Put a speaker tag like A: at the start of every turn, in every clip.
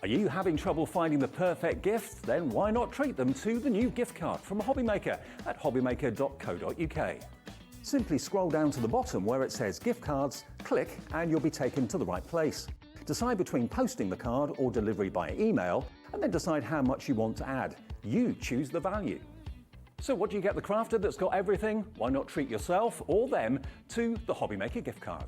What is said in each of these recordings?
A: Are you having trouble finding the perfect gift? Then why not treat them to the new gift card from Hobbymaker at hobbymaker.co.uk. Simply scroll down to the bottom where it says gift cards, click and you'll be taken to the right place. Decide between posting the card or delivery by email and then decide how much you want to add. You choose the value. So what do you get the crafter that's got everything? Why not treat yourself or them to the Hobbymaker gift card?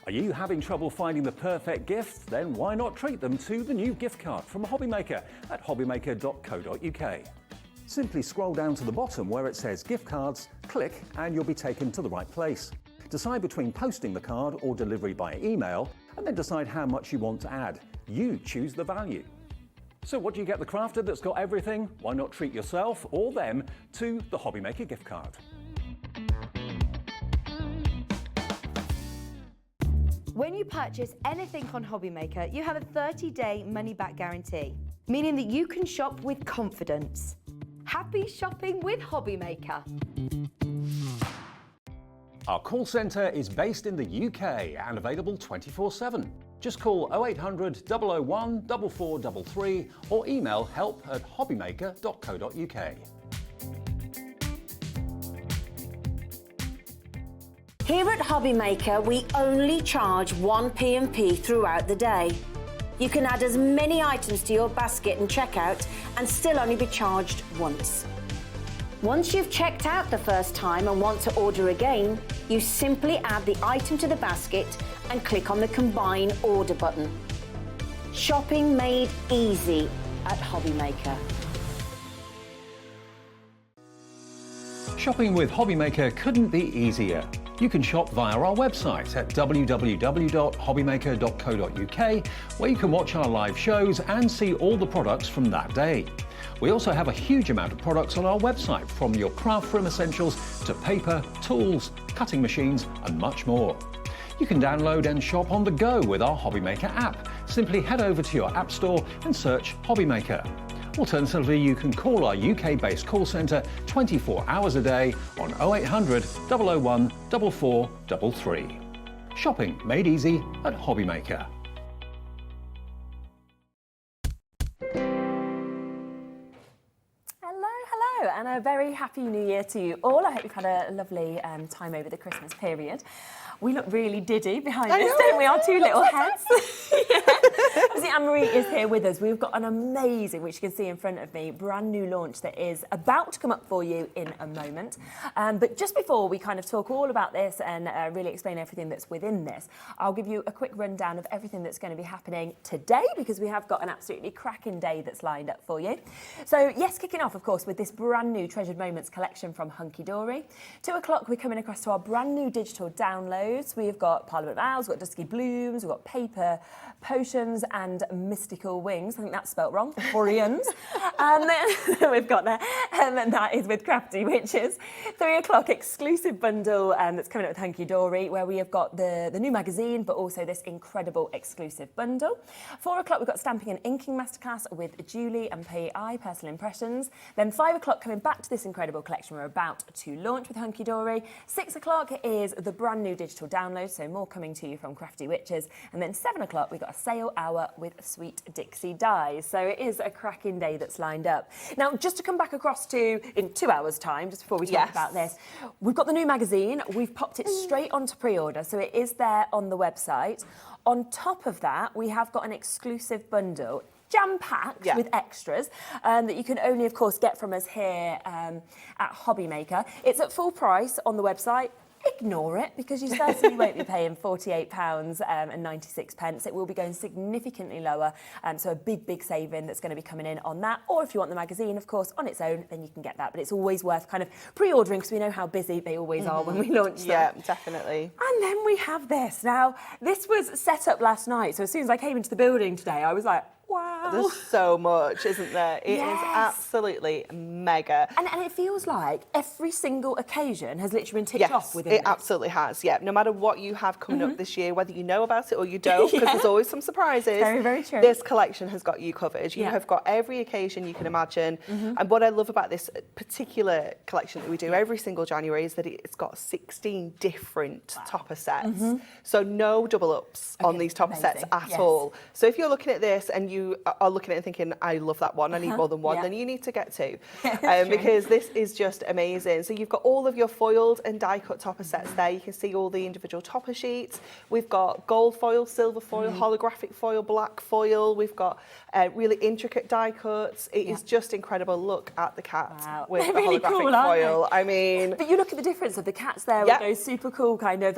A: Are you having trouble finding the perfect gift? Then why not treat them to the new gift card from Hobbymaker at hobbymaker.co.uk. Simply scroll down to the bottom where it says gift cards, click and you'll be taken to the right place. Decide between posting the card or delivery by email and then decide how much you want to add. You choose the value. So what do you get the crafter that's got everything? Why not treat yourself or them to the Hobbymaker gift card?
B: When you purchase anything on Hobbymaker, you have a 30-day money-back guarantee, meaning that you can shop with confidence. Happy shopping with Hobbymaker.
A: Our call centre is based in the UK and available 24/7. Just call 0800 001 4433 or email help@hobbymaker.co.uk.
C: Here at Hobbymaker, we only charge one P&P throughout the day. You can add as many items to your basket and checkout and still only be charged once. Once you've checked out the first time and want to order again, you simply add the item to the basket and click on the Combine Order button. Shopping made easy at Hobbymaker.
A: Shopping with Hobbymaker couldn't be easier. You can shop via our website at www.hobbymaker.co.uk, where you can watch our live shows and see all the products from that day. We also have a huge amount of products on our website, from your craft room essentials to paper, tools, cutting machines and much more. You can download and shop on the go with our Hobbymaker app. Simply head over to your app store and search Hobbymaker. Alternatively, you can call our UK-based call centre 24 hours a day on 0800 001 4433. Shopping made easy at Hobbymaker.
D: Hello, and a very happy new year to you all. I hope you've had a lovely time over the Christmas period. We look really diddy behind us, don't we? Our two little heads. Yeah. Obviously, Anne-Marie is here with us. We've got an amazing, which you can see in front of me, brand new launch that is about to come up for you in a moment. But just before we kind of talk all about this and really explain everything that's within this, I'll give you a quick rundown of everything that's going to be happening today, because we have got an absolutely cracking day that's lined up for you. So yes, kicking off, of course, with this brand new Treasured Moments collection from Hunkydory. 2 o'clock, we're coming across to our brand new digital download. We've got Parliament of Owls, we've got Dusky Blooms, we've got Paper Potions and Mystical Wings. I think that's spelt wrong. Orions. We've got there. And that is with Crafty, which is 3 o'clock exclusive bundle that's coming up with Hunkydory, where we have got the new magazine, but also this incredible exclusive bundle. 4 o'clock, we've got Stamping and Inking Masterclass with Julie and PI, Personal Impressions. Then 5 o'clock, coming back to this incredible collection we're about to launch with Hunkydory. 6 o'clock is the brand new digital download, so more coming to you from Crafty Witches. And then 7 o'clock, we've got a sale hour with Sweet Dixie Dies. So it is a cracking day that's lined up. Now, just to come back across to, in 2 hours' time, just before we talk about this, we've got the new magazine. We've popped it straight onto pre-order, so it is there on the website. On top of that, we have got an exclusive bundle, jam-packed with extras that you can only, of course, get from us here at Hobbymaker. It's at full price on the website. It ignore it, because you certainly won't be paying £48.96. It will be going significantly lower, so a big saving that's going to be coming in on that. Or if you want the magazine, of course, on its own, then you can get that. But it's always worth kind of pre-ordering, because we know how busy they always are when we launch them.
E: Yeah, definitely.
D: And then we have this. Now, this was set up last night, so as soon as I came into the building today, I was like, wow.
E: There's so much, isn't there? It is absolutely mega.
D: And it feels like every single occasion has literally been ticked off within
E: it absolutely has, yeah. No matter what you have coming up this year, whether you know about it or you don't, because there's always some surprises.
D: Very, very true.
E: This collection has got you covered. You have got every occasion you can imagine. And what I love about this particular collection that we do every single January is that it's got 16 different topper sets. So no double ups on these topper sets at all. So if you're looking at this and you are looking at it and thinking, I love that one, I need more than one, then you need to get two. Because this is just amazing. So you've got all of your foiled and die cut topper sets there. You can see all the individual topper sheets. We've got gold foil, silver foil, holographic foil, black foil. We've got really intricate die cuts. It is just incredible. Look at the cat with the
D: really
E: holographic
D: cool,
E: foil. I mean,
D: but you look at the difference of the cats there with those super cool kind of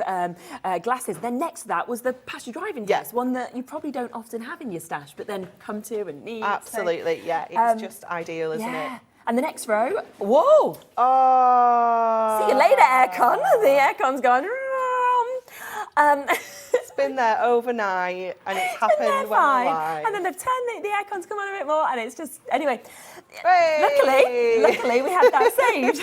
D: glasses. Then next to that was the pasture driving test, one that you probably don't often have in your stash, but then come to and need.
E: Absolutely, it's just ideal, isn't it?
D: And the next row, whoa!
E: Oh!
D: See you later, aircon. The aircon's gone.
E: It's been there overnight, and it's happened when we're live.
D: And then they've turned the aircon's come on a bit more, and it's just anyway.
E: Hey!
D: Luckily, we had that saved.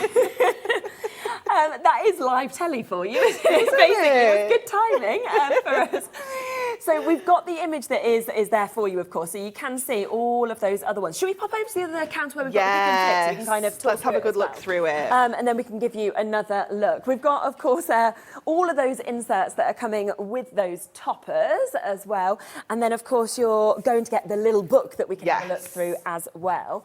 D: That is live telly for you. It's basically good timing for us. So we've got the image that is there for you, of course, so you can see all of those other ones. Should we pop over to the other counter where we've got the different clips so we can kind of
E: let's have a good look through it.
D: And then we can give you another look. We've got, of course, all of those inserts that are coming with those toppers as well. And then, of course, you're going to get the little book that we can have a look through as well.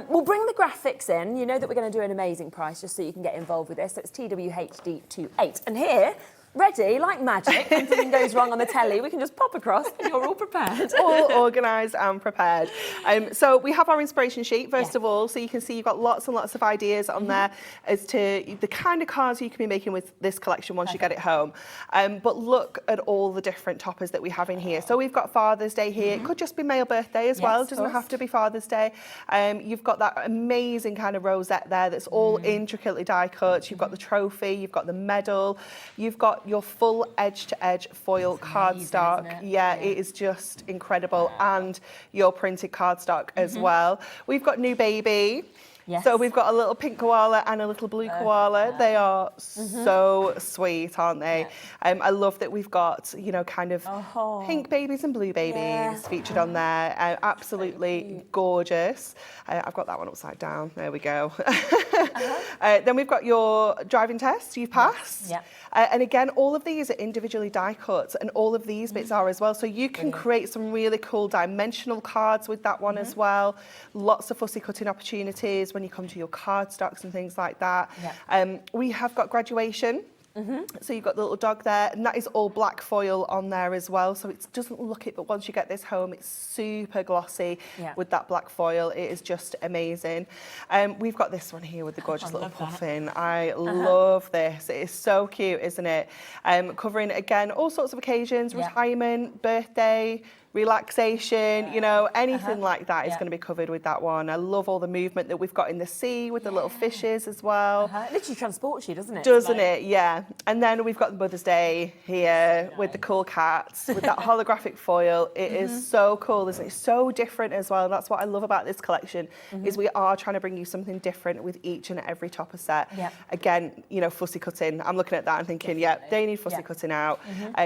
D: We'll bring the graphics in. You know that we're going to do an amazing price just so you can get involved with this. So it's TWHD28. And here, ready, like magic, when something goes wrong on the telly, we can just pop across and you're all prepared.
E: All organised and prepared. So we have our inspiration sheet, first of all, so you can see you've got lots and lots of ideas on there as to the kind of cards you can be making with this collection once you get it home. But look at all the different toppers that we have in here. So we've got Father's Day here. It could just be male birthday as well. It doesn't have to be Father's Day. You've got that amazing kind of rosette there that's all intricately die cut. You've got the trophy, you've got the medal, you've got your full edge-to-edge foil cardstock. It is just incredible. And your printed cardstock as well. We've got New Baby. So we've got a little pink koala and a little blue koala. They are so sweet, aren't they? I love that we've got, you know, kind of pink babies and blue babies featured on there. Absolutely gorgeous. I've got that one upside down. There we go. Then we've got your driving test. You've passed. And again, all of these are individually die cut, and all of these bits are as well. So you can create some really cool dimensional cards with that one as well. Lots of fussy cutting opportunities when you come to your card stocks and things like that. We have got graduation. So you've got the little dog there, and that is all black foil on there as well. So it doesn't look it, but once you get this home, it's super glossy with that black foil. It is just amazing. We've got this one here with the gorgeous little puffin. I love this. It is so cute, isn't it? Covering, again, all sorts of occasions, retirement, birthday, relaxation, you know, anything like that is going to be covered with that one. I love all the movement that we've got in the sea with the little fishes as well.
D: It literally transports you, doesn't it?
E: Doesn't it? Yeah. And then we've got the Mother's Day here with the cool cats, with that holographic foil. It is so cool, isn't it? It's so different as well. And that's what I love about this collection, is we are trying to bring you something different with each and every topper set. Again, you know, fussy cutting. I'm looking at that and thinking, they need fussy cutting out.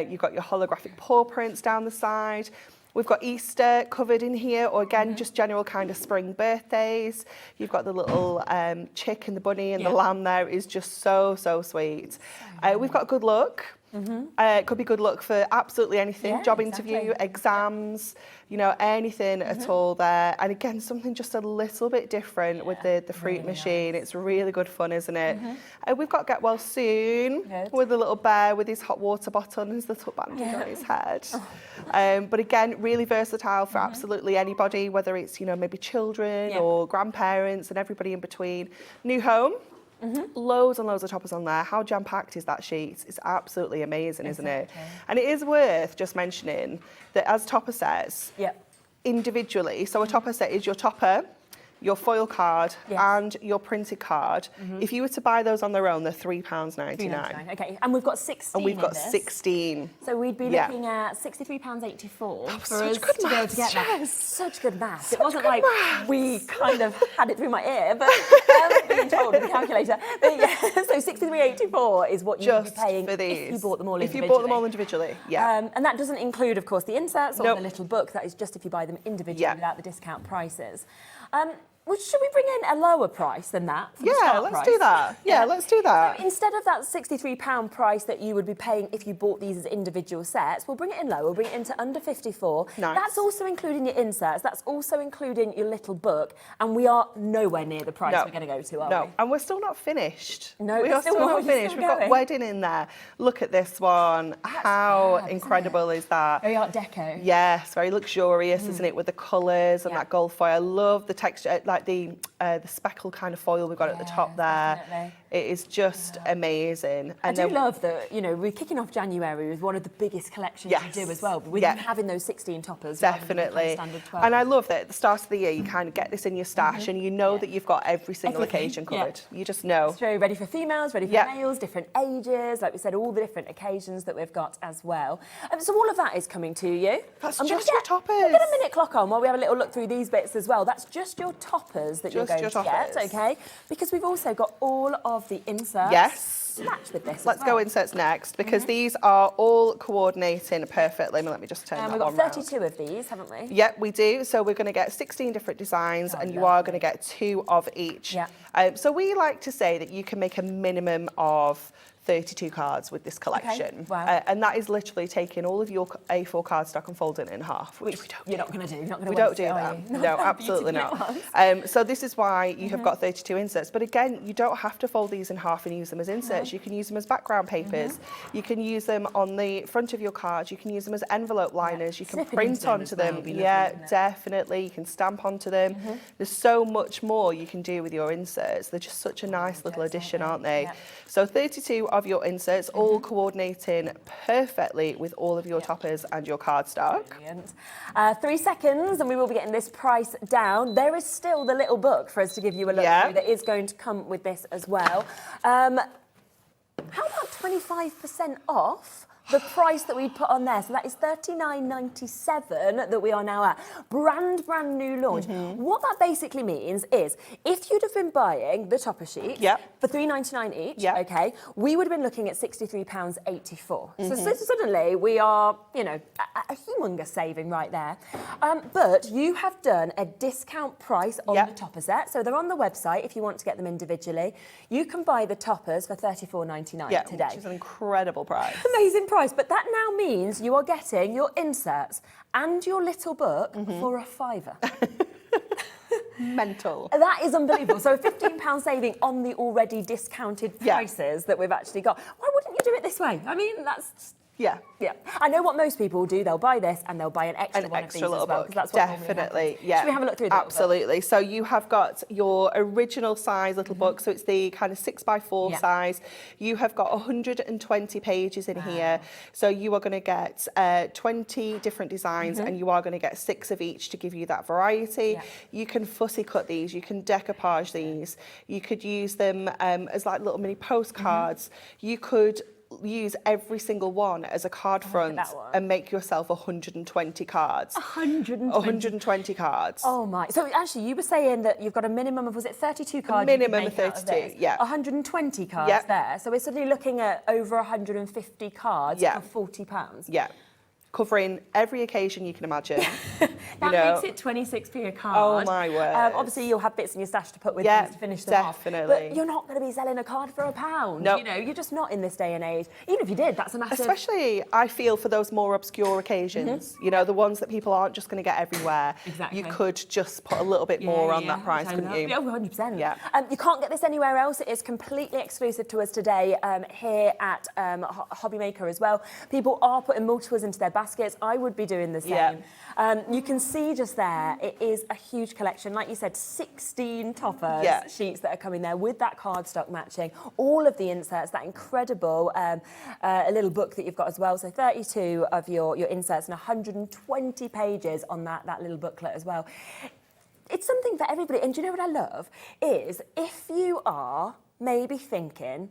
E: You've got your holographic paw prints down the side. We've got Easter covered in here, or again, just general kind of spring birthdays. You've got the little chick and the bunny and the lamb there. It is just so, so sweet. We've got good luck. It could be good luck for absolutely anything, job interview, exams, you know, anything at all there. And again, something just a little bit different with the fruit machine. It's really good fun, isn't it? We've got Get Well Soon with a little bear with his hot water bottle and his little bandage on his head. But again, really versatile for absolutely anybody, whether it's, you know, maybe children or grandparents and everybody in between. New home. Loads and loads of toppers on there. How jam-packed is that sheet? It's absolutely amazing, isn't it? And it is worth just mentioning that as topper sets, individually, so a topper set is your topper, your foil card and your printed card. If you were to buy those on their own, they're £3.99.
D: Okay, and we've got 16.
E: And we've got
D: in this.
E: 16.
D: So we'd be looking at £63.84 for us
E: such good
D: to be able to get that.
E: maths,
D: Such good maths. It
E: Such
D: wasn't
E: good
D: like
E: maths.
D: we kind of had it through my ear, but being told with the calculator. But yeah, so £63.84 is what you would be paying
E: for these.
D: if you bought them all
E: If
D: individually.
E: you bought them all individually,
D: And that doesn't include, of course, the inserts or
E: Nope.
D: the little book. That is just if you buy them individually
E: Yeah.
D: without the discount prices. Should we bring in a lower price than that? For the
E: Yeah,
D: start
E: let's
D: price?
E: do that. Yeah, let's do that.
D: So instead of that £63 price that you would be paying if you bought these as individual sets, we'll bring it in lower. We'll bring it into under 54.
E: Nice.
D: That's also including your inserts. That's also including your little book. And we are nowhere near the price we're going to go to, are we?
E: And we're still not finished.
D: No,
E: we
D: we're
E: are
D: still
E: still not
D: going,
E: finished.
D: still
E: We've got
D: going.
E: wedding in there. Look at this one. How
D: fab,
E: incredible is that?
D: Very Art Deco.
E: Yes, very luxurious, isn't it? With the colours and that gold foil. I love the texture, like the speckle kind of foil we've got at the top there.
D: Definitely.
E: It is just amazing.
D: I
E: And
D: do
E: then,
D: love that, we're kicking off January with one of the biggest collections
E: Yes.
D: you do as well, with
E: Yeah.
D: having those 16 toppers. rather than the kind of
E: definitely.
D: standard 12.
E: And I love that at the start of the year, you kind of get this in your stash and you know that you've got every single
D: Everything,
E: occasion covered. You just know.
D: So ready for females, ready for males, different ages, like we said, all the different occasions that we've got as well. So all of that is coming to you.
E: That's
D: I'm gonna
E: just your toppers.
D: We'll get a minute clock on while we have a little look through these bits as well. That's just your toppers that you're
E: Just
D: going
E: your
D: to get,
E: toppers.
D: okay? Because we've also got all of the inserts.
E: Yes.
D: Match with this.
E: Let's
D: as
E: go
D: well.
E: inserts next because these are all coordinating perfectly. Let me just turn
D: And
E: that
D: we've got
E: one round.
D: 32 of these, haven't we?
E: Yep, we do. So we're going to get 16 different designs and you are going to get 2 of each.
D: Yeah.
E: So we like to say that you can make a minimum of 32 cards with this collection.
D: Wow.
E: And that is literally taking all of your A4 cardstock and folding it in half, which we don't
D: You're not going to do. You're not going to
E: We don't do that. No, absolutely not. So this is why you have got 32 inserts. But again, you don't have to fold these in half and use them as inserts. You can use them as background papers. You can use them on the front of your cards. You can use them as envelope liners. You can
D: Snipping
E: print
D: into them
E: onto
D: as well
E: them.
D: would be lovely,
E: Yeah,
D: wouldn't it?
E: definitely. You can stamp onto them. There's so much more you can do with your inserts. They're just such a nice little addition, aren't they?
D: Yeah.
E: So 32 of your inserts, all coordinating perfectly with all of your toppers and your cardstock.
D: Brilliant. 3 seconds and we will be getting this price down. There is still the little book for us to give you a look through that is going to come with this as well. How about 25% off the price that we put on there? So that is $39.97 that we are now at. Brand new launch. What that basically means is if you'd have been buying the topper sheets for $3.99 each, okay, we would have been looking at £63.84. So suddenly we are, a humongous saving right there. But you have done a discount price on the topper set. So they're on the website if you want to get them individually. You can buy the toppers for $34.99 today.
E: Which is an incredible price.
D: Amazing price, but that now means you are getting your inserts and your little book for a £5.
E: Mental.
D: That is unbelievable. So a £15 saving on the already discounted prices that we've actually got. Why wouldn't you do it this way? I mean, that's...
E: Yeah.
D: Yeah. I know what most people do. They'll buy this and they'll buy an extra one of these as well. Because that's what normally
E: Definitely,
D: happens.
E: yeah.
D: Should we have a look through that?
E: Absolutely. So you have got your original size little book. So it's the kind of 6x4 size. You have got 120 pages in here. So you are going to get 20 different designs and you are going to get 6 of each to give you that variety. You can fussy cut these. You can decoupage these. You could use them as like little mini postcards. You could use every single one as a card front and make yourself 120 cards. 120 cards.
D: Oh my. So actually you were saying that you've got a minimum of, was it 32 cards?
E: Minimum of 32, yeah.
D: 120 cards there. So we're suddenly looking at over 150 cards for £40.
E: Yeah. Covering every occasion you can imagine.
D: That makes it 26p a card.
E: Oh my word.
D: Obviously you'll have bits in your stash to put with things to finish them off.
E: Definitely.
D: But you're not going to be selling a card for £1.
E: Nope.
D: You're just not in this day and age. Even if you did, that's a massive...
E: Especially, I feel, for those more obscure occasions, the ones that people aren't just going to get everywhere.
D: Exactly.
E: You could just put a little bit more on that price, couldn't you?
D: Yeah, 100%.
E: Yeah.
D: You can't get this anywhere else. It is completely exclusive to us today here at Hobby Maker as well. People are putting multiples into their baskets, I would be doing the same.
E: Yeah.
D: You can see just there, it is a huge collection. Like you said, 16 toppers sheets that are coming there with that cardstock matching, all of the inserts, that incredible a little book that you've got as well. So 32 of your inserts and 120 pages on that little booklet as well. It's something for everybody. And do you know what I love? Is if you are maybe thinking,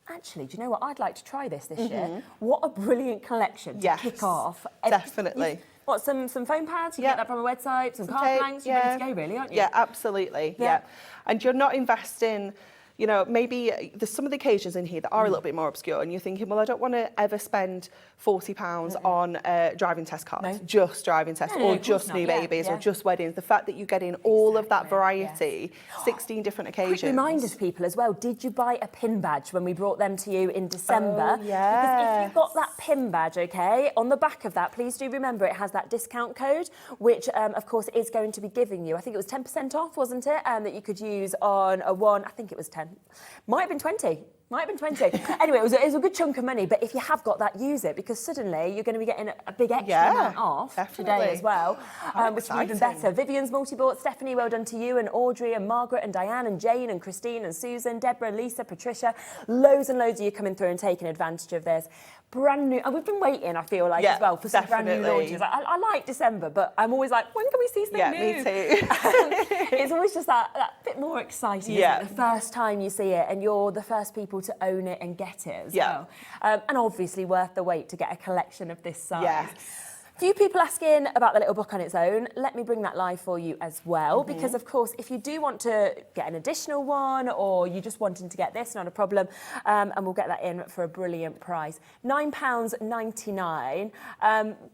D: actually, do you know what? I'd like to try this year. What a brilliant collection to kick off.
E: Definitely.
D: What, some foam pads? You get that from a website, some card blanks, you're ready to go, really, aren't you?
E: Yeah, absolutely. Yeah. And you're not investing, you know, maybe there's some of the occasions in here that are a little bit more obscure, and you're thinking, well, I don't want to ever spend £40 on driving test cards, just driving tests, or just new babies, or just weddings. The fact that you get in all of that variety, 16 different occasions.
D: Quick reminder to people as well, did you buy a pin badge when we brought them to you in December?
E: Oh, yes.
D: Because if you've got that pin badge, okay, on the back of that, please do remember it has that discount code, which of course is going to be giving you, I think it was 10% off, wasn't it? That you could use on a one, I think it was 10. Might have been 20. Might have been 20. Anyway, it was a good chunk of money, but if you have got that, use it, because suddenly you're going to be getting a big extra amount off today as well, which is even better. Vivian's multi-bought, Stephanie, well done to you, and Audrey, and Margaret, and Diane, and Jane, and Christine, and Susan, Deborah, Lisa, Patricia. Loads and loads of you coming through and taking advantage of this. Brand new, and we've been waiting, I feel like, as well, for some brand new launches. I like December, but I'm always like, when can we see something new?
E: Me too.
D: It's always just that bit more exciting, isn't it? The first time you see it, and you're the first people to own it and get it as well. And obviously worth the wait to get a collection of this size. Few people asking about the little book on its own. Let me bring that live for you as well, because of course, if you do want to get an additional one, or you're just wanting to get this, not a problem, and we'll get that in for a brilliant price. £9.99.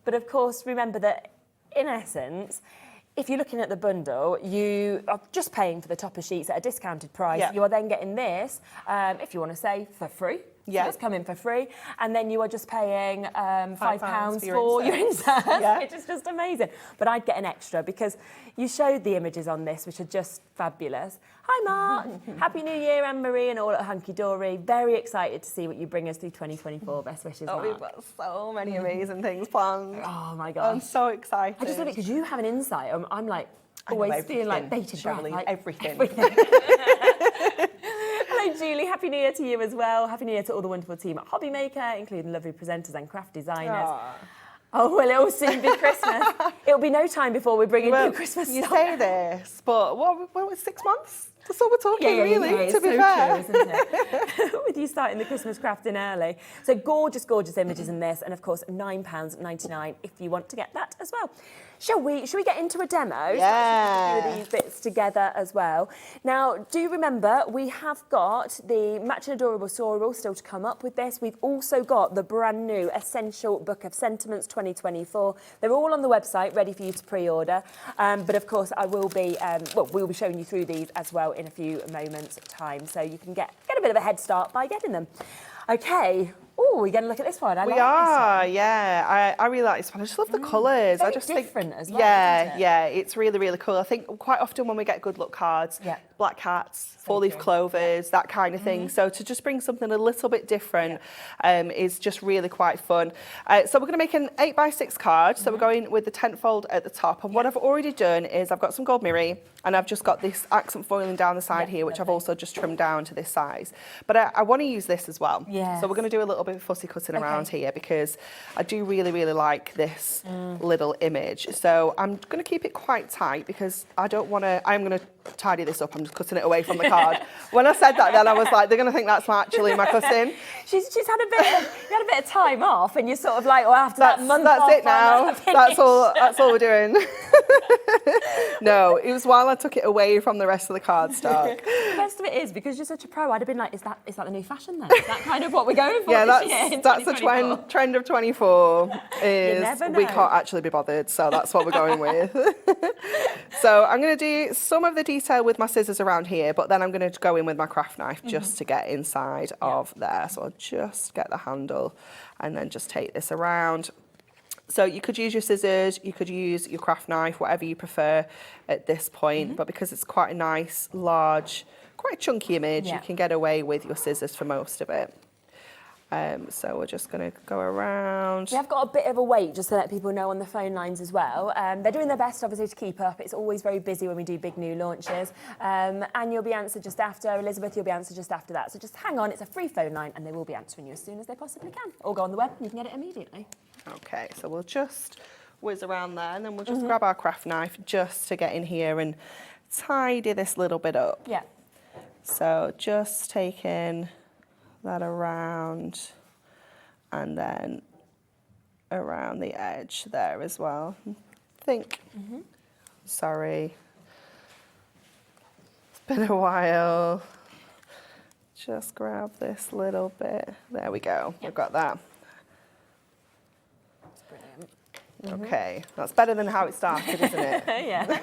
D: But of course, remember that in essence, if you're looking at the bundle, you are just paying for the topper sheets at a discounted price. You are then getting this, if you want to say, for free. So it's coming for free, and then you are just paying £5 for your inserts, which is just amazing. But I'd get an extra, because you showed the images on this, which are just fabulous. Hi, Mark. Happy New Year, Anne-Marie, and all at Hunkydory. Very excited to see what you bring us through 2024. Best wishes, Mark.
E: We've got so many amazing things planned.
D: Oh, my God.
E: I'm so excited.
D: I just love it, because you have an insight. I'm like, always feeling like bated breath. Like
E: everything.
D: Hello, Julie. Happy New Year to you as well. Happy New Year to all the wonderful team at Hobbymaker, including lovely presenters and craft designers. Oh, well, it'll soon be Christmas. It'll be no time before we bring in new Christmas stuff.
E: You say this, but what was 6 months? That's all we're talking, really, to be fair.
D: True, isn't it? With you starting the Christmas crafting early. So gorgeous, gorgeous images in this, and of course £9.99 if you want to get that as well. Should we get into a demo?
E: Yeah.
D: So a few of these bits together as well. Now, do remember, we have got the Matching Adorable Sorrel still to come up with this. We've also got the brand new Essential Book of Sentiments 2024. They're all on the website, ready for you to pre-order. But of course, I will be, we'll be showing you through these as well in a few moments' time. So you can get a bit of a head start by getting them. Okay. Oh, we're going to look at this one. I like this one.
E: Yeah. I really like this one. I just love the colours.
D: Very
E: I just
D: different
E: think,
D: as well, isn't it?
E: Yeah, it's really, really cool. I think quite often when we get good luck cards, black cats, four-leaf clovers, that kind of thing. So to just bring something a little bit different is just really quite fun. So we're going to make an 8x6 card. So we're going with the tent fold at the top. And what I've already done is I've got some gold mirri, and I've just got this accent foiling down the side here, which I've also just trimmed down to this size. But I want to use this as well. So we're going to do a little bit of fussy cutting around here, because I do really, really like this little image. So I'm going to keep it quite tight, because I don't want to, I'm going to tidy this up. I'm just cutting it away from the card. When I said that, then I was like, they're going to think that's actually my cutting.
D: She's had a bit of time off, and you're sort of like, well, after that month off,
E: that's it now. That's all we're doing. No, it was while I took it away from the rest of the cardstock.
D: The best of it is, because you're such a pro, I'd have been like, is that the new fashion then? Is that kind of what we're going for this year?
E: That's the trend of 24 is we can't actually be bothered, so that's what we're going with. So I'm going to do some of the detail with my scissors around here, but then I'm going to go in with my craft knife just to get inside of there. So I'll just get the handle and then just take this around. So you could use your scissors, you could use your craft knife, whatever you prefer at this point. But because it's quite a nice, large, quite chunky image, you can get away with your scissors for most of it. So we're just going to go around.
D: We have got a bit of a wait, just to let people know on the phone lines as well. They're doing their best, obviously, to keep up. It's always very busy when we do big new launches. And you'll be answered just after. Elizabeth, you'll be answered just after that. So just hang on. It's a free phone line, and they will be answering you as soon as they possibly can. Or go on the web, and you can get it immediately.
E: Okay, so we'll just whiz around there, and then we'll just grab our craft knife just to get in here and tidy this little bit up.
D: Yeah.
E: So just taking that around and then around the edge there as well. Sorry, it's been a while. Just grab this little bit. There we go. We've got that.
D: That's brilliant.
E: Okay, that's better than how it started, isn't it?
D: Yeah.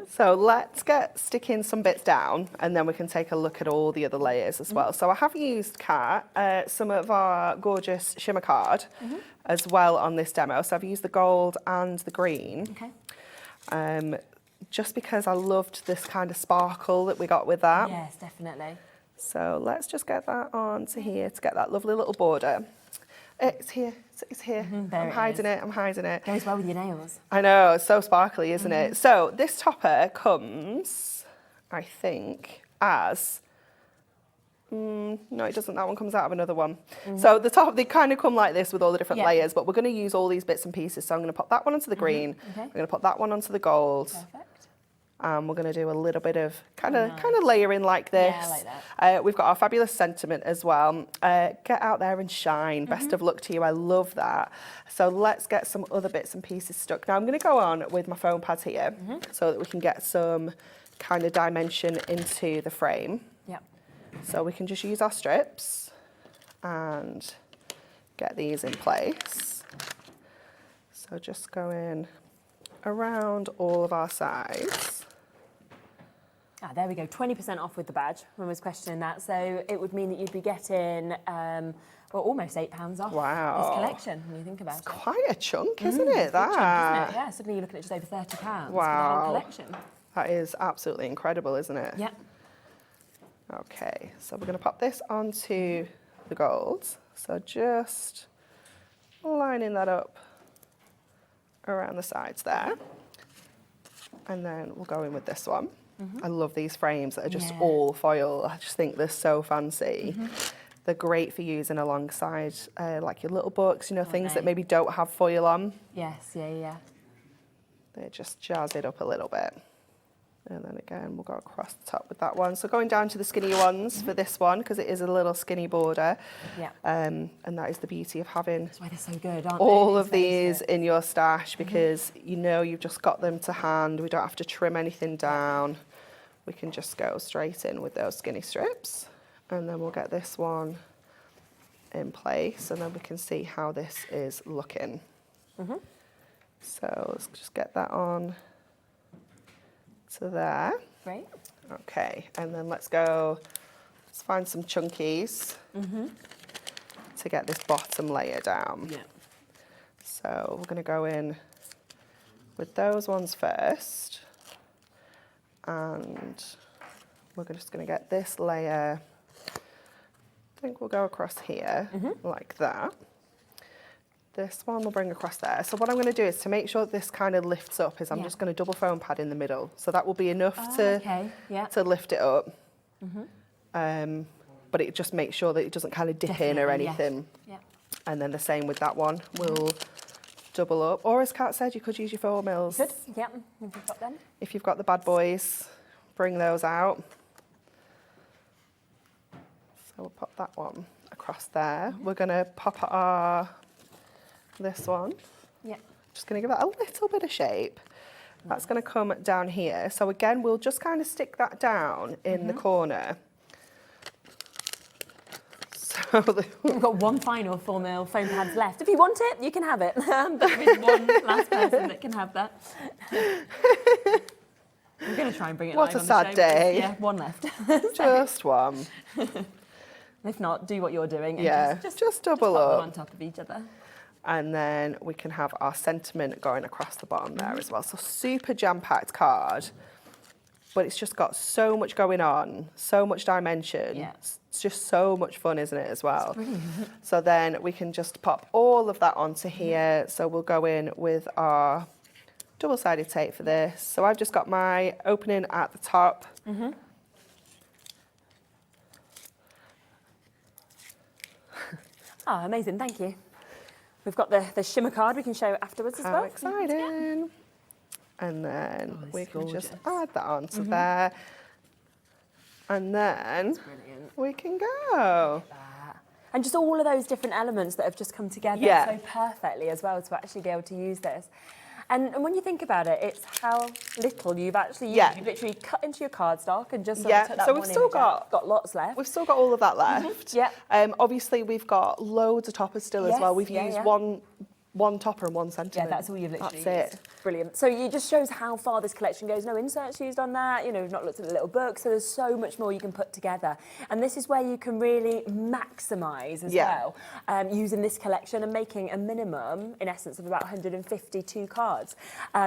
E: So let's get sticking some bits down, and then we can take a look at all the other layers as well. So I have used, Kat, some of our gorgeous shimmer card as well on this demo. So I've used the gold and the green.
D: Okay.
E: Just because I loved this kind of sparkle that we got with that.
D: Yes, definitely.
E: So let's just get that onto here to get that lovely little border. It's here, it's here. I'm hiding it, I'm hiding it.
D: Goes well with your nails.
E: I know, it's so sparkly, isn't it? So this topper comes, I think, as, no it doesn't, that one comes out of another one. So the top, they kind of come like this with all the different layers, but we're going to use all these bits and pieces. So I'm going to pop that one onto the green, I'm going to put that one onto the gold.
D: Perfect.
E: And we're going to do a little bit of kind of layering like this.
D: Yeah, I like that.
E: We've got our fabulous sentiment as well. Get out there and shine. Best of luck to you. I love that. So let's get some other bits and pieces stuck. Now I'm going to go on with my foam pads here so that we can get some kind of dimension into the frame.
D: Yep.
E: So we can just use our strips and get these in place. So just going around all of our sides.
D: Ah, there we go, 20% off with the badge. When I was questioning that. So it would mean that you'd be getting, well, almost £8 off this collection, when you think about it.
E: Quite a chunk, isn't it, that?
D: Chunk, isn't it? Yeah, suddenly you're looking at just over £30 for the whole collection.
E: That is absolutely incredible, isn't it?
D: Yeah.
E: Okay, so we're going to pop this onto the gold. So just lining that up around the sides there. And then we'll go in with this one. I love these frames that are just all foil. I just think they're so fancy. They're great for using alongside like your little books, you know, things that maybe don't have foil on.
D: Yes, yeah.
E: They just jazz it up a little bit. And then again, we'll go across the top with that one. So going down to the skinnier ones for this one, because it is a little skinny border.
D: Yeah.
E: And that is the beauty of having
D: That's why they're so good, aren't
E: all
D: they?
E: of these in your stash, because you know you've just got them to hand. We don't have to trim anything down. We can just go straight in with those skinny strips. And then we'll get this one in place, and then we can see how this is looking. So let's just get that on to there.
D: Great.
E: Okay, and then let's find some chunkies to get this bottom layer down.
D: Yeah.
E: So we're going to go in with those ones first, and we're just going to get this layer, I think we'll go across here like that. This one we'll bring across there. So what I'm going to do is, to make sure this kind of lifts up, is I'm just going to double foam pad in the middle. So that will be enough to lift it up. But it just makes sure that it doesn't kind of dip in or anything.
D: Yeah.
E: And then the same with that one. We'll double up. Or as Kat said, you could use your foam mills.
D: Good, yeah, if you've got them.
E: If you've got the bad boys, bring those out. So we'll pop that one across there. We're going to pop this one.
D: Yeah.
E: Just going to give that a little bit of shape. That's going to come down here. So again, we'll just kind of stick that down in the corner. So
D: we've got one final 4mm foam pads left. If you want it, you can have it. But there is one last person that can have that. I'm going to try and bring it
E: What
D: live
E: a
D: on
E: sad
D: the show.
E: day.
D: Yeah, one left.
E: Just one.
D: If not, do what you're doing. And
E: Yeah, just double
D: pop
E: up.
D: them on top of each other.
E: And then we can have our sentiment going across the bottom there as well. So super jam-packed card. but it's just got so much going on, so much dimension.
D: Yeah.
E: It's just so much fun, isn't it, as well? So then we can just pop all of that onto here. So we'll go in with our double-sided tape for this. So I've just got my opening at the top.
D: Oh, amazing, thank you. We've got the shimmer card we can show afterwards as well.
E: How exciting. And then we can just add that onto there. And then we can go.
D: And just all of those different elements that have just come together so perfectly as well to actually be able to use this. And when you think about it, it's how little you've actually used. You've literally cut into your cardstock and just sort of took that
E: so
D: one
E: we've still
D: image out. Got lots left.
E: We've still got all of that left. Obviously, we've got loads of toppers still as well. We've used one topper and 1 centimetre.
D: Yeah, that's all you've literally
E: That's
D: used.
E: it.
D: Brilliant. So it just shows how far this collection goes. No inserts used on that. You know, we've not looked at the little book, so there's so much more you can put together. And this is where you can really maximise as well, using this collection and making a minimum, in essence, of about 152 cards.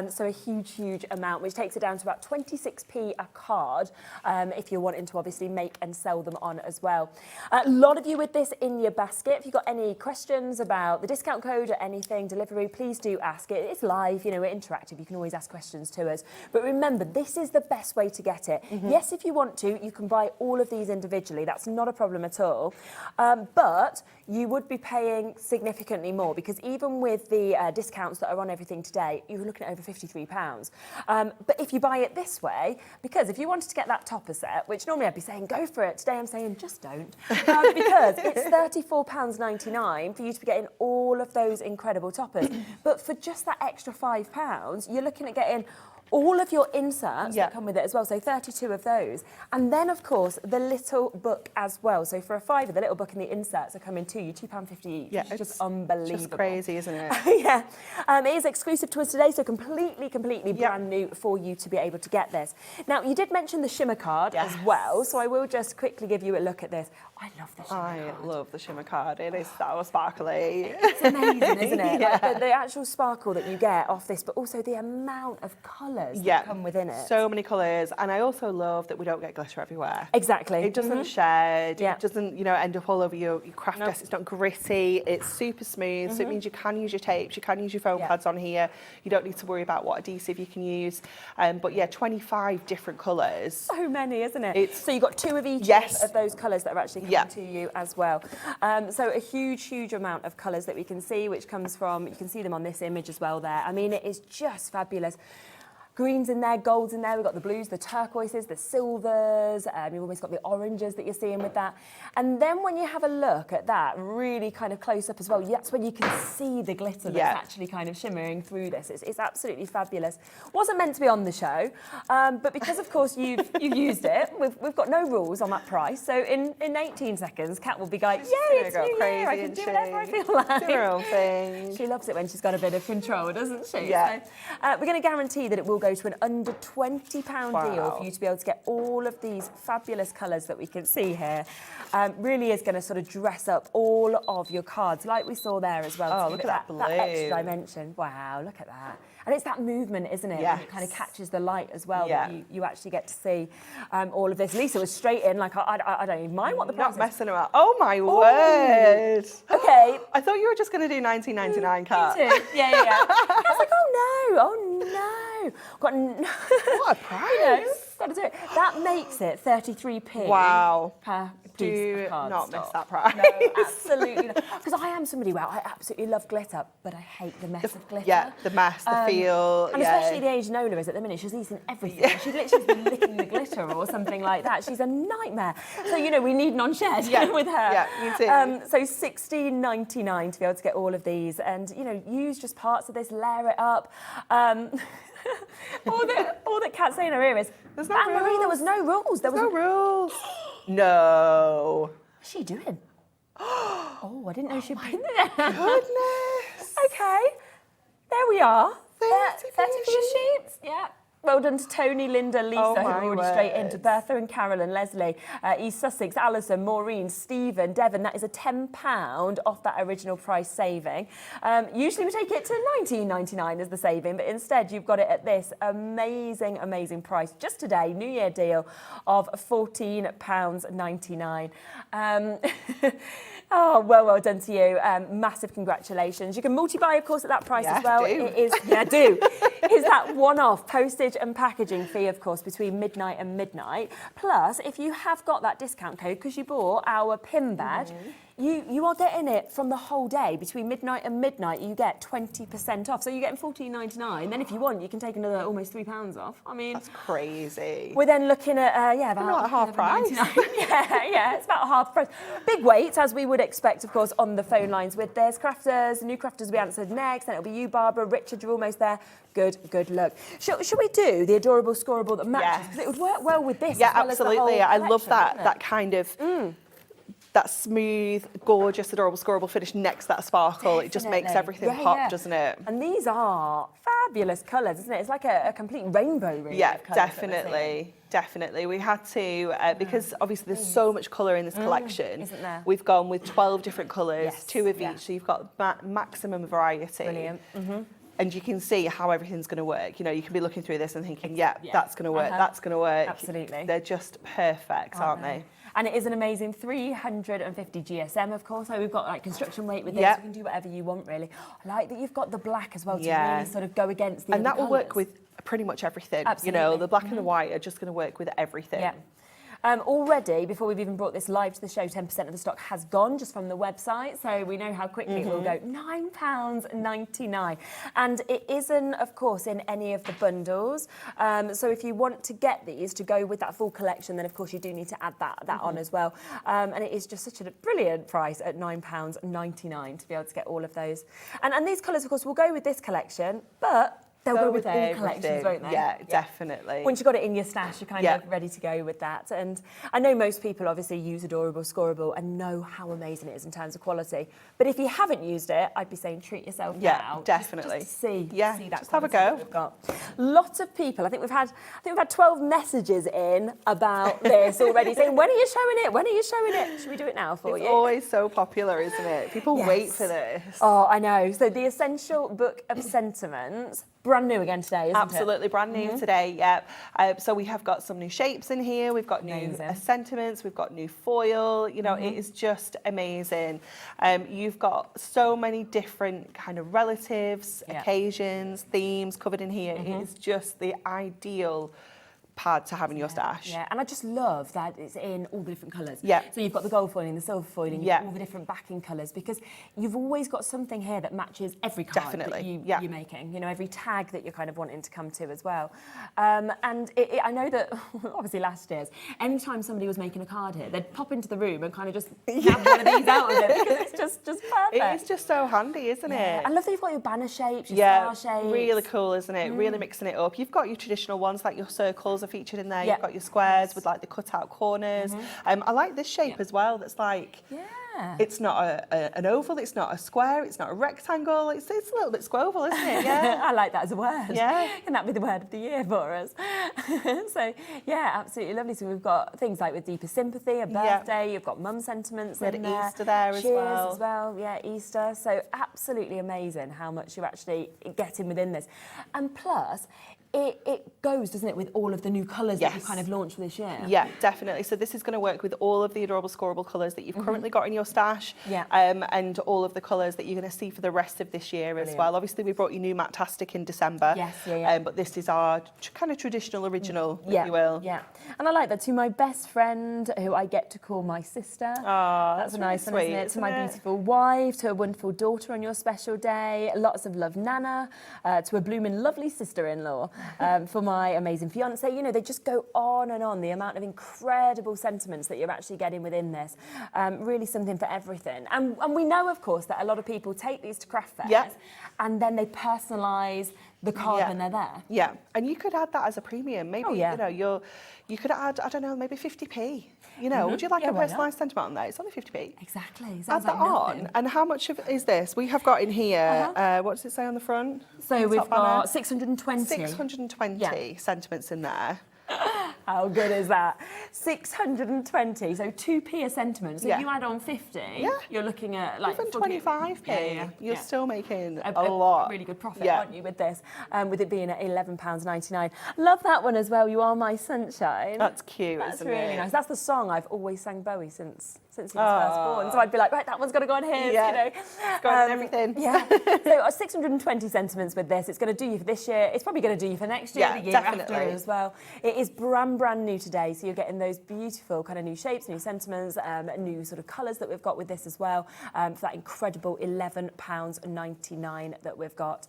D: So a huge, huge amount, which takes it down to about 26p a card, if you're wanting to obviously make and sell them on as well. A lot of you with this in your basket. If you've got any questions about the discount code or anything, delivery, please do ask it. It's live, you know, we're interactive. You can always ask questions to us. But remember, this is the best way to get it. Yes, if you want to, you can buy all of these individually. That's not a problem at all. But you would be paying significantly more because even with the discounts that are on everything today, you're looking at over £53. But if you buy it this way, because if you wanted to get that topper set, which normally I'd be saying go for it, today I'm saying just don't, because it's £34.99 for you to be getting all of those incredible toppers. But for just that extra £5, you're looking at getting all of your inserts that come with it as well, so 32 of those. And then, of course, the little book as well. So for a £5, the little book and the inserts are coming to you, £2.50 each.
E: Yeah,
D: it's just unbelievable.
E: Just crazy, isn't it?
D: It is exclusive to us today, so completely brand new for you to be able to get this. Now, you did mention the shimmer card as well, so I will just quickly give you a look at this. I love the shimmer card.
E: I love the shimmer card. It is so sparkly.
D: It's amazing, isn't it? Like the actual sparkle that you get off this, but also the amount of colours that come within it.
E: So many colours, and I also love that we don't get glitter everywhere.
D: Exactly.
E: It doesn't shed. It doesn't, end up all over your craft desk. It's not gritty. It's super smooth. So it means you can use your tapes, you can use your foam pads on here. You don't need to worry about what adhesive you can use. But yeah, 25 different colours.
D: So many, isn't it? So you've got 2 of each of those colours that are actually coming to you as well. So a huge amount of colours that we can see, which comes from, you can see them on this image as well there. I mean, it is just fabulous. Greens in there, golds in there, we've got the blues, the turquoises, the silvers, you've almost got the oranges that you're seeing with that. And then when you have a look at that really kind of close up as well, that's when you can see the glitter that's actually kind of shimmering through this. It's absolutely fabulous. Wasn't meant to be on the show, but because of course you've used it, we've got no rules on that price. So in 18 seconds, Kat will be like, yay, it's New Year, I can do whatever I feel like.
E: Do her own thing.
D: She loves it when she's got a bit of control, doesn't she?
E: Yeah.
D: So, we're going to guarantee that it will go to an under £20 deal for you to be able to get all of these fabulous colours that we can see here. Really is going to sort of dress up all of your cards, like we saw there as well.
E: Oh, look at that
D: extra dimension. Wow, look at that. And it's that movement, isn't it?
E: Yes.
D: It kind of catches the light as well, that you actually get to see all of this. Lisa was straight in, like, I don't even mind what the price is.
E: Not messing around. Oh, my word.
D: Okay.
E: I thought you were just going to do 19.99, Kat.
D: Yeah. I was like, oh no.
E: What a price.
D: Got to do it. That makes it 33p.
E: Wow.
D: Per
E: Do
D: piece of cardstock.
E: not miss that price.
D: No, absolutely not. Because I am somebody where I absolutely love glitter, but I hate the mess of glitter.
E: Yeah, the mess, the feel.
D: And especially the age Nola is at the minute, she's eating everything. She's literally been licking the glitter or something like that. She's a nightmare. So, we need non-shed with her.
E: Yeah, me too.
D: So $16.99 to be able to get all of these and, use just parts of this, layer it up. All that Kat's saying in her ear is,
E: There's no
D: Anne-Marie,
E: rules.
D: there was no rules. There was
E: no rules. No.
D: What's she doing? Oh, I didn't know she'd been there.
E: Goodness.
D: Okay, there we are.
E: 30
D: sheets. Yeah. Well done to Tony, Linda, Lisa,
E: Oh,
D: who
E: my
D: are already straight
E: word.
D: into Bertha and Carolyn, Leslie, East Sussex, Alison, Maureen, Stephen, Devon. That is a £10 off that original price saving. Usually we take it to £19.99 as the saving, but instead you've got it at this amazing, amazing price. Just today, New Year deal of £14.99. Oh, well done to you. Massive congratulations. You can multi-buy, of course, at that price as well.
E: Do.
D: It is, do. Is that one-off postage and packaging fee, of course, between midnight and midnight. Plus, if you have got that discount code because you bought our pin badge, you are getting it from the whole day. Between midnight and midnight, you get 20% off. So you're getting £14.99. Then if you want, you can take another almost £3 off. I mean,
E: That's crazy.
D: we're then looking at, about
E: Not at half price.
D: yeah, it's about half price. Big wait, as we would expect, of course, on the phone lines with There's Crafters, new crafters we answered next, then it'll be you, Barbara, Richard, you're almost there. Good luck. Should we do the adorable scoreable that matches? Because it would work well with this.
E: Yeah,
D: as well as the
E: absolutely.
D: whole
E: I love
D: collection,
E: that kind of that smooth, gorgeous, adorable scoreable finish next to that sparkle. It just makes
D: Definitely.
E: everything pop, doesn't it?
D: And these are fabulous colours, isn't it? It's like a complete rainbow, really.
E: Yeah,
D: of colours that we're seeing.
E: definitely. We had to, because obviously there's so much colour in this collection,
D: isn't there?
E: we've gone with 12 different colours,
D: Yes,
E: 2 of
D: yeah.
E: each, so you've got maximum variety.
D: Brilliant.
E: And you can see how everything's going to work. You know, you can be looking through this and thinking, that's going to work, that's going to work.
D: Absolutely.
E: They're just perfect, aren't they?
D: And it is an amazing 350 GSM, of course. So we've got like construction weight with this.
E: Yep.
D: You can do whatever you want, really. I like that you've got the black as well to
E: Yeah.
D: really sort of go against the
E: And
D: other
E: that will work
D: colours.
E: with pretty much everything.
D: Absolutely.
E: You know, the black and the white are just going to work with everything.
D: Yeah. Already, before we've even brought this live to the show, 10% of the stock has gone just from the website, so we know how quickly it will go. £9.99. And it isn't, of course, in any of the bundles. So if you want to get these to go with that full collection, then of course you do need to add that on as well. And it is just such a brilliant price at £9.99 to be able to get all of those. And these colours, of course, will go with this collection, but they'll go with all collections, won't they?
E: Yeah, definitely.
D: Once you've got it in your stash, you're kind of ready to go with that. And I know most people obviously use Adorable Scoreable and know how amazing it is in terms of quality. But if you haven't used it, I'd be saying treat yourself now.
E: Definitely.
D: Just to see,
E: Yeah,
D: see that
E: just have a
D: quality
E: go.
D: that we've got. Lots of people. I think we've had 12 messages in about this already, saying, when are you showing it? When are you showing it? Should we do it now for you?
E: It's always so popular, isn't it? People wait for this.
D: Oh, I know. So the Essential Book of Sentiments, brand new again today, isn't it?
E: Absolutely brand new today, yep. So we have got some new shapes in here, we've got new sentiments, we've got new foil, you know, it is just amazing. You've got so many different kind of relatives, occasions, themes covered in here. It is just the ideal pad to have in your stash.
D: Yeah, and I just love that it's in all the different colours.
E: Yeah.
D: So you've got the gold foiling, the silver foiling, you've got all the different backing colours, because you've always got something here that matches every card that you're making. You know, every tag that you're kind of wanting to come to as well. And I know that, obviously last year's, anytime somebody was making a card here, they'd pop into the room and kind of just grab one of these out of it, because it's just perfect.
E: It is just so handy, isn't it?
D: I love that you've got your banner shapes, your star shapes.
E: Really cool, isn't it? Really mixing it up. You've got your traditional ones, like your circles are featured in there. You've got your squares with like the cut-out corners. I like this shape as well. That's like, it's not an oval, it's not a square, it's not a rectangle. It's a little bit squoval, isn't it? Yeah.
D: I like that as a word.
E: Yeah.
D: Can that be the word of the year for us? So, yeah, absolutely lovely. So we've got things like with deeper sympathy, a birthday, you've got mum sentiments in there.
E: Easter there as well.
D: Cheers as well, yeah, Easter. So absolutely amazing how much you're actually getting within this. And plus, it goes, doesn't it, with all of the new colours that you've kind of launched this year?
E: Yeah, definitely. So this is going to work with all of the Adorable Scoreable colours that you've currently got in your stash, and all of the colours that you're going to see for the rest of this year as well. Obviously, we brought you new Matte-tastic in December, but this is our kind of traditional original, if you will.
D: Yeah, and I like that. To my best friend, who I get to call my sister.
E: Oh,
D: that's a nice
E: really
D: one, isn't it? To my beautiful wife, to a wonderful daughter on your special day, lots of love, Nana, to a blooming lovely sister-in-law. For my amazing fiance, you know, they just go on and on. The amount of incredible sentiments that you're actually getting within this, really something for everything. And we know, of course, that a lot of people take these to craft fairs, and then they personalise the card when they're there.
E: Yeah, and you could add that as a premium. Maybe,
D: yeah.
E: you know, you could add, I don't know, maybe 50p. You know, would you like a
D: why not?
E: personalised sentiment on there? It's only 50p.
D: Exactly.
E: Add
D: Sounds
E: that
D: like
E: on.
D: nothing.
E: And how much of is this? We have got in here, what does it say on the front?
D: So
E: The
D: we've
E: top banner?
D: got 620.
E: 620 sentiments in there.
D: How good is that? 620, so 2p a sentiment. So if you add on 50, you're looking at like...
E: Even 25p, you're still making a lot.
D: Really good profit, aren't you, with this? With it being at £11.99. Love that one as well, You Are My Sunshine.
E: That's cute,
D: That's
E: isn't
D: really
E: it?
D: nice. That's the song I've always sang Bowie since he was first born. So I'd be like, right, that one's got to go on his, you know.
E: It's got on everything.
D: Yeah. So 620 sentiments with this. It's going to do you for this year. It's probably going to do you for next year, the year after as well. It is brand new today. So you're getting those beautiful kind of new shapes, new sentiments, new sort of colours that we've got with this as well, for that incredible £11.99 that we've got.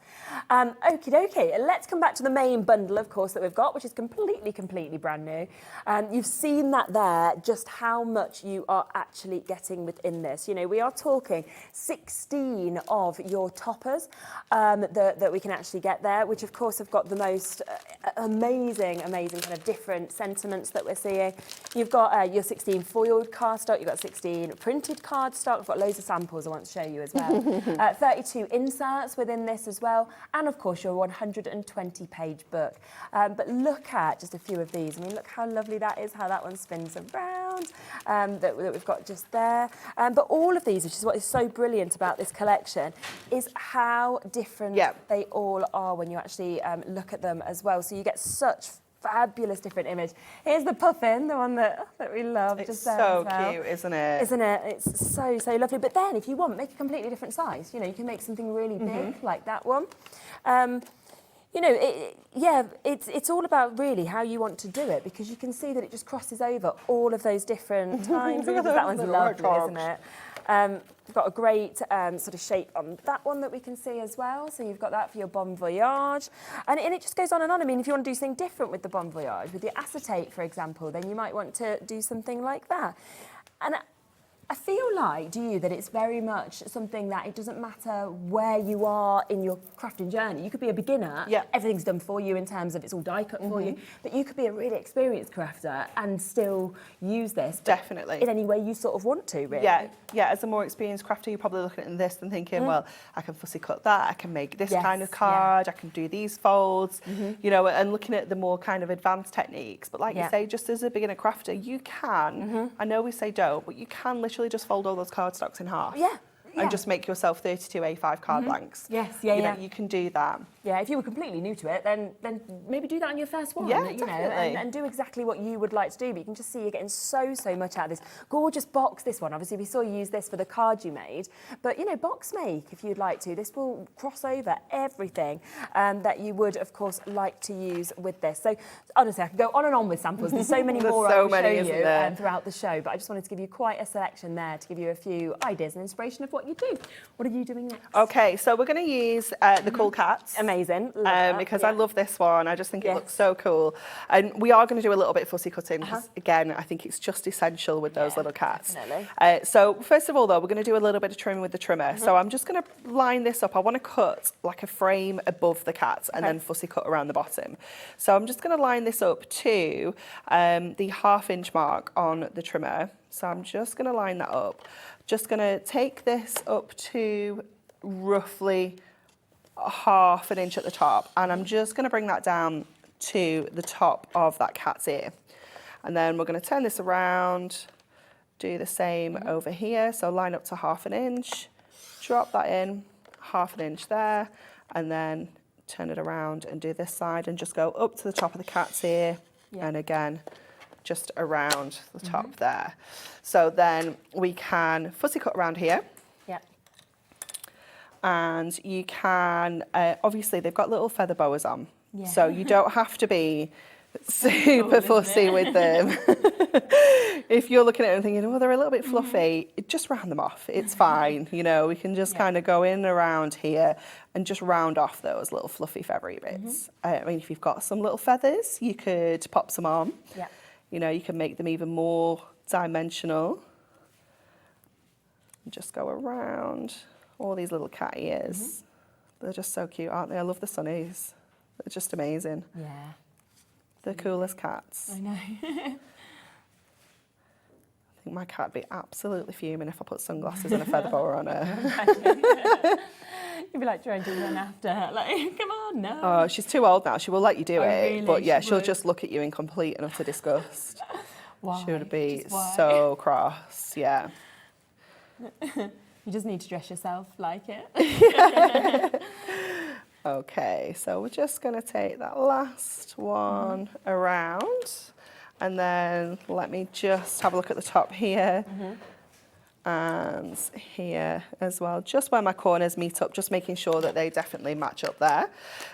D: Okie dokie. Let's come back to the main bundle, of course, that we've got, which is completely brand new. You've seen that there, just how much you are actually getting within this. You know, we are talking 16 of your toppers that we can actually get there, which of course have got the most amazing kind of different sentiments that we're seeing. You've got your 16 foiled cardstock, you've got 16 printed cardstock, I've got loads of samples I want to show you as well. 32 inserts within this as well, and of course your 120-page book. But look at just a few of these. I mean, look how lovely that is, how that one spins around, that we've got just there. But all of these, which is what is so brilliant about this collection, is how different they all are when you actually look at them as well. So you get such fabulous different image. Here's the puffin, the one that we love.
E: It's
D: just
E: so
D: there as well.
E: cute, isn't it?
D: Isn't it? It's so lovely. But then, if you want, make a completely different size. You know, you can make something really big like that one. You know, it's all about really how you want to do it, because you can see that it just crosses over all of those different times. That one's lovely, isn't it? You've got a great sort of shape on that one that we can see as well. So you've got that for your Bon Voyage. And it just goes on and on. I mean, if you want to do something different with the Bon Voyage, with your acetate, for example, then you might want to do something like that. And I feel like, do you, that it's very much something that it doesn't matter where you are in your crafting journey. You could be a beginner, everything's done for you in terms of it's all die cut for you, but you could be a really experienced crafter and still use this.
E: Definitely.
D: In any way you sort of want to, really.
E: Yeah, as a more experienced crafter, you're probably looking at this and thinking, well, I can fussy cut that, I can make this kind of card, I can do these folds, you know, and looking at the more kind of advanced techniques. But like you say, just as a beginner crafter, you can, I know we say don't, but you can literally just fold all those cardstocks in half. And just make yourself 32 A5 card blanks. You know, you can do that.
D: Yeah, if you were completely new to it, then maybe do that on your first one.
E: Yeah,
D: you know,
E: definitely.
D: and do exactly what you would like to do. But you can just see you're getting so much out of this gorgeous box. This one, obviously, we saw you use this for the card you made. But you know, box make if you'd like to. This will cross over everything that you would, of course, like to use with this. So honestly, I can go on and on with samples. There's so many more I will show you throughout the show. But I just wanted to give you quite a selection there to give you a few ideas and inspiration of what you do. What are you doing next? Okay,
E: so we're going to use the Cool Cats.
D: Amazing.
E: Because I love this one. I just think it looks so cool. And we are going to do a little bit of fussy cutting because, again, I think it's just essential with those little cats.
D: Definitely.
E: So first of all, though, we're going to do a little bit of trimming with the trimmer. So I'm just going to line this up. I want to cut like a frame above the cats and then fussy cut around the bottom. So I'm just going to line this up to the 1/2 inch mark on the trimmer. So I'm just going to line that up. Just going to take this up to roughly 1/2 inch at the top, and I'm just going to bring that down to the top of that cat's ear. And then we're going to turn this around, do the same over here. So line up to 1/2 inch, drop that in, 1/2 inch there, and then turn it around and do this side and just go up to the top of the cat's ear, and again, just around the top there. So then we can fussy cut around here. And you can, obviously they've got little feather boas on. So you don't have to be super fussy with them. If you're looking at them thinking, oh, they're a little bit fluffy, just round them off. It's fine. You know, we can just kind of go in around here and just round off those little fluffy feathery bits. I mean, if you've got some little feathers, you could pop some on. You know, you can make them even more dimensional. And just go around all these little cat ears. They're just so cute, aren't they? I love the sunnies. They're just amazing.
D: Yeah.
E: The coolest cats.
D: I know.
E: I think my cat would be absolutely fuming if I put sunglasses and a feather boa on her.
D: You'd be like trying to run after her, like, come on, no.
E: Oh, she's too old now. She will let you do it,
D: really?
E: but yeah,
D: She
E: she'll
D: would?
E: just look at you in complete and utter disgust.
D: Why?
E: She would be
D: Just why?
E: so cross, yeah.
D: You just need to dress yourself like it.
E: Okay, so we're just going to take that last one around, and then let me just have a look at the top here and here as well, just where my corners meet up, just making sure that they definitely match up there.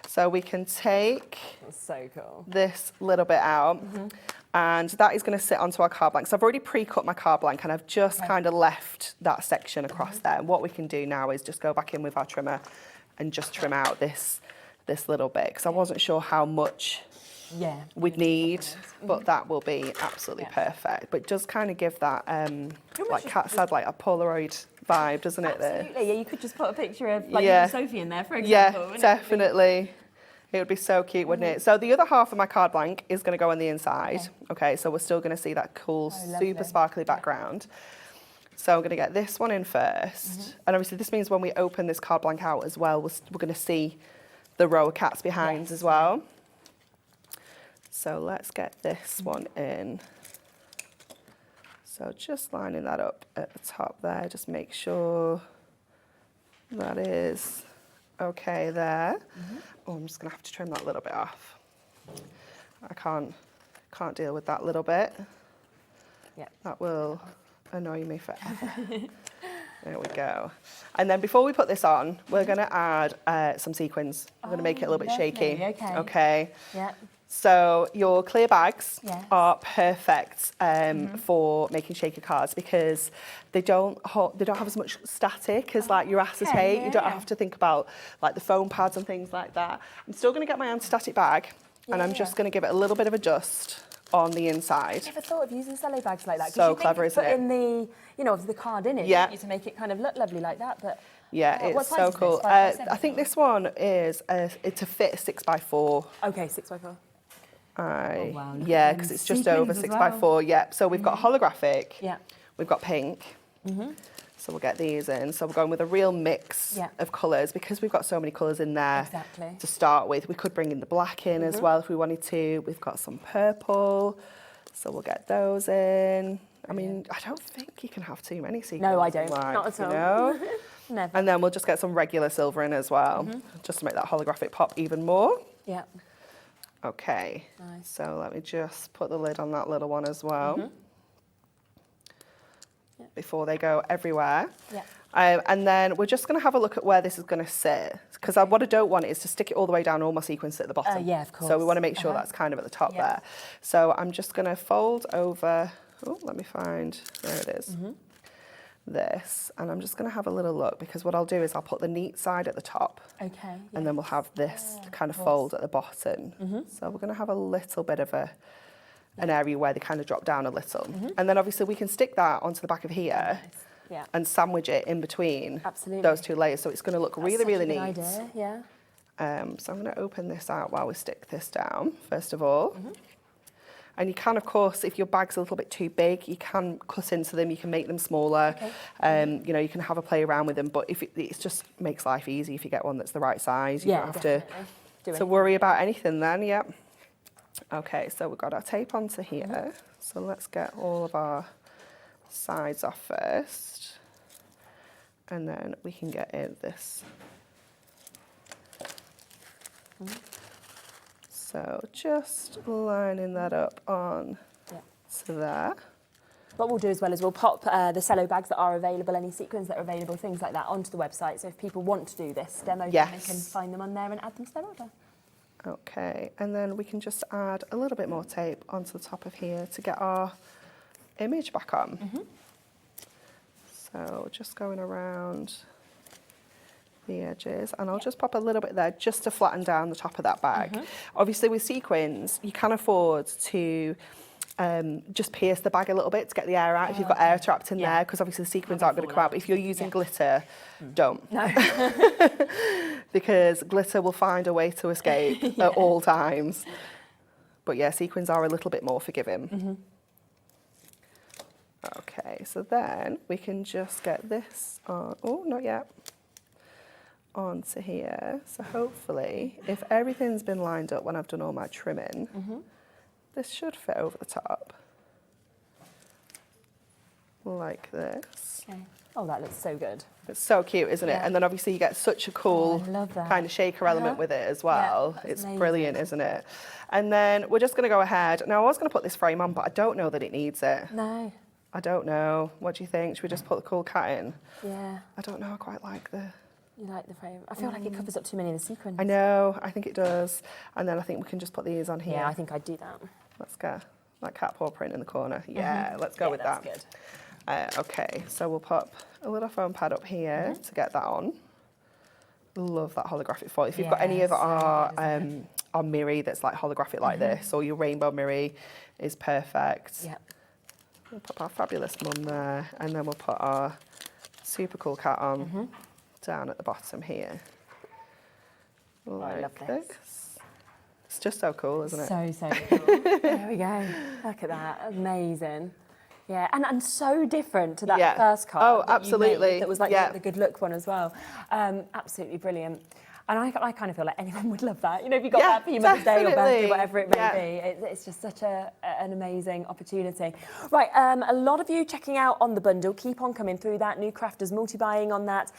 E: So we can take
D: That's so cool.
E: this little bit out, and that is going to sit onto our card blank. So I've already pre-cut my card blank, and I've just kind of left that section across there. And what we can do now is just go back in with our trimmer and just trim out this little bit, because I wasn't sure how much we'd need, but that will be absolutely perfect. But it does kind of give that, like Kat said, like a Polaroid vibe, doesn't it? There.
D: Absolutely, yeah, you could just put a picture of like Sophie in there, for example.
E: Yeah,
D: wouldn't it?
E: definitely. It would be so cute, wouldn't it? So the other half of my card blank is going to go on the inside. Okay, so we're still going to see that cool, super sparkly background. So I'm going to get this one in first. And obviously this means when we open this card blank out as well, we're going to see the row of cats behind as well. So let's get this one in. So just lining that up at the top there, just make sure that is okay there. Oh, I'm just going to have to trim that little bit off. I can't deal with that little bit.
D: Yeah.
E: That will annoy me forever. There we go. And then before we put this on, we're going to add some sequins. We're going to make it a little bit shaky.
D: Okay.
E: Okay.
D: Yeah.
E: So your clear bags are perfect for making shaker cards, because they don't have as much static as like your acetate. You don't have to think about like the foam pads and things like that. I'm still going to get my anti-static bag, and I'm just going to give it a little bit of a dust on the inside.
D: I never thought of using cello bags like that. 'Cause
E: So
D: you think
E: clever,
D: you
E: isn't
D: put
E: it?
D: in the, you know, the card in it,
E: Yeah.
D: don't you, to make it kind of look lovely like that. But
E: Yeah,
D: what
E: it's
D: size
E: so
D: is this?
E: cool.
D: 5x7?
E: I think this one is it's a fit 6x4.
D: Okay, 6x4. Wow, look
E: Yeah,
D: at
E: because
D: them
E: it's just over
D: sequins as
E: 6x4. Yeah, so we've got holographic.
D: Yeah.
E: We've got pink. So we'll get these in. So we're going with a real mix of colours, because we've got so many colours in there to start with. We could bring in the black in as well if we wanted to. We've got some purple, so we'll get those in. I mean, I don't think you can have too many sequins.
D: No, I don't.
E: Like,
D: Not at all.
E: You know?
D: Never.
E: And then we'll just get some regular silver in as well, just to make that holographic pop even more.
D: Yeah.
E: Okay,
D: Nice.
E: so let me just put the lid on that little one as well before they go everywhere.
D: Yeah.
E: And then we're just going to have a look at where this is going to sit, because what I don't want is to stick it all the way down, all my sequins sit at the bottom.
D: Yeah, of course.
E: So we want to make sure that's kind of at the top there. So I'm just going to fold over, let me find, there it is, this, and I'm just going to have a little look, because what I'll do is I'll put the neat side at the top.
D: Okay.
E: And then we'll have this kind of fold at the bottom. So we're going to have a little bit of an area where they kind of drop down a little. And then obviously we can stick that onto the back of here and sandwich it in between those two layers. So it's going to look really, really neat.
D: Idea. Yeah.
E: So I'm going to open this out while we stick this down, first of all. And you can, of course, if your bag's a little bit too big, you can cut into them, you can make them smaller. You know, you can have a play around with them, but if it just makes life easy if you get one that's the right size. You don't have to worry about anything then, Okay, so we've got our tape onto here. So let's get all of our sides off first. And then we can get in this. So just lining that up on to there.
D: What we'll do as well is we'll pop the cello bags that are available, any sequins that are available, things like that, onto the website. So if people want to do this demo, then they can find them on there and add them to their order.
E: Okay, and then we can just add a little bit more tape onto the top of here to get our image back on. So just going around the edges, and I'll just pop a little bit there just to flatten down the top of that bag. Obviously with sequins, you can afford to just pierce the bag a little bit to get the air out if you've got air trapped in there, because obviously the sequins aren't going to come out. But if you're using glitter, don't. No. Because glitter will find a way to escape at all times. But yeah, sequins are a little bit more forgiving. Okay, so then we can just get this on, oh, not yet, onto here. So hopefully, if everything's been lined up when I've done all my trimming, this should fit over the top. Like this.
D: Okay. Oh, that looks so good.
E: It's so cute, isn't it? And then obviously you get such a cool kind of shaker element with it as well. It's amazing. Brilliant, isn't it? And then we're just going to go ahead. Now, I was going to put this frame on, but I don't know that it needs it.
D: No.
E: I don't know. What do you think? Should we just put the cool cat in?
D: Yeah.
E: I don't know. I quite like the...
D: You like the frame? I feel like it covers up too many of the sequins.
E: I know. I think it does. And then I think we can just put these on here.
D: Yeah, I think I'd do that.
E: Let's go. That cat paw print in the corner. Yeah, let's go with that.
D: That's good.
E: Okay, so we'll pop a little foam pad up here to get that on. Love that holographic foil. If you've got any of our mirror that's like holographic like this, or your rainbow mirror is perfect.
D: Yep.
E: We'll pop our fabulous mum there, and then we'll put our super cool cat on down at the bottom here. Like
D: I love this.
E: It's just so cool, isn't it?
D: So cool. There we go. Look at that. Amazing. Yeah, and so different to that first card.
E: Oh, absolutely.
D: That was like the good look one as well. Absolutely brilliant. And I kind of feel like anyone would love that. You know, if you got that for your Mother's Day or birthday, whatever it may be, it's just such an amazing opportunity. Right, a lot of you checking out on the bundle. Keep on coming through that. New crafters multi-buying on that.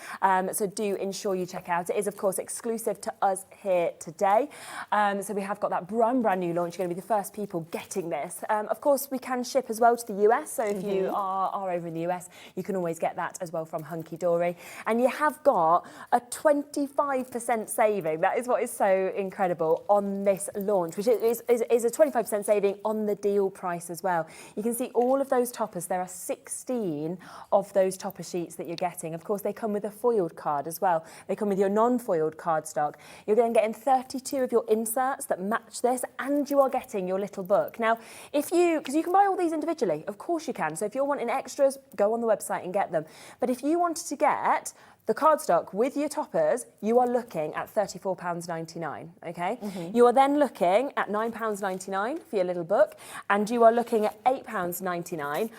D: So do ensure you check out. It is, of course, exclusive to us here today. So we have got that brand new launch. You're going to be the first people getting this. Of course, we can ship as well to the US. So if you are over in the US, you can always get that as well from Hunkydory. And you have got a 25% saving. That is what is so incredible on this launch, which is a 25% saving on the deal price as well. You can see all of those toppers. There are 16 of those topper sheets that you're getting. Of course, they come with a foiled card as well. They come with your non-foiled cardstock. You're then getting 32 of your inserts that match this, and you are getting your little book. Now, because you can buy all these individually, of course you can. So if you're wanting extras, go on the website and get them. But if you wanted to get the cardstock with your toppers, you are looking at £34.99, okay? You are then looking at £9.99 for your little book, and you are looking at £8.99,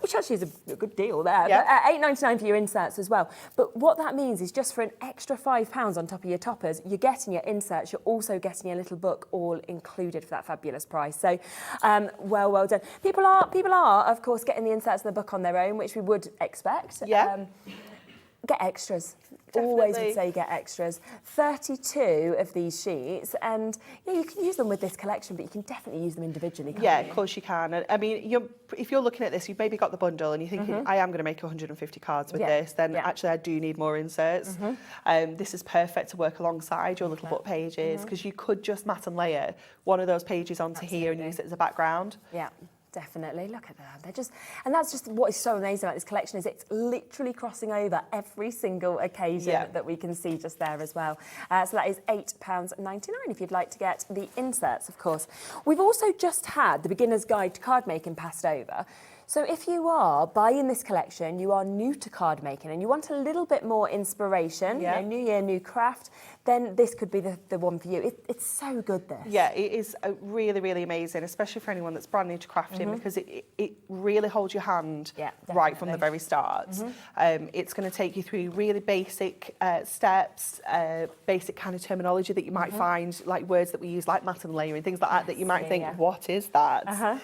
D: which actually is a good deal there, but £8.99 for your inserts as well. But what that means is just for an extra £5 on top of your toppers, you're getting your inserts, you're also getting your little book all included for that fabulous price. So, well done. People are, of course, getting the inserts of the book on their own, which we would expect. Yeah. Get extras. Definitely. Always would say get extras. 32 of these sheets, and you can use them with this collection, but you can definitely use them individually, can't you?
E: Of course you can. And I mean, if you're looking at this, you've maybe got the bundle and you're thinking, I am going to make 150 cards with this, then actually I do need more inserts. This is perfect to work alongside your little book pages, because you could just mat and layer one of those pages onto here and use it as a background. Yeah.
D: Definitely, look at that. And that's just what is so amazing about this collection, is it's literally crossing over every single occasion that we can see just there as well. So that is £8.99 if you'd like to get the inserts, of course. We've also just had the Beginner's Guide to Card Making passed over. So if you are buying this collection, you are new to card making and you want a little bit more inspiration, new year, new craft, then this could be the one for you. It's so good, this.
E: Yeah, it is really, really amazing, especially for anyone that's brand new to crafting, because it really holds your hand right from the very start. It's going to take you through really basic steps, basic kind of terminology that you might find, like words that we use, like mat and layering, things like that you might think, what is that?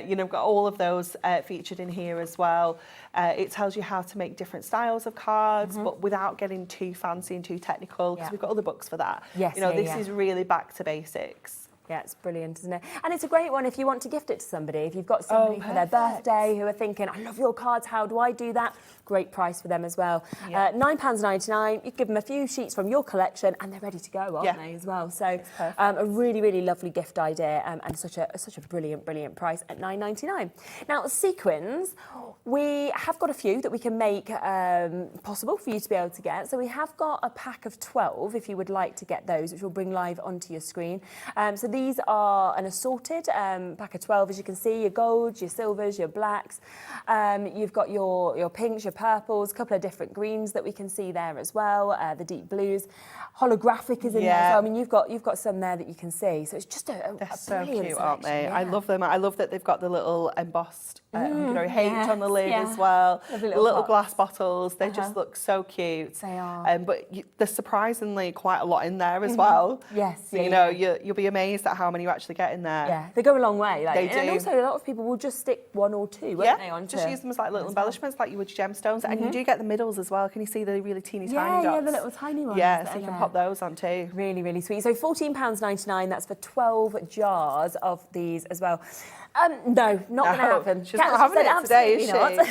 E: We've got all of those featured in here as well. It tells you how to make different styles of cards, but without getting too fancy and too technical, because we've got other books for that.
D: Yes,
E: this is really back to basics.
D: Yeah, it's brilliant, isn't it? And it's a great one if you want to gift it to somebody. If you've got somebody for their birthday who are thinking, I love your cards, how do I do that? Great price for them as well. £9.99, you give them a few sheets from your collection and they're ready to go, aren't they, as well? So a really, really lovely gift idea, and such a brilliant, brilliant price at £9.99. Now, sequins, we have got a few that we can make possible for you to be able to get. So we have got a pack of 12 if you would like to get those, which we'll bring live onto your screen. So these these are an assorted pack of 12, as you can see, your golds, your silvers, your blacks. You've got your pinks, your purples, a couple of different greens that we can see there as well, the deep blues. Holographic is in there as well. I mean, you've got some there that you can see. So it's just a
E: so
D: brilliant
E: cute, aren't they?
D: selection,
E: I love them. I love that they've got the little embossed H on the lid
D: yeah.
E: as well.
D: Lovely
E: The
D: little
E: little
D: pots.
E: glass bottles. They just look so cute.
D: They are.
E: But there's surprisingly quite a lot in there as well.
D: Yes,
E: So,
D: yeah,
E: you'll be amazed at how many you actually get in there.
D: Yeah, they go a long way. Like,
E: They
D: and
E: do.
D: also, a lot of people will just stick one or two, won't they, onto
E: just use them as like little embellishments, like you would your gemstones. And you do get the middles as well. Can you see the really teeny tiny dots?
D: Yeah, the little tiny ones.
E: Yeah,
D: that
E: so you
D: are
E: can
D: there.
E: pop those on too.
D: Really, really sweet. So £14.99, that's for 12 jars of these as well. No, not going to happen.
E: She's not having
D: Kat
E: it today, is
D: absolutely not.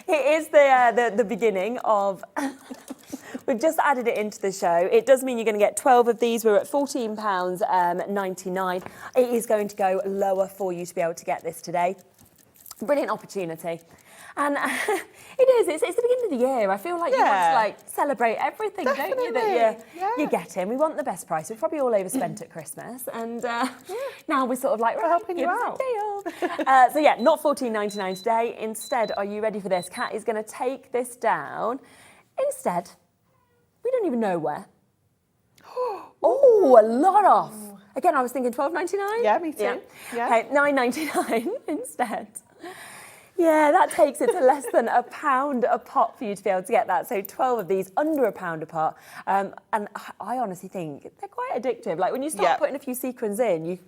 D: It is the beginning of... We've just added it into the show. It does mean you're going to get 12 of these. We're at £14.99. It is going to go lower for you to be able to get this today. Brilliant opportunity. And it is. It's the beginning of the year. I feel like you want to celebrate everything, don't you? That you're getting. We want the best price. We're probably all overspent at Christmas, and now we're sort of like,
E: we're helping you out.
D: So yeah, not £14.99 today. Instead, are you ready for this? Kat is going to take this down. Instead, we don't even know where. Oh, a lot off. Again, I was thinking £12.99.
E: Yeah, me too. Yeah.
D: Okay, £9.99 instead. Yeah, that takes it to less than £1 a pop for you to be able to get that. So 12 of these, under £1 a pop. And I honestly think they're quite addictive. Like when you start putting a few sequins in, you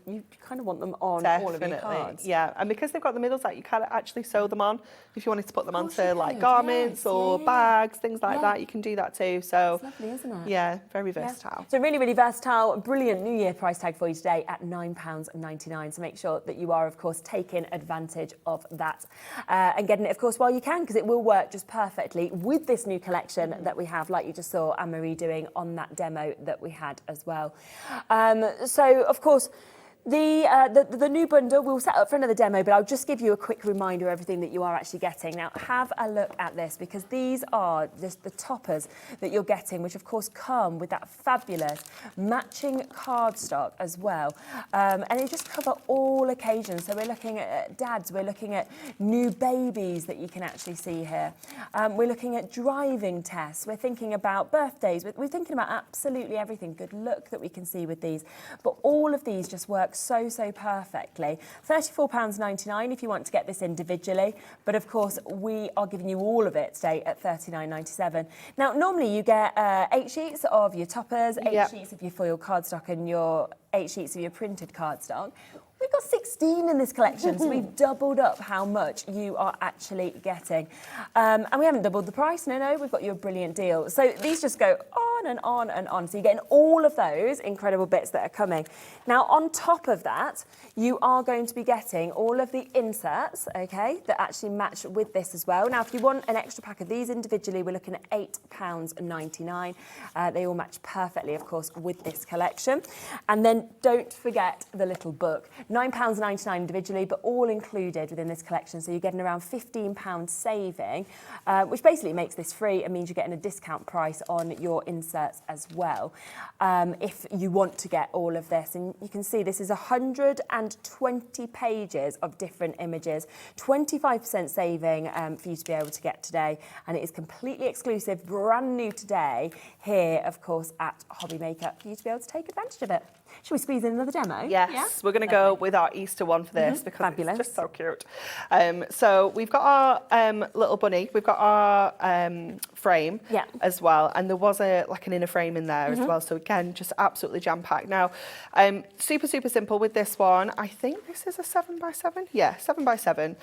D: kind of want them on all of your cards.
E: Yeah, and because they've got the middles out, you can actually sew them on. If you wanted to put them onto like garments or bags, things like that, you can do that too. So
D: it's lovely, isn't it?
E: Yeah, very versatile.
D: So really, really versatile, brilliant New Year price tag for you today at £9.99. So make sure that you are, of course, taking advantage of that. And getting it, of course, while you can, because it will work just perfectly with this new collection that we have, like you just saw Anne-Marie doing on that demo that we had as well. So, of course, the new bundle we'll set up for another demo, but I'll just give you a quick reminder of everything that you are actually getting. Now, have a look at this, because these are just the toppers that you're getting, which of course come with that fabulous matching cardstock as well. And they just cover all occasions. So we're looking at dads, we're looking at new babies that you can actually see here. We're looking at driving tests. We're thinking about birthdays. We're thinking about absolutely everything. Good luck that we can see with these. But all of these just work so perfectly. £34.99 if you want to get this individually, but of course we are giving you all of it today at £39.97. Now normally you get 8 sheets of your toppers, 8 sheets of your foil cardstock and your 8 sheets of your printed cardstock. We've got 16 in this collection, so we've doubled up how much you are actually getting. And we haven't doubled the price, no, we've got you a brilliant deal. So these just go on and on and on. So you're getting all of those incredible bits that are coming. Now, on top of that, you are going to be getting all of the inserts, okay, that actually match with this as well. Now, if you want an extra pack of these individually, we're looking at £8.99. They all match perfectly, of course, with this collection. And then don't forget the little book. £9.99 individually, but all included within this collection. So you're getting around £15 saving, which basically makes this free and means you're getting a discount price on your inserts as well. If you want to get all of this, and you can see this is 120 pages of different images, 25% saving for you to be able to get today. And it is completely exclusive, brand new today, here, of course, at Hobby Maker, for you to be able to take advantage of it. Should we squeeze in another demo?
E: Yes, we're going to go with our Easter one for this because it's just so cute. So we've got our little bunny, we've got our frame as well, and there was an inner frame in there as well. So again, just absolutely jam-packed. Now, super simple with this one. I think this is a 7x7. Yeah, 7x7.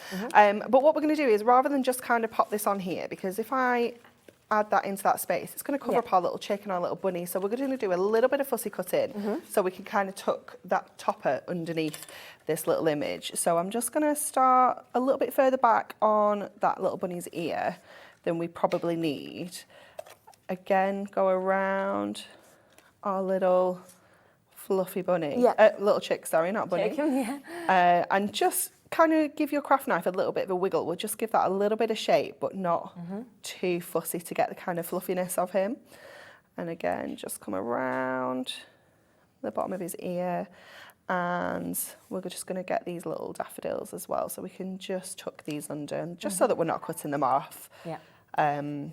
E: But what we're going to do is, rather than just kind of pop this on here, because if I add that into that space, it's going to cover up our little chick and our little bunny. So we're going to do a little bit of fussy cutting so we can kind of tuck that topper underneath this little image. So I'm just going to start a little bit further back on that little bunny's ear than we probably need. Again, go around our little fluffy bunny. Little chick, sorry, not bunny. And just kind of give your craft knife a little bit of a wiggle. We'll just give that a little bit of shape, but not too fussy to get the kind of fluffiness of him. And again, just come around the bottom of his ear And we're just going to get these little daffodils as well, so we can just tuck these under, just so that we're not cutting them off.
D: Yeah.
E: I'm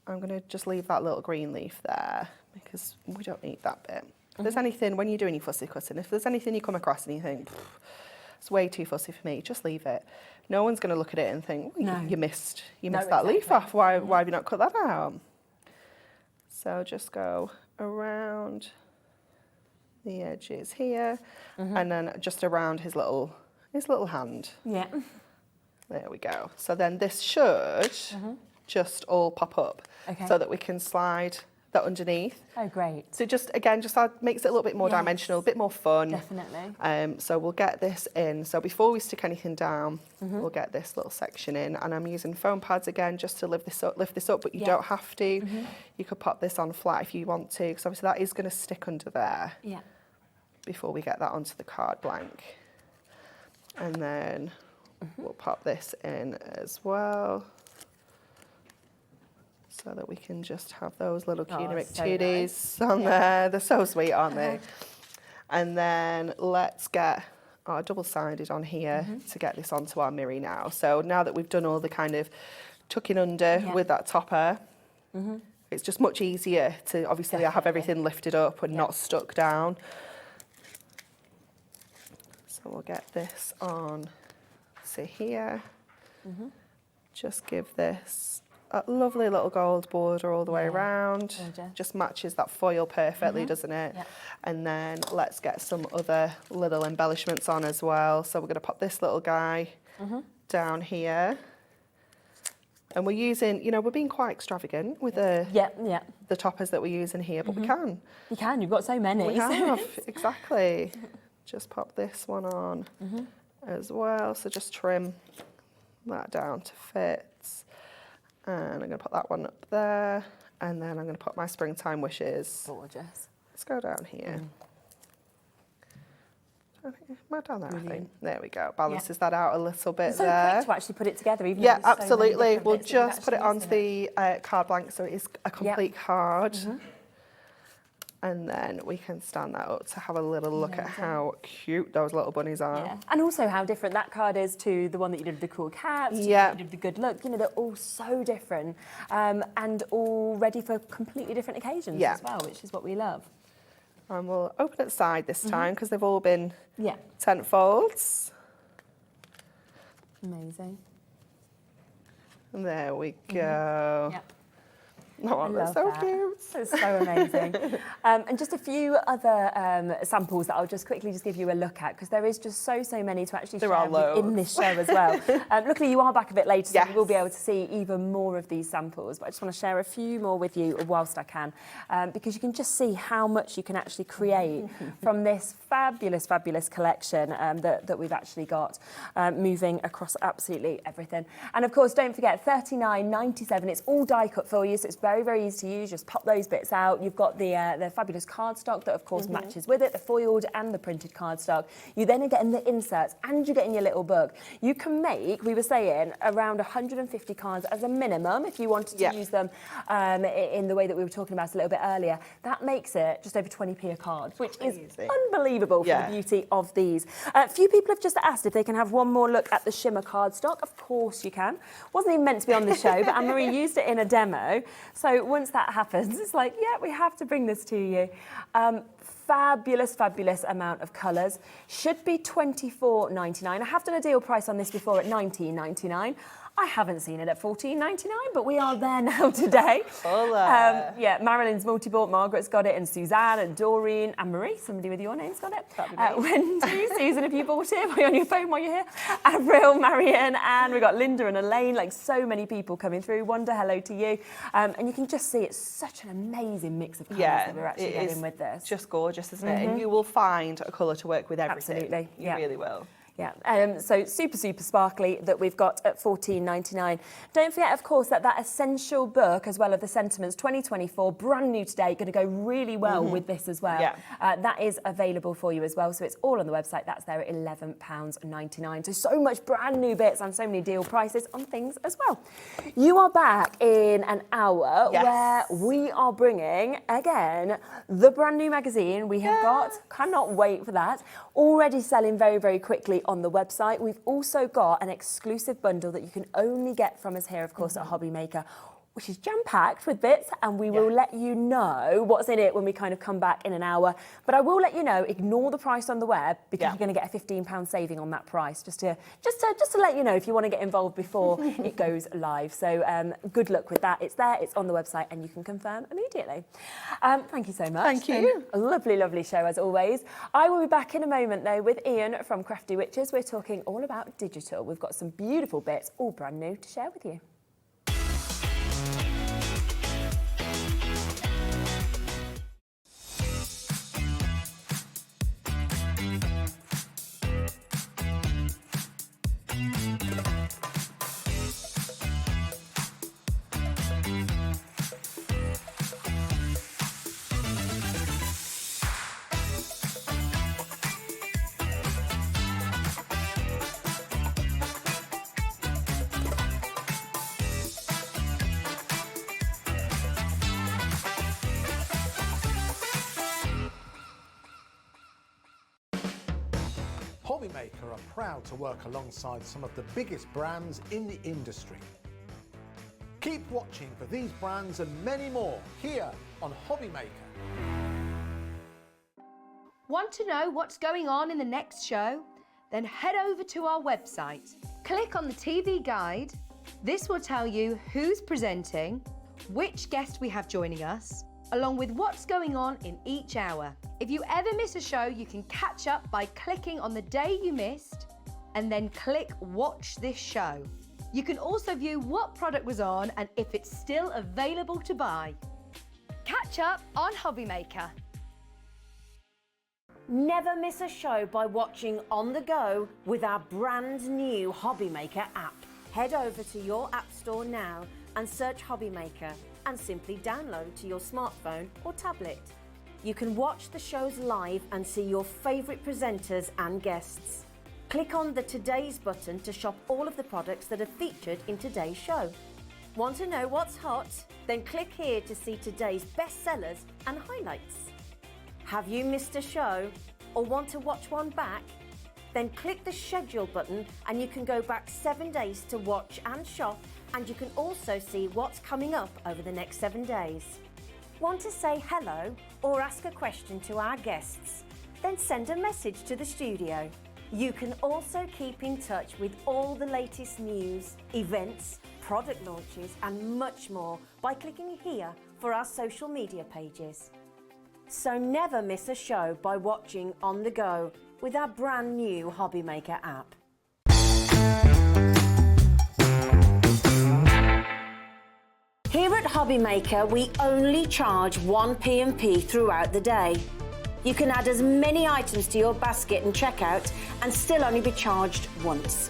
E: going to just leave that little green leaf there because we don't need that bit. If there's anything, when you're doing your fussy cutting, if there's anything you come across and you think, it's way too fussy for me, just leave it. No one's going to look at it and think, well, you missed that leaf off. Why have you not cut that out? So just go around the edges here, and then just around his little hand.
D: Yeah.
E: There we go. So then this should just all pop up, so that we can slide that underneath.
D: Oh, great.
E: So just makes it a little bit more dimensional, a bit more fun.
D: Definitely.
E: So we'll get this in. So before we stick anything down, we'll get this little section in, and I'm using foam pads again just to lift this up, but you don't have to. You could pop this on flat if you want to, because obviously that is going to stick under there.
D: Yeah.
E: Before we get that onto the card blank. And then we'll pop this in as well, so that we can just have those little cutie McTuties on there. They're so sweet, aren't they? And then let's get our double-sided on here to get this onto our mirror now. So now that we've done all the kind of tucking under with that topper, it's just much easier to obviously have everything lifted up and not stuck down. So we'll get this on to here. Just give this a lovely little gold border all the way around.
D: Gorgeous.
E: Just matches that foil perfectly, doesn't it?
D: Yeah.
E: And then let's get some other little embellishments on as well. So we're going to pop this little guy down here. And we're using, we're being quite extravagant with the toppers that we're using here, but we can.
D: You can, you've got so many.
E: We have, exactly. Just pop this one on as well. So just trim that down to fit. And I'm going to put that one up there. And then I'm going to put my springtime wishes.
D: Gorgeous.
E: Let's go down here. Down there, I think. There we go. Balances that out a little bit
D: It's so
E: there.
D: quick to actually put it together, even
E: Yeah,
D: though there's so many
E: absolutely.
D: different
E: We'll
D: bits that you
E: just
D: can
E: put it
D: actually
E: onto
D: use in
E: the card blank so it is a complete card. And then we can stand that up to have a little look at how cute those little bunnies are.
D: Yeah. And also how different that card is to the one that you did with the cool cats, to the one
E: Yeah.
D: you did with the good look. They're all so different and all ready for completely different occasions as well, which is what we love.
E: And we'll open at the side this time because they've all been
D: Yeah.
E: tent folds.
D: Amazing.
E: And there we go.
D: Yeah.
E: Oh, they're
D: love
E: so
D: that.
E: cute.
D: It's so amazing. And just a few other samples that I'll just quickly give you a look at, because there is just so many to actually
E: There are
D: share in this show as well. Luckily, you are back a bit later, so you will be able to see even more of these samples. But I just want to share a few more with you whilst I can, because you can just see how much you can actually create from this fabulous, fabulous collection that we've actually got moving across absolutely everything. And of course, don't forget, $39.97. It's all die cut for you, so it's very, very easy to use. Just pop those bits out. You've got the fabulous cardstock that, of course, matches with it, the foiled and the printed cardstock. You then are getting the inserts and you're getting your little book. You can make, we were saying, around 150 cards as a minimum if you wanted to use them in the way that we were talking about a little bit earlier. That makes it just over 20p a card, which is unbelievable for the beauty of these. A few people have just asked if they can have one more look at the shimmer cardstock. Of course you can. Wasn't even meant to be on the show, but Anne-Marie used it in a demo. So once that happens, it's like, yeah, we have to bring this to you. Fabulous, fabulous amount of colours. Should be $24.99. I have done a deal price on this before at $19.99. I haven't seen it at $14.99, but we are there now today. Yeah, Marilyn's multi-bought, Margaret's got it, and Suzanne and Doreen and Marie, somebody with your name's got it. Wendy, Susan, have you bought it? Are you on your phone while you're here? Avril, Marianne, and we've got Linda and Elaine, like so many people coming through. Wanda, hello to you. And you can just see it's such an amazing mix of colours that we're actually getting with this.
E: Just gorgeous, isn't it? And you will find a colour to work with everything.
D: Absolutely.
E: You really will.
D: Yeah, so super sparkly that we've got at $14.99. Don't forget, of course, that essential book, as well as the sentiments 2024, brand new today, going to go really well with this as well.
E: Yeah.
D: That is available for you as well, so it's all on the website. That's there at £11.99. So much brand new bits and so many deal prices on things as well. You are back in an hour where we are bringing, again, the brand new magazine we have got. Cannot wait for that. Already selling very, very quickly on the website. We've also got an exclusive bundle that you can only get from us here, of course, at Hobby Maker, which is jam-packed with bits, and we will let you know what's in it when we kind of come back in an hour. But I will let you know, ignore the price on the web, because you're going to get a £15 saving on that price, just to let you know if you want to get involved before it goes live. So good luck with that. It's there, it's on the website, and you can confirm immediately. Thank you so much.
E: Thank you.
D: A lovely, lovely show as always. I will be back in a moment though with Ian from Crafty Witches. We're talking all about digital. We've got some beautiful bits, all brand new, to share with you.
F: Hobby Maker are proud to work alongside some of the biggest brands in the industry. Keep watching for these brands and many more here on Hobby Maker.
B: Want to know what's going on in the next show? Then head over to our website. Click on the TV guide. This will tell you who's presenting, which guest we have joining us, along with what's going on in each hour. If you ever miss a show, you can catch up by clicking on the day you missed and then click Watch This Show. You can also view what product was on and if it's still available to buy. Catch up on Hobby Maker.
C: Never miss a show by watching on the go with our brand new Hobby Maker app. Head over to your app store now and search Hobby Maker and simply download to your smartphone or tablet. You can watch the shows live and see your favourite presenters and guests. Click on the Today's button to shop all of the products that are featured in today's show. Want to know what's hot? Then click here to see today's bestsellers and highlights. Have you missed a show or want to watch one back? Then click the schedule button and you can go back 7 days to watch and shop, and you can also see what's coming up over the next 7 days. Want to say hello or ask a question to our guests? Then send a message to the studio. You can also keep in touch with all the latest news, events, product launches and much more by clicking here for our social media pages. So never miss a show by watching on the go with our brand new Hobby Maker app. Here at Hobby Maker, we only charge one P&P throughout the day. You can add as many items to your basket and checkout and still only be charged once.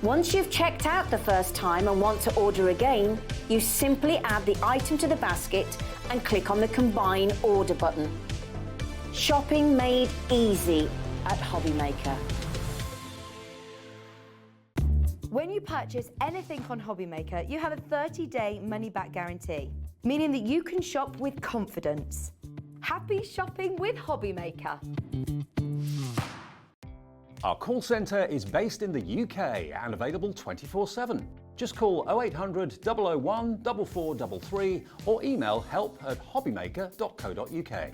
C: Once you've checked out the first time and want to order again, you simply add the item to the basket and click on the Combine Order button. Shopping made easy at Hobby Maker.
B: When you purchase anything on Hobby Maker, you have a 30-day money-back guarantee, meaning that you can shop with confidence. Happy shopping with Hobby Maker.
A: Our call centre is based in the UK and available 24/7. Just call 0800 001 4433 or email help@hobbymaker.co.uk.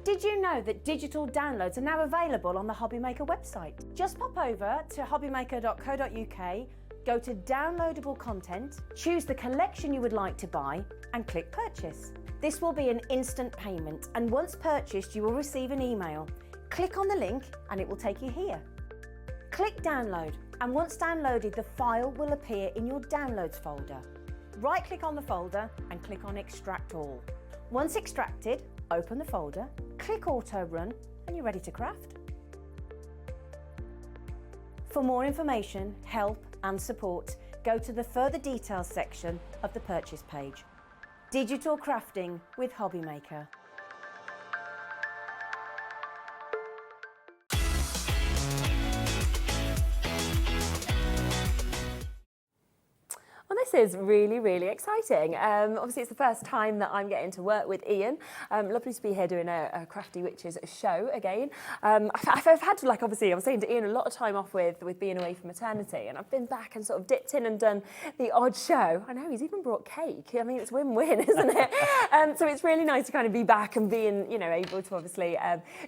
C: Did you know that digital downloads are now available on the Hobby Maker website? Just pop over to hobbymaker.co.uk, go to downloadable content, choose the collection you would like to buy and click purchase. This will be an instant payment, and once purchased you will receive an email. Click on the link and it will take you here. Click download, and once downloaded the file will appear in your downloads folder. Right click on the folder and click on extract all. Once extracted, open the folder, click Auto Run, and you're ready to craft. For more information, help and support, go to the further details section of the purchase page. Digital crafting with Hobby Maker.
D: Well, this is really, really exciting. Obviously, it's the first time that I'm getting to work with Ian. Lovely to be here doing a Crafty Witches show again. I've had, like, obviously, I was saying to Ian, a lot of time off with being away from maternity, and I've been back and sort of dipped in and done the odd show. I know, he's even brought cake. I mean, it's win-win, isn't it? So it's really nice to kind of be back and being, you know, able to obviously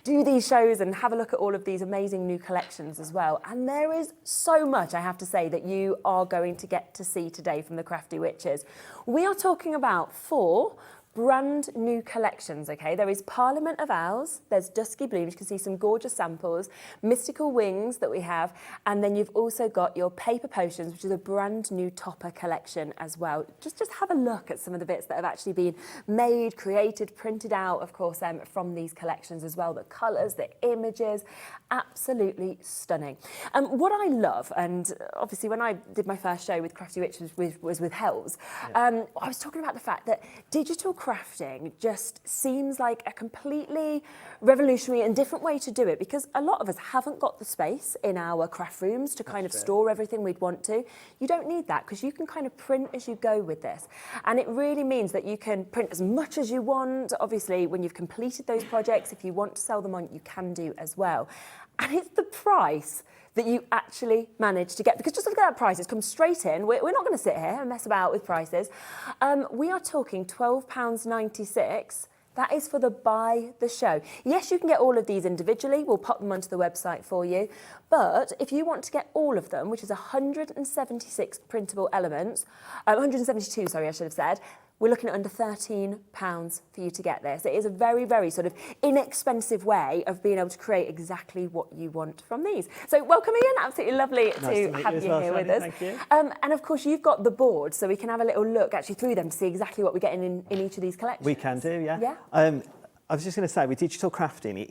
D: do these shows and have a look at all of these amazing new collections as well. And there is so much, I have to say, that you are going to get to see today from the Crafty Witches. We are talking about 4 brand new collections, okay? There is Parliament of Owls, there's Dusky Blooms, you can see some gorgeous samples, Mystical Wings that we have, and then you've also got your Paper Potions, which is a brand new topper collection as well. Just have a look at some of the bits that have actually been made, created, printed out, of course, from these collections as well. The colours, the images, absolutely stunning. What I love, and obviously when I did my first show with Crafty Witches was with Holtz, I was talking about the fact that digital crafting just seems like a completely revolutionary and different way to do it, because a lot of us haven't got the space in our craft rooms to kind of store everything we'd want to. You don't need that, because you can kind of print as you go with this. And it really means that you can print as much as you want. Obviously, when you've completed those projects, if you want to sell them on, you can do as well. And it's the price that you actually manage to get, because just look at that price, it's come straight in. We're not going to sit here and mess about with prices. We are talking £12.96. That is for the buy the show. Yes, you can get all of these individually. We'll pop them onto the website for you. But if you want to get all of them, which is 176 printable elements, 172, sorry, I should have said, we're looking at under £13 for you to get this. It is a very, very sort of inexpensive way of being able to create exactly what you want from these. So welcome Ian, absolutely lovely to have you here with us.
G: Thank you.
D: And of course you've got the board, so we can have a little look actually through them to see exactly what we're getting in each of these collections.
G: We can do, yeah.
D: Yeah.
G: I was just going to say, with digital crafting,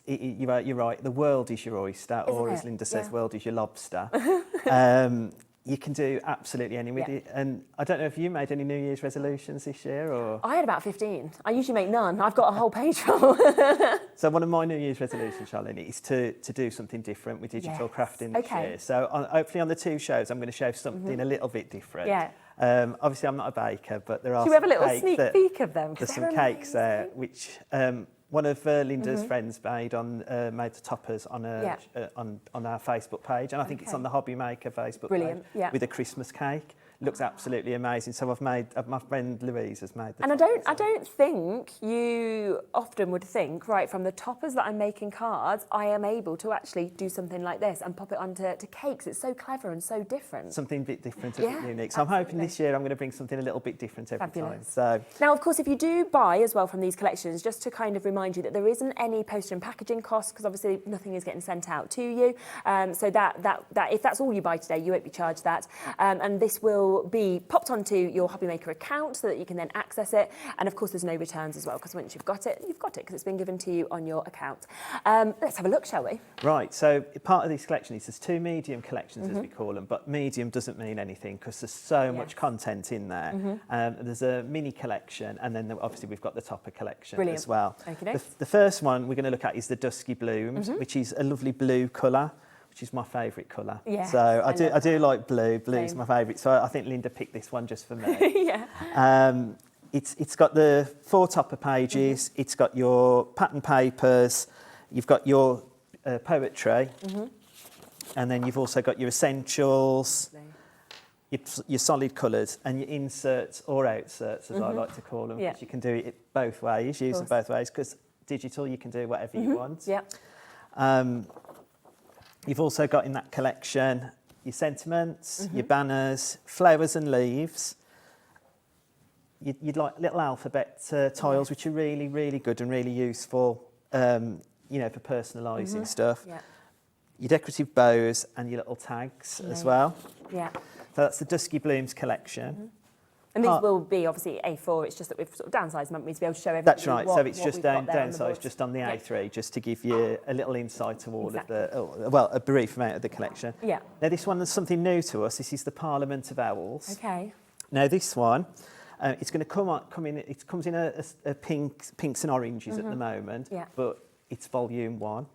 G: you're right, the world is your oyster, or as Linda says, world is your lobster. You can do absolutely anything with it. And I don't know if you made any New Year's resolutions this year, or...
D: I had about 15. I usually make none. I've got a whole page full.
G: So one of my New Year's resolutions, Charlene, is to do something different with digital crafting this year. So hopefully on the 2 shows, I'm going to show something a little bit different.
D: Yeah.
G: Obviously, I'm not a baker, but there are
D: Should we have a little sneak peek of them?
G: There's some cakes there, which one of Linda's friends made the toppers on our Facebook page, and I think it's on the Hobby Maker Facebook page with a Christmas cake. Looks absolutely amazing. So my friend Louise has made the.
D: And I don't think you often would think, right, from the toppers that I'm making cards, I am able to actually do something like this and pop it onto cakes. It's so clever and so different.
G: Something a bit different, a bit unique. So I'm hoping this year I'm going to bring something a little bit different every time. So
D: now, of course, if you do buy as well from these collections, just to kind of remind you that there isn't any postage and packaging costs, because obviously nothing is getting sent out to you. So that if that's all you buy today, you won't be charged that. And this will be popped onto your Hobby Maker account so that you can then access it. And of course, there's no returns as well, because once you've got it, because it's been given to you on your account. Let's have a look, shall we?
G: Right, so part of this collection is there's 2 medium collections, as we call them, but medium doesn't mean anything because there's so much content in there. There's a mini collection, and then obviously we've got the topper collection as well. The first one we're going to look at is the Dusky Blooms, which is a lovely blue colour, which is my favourite colour.
D: Yes,
G: so I do like blue. Blue's my favourite. So I think Linda picked this one just for me. It's got the 4 topper pages. It's got your pattern papers. You've got your poetry, and then you've also got your essentials, your solid colours, and your inserts or outserts, as I like to call them. Because you can do it both ways. Use them both ways, because digital you can do whatever you want. You've also got in that collection your sentiments, your banners, flowers and leaves. You'd like little alphabet tiles, which are really, really good and really useful, you know, for personalising stuff. Your decorative bows and your little tags as well. So that's the Dusky Blooms collection.
D: And these will be obviously A4, it's just that we've sort of downsized them, haven't we, to be able to show everybody
G: That's right,
D: what,
G: so it's
D: what
G: just
D: we've got there on the
G: downsized
D: board.
G: just on the
D: Yeah.
G: A3, just to give you a little insight to all
D: Exactly.
G: of the, well, a brief amount of the collection.
D: Yeah.
G: Now this one is something new to us. This is the Parliament of Owls.
D: Okay.
G: Now this one, it's going to come in. It comes in a pinks and oranges at the moment,
D: Yeah.
G: but it's volume 1.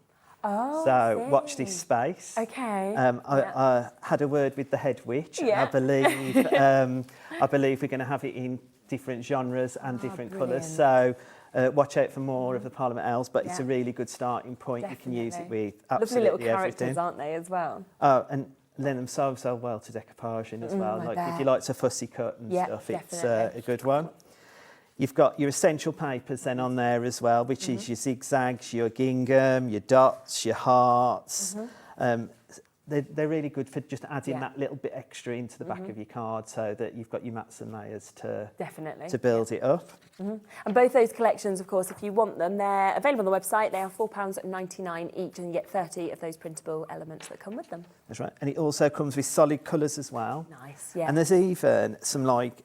D: Oh,
G: So
D: I
G: watch
D: see.
G: this space.
D: Okay.
G: I had a word with the head witch. And
D: Yeah.
G: I believe we're going to have it in different genres and different colours.
D: brilliant.
G: So watch out for more of the Parliament Owls, but it's a
D: Yeah.
G: really good starting point. You can use it
D: Definitely.
G: with
D: Lovely
G: absolutely
D: little characters,
G: everything.
D: aren't they, as well?
G: Oh, and lend them so well to decoupage as well.
D: I
G: Like
D: bet.
G: if you like to fussy cut and
D: Yeah,
G: stuff, it's
D: definitely.
G: a good one. You've got your essential papers then on there as well, which is your zigzags, your gingham, your dots, your hearts. They're really good for just adding that little bit extra into the back of your card, so that you've got your mats and layers to build it up.
D: And both those collections, of course, if you want them, they're available on the website. They are £4.99 each, and you get 30 of those printable elements that come with them.
G: That's right. And it also comes with solid colours as well.
D: Nice, yeah.
G: And there's even some like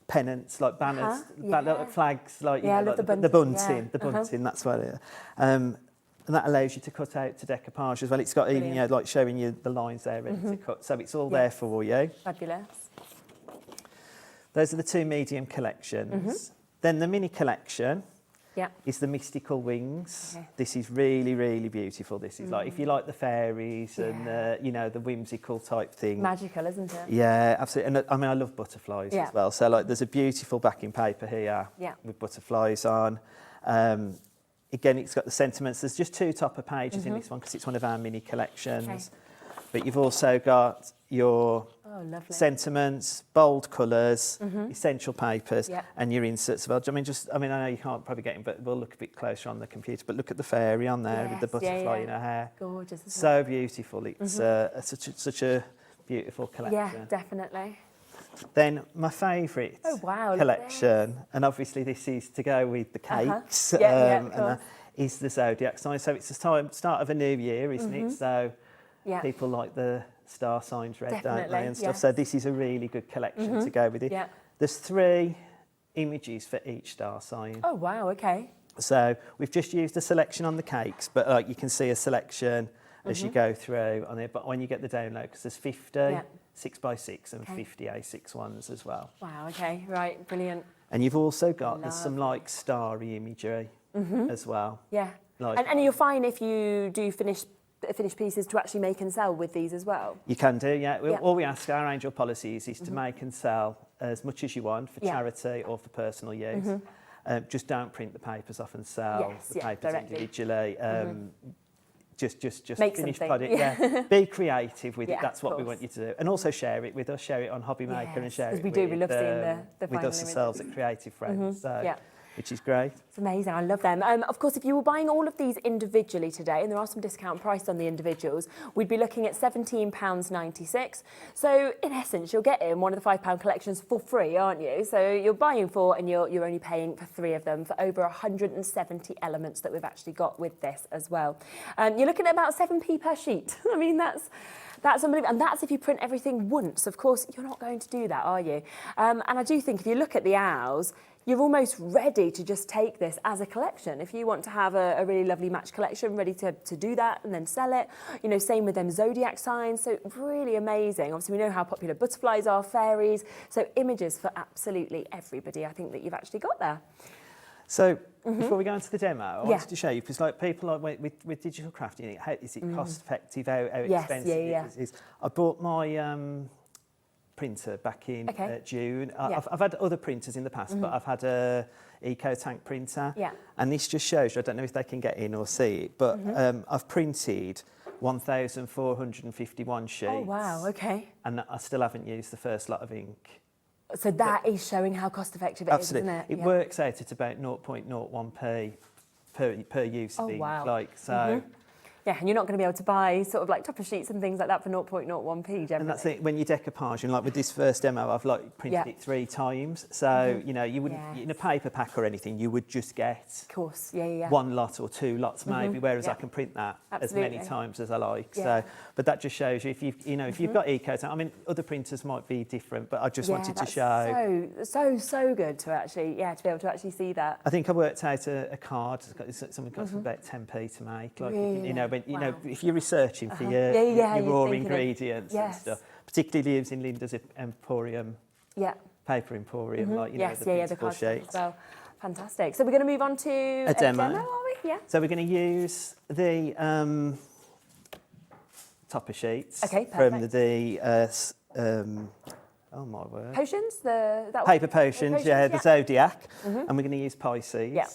G: pennants, like banners,
D: yeah.
G: flags, like, you
D: Yeah, I
G: know,
D: love
G: like
D: the bunting,
G: bunting,
D: yeah.
G: the bunting, that's what it is. And that allows you to cut out to decoupage as well. It's got even, you know, like showing you the lines there ready to cut. So it's all there for you.
D: Fabulous.
G: Those are the two medium collections. Then the mini collection is the mystical wings.
D: Okay.
G: This is really, really beautiful. This is like, if you like the fairies and, you know, the whimsical type thing.
D: Magical, isn't it?
G: Yeah, absolutely. And I mean, I love butterflies as well. So like, there's a beautiful backing paper here with butterflies on. Again, it's got the sentiments. There's just 2 topper pages in this one because it's one of our mini collections.
D: Okay.
G: But you've also got your sentiments, bold colours, essential papers, and your inserts. Well, I mean, I know you can't probably get them, but we'll look a bit closer on the computer. But look at the fairy on there with the butterfly in her hair.
D: Gorgeous, isn't
G: So
D: it?
G: beautiful. It's such a beautiful collection.
D: Yeah, definitely.
G: Then my favourite collection, and obviously this is to go with the cakes, is the zodiac sign. So it's the start of a new year, isn't it? So people like the star signs red, don't they, and stuff. So this is a really good collection to go with it.
D: Yeah.
G: There's 3 images for each star sign.
D: Oh, wow, okay.
G: So we've just used a selection on the cakes, but like you can see a selection as you go through on it. But when you get the download, because there's 50 6x6 and 50 A6 ones as well.
D: Wow, okay, right, brilliant.
G: And you've also got, there's some like starry imagery as well.
D: Yeah.
G: Like,
D: And you're fine if you do finished pieces to actually make and sell with these as well?
G: you can do, yeah. All we ask our angel policies is to make and sell as much as you want for charity or for personal use. Just don't print the papers off and sell the papers
D: directly.
G: individually. Just
D: Make
G: finish
D: something.
G: product. Yeah. Be creative with it.
D: Yeah,
G: That's what we
D: of
G: want you to do. And also share it with us. Share it on Hobby Maker and share
D: Yes,
G: it
D: we do.
G: with,
D: We love seeing the
G: with
D: final
G: us ourselves
D: images.
G: at Creative Friends. So,
D: Yeah.
G: which is great.
D: It's amazing, I love them. Of course, if you were buying all of these individually today, and there are some discount priced on the individuals, we'd be looking at £17.96. So in essence, you're getting one of the £5 collections for free, aren't you? So you're buying 4 and you're only paying for 3 of them for over 170 elements that we've actually got with this as well. You're looking at about 7p per sheet. I mean, that's unbelievable. And that's if you print everything once. Of course, you're not going to do that, are you? And I do think if you look at the owls, you're almost ready to just take this as a collection. If you want to have a really lovely match collection, ready to do that and then sell it. You know, same with them zodiac signs. So really amazing. Obviously, we know how popular butterflies are, fairies. So images for absolutely everybody, I think, that you've actually got there.
G: So before we go into the demo, I wanted to show you, because like people like with digital crafting, how is it cost effective, how expensive it is. I bought my printer back in June. I've had other printers in the past, but I've had a EcoTank printer. And this just shows you, I don't know if they can get in or see it, but I've printed 1,451 sheets. Oh,
D: wow, okay.
G: And I still haven't used the first lot of ink.
D: So that is showing how cost effective it is, isn't it?
G: It works out at about 0.01p per use of ink.
D: Wow.
G: Like, so
D: Yeah, and you're not going to be able to buy sort of like topper sheets and things like that for 0.01p generally.
G: And that's it, when you decoupage, and like with this first demo, I've like printed it 3 times. So, you know, you wouldn't, in a paper pack or anything, you would just get
D: Of course, yeah.
G: 1 lot or 2 lots maybe, whereas I can print that as many times as I like. So, but that just shows you if you've, you know, if you've got eco, I mean, other printers might be different, but I just wanted to show.
D: So good to actually, to be able to actually see that.
G: I think I worked out a card. Something costs about 10p to make. Like, you know, when, you know, if you're researching for your raw ingredients and stuff, particularly using Linda's Emporium, paper Emporium, like, you know, the printable sheets.
D: As well. Fantastic. So we're going to move on to a
G: demo,
D: are we? Yeah.
G: So we're going to use the topper sheets
D: from
G: the oh my word.
D: Potions?
G: Paper potions, the Zodiac. And we're going to use Pisces.
D: Yeah.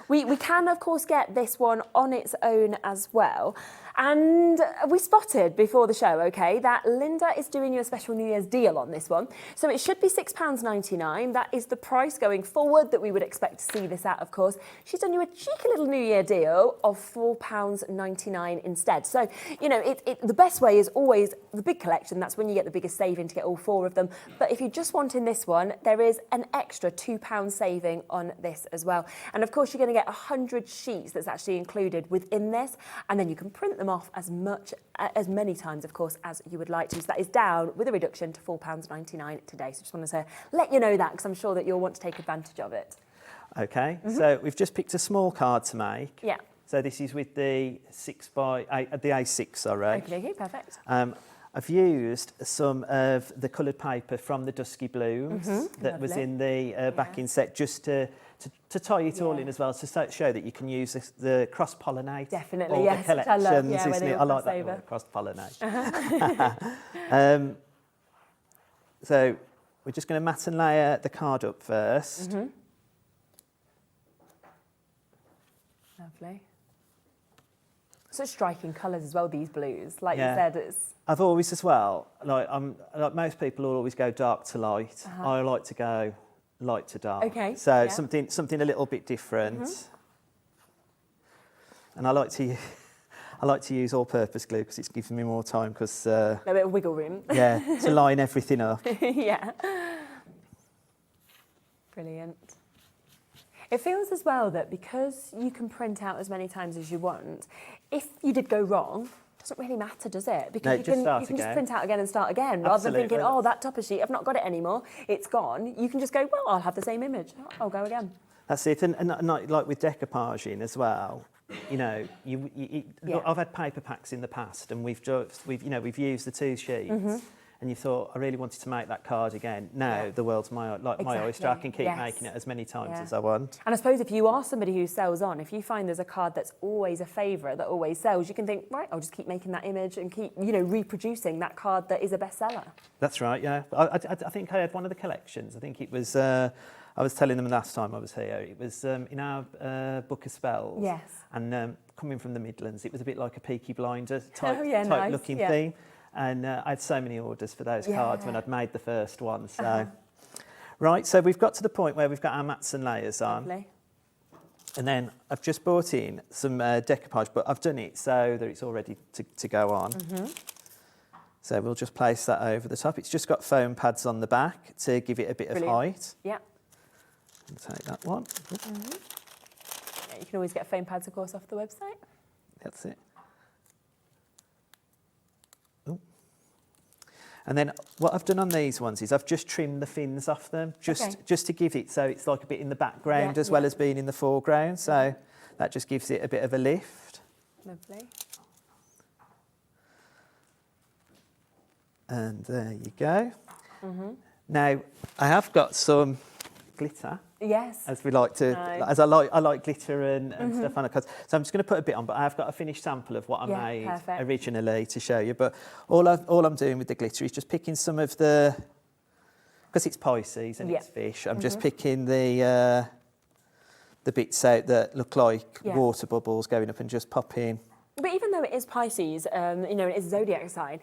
D: We can, of course, get this one on its own as well. And we spotted before the show, that Linda is doing you a special New Year's deal on this one. So it should be £6.99. That is the price going forward that we would expect to see this at, of course. She's done you a cheeky little New Year deal of £4.99 instead. So, you know, the best way is always the big collection. That's when you get the biggest saving to get all 4 of them. But if you're just wanting this one, there is an extra £2 saving on this as well. And of course, you're going to get 100 sheets that's actually included within this. And then you can print them off as many times, of course, as you would like to. So that is down with a reduction to £4.99 today. So just wanted to let you know that, because I'm sure that you'll want to take advantage of it.
G: Okay, so we've just picked a small card to make.
D: Yeah.
G: So this is with the 6x8, the A6, sorry.
D: Okay, perfect.
G: I've used some of the coloured paper from the Dusky Blooms that was in the backing set, just to tie it all in as well, to show that you can use the cross-pollinate.
D: Definitely,
G: all
D: yes.
G: the collections,
D: I love,
G: isn't it? I like that word, cross-pollinate. So we're just going to mat and layer the card up first.
D: Lovely. Such striking colours as well, these blues. Like you said, it's...
G: I've always as well, like most people will always go dark to light. I like to go light to dark.
D: Okay.
G: So something a little bit different. And I like to use all-purpose glue because it's giving me more time, because
D: a bit of wiggle room.
G: to line everything up.
D: Yeah. Brilliant. It feels as well that because you can print out as many times as you want, if you did go wrong, it doesn't really matter, does it? Because you can just print out again and start again, rather than thinking, oh, that topper sheet, I've not got it anymore, it's gone. You can just go, well, I'll have the same image. I'll go again.
G: That's it. And like with decoupaging as well, you know, I've had paper packs in the past, and we've used the 2 sheets. And you thought, I really wanted to make that card again. Now the world's my oyster. I can keep making it as many times as I want.
D: And I suppose if you are somebody who sells on, if you find there's a card that's always a favourite, that always sells, you can think, right, I'll just keep making that image and keep, you know, reproducing that card that is a bestseller.
G: That's right, yeah. I think I had one of the collections. I think it was, I was telling them last time I was here, it was in our Book of Spells.
D: Yes.
G: And coming from the Midlands, it was a bit like a Peaky Blinders type looking theme. And I had so many orders for those cards when I'd made the first one. So, right, so we've got to the point where we've got our mats and layers on.
D: Lovely.
G: And then I've just brought in some decoupage, but I've done it so that it's all ready to go on. So we'll just place that over the top. It's just got foam pads on the back to give it a bit of height.
D: Yeah.
G: I'll take that one.
D: Yeah, you can always get foam pads, of course, off the website.
G: That's it. And then what I've done on these ones is I've just trimmed the fins off them, just to give it so it's like a bit in the background as well as being in the foreground. So that just gives it a bit of a lift.
D: Lovely.
G: And there you go. Now I have got some glitter.
D: Yes.
G: As we like to, as I like glitter and stuff on it. So I'm just going to put a bit on, but I've got a finished sample of what I made originally to show you. But all I'm doing with the glitter is just picking some of the, because it's Pisces and it's fish. I'm just picking the bits out that look like water bubbles going up and just popping.
D: But even though it is Pisces, you know, it is a zodiac sign,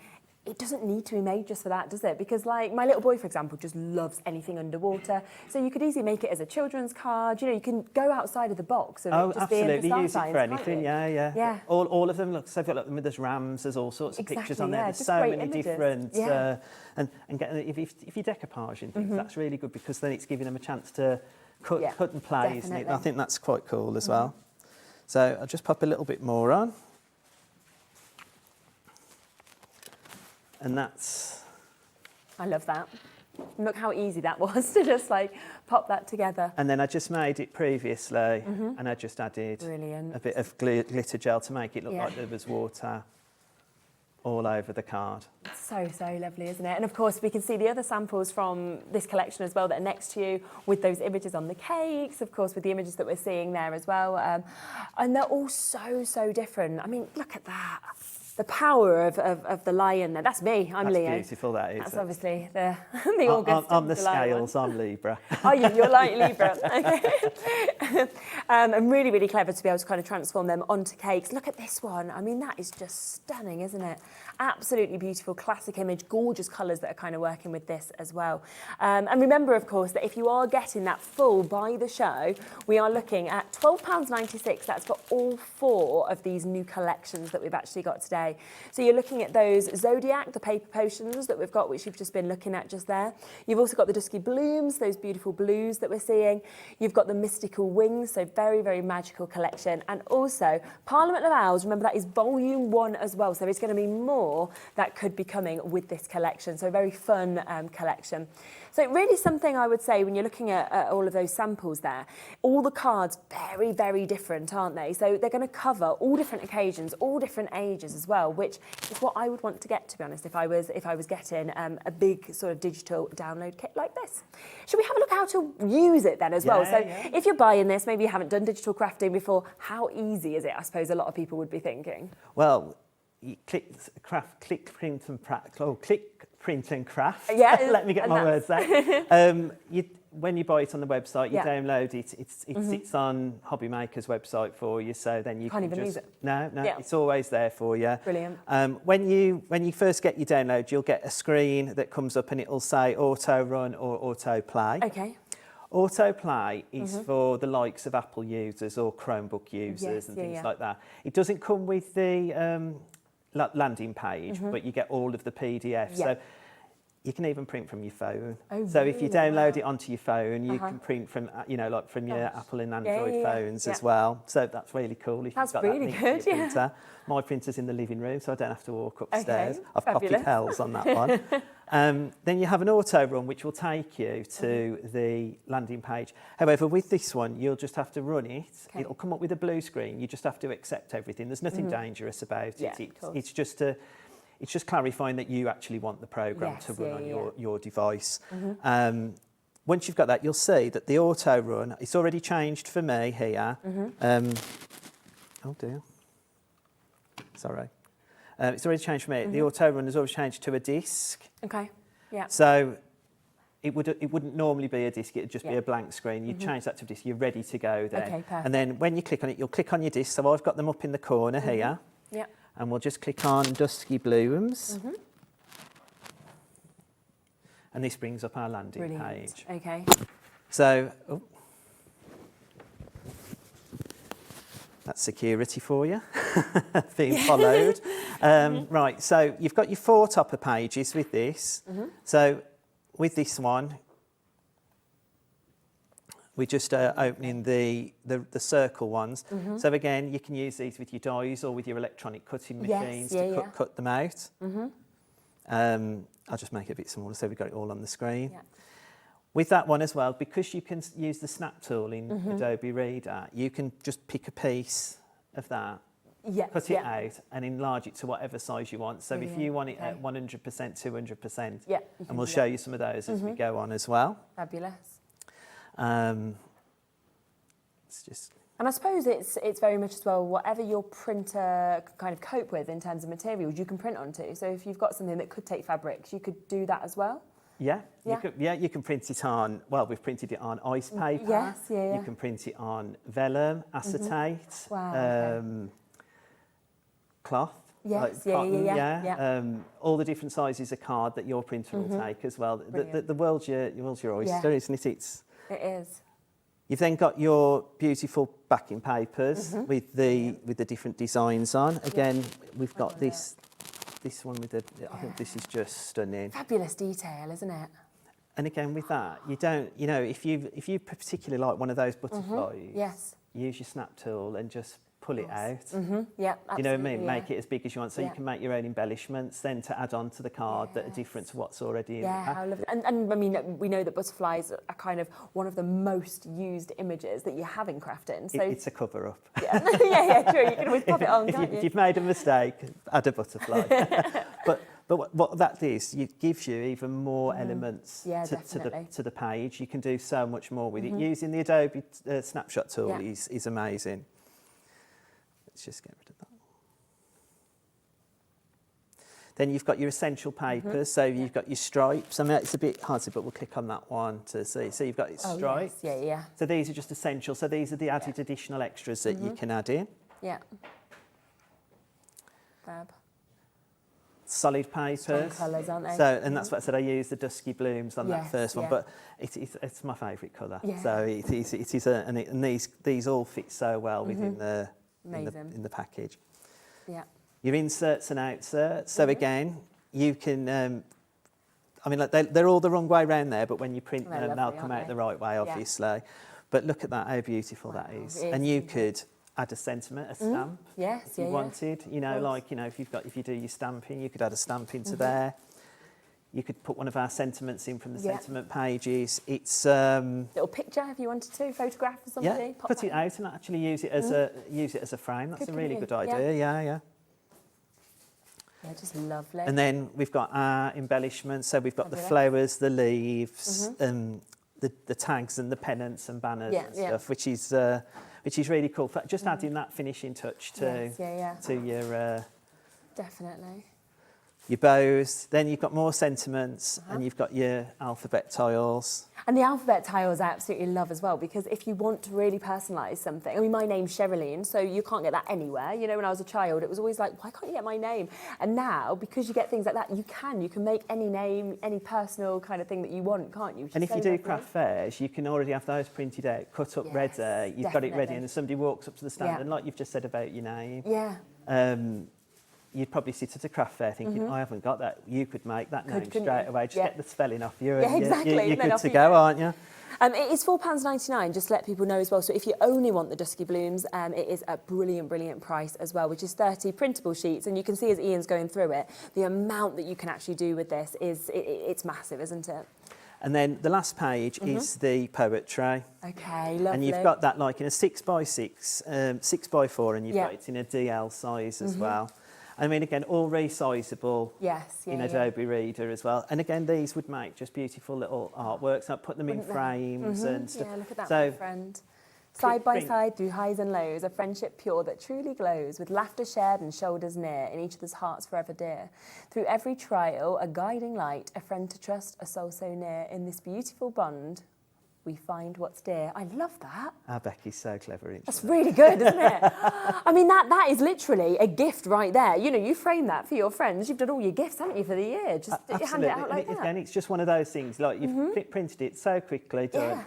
D: it doesn't need to be made just for that, does it? Because like my little boy, for example, just loves anything underwater. So you could easily make it as a children's card. You know, you can go outside of the box and
G: Oh,
D: just be in
G: absolutely,
D: the
G: use it
D: star
G: for
D: signs, can't
G: anything,
D: you?
G: yeah. All of them, look, so if you've got like, there's rams, there's all sorts of pictures on there.
D: Exactly, yeah,
G: There's
D: just
G: so
D: great
G: many
D: images.
G: different,
D: Yeah.
G: and getting, if you decoupage and things, that's really good because then it's giving them a chance to cut and play, isn't it? And I think that's quite cool as well. So I'll just pop a little bit more on. And that's...
D: I love that. And look how easy that was to just like pop that together.
G: And then I just made it previously and I just added
D: Brilliant.
G: a bit of glitter gel to make it look like there was water all over the card.
D: So lovely, isn't it? And of course, we can see the other samples from this collection as well that are next to you with those images on the cakes, of course, with the images that we're seeing there as well. And they're all so different. I mean, look at that. The power of the lion there. That's me. I'm Leo.
G: That's beautiful, that is.
D: That's obviously the August.
G: I'm the
D: July
G: scales,
D: one.
G: I'm Libra.
D: Oh, you're like Libra. Okay. And really clever to be able to kind of transform them onto cakes. Look at this one. I mean, that is just stunning, isn't it? Absolutely beautiful, classic image, gorgeous colours that are kind of working with this as well. And remember, of course, that if you are getting that full by the show, we are looking at £12.96. That's for all 4 of these new collections that we've actually got today. So you're looking at those Zodiac, the paper potions that we've got, which you've just been looking at just there. You've also got the Dusky Blooms, those beautiful blues that we're seeing. You've got the Mystical Wings, so very magical collection. And also Parliament of Owls, remember that is volume 1 as well. So there's going to be more that could be coming with this collection. So a very fun collection. So really something I would say when you're looking at all of those samples there, all the cards very different, aren't they? So they're going to cover all different occasions, all different ages as well, which is what I would want to get, to be honest, if I was getting a big sort of digital download kit like this. Should we have a look how to use it then as well? So if you're buying this, maybe you haven't done digital crafting before, how easy is it? I suppose a lot of people would be thinking.
G: Well, you click print and craft.
D: Yeah,
G: Let me get my words there. When you buy it on the website, you download it. It sits on Hobby Maker's website for you, so then you
D: Can't
G: can
D: even
G: just
D: leave it.
G: No, it's always there for you.
D: Brilliant.
G: When you first get your download, you'll get a screen that comes up and it'll say auto run or auto play.
D: Okay.
G: Autoplay is for the likes of Apple users or Chromebook users and things like that. It doesn't come with the landing page, but you get all of the PDFs. So you can even print from your phone.
D: Oh,
G: so if you
D: really?
G: download it onto your phone, you can print from, like from your Apple and Android phones as well. So that's really cool. If
D: That's
G: you've got
D: really
G: that link to your
D: good,
G: printer. My printer's in the living room, so I don't have to walk upstairs. I've copied
D: fabulous.
G: hells on that one. Then you have an auto run, which will take you to the landing page. However, with this one, you'll just have to run it. It'll come up with a blue screen. You just have to accept everything. There's nothing dangerous about it. It's just clarifying that you actually want the program to run on your device. Once you've got that, you'll see that the auto run, it's already changed for me here. Oh dear. Sorry. It's already changed for me. The auto run has already changed to a disc.
D: Okay. Yeah.
G: So it wouldn't normally be a disc, it'd just be a blank screen. You'd change that to a disc, you're ready to go then.
D: Okay, perfect.
G: And then when you click on it, you'll click on your disc. So I've got them up in the corner here.
D: Yeah.
G: And we'll just click on Dusky Blooms. And this brings up our landing page.
D: Okay.
G: So, that's security for you, being followed. Right, so you've got your 4 topper pages with this. So with this one, we're just opening the circle ones. So again, you can use these with your dies or with your electronic cutting machines to cut them out. I'll just make it a bit smaller so we've got it all on the screen. With that one as well, because you can use the snap tool in Adobe Reader, you can just pick a piece of that, cut it out and enlarge it to whatever size you want. So if you want it at 100%, 200%, and we'll show you some of those as we go on as well.
D: Fabulous.
G: It's just...
D: And I suppose it's very much as well, whatever your printer can kind of cope with in terms of materials, you can print onto. So if you've got something that could take fabrics, you could do that as well.
G: Yeah, you can print it on, well, we've printed it on ice paper. You can print it on vellum, acetate, cloth.
C: Yes,
G: all the different sizes of card that your printer will take as well. The world's your oyster, isn't it?
C: It is.
G: You've then got your beautiful backing papers with the different designs on. Again, we've got this one with the. I think this is just stunning.
C: Fabulous detail, isn't it?
G: And again, with that, you don't, if you particularly like one of those butterflies,
C: yes,
G: use your snap tool and just pull it out.
C: Yeah,
G: you know what I mean? Make it as big as you want, so you can make your own embellishments then to add on to the card that are different to what's already in the pack.
D: How lovely. And I mean, we know that butterflies are kind of one of the most used images that you have in crafting. So
G: it's a cover-up.
D: Yeah, true. You can always pop it on, can't you?
G: If you've made a mistake, add a butterfly. But what that is, it gives you even more elements to the page. You can do so much more with it. Using the Adobe snapshot tool is amazing. Let's just get rid of that. Then you've got your essential papers, so you've got your stripes. I mean, it's a bit hard to, but we'll click on that one to see. So you've got your stripes.
C: Yes.
G: So these are just essential. So these are the added additional extras that you can add in.
C: Yeah.
D: Fab.
G: Solid papers.
C: Strong colours, aren't they?
G: So, and that's what I said. I used the dusky blooms on that first one, but it's my favourite colour.
C: Yeah.
G: So it is, and these all fit so well within the in the package.
C: Yeah.
G: Your inserts and outserts. So again, you can. I mean, like they're all the wrong way around there, but when you print them, they'll come out the right way, obviously. Yeah. But look at that, how beautiful that is. And you could add a sentiment, a stamp.
C: Yes,
G: if you wanted. You know, like if you do your stamping, you could add a stamp into there. You could put one of our sentiments in from the sentiment pages. It's
D: little picture if you wanted to, photograph or something.
G: Yeah, put it out and actually use it as a frame. That's a really good idea. Yeah.
C: Yeah, just lovely.
G: And then we've got our embellishments. So we've got the flowers, the leaves, the tags and the pennants and banners and stuff, which is really cool. Just adding that finishing touch to your
C: definitely.
G: Your bows, then you've got more sentiments and you've got your alphabet tiles.
D: And the alphabet tiles I absolutely love as well, because if you want to really personalise something, I mean, my name's Sherilyn, so you can't get that anywhere. You know, when I was a child, it was always like, why can't you get my name? And now, because you get things like that, you can make any name, any personal kind of thing that you want, can't you?
G: And if you do craft fairs, you can already have those printed out, cut up ready, you've got it ready, and somebody walks up to the stand, and like you've just said about your name.
C: Yeah.
G: You'd probably sit at a craft fair thinking, I haven't got that. You could make that name straight away. Just get the spelling off you and you're good to go, aren't you?
D: It is £4.99, just to let people know as well. So if you only want the Dusky Blooms, it is a brilliant price as well, which is 30 printable sheets. And you can see as Ian's going through it, the amount that you can actually do with this it's massive, isn't it?
G: And then the last page is the poetry.
D: Okay, lovely.
G: And you've got that like in a 6x6, 6x4, and you've got it in a DL size as well. I mean, again, all resizable in Adobe Reader as well. And again, these would make just beautiful little artworks. I'd put them in frames and stuff.
D: Yeah, look at that, my friend. Side by side through highs and lows, a friendship pure that truly glows, with laughter shared and shoulders near, in each other's hearts forever dear. Through every trial, a guiding light, a friend to trust, a soul so near. In this beautiful bond, we find what's dear. I love that.
G: Our Becky's so clever, isn't she?
D: That's really good, isn't it? I mean, that is literally a gift right there. You know, you frame that for your friends. You've done all your gifts, haven't you, for the year? Just hand it out like that.
G: And it's just one of those things, like you've printed it so quickly, done,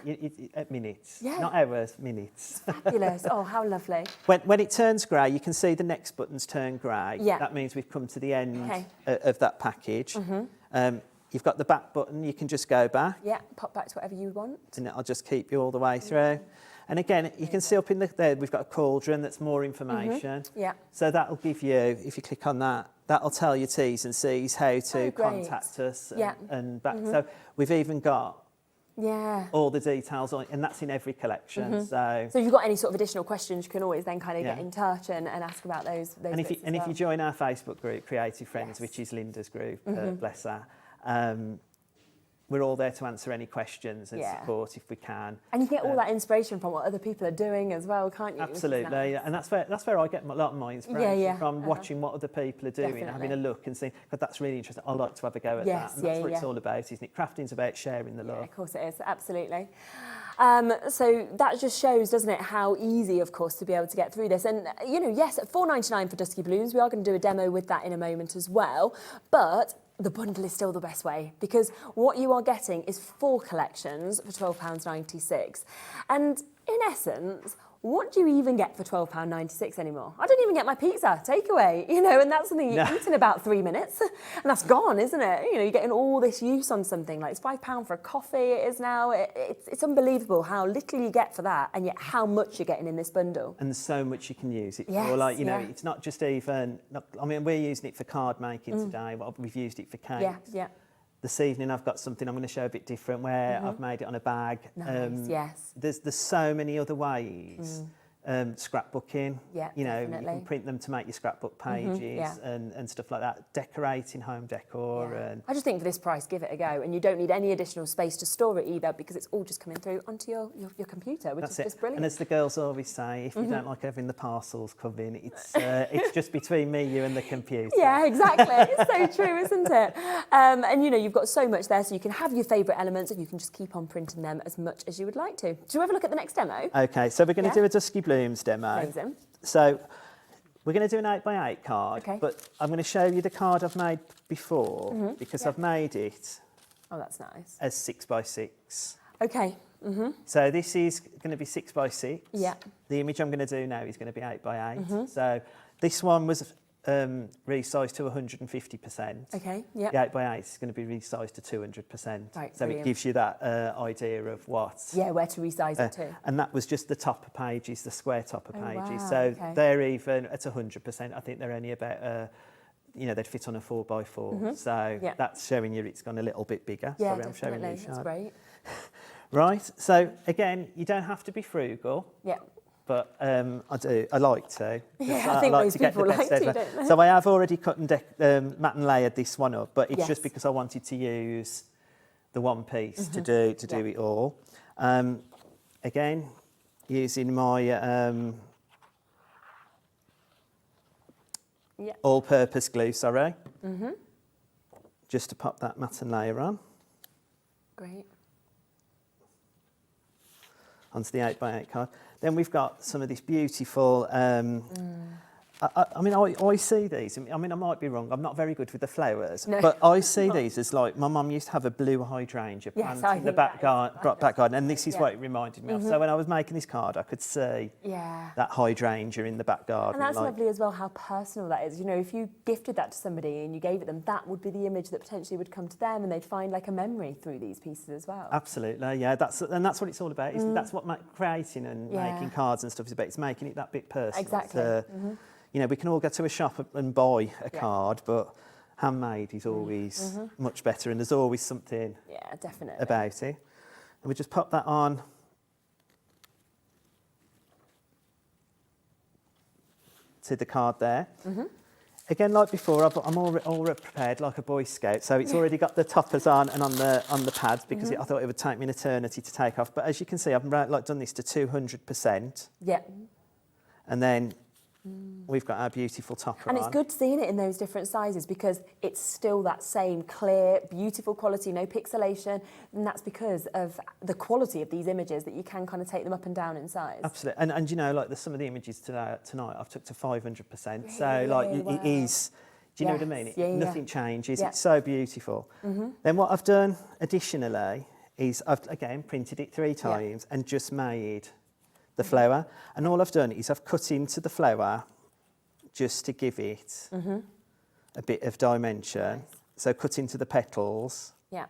G: at minutes, not hours, minutes.
D: Fabulous. Oh, how lovely.
G: When it turns grey, you can see the next buttons turn grey.
D: Yeah.
G: That means we've come to the end of that package. You've got the back button, you can just go back.
D: Yeah, pop back to whatever you want.
G: And it'll just keep you all the way through. And again, you can see up in there, we've got a cauldron that's more information.
D: Yeah.
G: So that'll give you, if you click on that, that'll tell you T's and C's, how to contact us and back. So we've even got all the details on, and that's in every collection. So
D: if you've got any sort of additional questions, you can always then kind of get in touch and ask about those
G: and if you join our Facebook group, Creative Friends, which is Linda's group, bless her, we're all there to answer any questions and support if we can.
D: And you get all that inspiration from what other people are doing as well, can't you?
G: Absolutely, and that's where I get a lot of my inspiration from, watching what other people are doing, having a look and saying, God, that's really interesting, I'd like to have a go at that. And that's what it's all about, isn't it? Crafting's about sharing the love.
D: Yeah, of course it is, absolutely. So that just shows, doesn't it, how easy, of course, to be able to get through this. And, you know, yes, at £4.99 for Dusky Blooms, we are going to do a demo with that in a moment as well. But the bundle is still the best way, because what you are getting is 4 collections for £12.96. And in essence, what do you even get for £12.96 anymore? I don't even get my pizza takeaway, you know, and that's something you eat in about 3 minutes, and that's gone, isn't it? You know, you're getting all this use on something, like it's £5 for a coffee, it is now. It's unbelievable how little you get for that, and yet how much you're getting in this bundle.
G: And there's so much you can use it
D: Yes,
G: for. Like, you know,
D: yeah.
G: it's not just even, I mean, we're using it for card making today, but we've used it for cakes.
D: Yeah, yeah.
G: This evening I've got something I'm going to show a bit different where I've made it on a bag.
D: Nice, yes.
G: There's so many other ways. Scrapbooking,
D: Yeah,
G: you know,
D: definitely.
G: you can print them to make your scrapbook pages
D: yeah.
G: and stuff like that. Decorating home decor.
D: Yeah.
G: And
D: I just think for this price, give it a go. And you don't need any additional space to store it either, because it's all just coming through onto your computer, which
G: that's
D: is
G: it.
D: just brilliant.
G: And as the girls always say, if you don't like having the parcels come in, it's just between me, you and the computer.
D: Yeah, exactly. It's so true, isn't it? And, you know, you've got so much there, so you can have your favourite elements and you can just keep on printing them as much as you would like to. Do you have a look at the next demo?
G: Okay, so we're going to
D: Yeah.
G: do a Dusky Blooms demo.
D: Amazing.
G: So we're going to do an 8x8 card,
D: Okay.
G: but I'm going to show you the card I've made before because I've made it
D: Oh, that's nice.
G: as 6x6.
D: Okay.
G: So this is going to be 6x6.
D: Yeah.
G: The image I'm going to do now is going to be 8x8. So this one was resized to 150%.
D: Okay, yeah.
G: The 8x8 is going to be resized to 200%.
D: Right,
G: so
D: brilliant.
G: it gives you that idea of what.
D: Yeah, where to resize it to.
G: And that was just the topper pages, the square topper pages.
D: wow,
G: So
D: okay.
G: they're even at 100%. I think they're only about, you know, they'd fit on a 4x4. So
D: Yeah.
G: that's showing you it's gone a little bit bigger.
D: Yeah,
G: Sorry, I'm showing
D: definitely.
G: you.
D: That's
G: Shard.
D: great.
G: Right. So again, you don't have to be frugal.
D: Yeah.
G: But I like to.
D: Yeah, I think most
G: get the
D: people
G: best
D: like to,
G: out of it.
D: don't they?
G: So I have already cut and matte and layered this one up, but it's
D: Yes.
G: just because I wanted to use the one piece to do it all. Again, using my all-purpose glue, sorry, just to pop that matte and layer on
D: Great.
G: onto the 8x8 card. Then we've got some of this beautiful, I mean, I see these, I mean, I might be wrong, I'm not very good with the flowers,
D: No.
G: but I see these as like, my mum used to have a blue hydrangea
D: Yes,
G: plant
D: I
G: in the
D: think
G: back
D: that
G: garden, and this is
D: Yeah.
G: what it reminded me of. So when I was making this card, I could see
D: Yeah.
G: that hydrangea in the back garden.
D: And that's
G: like,
D: lovely as well, how personal that is. You know, if you gifted that to somebody and you gave it them, that would be the image that potentially would come to them, and they'd find like a memory through these pieces as well.
G: Absolutely, yeah. That's what it's all about. That's what creating and
D: Yeah.
G: making cards and stuff is about. It's making it that bit personal.
D: Exactly.
G: You know, we can all go to a shop and buy a
D: Yeah.
G: card, but handmade is always much better, and there's always something
D: Yeah, definitely.
G: about it. And we just pop that on. To the card there. Again, like before, I'm all prepared like a Boy Scout, so it's already got the toppers on and on the pads because I thought it would take me an eternity to take off. But as you can see, I've like done this to 200%,
D: Yeah.
G: and then we've got our beautiful topper
D: And
G: on.
D: it's good seeing it in those different sizes because it's still that same clear, beautiful quality, no pixelation. And that's because of the quality of these images that you can kind of take them up and down in size.
G: Absolutely, and you know, like some of the images tonight I've took to 500%. So
D: Really?
G: like
D: Wow.
G: it is. Do you know what I mean?
D: Yes, yeah.
G: Nothing changes.
D: Yeah.
G: It's so beautiful. Then what I've done additionally is I've again printed it 3 times and just made the flower. And all I've done is I've cut into the flower just to give it a bit of dimension.
D: Nice.
G: So cut into the petals.
D: Yeah.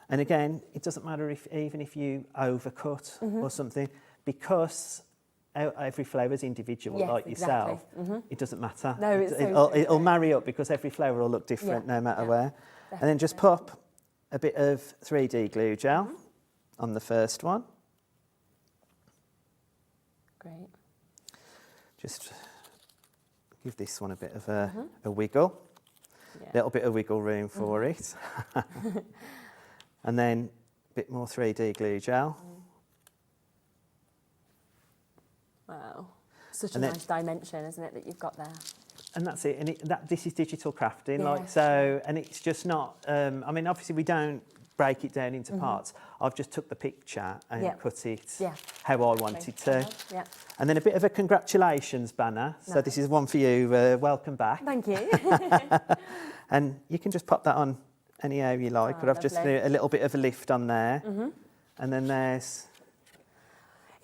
G: And again, it doesn't matter even if you overcut or something, because every flower is individual,
D: Yes,
G: like
D: exactly.
G: yourself. It doesn't matter.
D: No, it's so true.
G: It'll marry up because every flower will look different
D: Yeah,
G: no matter
D: yeah,
G: where. And then just pop a bit of 3D glue gel on the first one.
D: Great.
G: Just give this one a bit of a wiggle.
D: Yeah.
G: Little bit of wiggle room for it. And then a bit more 3D glue gel.
D: Wow. Such a
G: And then-
D: nice dimension, isn't it, that you've got there?
G: And that's it. And this is digital crafting,
D: Yeah,
G: like so. And it's just not. I mean, obviously we don't break it down into parts. I've just took the picture and
C: Yeah.
G: cut it
C: Yeah.
G: how I wanted to.
C: Yeah.
G: And then a bit of a congratulations banner. So this is one for you. Welcome back.
C: Thank you.
G: And you can just pop that on anyhow you like. But I've just
C: lovely.
G: a little bit of a lift on there. And then there's...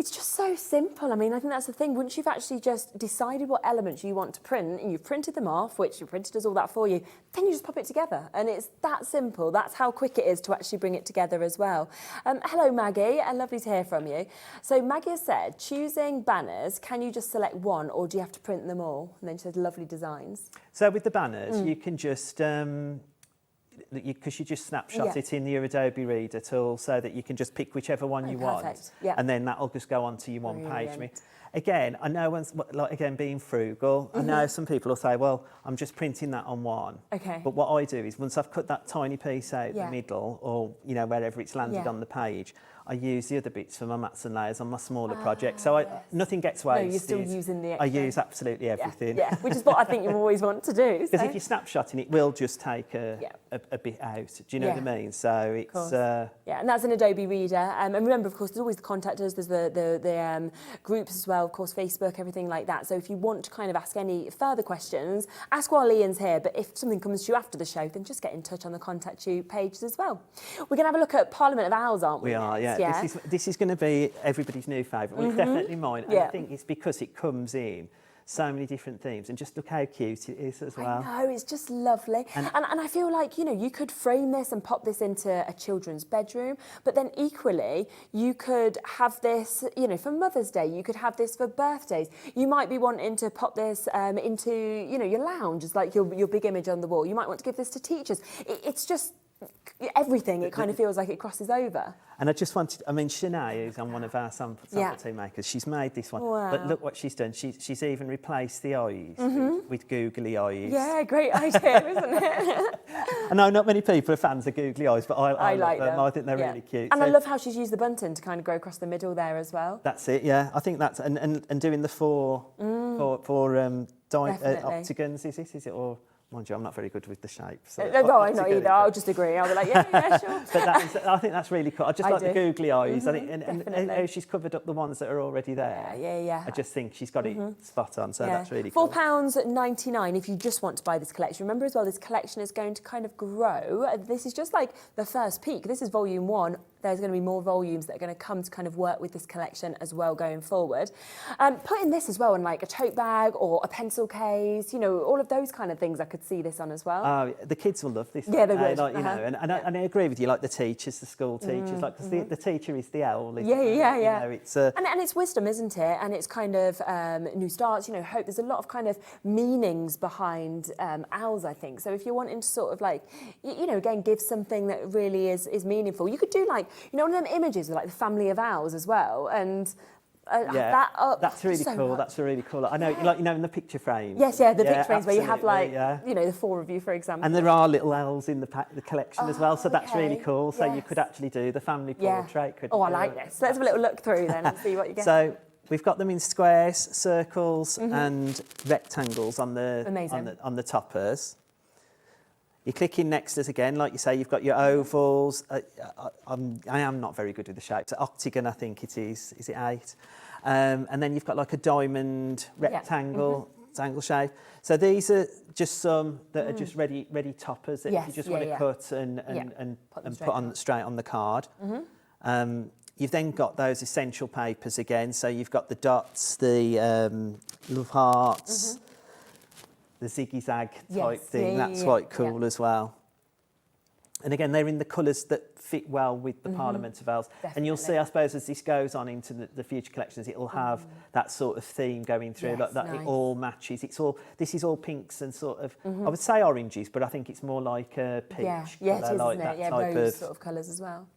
D: It's just so simple. I mean, I think that's the thing. Once you've actually just decided what elements you want to print and you've printed them off, which your printer does all that for you, then you just pop it together. And it's that simple. That's how quick it is to actually bring it together as well. Hello, Maggie. Lovely to hear from you. So Maggie has said, choosing banners, can you just select one or do you have to print them all? And then she said, lovely designs.
G: So with the banners, you can just... because you just snapshot
D: Yeah.
G: it in your Adobe Reader tool so that you can just pick whichever one you want,
D: perfect. Yeah.
G: and then that'll just go onto your one page.
D: Brilliant.
G: Again, I know, again, being frugal, I know some people will say, well, I'm just printing that on one.
D: Okay.
G: But what I do is once I've cut that tiny piece out
D: Yeah.
G: the middle, or, you know, wherever it's landed
D: Yeah.
G: on the page, I use the other bits for my mats and layers on my smaller projects. So nothing gets wasted.
D: you're still using the
G: I
D: extra.
G: use absolutely everything.
D: Yeah, which is what I think you always want to do.
G: Because
D: so.
G: if you're snapshotting, it will just take a bit out. Do you know what I mean? So it's...
D: Yeah, and that's an Adobe Reader. And remember, of course, there's always the contact us, there's the groups as well, of course, Facebook, everything like that. So if you want to kind of ask any further questions, ask while Ian's here. But if something comes to you after the show, then just get in touch on the Contact You pages as well. We're going to have a look at Parliament of Owls, aren't we?
G: We are,
D: next?
G: yeah. This is going to be everybody's new favourite. Well, it's definitely mine. And
D: Yeah.
G: I think it's because it comes in so many different themes. And just look how cute it is as well.
D: I know, it's just lovely. And I feel like, you know, you could frame this and pop this into a children's bedroom, but then equally, you could have this, you know, for Mother's Day, you could have this for birthdays. You might be wanting to pop this into, you know, your lounge, as like your big image on the wall. You might want to give this to teachers. It's just everything. It kind of feels like it crosses over.
G: And I just wanted, I mean, Shanae, who's on one of our sample team makers, she's made this one.
D: Wow.
G: But look what she's done. She's even replaced the eyes with googly eyes.
D: Yeah, great idea, isn't it?
G: I know not many people are fans of googly eyes, but I
D: like
G: love them.
D: them.
G: I think they're really cute.
D: And I
G: So
D: love how she's used the bunting to kind of go across the middle there as well.
G: that's it, yeah. I think that's, and doing the four
D: Definitely.
G: octagons, is it? Or, mind you, I'm not very good with the shapes. So
D: No, I'm not either. I'll just agree. I'll be like, yeah, sure.
G: But I think that's really cool. I just
D: I
G: like
D: do.
G: the googly eyes. I think, and
D: definitely.
G: how she's covered up the ones that are already there.
D: Yeah.
G: I just think she's got it spot on, so that's really cool.
D: £4.99 if you just want to buy this collection. Remember as well, this collection is going to kind of grow. This is just like the first peak. This is volume 1. There's going to be more volumes that are going to come to kind of work with this collection as well going forward. Putting this as well in like a tote bag or a pencil case, you know, all of those kind of things I could see this on as well.
G: The kids will love this.
D: Yeah, they would.
G: Like, you know, and I agree with you, like the teachers, the school teachers, like, because the teacher is the owl. Isn't it?
D: Yeah.
G: You know, it's,
D: and it's wisdom, isn't it? And it's kind of new starts, you know, hope. There's a lot of kind of meanings behind owls, I think. So if you're wanting to sort of like, you know, again, give something that really is meaningful, you could do like, you know, one of them images of like the family of owls as well. And
G: that's really
D: so
G: cool.
D: much.
G: That's really cool. I know, like, you know, in the picture frames.
D: Yes, the picture frames where you have like,
G: absolutely,
D: you know, the 4 of you, for example.
G: And there are little owls in the collection as well, so that's really cool. So you
D: yes.
G: could actually do the family portrait.
D: Oh, I like this. Let's have a little look through then and see what you get.
G: So we've got them in squares, circles, and rectangles on the toppers. You click in next to us again, like you say, you've got your ovals. I am not very good with the shapes. Octagon, I think it is. Is it 8? And then you've got like a diamond rectangle shape. So these are just some that are just ready toppers that if you just want to cut and put on straight on the card. You've then got those essential papers again. So you've got the dots, the love hearts, the ziggy-zag type thing. That's quite cool as well. And again, they're in the colours that fit well with the Parliament of Owls.
D: Definitely.
G: And you'll see, I suppose, as this goes on into the future collections, it'll have that sort of theme going through, like that.
D: Nice.
G: It all matches. This is all pinks and sort of, I would say oranges, but I think it's more like a peach.
D: Yeah, it
G: colour,
D: is,
G: like
D: isn't
G: that
D: it? Yeah,
G: type
D: rose
G: of.
D: sort of colours as well.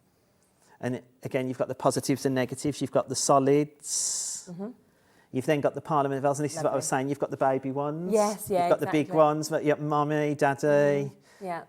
G: And again, you've got the positives and negatives. You've got the solids. You've then got the Parliament of Owls, and this is what I was saying. You've got the baby ones.
D: Yes,
G: You've got the big ones. But you've got mummy, daddy,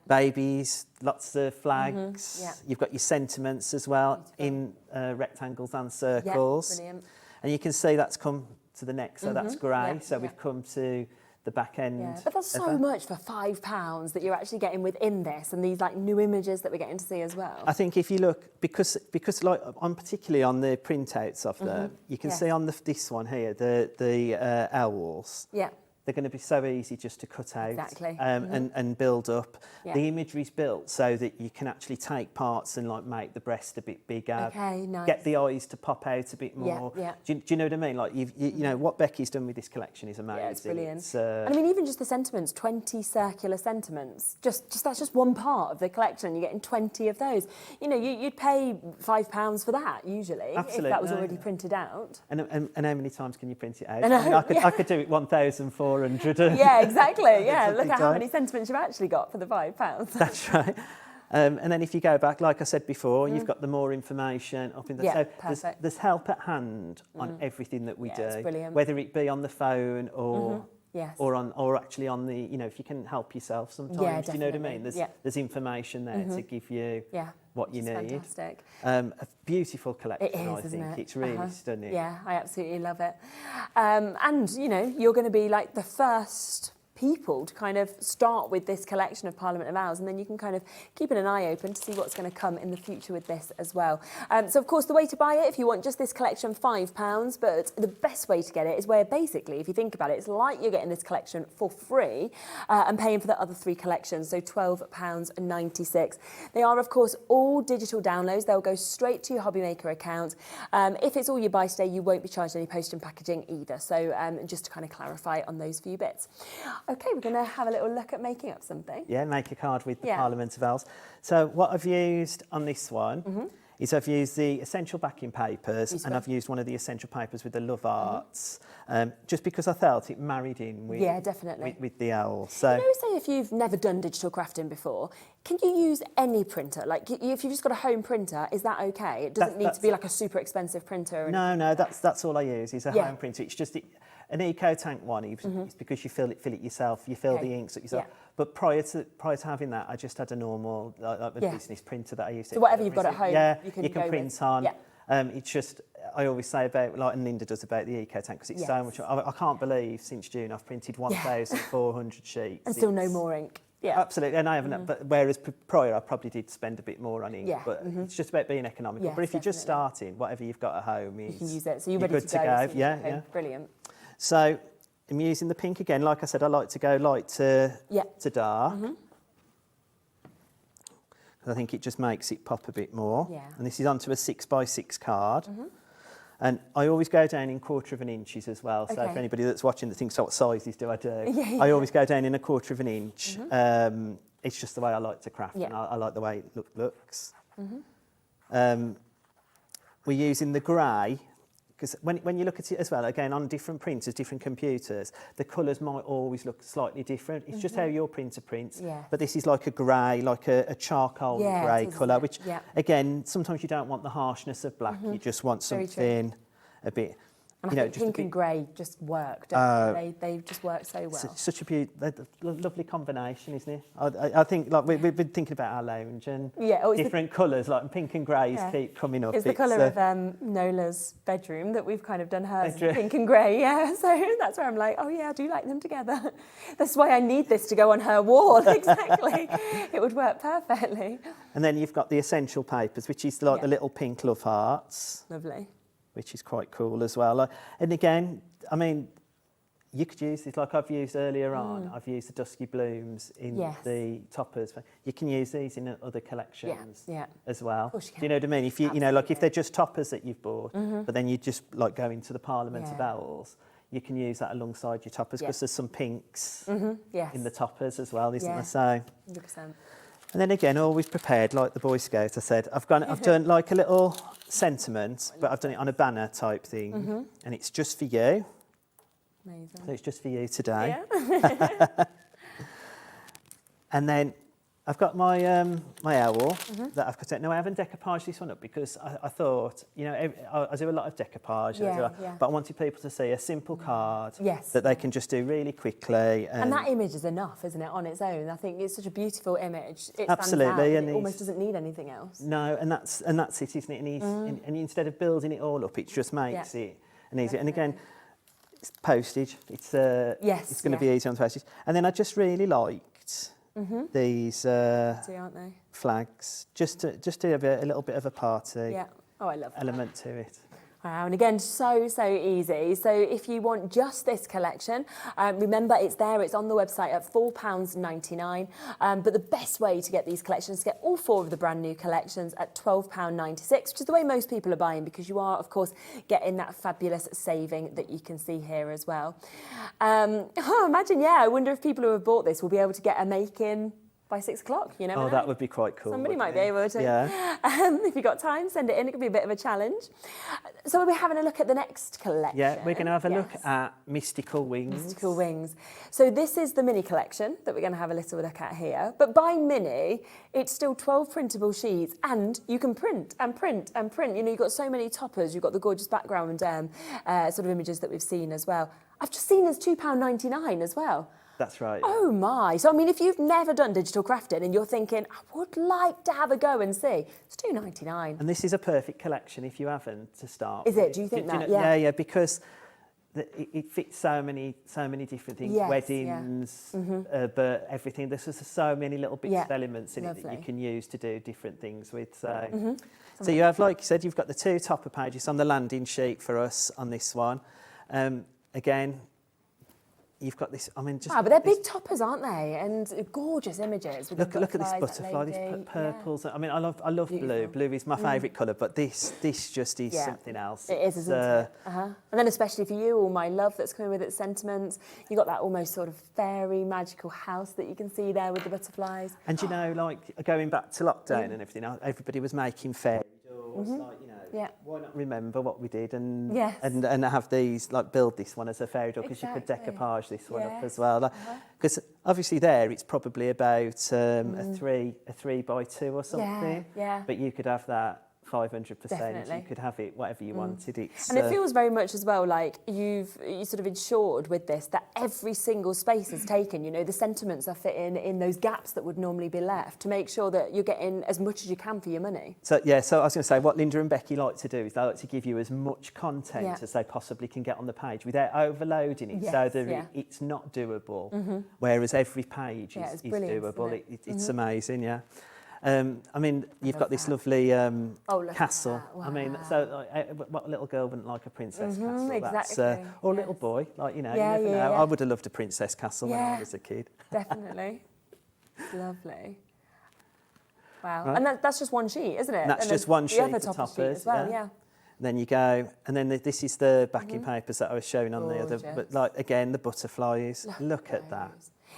G: babies, lots of flags. You've got your sentiments as well in rectangles and circles.
D: Brilliant.
G: And you can see that's come to the neck, so that's grey. So we've come to the back end.
D: Yeah, but that's
G: of
D: so
G: that.
D: much for £5 that you're actually getting within this, and these like new images that we're getting to see as well.
G: I think if you look, because like I'm particularly on the printouts of them, you can see on this one here, the owls.
D: Yeah.
G: They're going to be so easy just to cut out
D: Exactly.
G: and build up.
D: Yeah.
G: The imagery's built so that you can actually take parts and like make the breast a bit bigger.
D: Okay, nice.
G: Get the eyes to pop out a bit more.
D: Yeah.
G: Do you know what I mean? Like you know what Becky's done with this collection is amazing.
D: Yeah, it's brilliant.
G: It's,
D: and I mean, even just the sentiments, 20 circular sentiments, just that's just one part of the collection. You're getting 20 of those. You know, you'd pay £5 for that usually,
G: Absolutely,
D: if that was already printed out.
G: And how many times can you print it out?
D: I know,
G: I mean, I could do it 1,400.
D: Yeah, exactly. Yeah,
G: Something
D: look at how
G: like-
D: many sentiments you've actually got for the £5.
G: That's right. And then if you go back, like I said before, you've got the more information up in the...
D: Yeah,
G: so
D: perfect.
G: there's help at hand on everything that we
D: Yeah,
G: do.
D: it's brilliant.
G: Whether it be on the phone or...
D: Yes.
G: or actually on the, you know, if you can help yourself sometimes,
D: Yeah,
G: do you know what I
D: definitely.
G: mean?
D: Yeah.
G: There's information there to give you what you
D: It's
G: need.
D: fantastic.
G: A beautiful collection,
D: It is,
G: I
D: isn't
G: think.
D: it?
G: It's really stunning.
D: Yeah, I absolutely love it. And, you know, you're going to be like the first people to kind of start with this collection of Parliament of Owls, and then you can kind of keep an eye open to see what's going to come in the future with this as well. So of course the way to buy it, if you want just this collection, £5, but the best way to get it is where basically, if you think about it, it's like you're getting this collection for free and paying for the other 3 collections, so £12.96. They are of course all digital downloads. They'll go straight to your Hobbymaker account. If it's all you buy today, you won't be charged any post and packaging either. So just to kind of clarify on those few bits. Okay, we're going to have a little look at making up something.
G: Yeah, make a card with the
D: Yeah.
G: Parliament of Owls. So what I've used on this one is I've used the essential backing papers and I've used one of the essential papers with the Love Arts, just because I felt it married in with,
D: Yeah, definitely.
G: with the owl. So
D: You know, say if you've never done digital crafting before, can you use any printer? Like if you've just got a home printer, is that okay? It doesn't need to be like a super expensive printer.
G: no, that's all I use is a
D: Yeah.
G: home printer. It's just an eco tank one. It's because you fill it yourself. You fill
D: Okay.
G: the inks up yourself.
D: Yeah.
G: But prior to having that, I just had a normal like a
D: Yeah.
G: business printer that I used.
D: So whatever you've got at home,
G: yeah,
D: you can
G: you can
D: go
G: print
D: with.
G: on.
D: Yeah.
G: It's just I always say about like and Linda does about the eco tank because it's so much. I can't believe since June I've printed 1,400 sheets
D: And still no
G: It's-
D: more ink. Yeah.
G: Absolutely, and I haven't. But whereas prior, I probably did spend a bit more on ink.
D: Yeah,
G: But it's just about being economical.
D: Yes,
G: but if you're just
D: definitely.
G: starting, whatever you've got at home is
D: You can use it. So you're ready
G: good
D: to go.
G: go.
D: So
G: Yeah,
D: okay,
G: yeah.
D: Brilliant.
G: So I'm using the pink again. Like I said, I like to go light to dark. I think it just makes it pop a bit more.
D: Yeah.
G: And this is onto a 6x6 card. And I always go down in 1/4 inches as well. So
D: Okay.
G: for anybody that's watching that thinks, what sizes do I do?
D: Yeah.
G: I always go down in a 1/4 inch. It's just the way I like to craft and
D: Yeah.
G: I like the way it looks. We're using the grey, because when you look at it as well, again, on different printers, different computers, the colours might always look slightly different. It's just how your printer prints.
D: Yeah.
G: But this is like a grey, like a charcoal
D: Yeah,
G: grey
D: it is,
G: colour,
D: isn't it?
G: which,
D: Yeah.
G: again, sometimes you don't want the harshness of black. You just want
D: Very true.
G: something a bit,
D: And
G: you
D: I
G: know,
D: think
G: just a
D: pink
G: bit...
D: and grey just work, don't they? They just work so well.
G: Such a lovely combination, isn't it? I think like we've been thinking about our lounge and
D: it's
G: different colours, like pink and greys keep coming up.
D: It's the colour of Nola's bedroom that we've kind of done hers
G: Bedroom.
D: pink and grey, yeah. So that's where I'm like, oh yeah, I do like them together. That's why I need this to go on her wall, exactly. It would work perfectly.
G: And then you've got the essential papers, which is like the little pink love hearts,
D: Lovely.
G: which is quite cool as well. And again, I mean, you could use this like I've used earlier on. I've used the Dusky Blooms in the toppers. You can use these in other collections as well.
D: course you
G: Do you know what I mean? If you know, like if they're just toppers that you've bought,
D: Mm-hmm.
G: but then you just like go into the Parliament of Owls, you can use that alongside your toppers because there's some pinks
D: Yes.
G: in the toppers as well, isn't
D: Yeah.
G: there? So.
D: 100%.
G: And then again, always prepared, like the Boy Scouts. I said, I've done like a little sentiment, but I've done it on a banner type thing, and it's just for you.
D: Amazing.
G: So it's just for you today.
D: Yeah.
G: And then I've got my my owl that I've cut out. Now I haven't decoupaged this one up because I thought, you know, I do a lot of decoupage, but I wanted people to see a simple card that they can just do really quickly.
D: And that image is enough, isn't it, on its own? I think it's such a beautiful image. It
G: Absolutely,
D: stands out,
G: and
D: it almost doesn't need anything else.
G: No, and that's it, isn't it? And instead of building it all up, it just makes it an easy. And again, postage. It's
D: Yes,
G: it's going to
D: yeah.
G: be easy on postage. And then I just really liked these
D: See, aren't they?
G: flags, just to have a little bit of a party
D: Yeah. Oh, I love that.
G: element to it.
D: Wow, and again, so easy. So if you want just this collection, remember it's there, it's on the website at £4.99. But the best way to get these collections is to get all 4 of the brand new collections at £12.96, which is the way most people are buying, because you are, of course, getting that fabulous saving that you can see here as well. Imagine, yeah, I wonder if people who have bought this will be able to get a make-in by 6 o'clock, you never know.
G: That would be quite cool.
D: Somebody might be
G: wouldn't
D: able
G: it?
D: to.
G: Yeah.
D: If you've got time, send it in. It could be a bit of a challenge. So we'll be having a look at the next collection.
G: Yeah, we're going to have a look
D: Yes.
G: at Mystical Wings.
D: Mystical Wings. So this is the mini collection that we're going to have a little look at here. But by mini, it's still 12 printable sheets, and you can print and print and print. You know, you've got so many toppers. You've got the gorgeous background sort of images that we've seen as well. I've just seen as £2.99 as well.
G: That's right.
D: Oh my. So, I mean, if you've never done digital crafting and you're thinking, I would like to have a go and see, it's £2.99.
G: And this is a perfect collection if you haven't to start.
D: Is it?
G: with.
D: Do you think
G: know-
D: that? Yeah.
G: Yeah, because it fits so many different things.
D: Yes,
G: Weddings, but everything. There's just so many little bits
D: Yeah.
G: of elements in it that you
D: Lovely.
G: can use to do different things with. So you have, like you said, you've got the 2 topper pages on the landing sheet for us on this one. Again, you've got this. I mean, just
D: But they're
G: this-
D: big toppers, aren't they? And gorgeous images. With the
G: Look at this
D: butterflies, that
G: butterfly,
D: lady.
G: these purples. I mean, I love blue.
D: Beautiful.
G: Blue is my favourite colour, but this just is
D: Yeah.
G: something else.
D: It is,
G: It's,
D: isn't it? And then especially for you, all my love that's coming with its sentiments. You got that almost sort of fairy, magical house that you can see there with the butterflies.
G: And you know, like going back to lockdown and everything, everybody was making fairy doors. Like, you know,
D: Yeah.
G: why not remember what we did and
D: Yes.
G: and have these, like, build this one as a fairy door, because you could
D: Exactly.
G: decoupage this one up
D: Yes.
G: as well. Because obviously there it's probably about a 3x2 or something.
D: yeah.
G: But you could have that 500%.
D: Definitely.
G: You could have it whatever you wanted. It's
D: And it feels very much as well like you sort of ensured with this that every single space is taken. You know, the sentiments are fitting in those gaps that would normally be left to make sure that you're getting as much as you can for your money.
G: So I was going to say, what Linda and Becky like to do is they like to give you as much content
D: Yeah.
G: as they possibly can get on the page without overloading it, so
D: Yes,
G: that
D: yeah.
G: it's not doable. Whereas every page
D: Yeah,
G: is
D: it's brilliant,
G: doable.
D: isn't it?
G: It's amazing, yeah. I mean, you've got this lovely
D: look at
G: castle.
D: that,
G: I mean,
D: wow.
G: so what little girl wouldn't like a princess castle?
D: exactly,
G: Or a little boy, like, you know,
D: Yeah,
G: you never
D: yeah,
G: know.
D: yeah.
G: I would have loved a princess castle when
D: Yeah.
G: I was a kid.
D: Definitely. It's lovely. Wow.
G: Right.
D: And that's just one sheet, isn't it?
G: And that's
D: then
G: just one sheet,
D: The other
G: the
D: topper sheet
G: toppers,
D: as well,
G: yeah.
D: yeah.
G: Then you go, and then this is the backing papers that I was showing on the other.
D: Gorgeous.
G: But like, again, the butterflies. Look at that.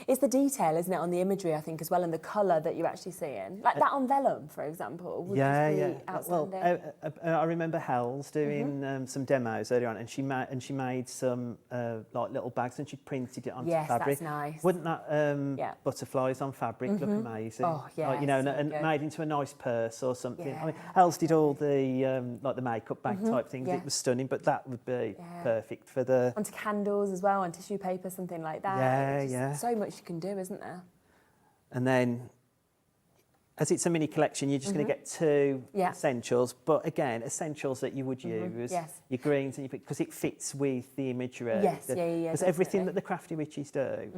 D: It's the detail, isn't it, on the imagery, I think, as well, and the colour that you're actually seeing. Like that on vellum, for example, would
G: Yeah,
D: just be
G: yeah. Well,
D: outstanding.
G: I remember Hell's doing some demos earlier on, and she made some like little bags, and she printed it onto
D: Yes,
G: fabric.
D: that's nice.
G: Wouldn't that
D: Yeah.
G: butterflies on fabric look amazing?
D: Oh,
G: Like, you know,
D: yeah, so
G: and
D: good.
G: made into a nice purse or something. I mean,
D: Yeah,
G: Hell's did all the like the makeup bag type things.
D: yeah.
G: It was stunning, but that would be
D: Yeah.
G: perfect for the.
D: Onto candles as well, on tissue paper, something like that.
G: Yeah,
D: It's just
G: yeah.
D: So much you can do, isn't there?
G: And then, as it's a mini collection, you're just going to get 2
D: Yeah.
G: essentials. But again, essentials that you would use.
D: Yes.
G: Your greens, and because it fits with the imagery.
D: Yes, yeah,
G: Because everything
D: definitely.
G: that the Crafty Witches do,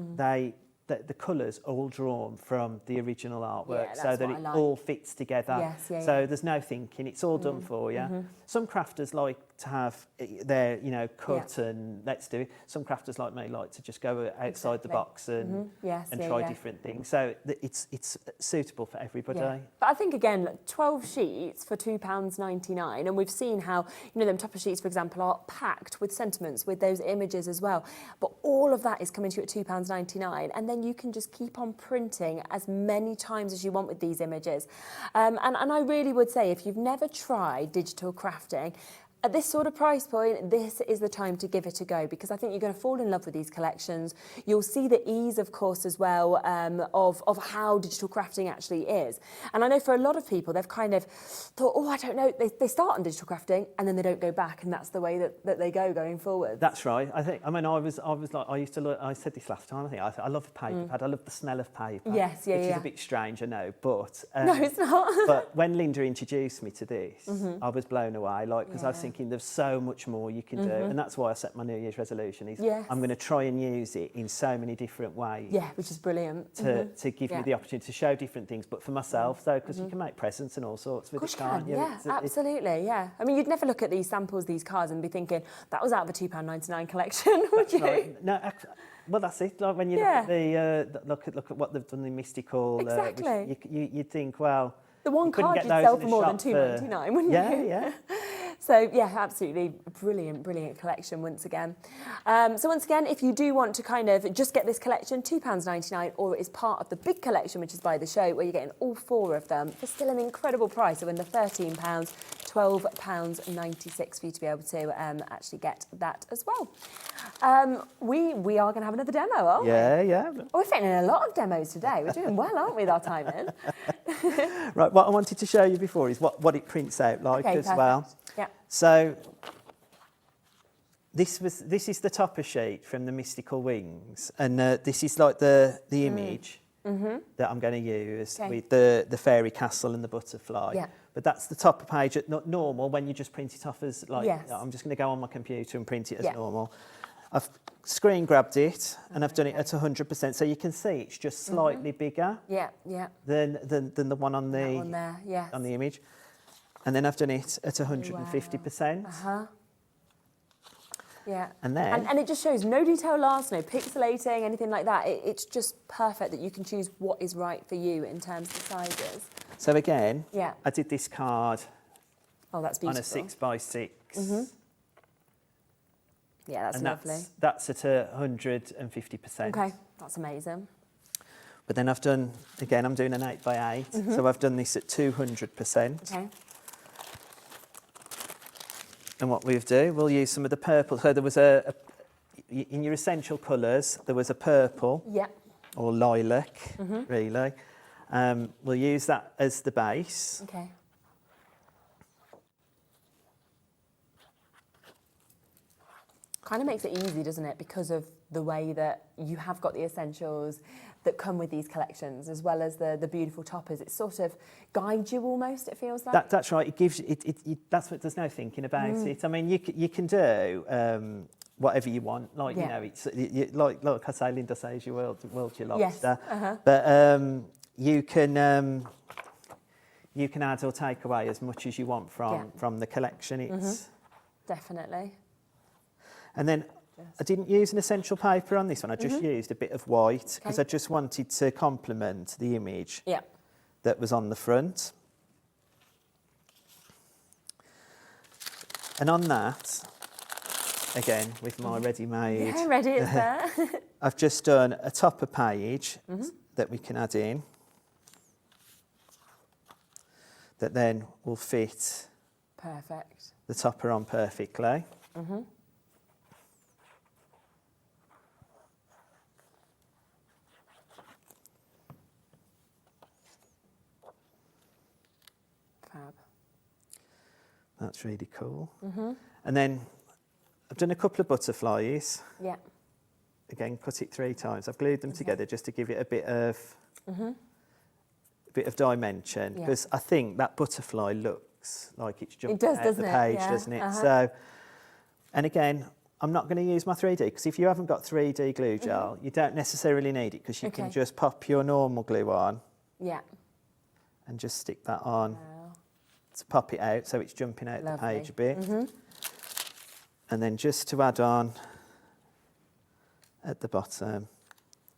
G: the colours are all drawn from the original artwork,
D: Yeah,
G: so
D: that's
G: that
D: what
G: it
D: I like.
G: all fits together.
D: Yes, yeah,
G: so
D: yeah.
G: there's no thinking; it's all done for you. Some crafters like to have their, cut and let's do it. Some crafters like me like to just go outside the
D: Exactly.
G: box and
D: Yes,
G: and
D: yeah,
G: try
D: yeah.
G: different things. So it's suitable for everybody.
D: Yeah. But I think, again, like 12 sheets for £2.99, and we've seen how, them topper sheets, for example, are packed with sentiments, with those images as well. But all of that is coming to you at £2.99, and then you can just keep on printing as many times as you want with these images. And I really would say, if you've never tried digital crafting, at this sort of price point, this is the time to give it a go, because I think you're going to fall in love with these collections. You'll see the ease, of course, as well, of how digital crafting actually is. And I know for a lot of people, they've kind of thought, oh, I don't know, they start on digital crafting and then they don't go back, and that's the way that they go going forward.
G: That's right. I was like, I used to look, I said this last time, I love a paper pad. I love the smell of paper.
D: Yes, yeah,
G: Which is
D: yeah.
G: a bit strange, I know, but...
D: No, it's not.
G: But when Linda introduced me to this, I was blown away, because I've seen thinking there's so much more you can do, and that's why I set my New Year's resolution is I'm going to try and use it in so many different ways.
D: Yeah, which is brilliant.
G: To give me the opportunity to show different things, but for myself though, because you can make presents and all sorts with it, can't you?
D: Yeah, absolutely, yeah. I mean, you'd never look at these samples, these cards, and be thinking, that was out of a £2.99 collection, would you?
G: Right. No, well, that's it. Like when you look at what they've done in Mystical,
D: exactly.
G: You'd think, well,
D: the one card you'd sell for more than £2.99, wouldn't you?
G: Yeah.
D: So, yeah, absolutely brilliant collection once again. So once again, if you do want to kind of just get this collection, £2.99, or it is part of the big collection, which is by the show, where you're getting all 4 of them for still an incredible price of under £13, £12.96 for you to be able to actually get that as well. We are going to have another demo, aren't we?
G: Yeah.
D: Oh, we're fitting in a lot of demos today. We're doing well, aren't we, with our timing?
G: Right, what I wanted to show you before is what it prints out like as well.
D: Yeah.
G: So this is the topper sheet from the Mystical Wings, and this is like the image that I'm going to use with the fairy castle and the butterfly.
D: Yeah.
G: But that's the topper page at not normal when you just print it off as like I'm just going to go on my computer and print it as normal. I've screen grabbed it and I've done it at 100%, so you can see it's just slightly bigger than the one on the on the image. And then I've done it at 150%.
D: Yeah.
G: And then
D: and it just shows no detail loss, no pixelating, anything like that. It's just perfect that you can choose what is right for you in terms of sizes.
G: So again,
D: Yeah.
G: I did this card
D: Oh, that's
G: on
D: beautiful.
G: a 6x6.
D: Yeah, that's
G: And
D: lovely.
G: that's at 150%.
D: Okay, that's amazing.
G: But then I've done, again, I'm doing an 8x8. So I've done this at 200%.
D: Okay.
G: And what we'll use some of the purple. So there was in your essential colours, there was a purple or lilac, really. We'll use that as the base.
D: Okay. Kind of makes it easy, doesn't it? Because of the way that you have got the essentials that come with these collections, as well as the beautiful toppers. It sort of guides you almost, it feels like.
G: That's right. It gives you, that's what, there's no thinking about it. I mean, you can do whatever you want. Like, you know, it's like I say, Linda says, your world's your lobster.
D: Yes.
G: But you can add or take away as much as you want from the collection. It's
D: Definitely.
G: And then I didn't use an essential paper on this one. I just used a bit of white because I just wanted to complement the image that was on the front. And on that, again, with my ready-made...
D: Yeah, ready, it's there.
G: I've just done a topper page that we can add in that then will fit
D: Perfect.
G: the topper on perfectly.
D: Fab.
G: That's really cool. And then I've done a couple of butterflies.
D: Yeah.
G: Again, cut it 3 times. I've glued them together just to give it a bit of dimension, because I think that butterfly looks like it's jumping out the page, doesn't it? So, and again, I'm not going to use my 3D, because if you haven't got 3D glue gel, you don't necessarily need it, because you can just pop your normal glue on and just stick that on to pop it out so it's jumping out the page a bit. And then just to add on at the bottom,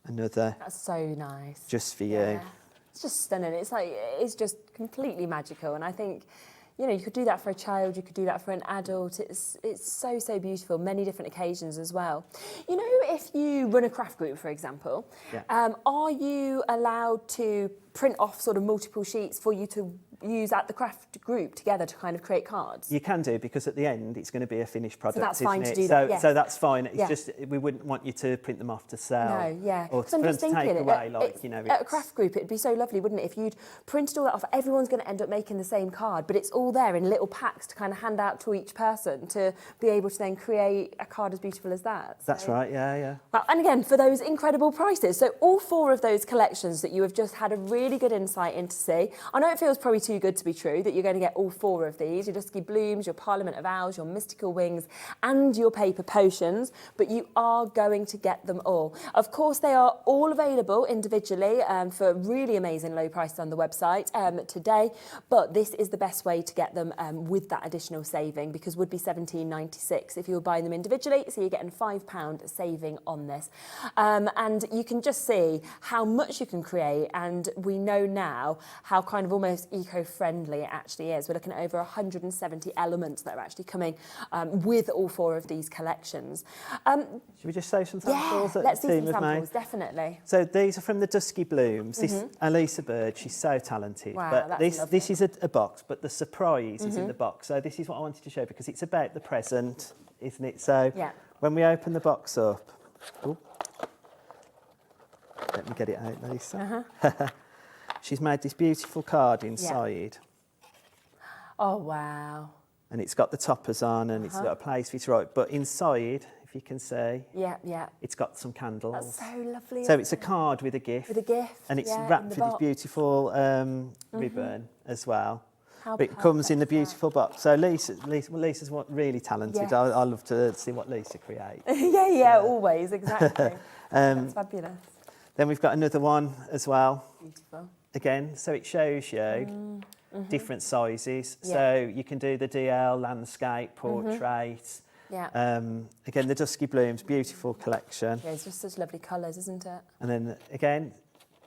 G: another.
D: That's so nice.
G: Just for you.
D: It's just stunning. It's just completely magical. And I think, you know, you could do that for a child, you could do that for an adult. It's so beautiful. Many different occasions as well. You know, if you run a craft group, for example, are you allowed to print off sort of multiple sheets for you to use at the craft group together to kind of create cards?
G: You can do, because at the end it's going to be a finished product.
D: So that's fine
G: isn't
D: to
G: it?
D: do that.
G: So that's fine. It's just we wouldn't want you to print them off to sell.
D: No,
G: Or
D: so I'm just
G: to
D: thinking,
G: take away, like, you know.
D: At a craft group, it'd be so lovely, wouldn't it, if you'd printed all that off? Everyone's going to end up making the same card, but it's all all there in little packs to kind of hand out to each person to be able to then create a card as beautiful as that.
G: That's right, yeah.
D: Well, and again, for those incredible prices. So all 4 of those collections that you have just had a really good insight into see. I know it feels probably too good to be true that you're going to get all 4 of these, your Dusky Blooms, your Parliament of Owls, your Mystical Wings and your Paper Potions, but you are going to get them all. Of course, they are all available individually for really amazing low prices on the website today, but this is the best way to get them with that additional saving, because would be £17.96 if you were buying them individually, so you're getting £5 saving on this. And you can just see how much you can create, and we know now how kind of almost eco-friendly it actually is. We're looking at over 170 elements that are actually coming with all 4 of these collections.
G: Should we just say some samples that
D: let's
G: the
D: see
G: team
D: some
G: have
D: samples,
G: made?
D: definitely.
G: So these are from the Dusky Blooms. This Elisa Bird, she's so talented.
D: Wow,
G: but
D: that's
G: this is a box, but the surprise is in the box. So this is what I wanted to show, because it's about the present, isn't it? So when we open the box up, let me get it out, Lisa. She's made this beautiful card inside.
D: Oh, wow.
G: And it's got the toppers on, and it's got a place for it to write. But inside, if you can see, it's got some candles.
D: That's so lovely.
G: So it's a card with a gift.
D: With a gift,
G: and it's
D: in
G: wrapped
D: the
G: with
D: box.
G: this beautiful ribbon as well.
D: How
G: But it comes in the
D: perfect is that?
G: beautiful box. So Lisa's really talented.
D: Yes.
G: I love to see what Lisa creates.
D: Always, exactly. That's fabulous.
G: Then we've got another one as well.
D: Beautiful.
G: Again, so it shows you different sizes. So you can do the DL, landscape, portrait. Again, the Dusky Blooms, beautiful collection.
D: Yeah, it's just such lovely colours, isn't it?
G: And then again,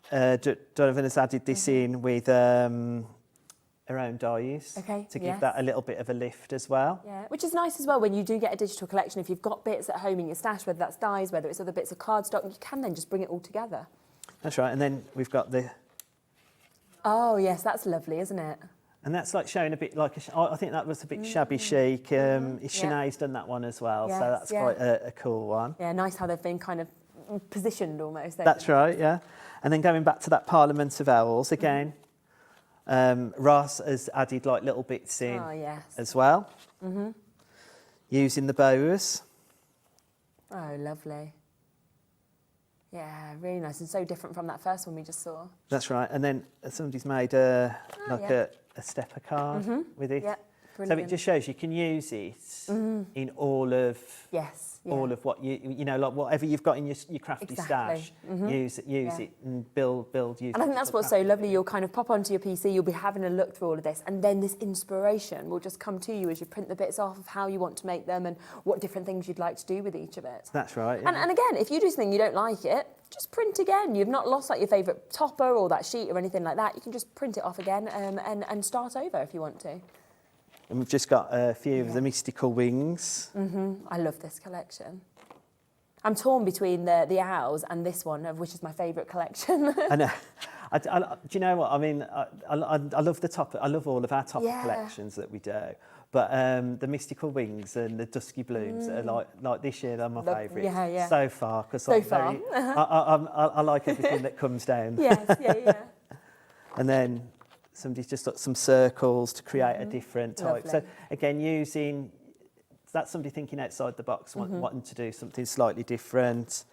G: Donovan has added this in with her own dies to give that a little bit of a lift as well.
D: Yeah, which is nice as well when you do get a digital collection. If you've got bits at home in your stash, whether that's dies, whether it's other bits of cardstock, you can then just bring it all together.
G: That's right. And then we've got the...
D: Oh, yes, that's lovely, isn't it?
G: And that's like showing a bit like, I think that was a bit shabby chic. Sinead's done that one as well, so that's quite a cool one.
D: Yeah, nice how they've been kind of positioned almost.
G: That's right, yeah. And then going back to that Parliament of Owls again, Ross has added like little bits in as well, using the bows.
D: Oh, lovely. Yeah, really nice and so different from that first one we just saw.
G: That's right. And then somebody's made a stepper card with it.
D: Yeah,
G: so it just shows you can use it in all of all of what you know, like whatever you've got in your crafty stash. Use it and build. Use.
D: And I think that's what's so lovely. You'll kind of pop onto your PC, you'll be having a look through all of this, and then this inspiration will just come to you as you print the bits off of how you want to make them and what different things you'd like to do with each of it.
G: That's right. Yeah.
D: And again, if you do something you don't like it, just print again. You've not lost like your favourite topper or that sheet or anything like that. You can just print it off again and start over if you want to.
G: And we've just got a few of the Mystical Wings.
D: I love this collection. I'm torn between the owls and this one, which is my favourite collection.
G: I know. Do you know what I mean? I love the top. I love all of our top collections that we do. But the Mystical Wings and the Dusky Blooms are like this year. They're my favourites so far, because I like everything that comes down. And then somebody's just got some circles to create a different type. So again, that's somebody thinking outside the box, wanting to do something slightly different.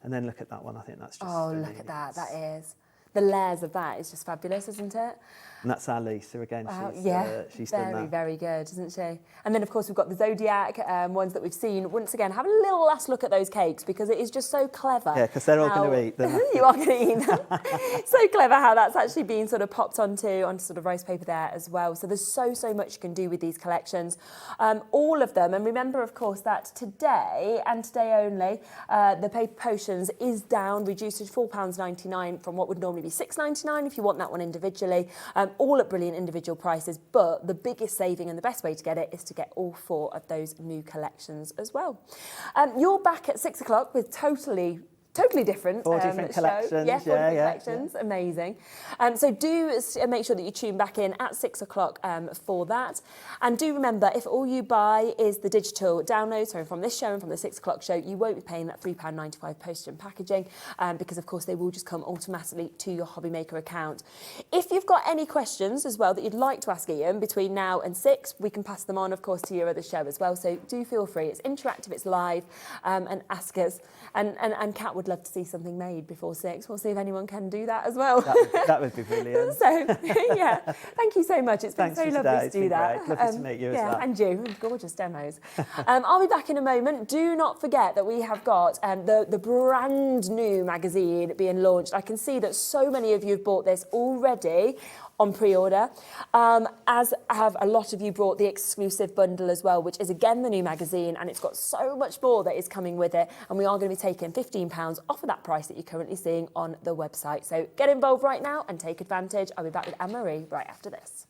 G: And then look at that one. I think that's just...
D: Oh, look at that. That is. The layers of that is just fabulous, isn't it?
G: And that's our Lisa again.
D: Wow,
G: she's done that.
D: Very good, isn't she? And then, of course, we've got the Zodiac ones that we've seen. Once again, have a little last look at those cakes, because it is just so clever.
G: Yeah, because they're all going to eat them.
D: You are going to eat them. So clever how that's actually been sort of popped onto sort of rice paper there as well. So there's so much you can do with these collections. All of them. And remember, of course, that today and today only, the Paper Potions is down, reduced to £4.99 from what would normally be £6.99 if you want that one individually. All at brilliant individual prices, but the biggest saving and the best way to get it is to get all 4 of those new collections as well. You're back at 6 o'clock with totally totally different.
G: 4 different
D: show.
G: collections.
D: Yeah, 4 different collections. Amazing. So do make sure that you tune back in at 6 o'clock for that. And do remember, if all you buy is the digital download, so from this show and from the 6 o'clock show, you won't be paying that £3.95 postage and packaging because, of course, they will just come automatically to your Hobbymaker account. If you've got any questions as well that you'd like to ask Ian between now and 6, we can pass them on, of course, to your other show as well. So do feel free. It's interactive, it's live, and ask us. And Kat would love to see something made before 6. We'll see if anyone can do that as well.
G: That would be brilliant.
D: So, yeah, thank you so much. It's been
G: Thanks
D: so
G: for
D: lovely
G: today.
D: to
G: It's
D: do
G: been
D: that.
G: great. Lovely to meet you as well.
D: And you. Gorgeous demos. I'll be back in a moment. Do not forget that we have got the brand new magazine being launched. I can see that so many of you have bought this already on pre-order, as have a lot of you brought the exclusive bundle as well, which is again the new magazine, and it's got so much more that is coming with it, and we are going to be taking £15 off of that price that you're currently seeing on the website. So get involved right now and take advantage. I'll be back with Anne-Marie right after this.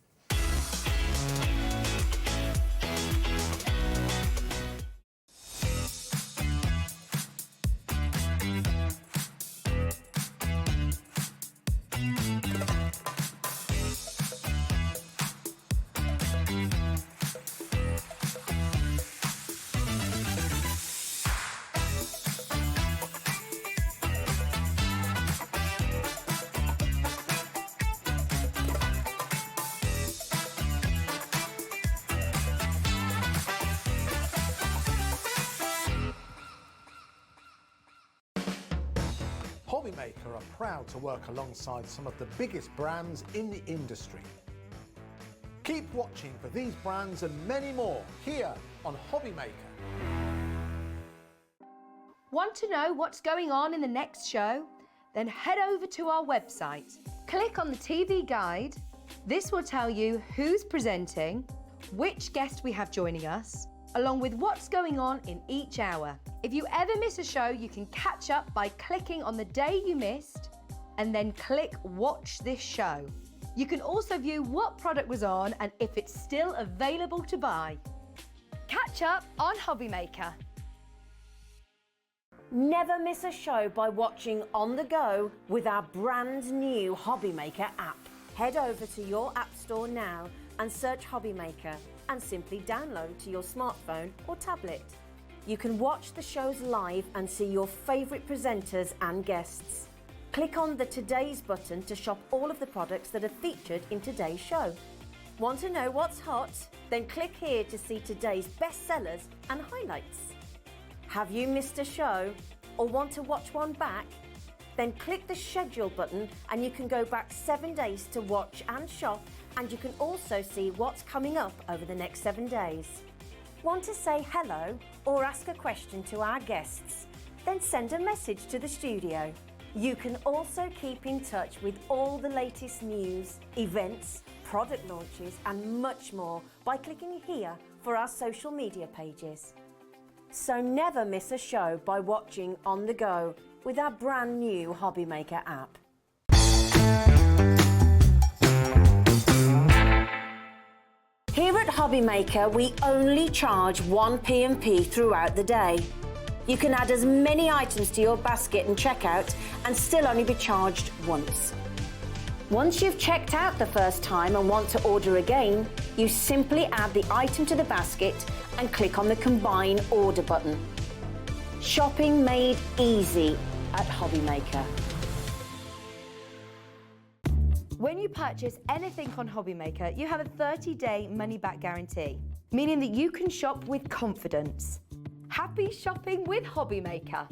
F: Hobbymaker are proud to work alongside some of the biggest brands in the industry. Keep watching for these brands and many more here on Hobbymaker.
B: Want to know what's going on in the next show? Then head over to our website. Click on the TV guide. This will tell you who's presenting, which guest we have joining us, along with what's going on in each hour. If you ever miss a show, you can catch up by clicking on the day you missed and then click Watch This Show. You can also view what product was on and if it's still available to buy. Catch up on Hobbymaker.
C: Never miss a show by watching on the go with our brand new Hobbymaker app. Head over to your app store now and search Hobbymaker and simply download to your smartphone or tablet. You can watch the shows live and see your favourite presenters and guests. Click on the Today's button to shop all of the products that are featured in today's show. Want to know what's hot? Then click here to see today's bestsellers and highlights. Have you missed a show or want to watch one back? Then click the schedule button and you can go back 7 days to watch and shop, and you can also see what's coming up over the next 7 days. Want to say hello or ask a question to our guests? Then send a message to the studio. You can also keep in touch with all the latest news, events, product launches and much more by clicking here for our social media pages. So never miss a show by watching on the go with our brand new Hobbymaker app. Here at Hobbymaker, we only charge 1 P&P throughout the day. You can add as many items to your basket and checkout and still only be charged once. Once you've checked out the first time and want to order again, you simply add the item to the basket and click on the Combine Order button. Shopping made easy at Hobbymaker.
B: When you purchase anything on Hobbymaker, you have a 30-day money-back guarantee, meaning that you can shop with confidence. Happy shopping with Hobbymaker.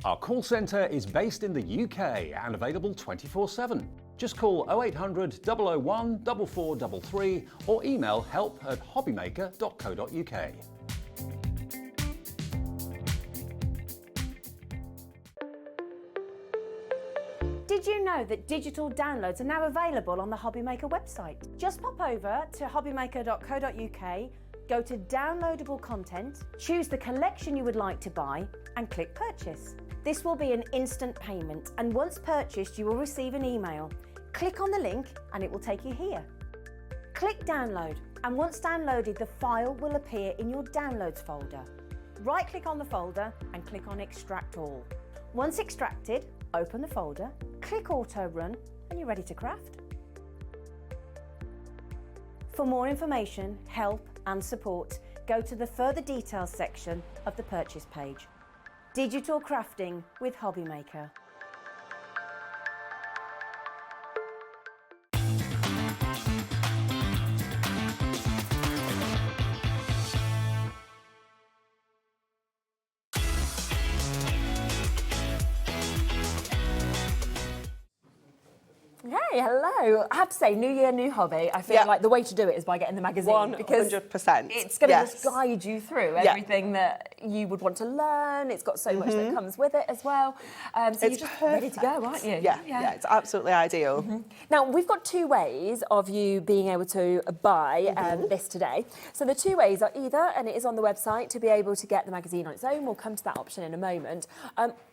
A: Our call centre is based in the UK and available 24/7. Just call 0800 001 4433 or email help@hobbymaker.co.uk.
C: Did you know that digital downloads are now available on the Hobbymaker website? Just pop over to hobbymaker.co.uk, go to downloadable content, choose the collection you would like to buy and click purchase. This will be an instant payment, and once purchased you will receive an email. Click on the link and it will take you here. Click download, and once downloaded the file will appear in your downloads folder. Right-click on the folder and click on Extract All. Once extracted, open the folder, click Auto Run, and you're ready to craft. For more information, help and support, go to the Further Details section of the purchase page. Digital crafting with Hobby Maker.
D: Hey, hello. I have to say, new year, new hobby. I feel like the way to do it is by getting the magazine. Because
E: 100%.
D: it's going to just guide you through everything that you would want to learn. It's got so much that comes with it as well. So
E: It's
D: you're just ready to
E: perfect.
D: go, aren't you?
E: Yeah, it's absolutely ideal.
D: Now, we've got two ways of you being able to buy this today. So the two ways are either, and it is on the website, to be able to get the magazine on its own. We'll come to that option in a moment.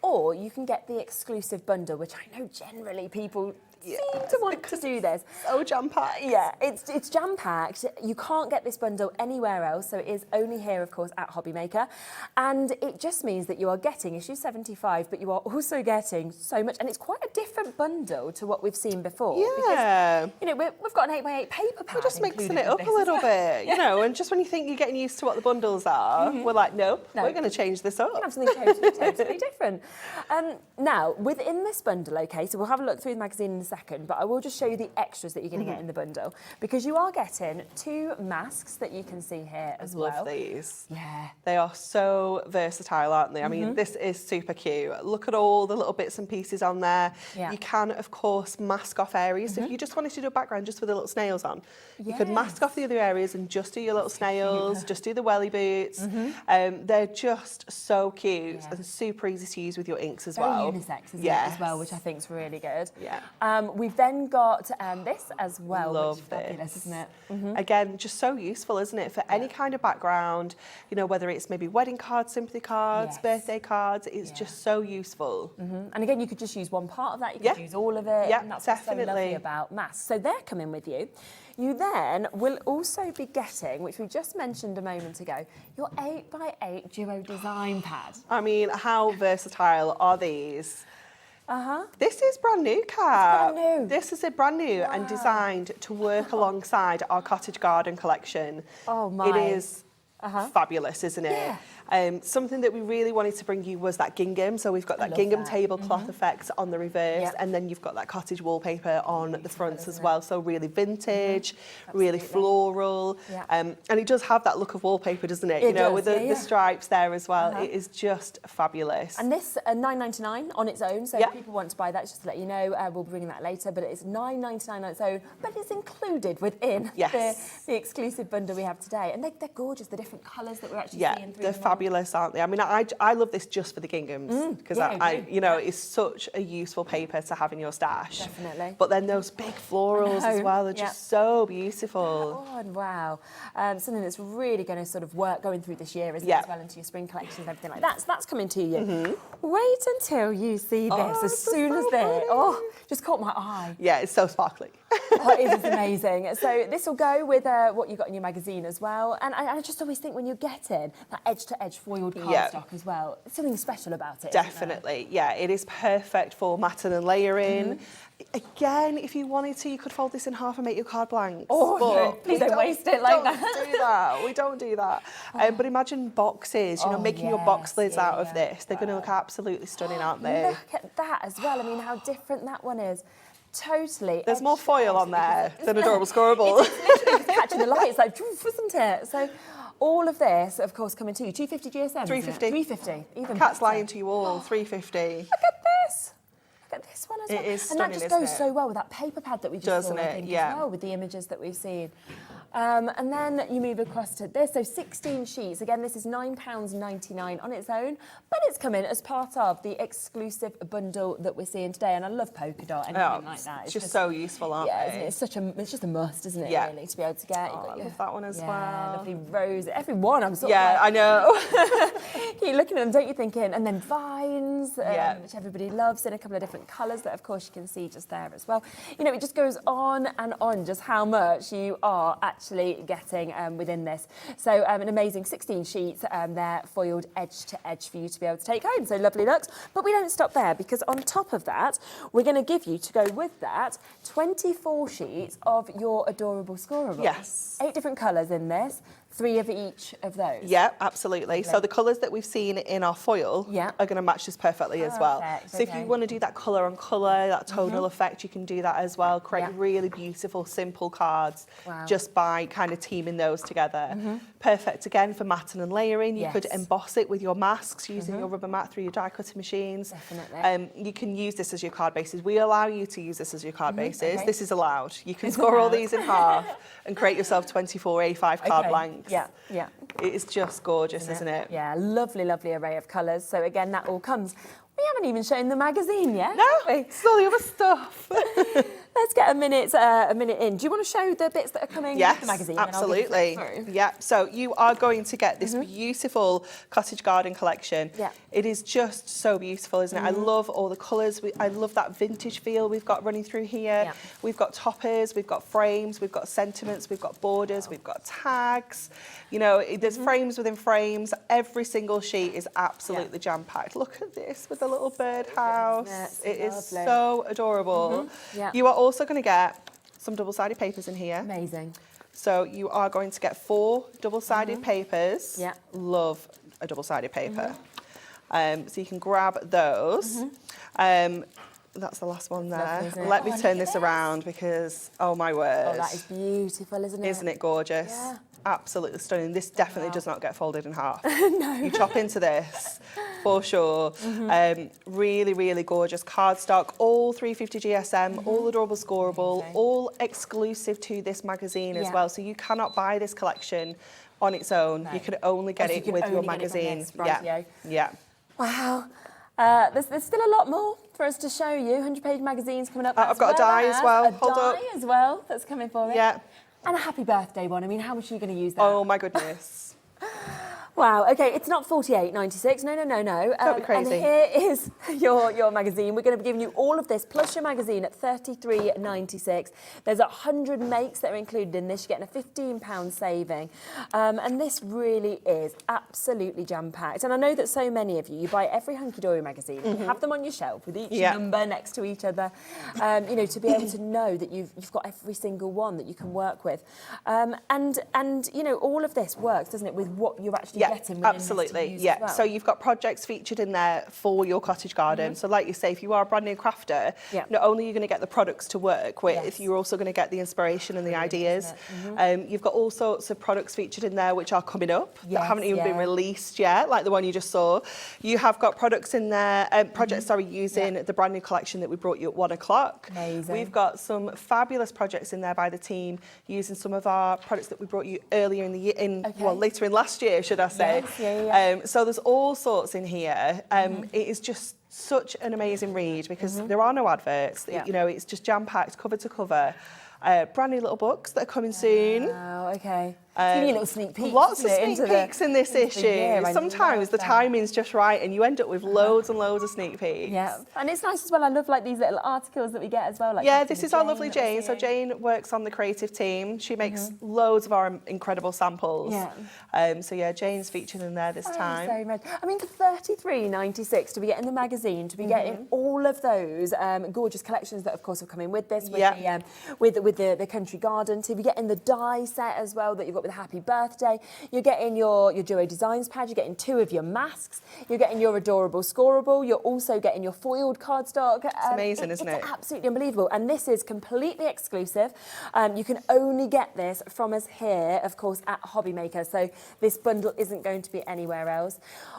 D: Or you can get the exclusive bundle, which I know generally people seem to want to do this.
E: So jam-packed.
D: Yeah, it's jam-packed. You can't get this bundle anywhere else, so it is only here, of course, at Hobby Maker. And it just means that you are getting issue 75, but you are also getting so much, and it's quite a different bundle to what we've seen before.
E: Yeah.
D: Because, you know, we've got an 8x8 paper pad.
E: We're just mixing
D: included
E: it up
D: with
E: a
D: this
E: little
D: as well.
E: bit, you know, and just when you think you're getting used to what the bundles are, we're like, nope, we're going to change this up.
D: You can have something totally different. Now, within this bundle, okay, so we'll have a look through the magazine in a second, but I will just show you the extras that you're going to get in the bundle, because you are getting 2 masks that you can see here as well.
E: Love these.
D: Yeah.
E: They are so versatile, aren't they? I mean, this is super cute. Look at all the little bits and pieces on there.
D: Yeah.
E: You can, of course, mask off areas. So if you just wanted to do a background just with the little snails on, you could mask off the other areas and just do your little snails, just do the welly boots. They're just so cute and super easy to use with your inks as well.
D: Very unisex, isn't it, as well, which I think is really good.
E: Yeah.
D: We've then got this as well,
E: Love
D: which is fabulous, isn't it?
E: Again, just so useful, isn't it? For any kind of background, you know, whether it's maybe wedding cards, sympathy cards, birthday cards, it's just so useful.
D: And again, you could just use one part of that, you could use all of it.
E: Yeah,
D: and that's what's so lovely about masks. So they're coming with you. You then will also be getting, which we just mentioned a moment ago, your 8x8 duo design pad.
E: I mean, how versatile are these? This is brand new, Kat.
D: It's brand new.
E: This is brand new and designed to work alongside our cottage garden collection.
D: Oh my.
E: It is fabulous, isn't it?
D: Yeah.
E: Something that we really wanted to bring you was that gingham. So we've got that gingham tablecloth effect on the reverse, and then you've got that cottage wallpaper on the fronts as well. So really vintage, really floral, and it does have that look of wallpaper, doesn't it? You know, with the stripes there as well. It is just fabulous.
D: And this $9.99 on its own. So if people want to buy that, just to let you know, we'll be bringing that later. But it's $9.99 on its own. But it's included within the exclusive bundle we have today. And they're gorgeous. The different colours that we're actually seeing through.
E: They're fabulous, aren't they? I mean, I love this just for the ginghams because I you know, it's such a useful paper to have in your stash.
D: Definitely.
E: But then those big florals as well are just so beautiful.
D: Oh, wow. Something that's really going to sort of work going through this year, isn't it, as well, into your spring collections and everything like that. So that's coming to you. Wait until you see this. As soon as just caught my eye.
E: Yeah, it's so sparkly.
D: It is amazing. So this will go with what you got in your magazine as well. And I just always think when you're getting that edge-to-edge foiled cardstock as well, there's something special about it.
E: Definitely, yeah. It is perfect for matting and layering. Again, if you wanted to, you could fold this in half and make your card blanks.
D: Oh,
E: but
D: please don't waste it like that.
E: Do that. We don't do that. But imagine boxes, you know, making your box lids out of this. They're going to look absolutely stunning, aren't they?
D: Look at that as well. I mean, how different that one is. Totally.
E: There's more foil on there than Adorable Scoreable.
D: It's literally just catching the light. It's like, isn't it? So all of this, of course, coming to you. 250 GSM.
E: 350.
D: 350. Even
E: Cat's
D: better.
E: lying to you all. 350.
D: Look at this. Look at this one as well.
E: It is
D: and that
E: stunning,
D: just
E: isn't
D: goes
E: it?
D: so well with that paper pad that we just saw, I think, as well, with the images that we've seen. And then you move across to this. So 16 sheets. Again, this is £9.99 on its own, but it's coming as part of the exclusive bundle that we're seeing today. And I love polka dot, anything like that.
E: It's just so useful, aren't they?
D: It's just a must, isn't it, really, to be able to get.
E: I love that one as well.
D: Lovely rose. Every one, I'm sort of
E: Yeah, I know.
D: You're looking at them, don't you, thinking, and then vines, which everybody loves, in a couple of different colours that, of course, you can see just there as well. You know, it just goes on and on, just how much you are actually actually getting within this. So an amazing 16 sheets there, foiled edge to edge for you to be able to take home. So lovely looks. But we don't stop there, because on top of that, we're going to give you, to go with that, 24 sheets of your adorable scorables.
E: Yes.
D: 8 different colours in this. 3 of each of those.
E: Yeah, absolutely. So the colours that we've seen in our foil are going to match this perfectly as well. So if you want to do that colour on colour, that tonal effect, you can do that as well. Create really beautiful, simple cards just by kind of teaming those together. Perfect again for matting and layering. You could emboss it with your masks using your rubber mat through your die cutting machines.
D: Definitely.
E: You can use this as your card bases. We allow you to use this as your card bases. This is allowed. You can score all these in half and create yourself 24 A5 card blanks.
D: Yeah, yeah.
E: It is just gorgeous, isn't it?
D: Yeah, lovely, lovely array of colours. So again, that all comes. We haven't even shown the magazine yet.
E: No,
D: have we?
E: it's all the other stuff.
D: Let's get a minute in. Do you want to show the bits that are coming with the magazine?
E: Absolutely. Yeah, so you are going to get this beautiful cottage garden collection.
D: Yeah.
E: It is just so beautiful, isn't it? I love all the colours. I love that vintage feel we've got running through here.
D: Yeah.
E: We've got toppers, we've got frames, we've got sentiments, we've got borders, we've got tags. You know, there's frames within frames. Every single sheet is absolutely jam-packed. Look at this with the little birdhouse. It is so adorable.
D: Yeah.
E: You are also going to get some double-sided papers in here.
D: Amazing.
E: So you are going to get 4 double-sided papers.
D: Yeah.
E: Love a double-sided paper. So you can grab those. That's the last one there.
D: Lovely,
E: Let me turn this around because, oh my word.
D: Oh, that is beautiful, isn't it?
E: Isn't it gorgeous?
D: Yeah.
E: Absolutely stunning. This definitely does not get folded in half. No. You chop into this, for sure. Really, really gorgeous cardstock, all 350 GSM, all adorable scoreable, all exclusive to this magazine as well. So you cannot buy this collection on its own. You can only get it with your magazine. Yeah.
D: Wow. There's still a lot more for us to show you. 100-page magazines coming up.
E: I've got a die as well. Hold up.
D: A die as well that's coming for it.
E: Yeah.
D: And a happy birthday one. I mean, how much are you going to use that?
E: Oh my goodness.
D: Wow, okay, it's not $48.96. No.
E: Don't be crazy.
D: And here is your magazine. We're going to be giving you all of this, plus your magazine at $33.96. There's 100 makes that are included in this. You're getting a £15 saving. And this really is absolutely jam-packed. And I know that so many of you buy every Hunkydory magazine, you have them on your shelf with each number next to each other, you know, to be able to know that you've got every single one that you can work with. And you know, all of this works, doesn't it, with what you're actually getting
E: absolutely.
D: This to use as well.
E: So you've got projects featured in there for your cottage garden. So like you say, if you are a brand new crafter, not only are you going to get the products to work with, you're also going to get the inspiration and the ideas. You've got all sorts of products featured in there which are coming up that haven't even been released yet, like the one you just saw. You have got products in there, projects using the brand new collection that we brought you at 1 o'clock.
D: Amazing.
E: We've got some fabulous projects in there by the team using some of our products that we brought you earlier in the year, well, later in last year, should I say. So there's all sorts in here. It is just such an amazing read because there are no adverts. You know, it's just jam-packed, cover to cover. Brand new little books that are coming soon.
D: Oh, okay. Give me a little sneak peek.
E: Lots of sneak peeks in this issue. Sometimes the timing's just right and you end up with loads and loads of sneak peeks.
D: Yeah, and it's nice as well. I love like these little articles that we get as well. Like
E: this is our lovely Jane. So Jane works on the creative team. She makes loads of our incredible samples. So yeah, Jane's featured in there this time.
D: So much. I mean, for $33.96 to be getting the magazine, to be getting all of those gorgeous collections that, of course, are coming with this, with the country garden. To be getting the die set as well that you've got with Happy Birthday. You're getting your Duo Designs pad, you're getting 2 of your masks, you're getting your adorable scoreable, you're also getting your foiled cardstock.
E: It's amazing, isn't it?
D: It's absolutely unbelievable. And this is completely exclusive. You can only get this from us here, of course, at Hobby Maker. So this bundle isn't going to be anywhere else.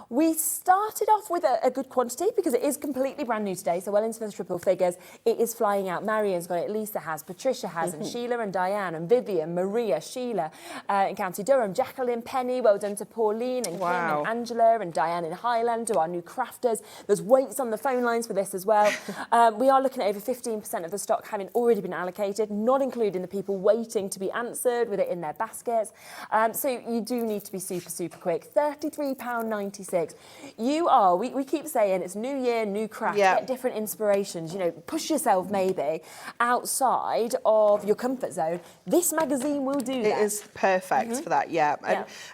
D: We started off with a good quantity because it is completely brand new today, so well into the triple figures. It is flying out. Marian's got it, Lisa has, Patricia has, and Sheila and Diane and Vivian, Maria, Sheila in County Durham, Jacqueline, Penny, well done to Pauline and Kim and Angela and Diane in Highland, to our new crafters. There's waits on the phone lines for this as well. We are looking at over 15% of the stock having already been allocated, not including the people waiting to be answered with it in their baskets. So you do need to be super, super quick. £33.96. You are, we keep saying it's new year, new craft, get different inspirations, you know, push yourself maybe outside of of your comfort zone, this magazine will do that.
E: It is perfect for that, yeah.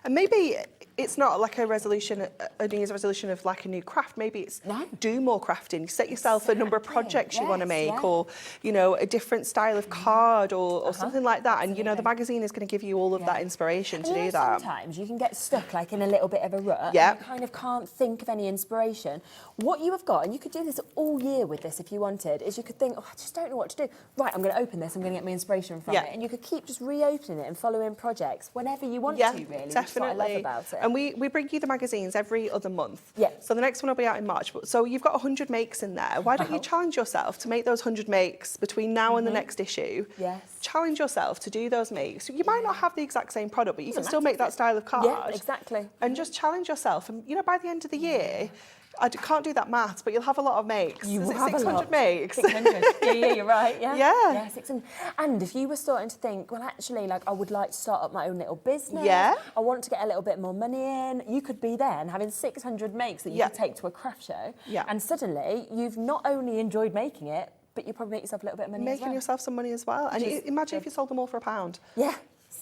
E: And maybe it's not like a resolution, a New Year's resolution of like a new craft. Maybe it's do more crafting. Set yourself a number of projects you want to make, or, you know, a different style of card or something like that. And, you know, the magazine is going to give you all of that inspiration to do that.
D: Sometimes you can get stuck like in a little bit of a rut. Yeah. And you kind of can't think of any inspiration. What you have got, and you could do this all year with this if you wanted, is you could think, oh, I just don't know what to do. Right, I'm going to open this. I'm going to get my inspiration from it. And you could keep just reopening it and following projects whenever you want to, really.
E: Definitely.
D: Which is what I love about it.
E: And we bring you the magazines every other month.
D: Yeah.
E: So the next one will be out in March. So you've got 100 makes in there. Why don't you challenge yourself to make those 100 makes between now and the next issue?
D: Yes.
E: Challenge yourself to do those makes. You might not have the exact same product, but you can still make that style of card.
D: Yeah, exactly.
E: And just challenge yourself. And, you know, by the end of the year, I can't do that maths, but you'll have a lot of makes.
D: You
E: Is
D: will
E: it
D: have
E: 600 makes?
D: 600. Yeah, you're right. Yeah.
E: Yeah.
D: 600. And if you were starting to think, well, actually, like, I would like to start up my own little business.
E: Yeah.
D: I want to get a little bit more money in. You could be there and having 600 makes that you could take to a craft show. Yeah. And suddenly, you've not only enjoyed making it, but you probably make yourself a little bit of money as well.
E: Making yourself some money as well. And imagine if you sold them all for £1.
D: Yeah.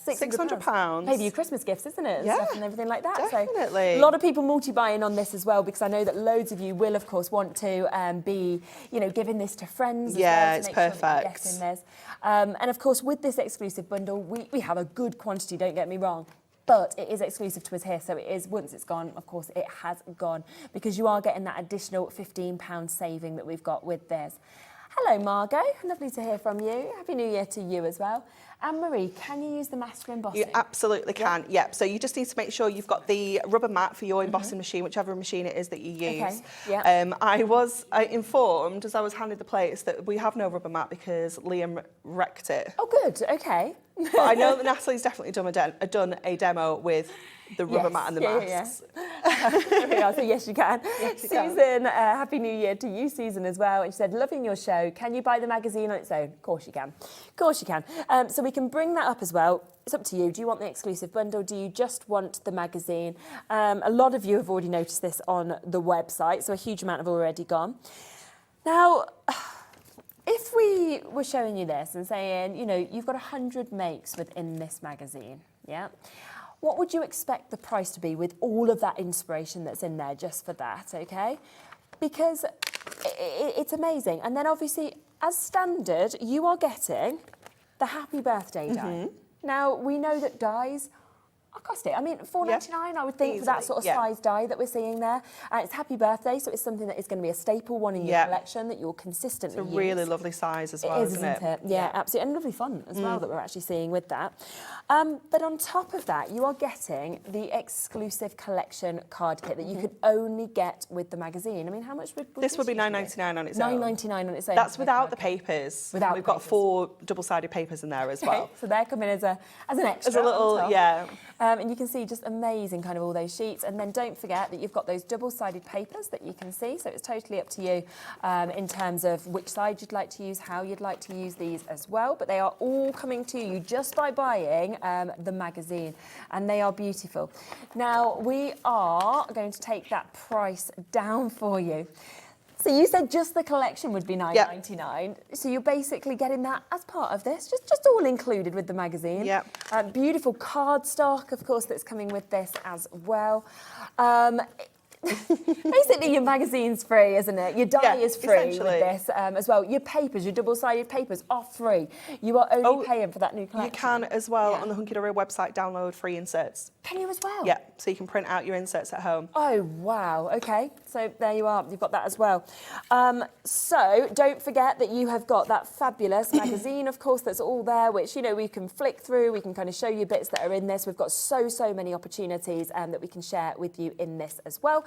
E: £600.
D: Maybe your Christmas gifts, isn't it? And stuff and everything like that.
E: Definitely.
D: So a lot of people multi-buying on this as well, because I know that loads of you will, of course, want to be, you know, giving this to friends.
E: Yeah,
D: as well,
E: it's
D: to make
E: perfect.
D: Sure that and of course, with this exclusive bundle, we have a good quantity. Don't get me wrong. But it is exclusive to us here, so it is, once it's gone, of course, it has gone, because you are getting that additional £15 saving that we've got with this. Hello, Margot. Lovely to hear from you. Happy New Year to you as well. Anne-Marie, can you use the master embossing?
E: You absolutely can, yep. So you just need to make sure you've got the rubber mat for your embossing machine, whichever machine it is that you use.
D: Okay. Yeah.
E: I was informed, as I was handed the plates, that we have no rubber mat because Liam wrecked it.
D: Oh, good. Okay.
E: But I know that Natalie's definitely done a demo with the rubber mat and the masks.
D: There we are, so yes, you can.
E: Yes, you
D: Susan, Happy New Year to you, Susan, as well. And she said, loving your show. Can you buy the magazine on its own? Of course you can. Of course you can. So we can bring that up as well. It's up to you. Do you want the exclusive bundle? Do you just want the magazine? A lot of you have already noticed this on the website, so a huge amount have already gone. Now, if we were showing you this and saying, you know, you've got 100 makes within this magazine, yeah? What would you expect the price to be with all of that inspiration that's in there just for that, okay? Because it's amazing. And then obviously, as standard, you are getting the happy birthday die. Now, we know that dies are costly. I mean, $4.99, I would think, for that sort of size die that we're seeing there. It's happy birthday, so it's something that is going to be a staple one in your collection that you'll consistently use.
E: It's a really lovely size as well, isn't it?
D: Yeah, absolutely. And lovely fun as well that we're actually seeing with that. But on top of that, you are getting the exclusive collection card kit that you could only get with the magazine. I mean, how much would
E: this would be $9.99 on its own.
D: $9.99 on its own.
E: That's without the papers. We've got 4 double-sided papers in there as well.
D: So they're coming as an extra.
E: As a little,
D: and you can see just amazing kind of all those sheets. And then don't forget that you've got those double-sided papers that you can see. So it's totally up to you in terms of which side you'd like to use, how you'd like to use these as well. But they are all coming to you just by buying the magazine. And they are beautiful. Now, we are going to take that price down for you. So you said just the collection would be $9.99. So you're basically getting that as part of this, just all included with the magazine.
E: Yep.
D: Beautiful cardstock, of course, that's coming with this as well. Basically, your magazine's free, isn't it? Your die is free with this as well. Your papers, your double-sided papers are free. You are only paying for that new collection.
E: You can as well on the Hunkydory website download free inserts.
D: Can you as well?
E: Yeah, so you can print out your inserts at home.
D: Oh, wow. Okay, so there you are. You've got that as well. So don't forget that you have got that fabulous magazine, of course, that's all there, which, you know, we can flick through. We can kind of show you bits that are in this. We've got so many opportunities that we can share with you in this as well.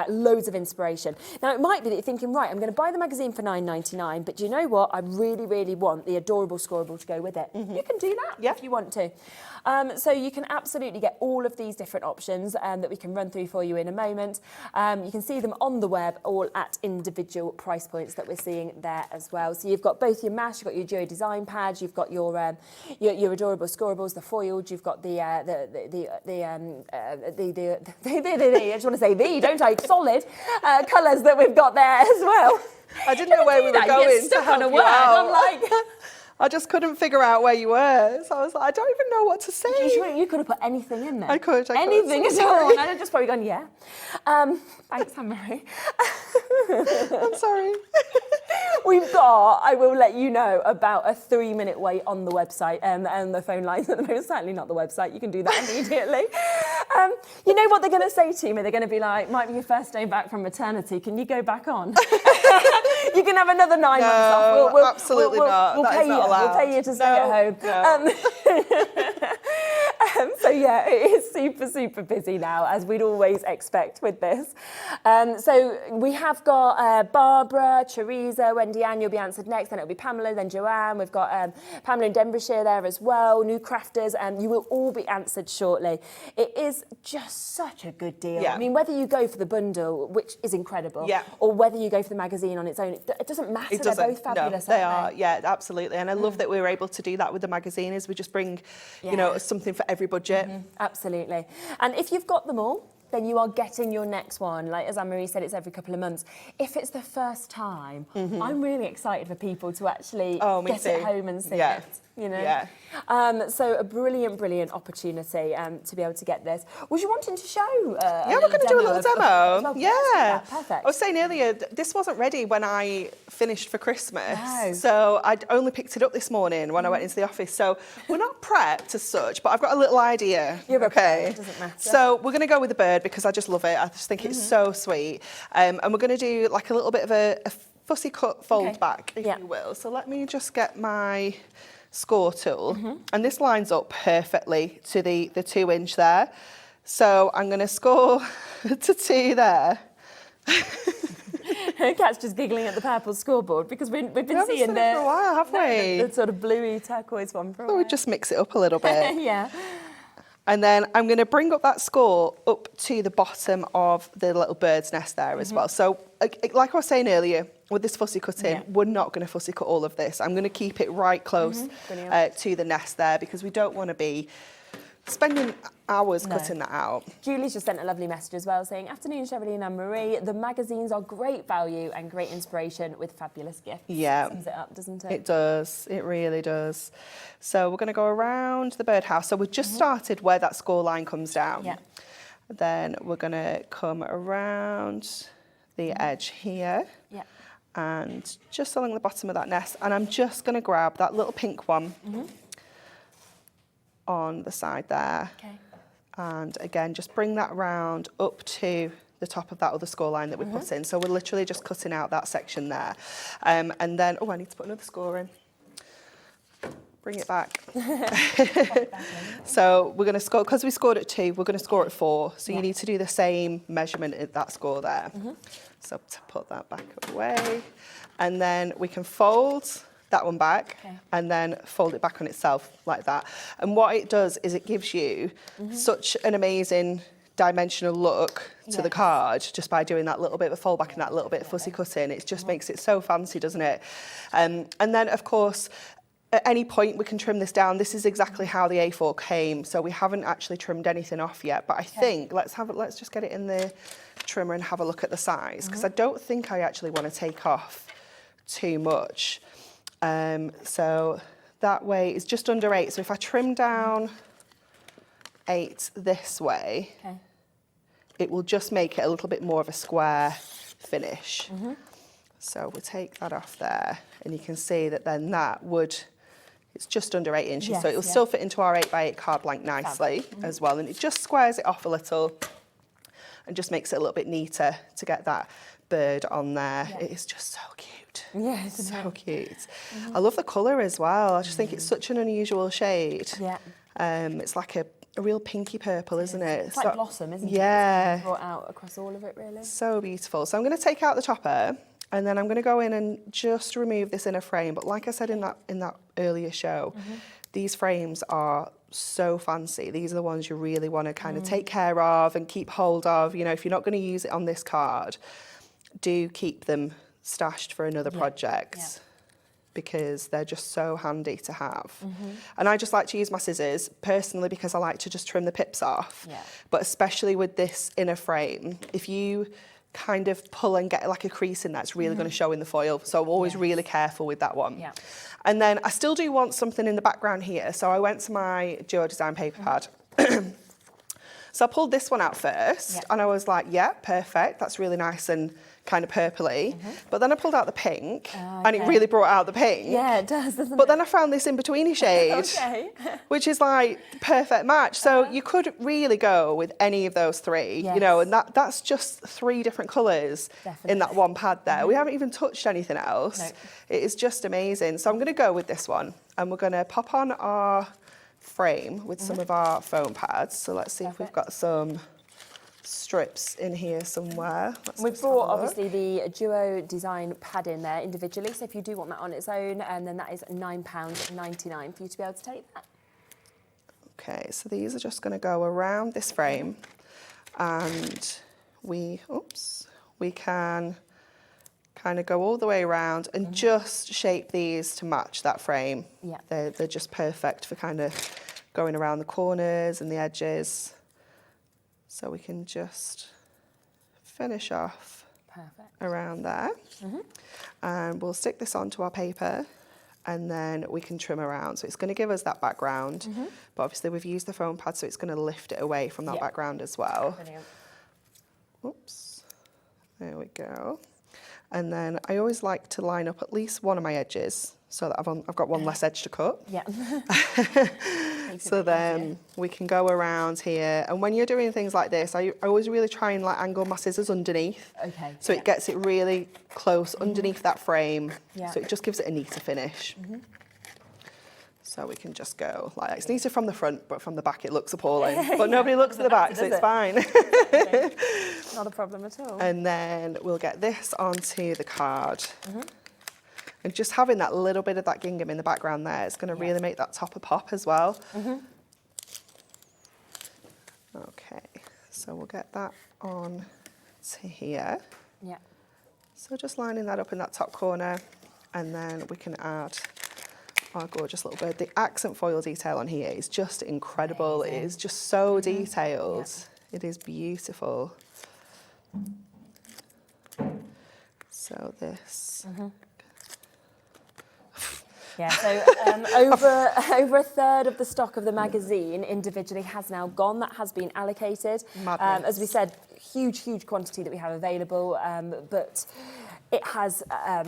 D: Loads of inspiration. Now, it might be that you're thinking, right, I'm going to buy the magazine for $9.99, but do you know what? I really want the adorable scorable to go with it. You can do that if you want to. So you can absolutely get all of these different options that we can run through for you in a moment. You can see them on the web, all at individual price points that we're seeing there as well. So you've got both your mash, you've got your duo design pads, you've got your adorable scorables, the foiled, you've got the I just want to say don't I? Solid colours that we've got there as well.
E: I didn't know where we were going.
D: Stuck on a word. I'm like,
E: I just couldn't figure out where you were. So I was like, I don't even know what to say.
D: You could have put anything in there.
E: I could.
D: Anything at all. And I'd just probably gone, yeah. Thanks, Anne-Marie.
E: I'm sorry.
D: We've got, I will let you know, about a 3-minute wait on the website and the phone lines at the moment. Certainly not the website. You can do that immediately. You know what they're going to say to me? They're going to be like, might be your first day back from maternity. Can you go back on? You can have another 9 months off.
E: Absolutely not.
D: We'll pay you. We'll pay you to stay at home. So yeah, it is super, super busy now, as we'd always expect with this. So we have got Barbara, Teresa, Wendy Ann, you'll be answered next, then it'll be Pamela, then Joanne. We've got Pamela in Denbighshire there as well, new crafters, and you will all be answered shortly. It is just such a good deal.
E: Yeah.
D: I mean, whether you go for the bundle, which is incredible,
E: yeah,
D: or whether you go for the magazine on its own, it doesn't matter. They're both fabulous,
E: no, they
D: aren't
E: are, yeah, absolutely. And I love that we were able to do that with the magazine, is we just bring, you know, something for every budget.
D: Absolutely. And if you've got them all, then you are getting your next one. Like, as Anne-Marie said, it's every couple of months. If it's the first time, I'm really excited for people to actually get it home and see it. You know?
E: Yeah.
D: So a brilliant, brilliant opportunity to be able to get this. Was you wanting to show?
E: Yeah, we're going to do a little demo.
D: Well, perfect.
E: I was saying earlier, this wasn't ready when I finished for Christmas.
D: No.
E: So I only picked it up this morning when I went into the office. So we're not prepped as such, but I've got a little idea.
D: You're
E: okay.
D: It doesn't matter.
E: So we're going to go with the bird because I just love it. I just think it's so sweet. And we're going to do like a little bit of a fussy cut fold back, if you will. So let me just get my score tool, and this lines up perfectly to the 2-inch there. So I'm going to score to 2 there.
D: Kat's just giggling at the purple scoreboard because we've been seeing
E: it for a while, have we?
D: The sort of bluey turquoise one for a
E: So
D: while.
E: we just mix it up a little bit.
D: Yeah.
E: And then I'm going to bring up that score up to the bottom of the little bird's nest there as well. So like I was saying earlier, with this fussy cutting, we're not going to fussy cut all of this. I'm going to keep it right close to the nest there because we don't want to be spending hours cutting that out.
D: Julie's just sent a lovely message as well saying, afternoon Cheryl and Anne-Marie, the magazines are great value and great inspiration with fabulous gifts.
E: Yeah.
D: Sums it up, doesn't it?
E: It does, it really does. So we're going to go around the birdhouse. So we've just started where that score line comes down.
D: Yeah.
E: Then we're going to come around the edge here.
D: Yeah.
E: And just along the bottom of that nest. And I'm just going to grab that little pink one on the side there.
D: Okay.
E: And again, just bring that round up to the top of that other score line that we put in. So we're literally just cutting out that section there. And then, I need to put another score in. Bring it back. So we're going to score, because we scored at 2, we're going to score at 4. So you need to do the same measurement at that score there. So to put that back away. And then we can fold that one back and then fold it back on itself like that. And what it does is it gives you such an amazing dimensional look to the card just by doing that little bit of a fold back and that little bit of fussy cutting. It just makes it so fancy, doesn't it? And then, of course, at any point we can trim this down. This is exactly how the A4 came, so we haven't actually trimmed anything off yet. But I think let's just get it in the trimmer and have a look at the size, because I don't think I actually want to take off too much. So that way it's just under 8. So if I trim down 8 this way, it will just make it a little bit more of a square finish. So we'll take that off there, and you can see that then that would, it's just under 8 inches.
D: Yes,
E: so it'll still fit into our 8x8 card blank nicely as well. And it just squares it off a little and just makes it a little bit neater to get that bird on there. It is just so cute.
D: Yeah, it's
E: so cute. I love the colour as well. I just think it's such an unusual shade.
D: Yeah.
E: It's like a real pinky purple, isn't it?
D: It's like blossom, isn't it?
E: Yeah.
D: It's brought out across all of it, really.
E: So beautiful. So I'm going to take out the topper, and then I'm going to go in and just remove this inner frame. But like I said in that earlier show, these frames are so fancy. These are the ones you really want to kind of take care of and keep hold of. You know, if you're not going to use it on this card, do keep them stashed for another project, because they're just so handy to have. And I just like to use my scissors personally because I like to just trim the pips off. But especially with this inner frame, if you kind of pull and get like a crease in that's really going to show in the foil. So I'm always really careful with that one.
D: Yeah.
E: And then I still do want something in the background here. So I went to my Duo Design paper pad. So I pulled this one out first and I was like, yeah, perfect. That's really nice and kind of purpley. But then I pulled out the pink and it really brought out the pink.
D: Yeah, it does, doesn't
E: But
D: it?
E: then I found this in-betweeny shade, which is like the perfect match. So you could really go with any of those three, you know, and that's just 3 different colours in that one pad there. We haven't even touched anything else.
D: No.
E: It is just amazing. So I'm going to go with this one and we're going to pop on our frame with some of our foam pads. So let's see if we've got some strips in here somewhere.
D: We've brought obviously the Duo Design pad in there individually, so if you do want that on its own, and then that is £9.99 for you to be able to take that.
E: Okay, so these are just going to go around this frame, and we can kind of go all the way around and just shape these to match that frame.
D: Yeah.
E: They're just perfect for kind of going around the corners and the edges. So we can just finish off around there. And we'll stick this onto our paper and then we can trim around. So it's going to give us that background, but obviously we've used the foam pad, so it's going to lift it away from that background as well.
D: Brilliant.
E: Oops, there we go. And then I always like to line up at least one of my edges so that I've got one less edge to cut.
D: Yeah.
E: So then we can go around here. And when you're doing things like this, I always really try and like angle my scissors underneath.
D: Okay.
E: So it gets it really close underneath that frame.
D: Yeah.
E: So it just gives it a neater finish. So we can just go like that. It's neater from the front, but from the back it looks appalling. But nobody looks at the back, so it's fine.
D: Not a problem at all.
E: And then we'll get this onto the card. And just having that little bit of that gingham in the background there, it's going to really make that topper pop as well. Okay, so we'll get that on to here.
D: Yeah.
E: So just lining that up in that top corner, and then we can add our gorgeous little bird. The accent foil detail on here is just incredible. Amazing. It is just so detailed. It is beautiful. So this.
D: Yeah, so over a third of the stock of the magazine individually has now gone. That has been allocated. As we said, huge quantity that we have available, but it has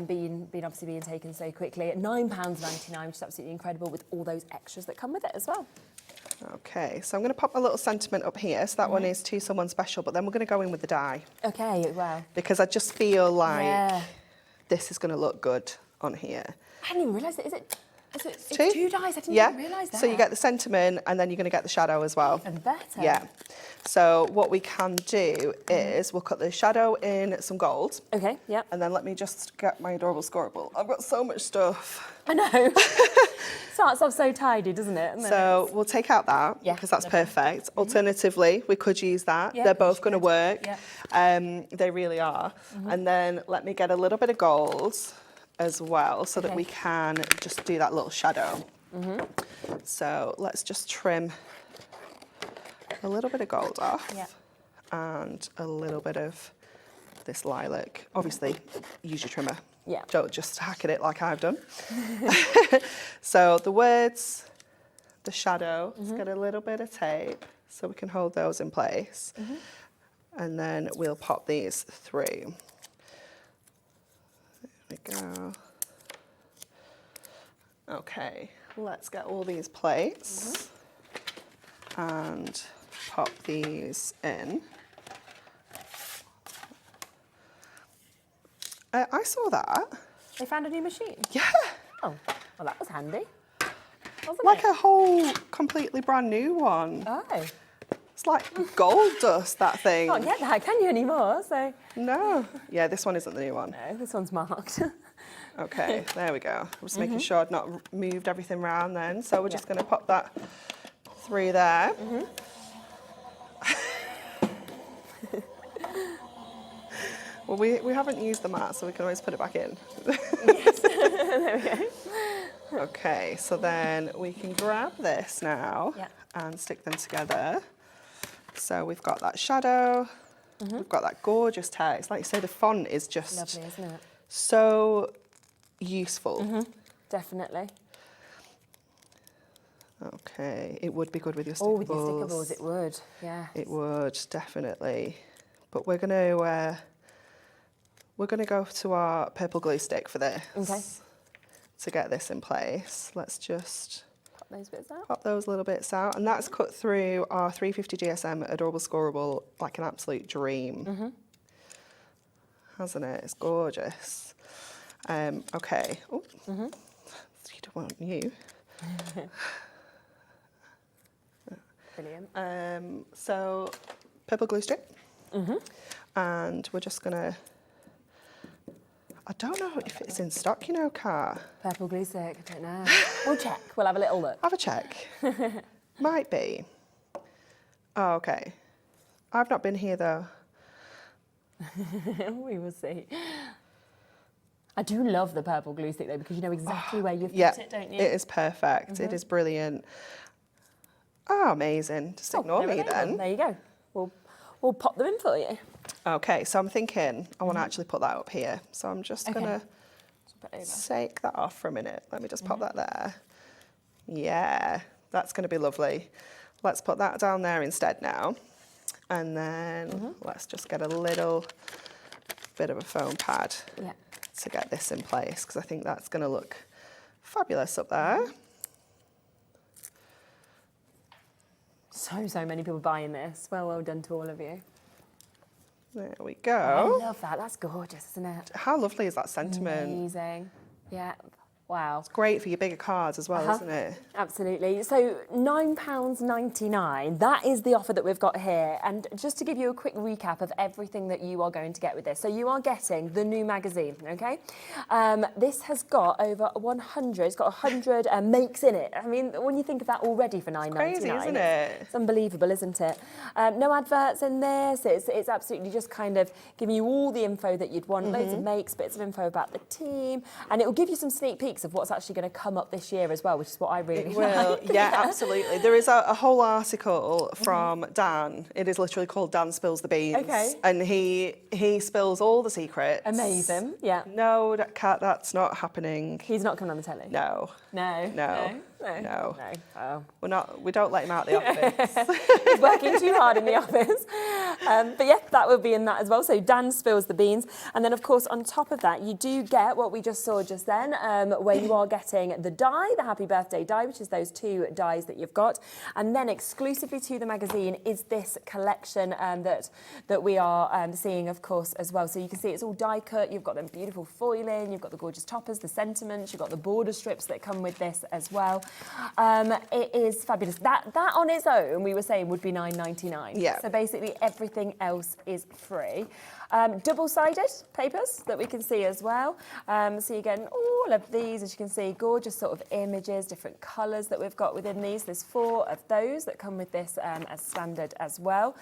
D: been obviously being taken so quickly at £9.99, which is absolutely incredible, with all those extras that come with it as well.
E: Okay, so I'm going to pop a little sentiment up here. So that one is to someone special, but then we're going to go in with the die.
D: Okay, wow.
E: Because I just feel like this is going to look good on here.
D: I hadn't even realised it. Is it it's
E: Two?
D: 2 dies? I didn't even realise that.
E: So you get the sentiment and then you're going to get the shadow as well.
D: Even better.
E: Yeah. So what we can do is we'll cut the shadow in some gold.
D: Okay, yeah.
E: And then let me just get my adorable scorable. I've got so much stuff.
D: I know. Starts off so tidy, doesn't it? And
E: So we'll take out that because that's perfect. Alternatively, we could use that.
D: Yeah,
E: They're both going to work.
D: Yeah.
E: They really are. And then let me get a little bit of gold as well so that we can just do that little shadow. So let's just trim a little bit of gold off and a little bit of this lilac. Obviously, use your trimmer.
D: Yeah.
E: Don't just hack at it like I've done. So the words, the shadow, let's get a little bit of tape so we can hold those in place. And then we'll pop these through. There we go. Okay, let's get all these plates and pop these in. I saw that.
D: They found a new machine?
E: Yeah.
D: Oh, well, that was handy. Wasn't
E: Like
D: it?
E: a whole completely brand new one.
D: Oh.
E: It's like gold dust, that thing.
D: Can't get that, can you, anymore? So.
E: No. Yeah, this one isn't the new one.
D: No, this one's marked.
E: Okay, there we go. I'm just making sure I've not moved everything around then. So we're just going to pop that through there. Well, we haven't used the mat, so we can always put it back in.
D: Yes, there we go.
E: Okay, so then we can grab this now and stick them together. So we've got that shadow, We've got that gorgeous text. Like you say, the font is just
D: Lovely, isn't it?
E: so useful.
D: Definitely.
E: Okay, it would be good with your
D: Oh,
E: stickables.
D: with your stickables, it would. Yeah.
E: It would, definitely. But we're gonna go to our purple glue stick for this.
D: Okay.
E: To get this in place. Let's just
D: Pop those bits out.
E: pop those little bits out. And that's cut through our 350 GSM Adorable Scoreable like an absolute dream. Hasn't it? It's gorgeous. Okay. Oh, you don't want you.
D: Brilliant.
E: So, purple glue stick. And we're just gonna, I don't know if it's in stock, you know, Car.
D: Purple glue stick, I don't know. We'll check, we'll have a little look.
E: Have a check. Might be. Oh, okay. I've not been here though.
D: We will see. I do love the purple glue stick though, because you know exactly where you've
E: Yeah,
D: put it, don't you?
E: it is perfect. It is brilliant. Oh, amazing. Just ignore me then.
D: There you go. We'll pop them in for you.
E: Okay, so I'm thinking I want to actually put that up here. So I'm just going to
D: Put it over.
E: take that off for a minute. Let me just pop that there. Yeah, that's going to be lovely. Let's put that down there instead now. And then let's just get a little bit of a foam pad to get this in place, because I think that's going to look fabulous up there.
D: So many people buying this. Well done to all of you.
E: There we
D: I
E: go.
D: love that. That's gorgeous, isn't it?
E: How lovely is that sentiment?
D: Amazing. Yeah. Wow.
E: Great for your bigger cards as well, isn't it?
D: Absolutely. So £9.99, that is the offer that we've got here. And just to give you a quick recap of everything that you are going to get with this. So you are getting the new magazine, okay? This has got over 100, it's got 100 makes in it. I mean, when you think of that already for £9.99.
E: Crazy, isn't it?
D: It's unbelievable, isn't it? No adverts in this. It's absolutely just kind of giving you all the info that you'd want, loads of makes, bits of info about the team, and it will give you some sneak peeks of what's actually going to come up this year as well, which is what I really like.
E: Yeah, absolutely. There is a whole article from Dan. It is literally called Dan Spills the Beans.
D: Okay.
E: And he spills all the secrets.
D: Amazing, yeah.
E: No, that's not happening.
D: He's not coming on the telly?
E: No.
D: No. Oh.
E: We don't let him out the office.
D: He's working too hard in the office. But yeah, that will be in that as well. So Dan spills the beans. And then, of course, on top of that, you do get what we just saw just then, where you are getting the die, the Happy Birthday die, which is those 2 dies that you've got. And then exclusively to the magazine is this collection that we are seeing, of course, as well. So you can see it's all die cut. You've got them beautiful foiling. You've got the gorgeous toppers, the sentiments. You've got the border strips that come with this as well. It is fabulous. That on its own, we were saying, would be $9.99.
E: Yeah.
D: So basically everything else is free. Double-sided papers that we can see as well. So you're getting all of these, as you can see, gorgeous sort of images, different colours that we've got within these. There's 4 of those that come with this as standard as well.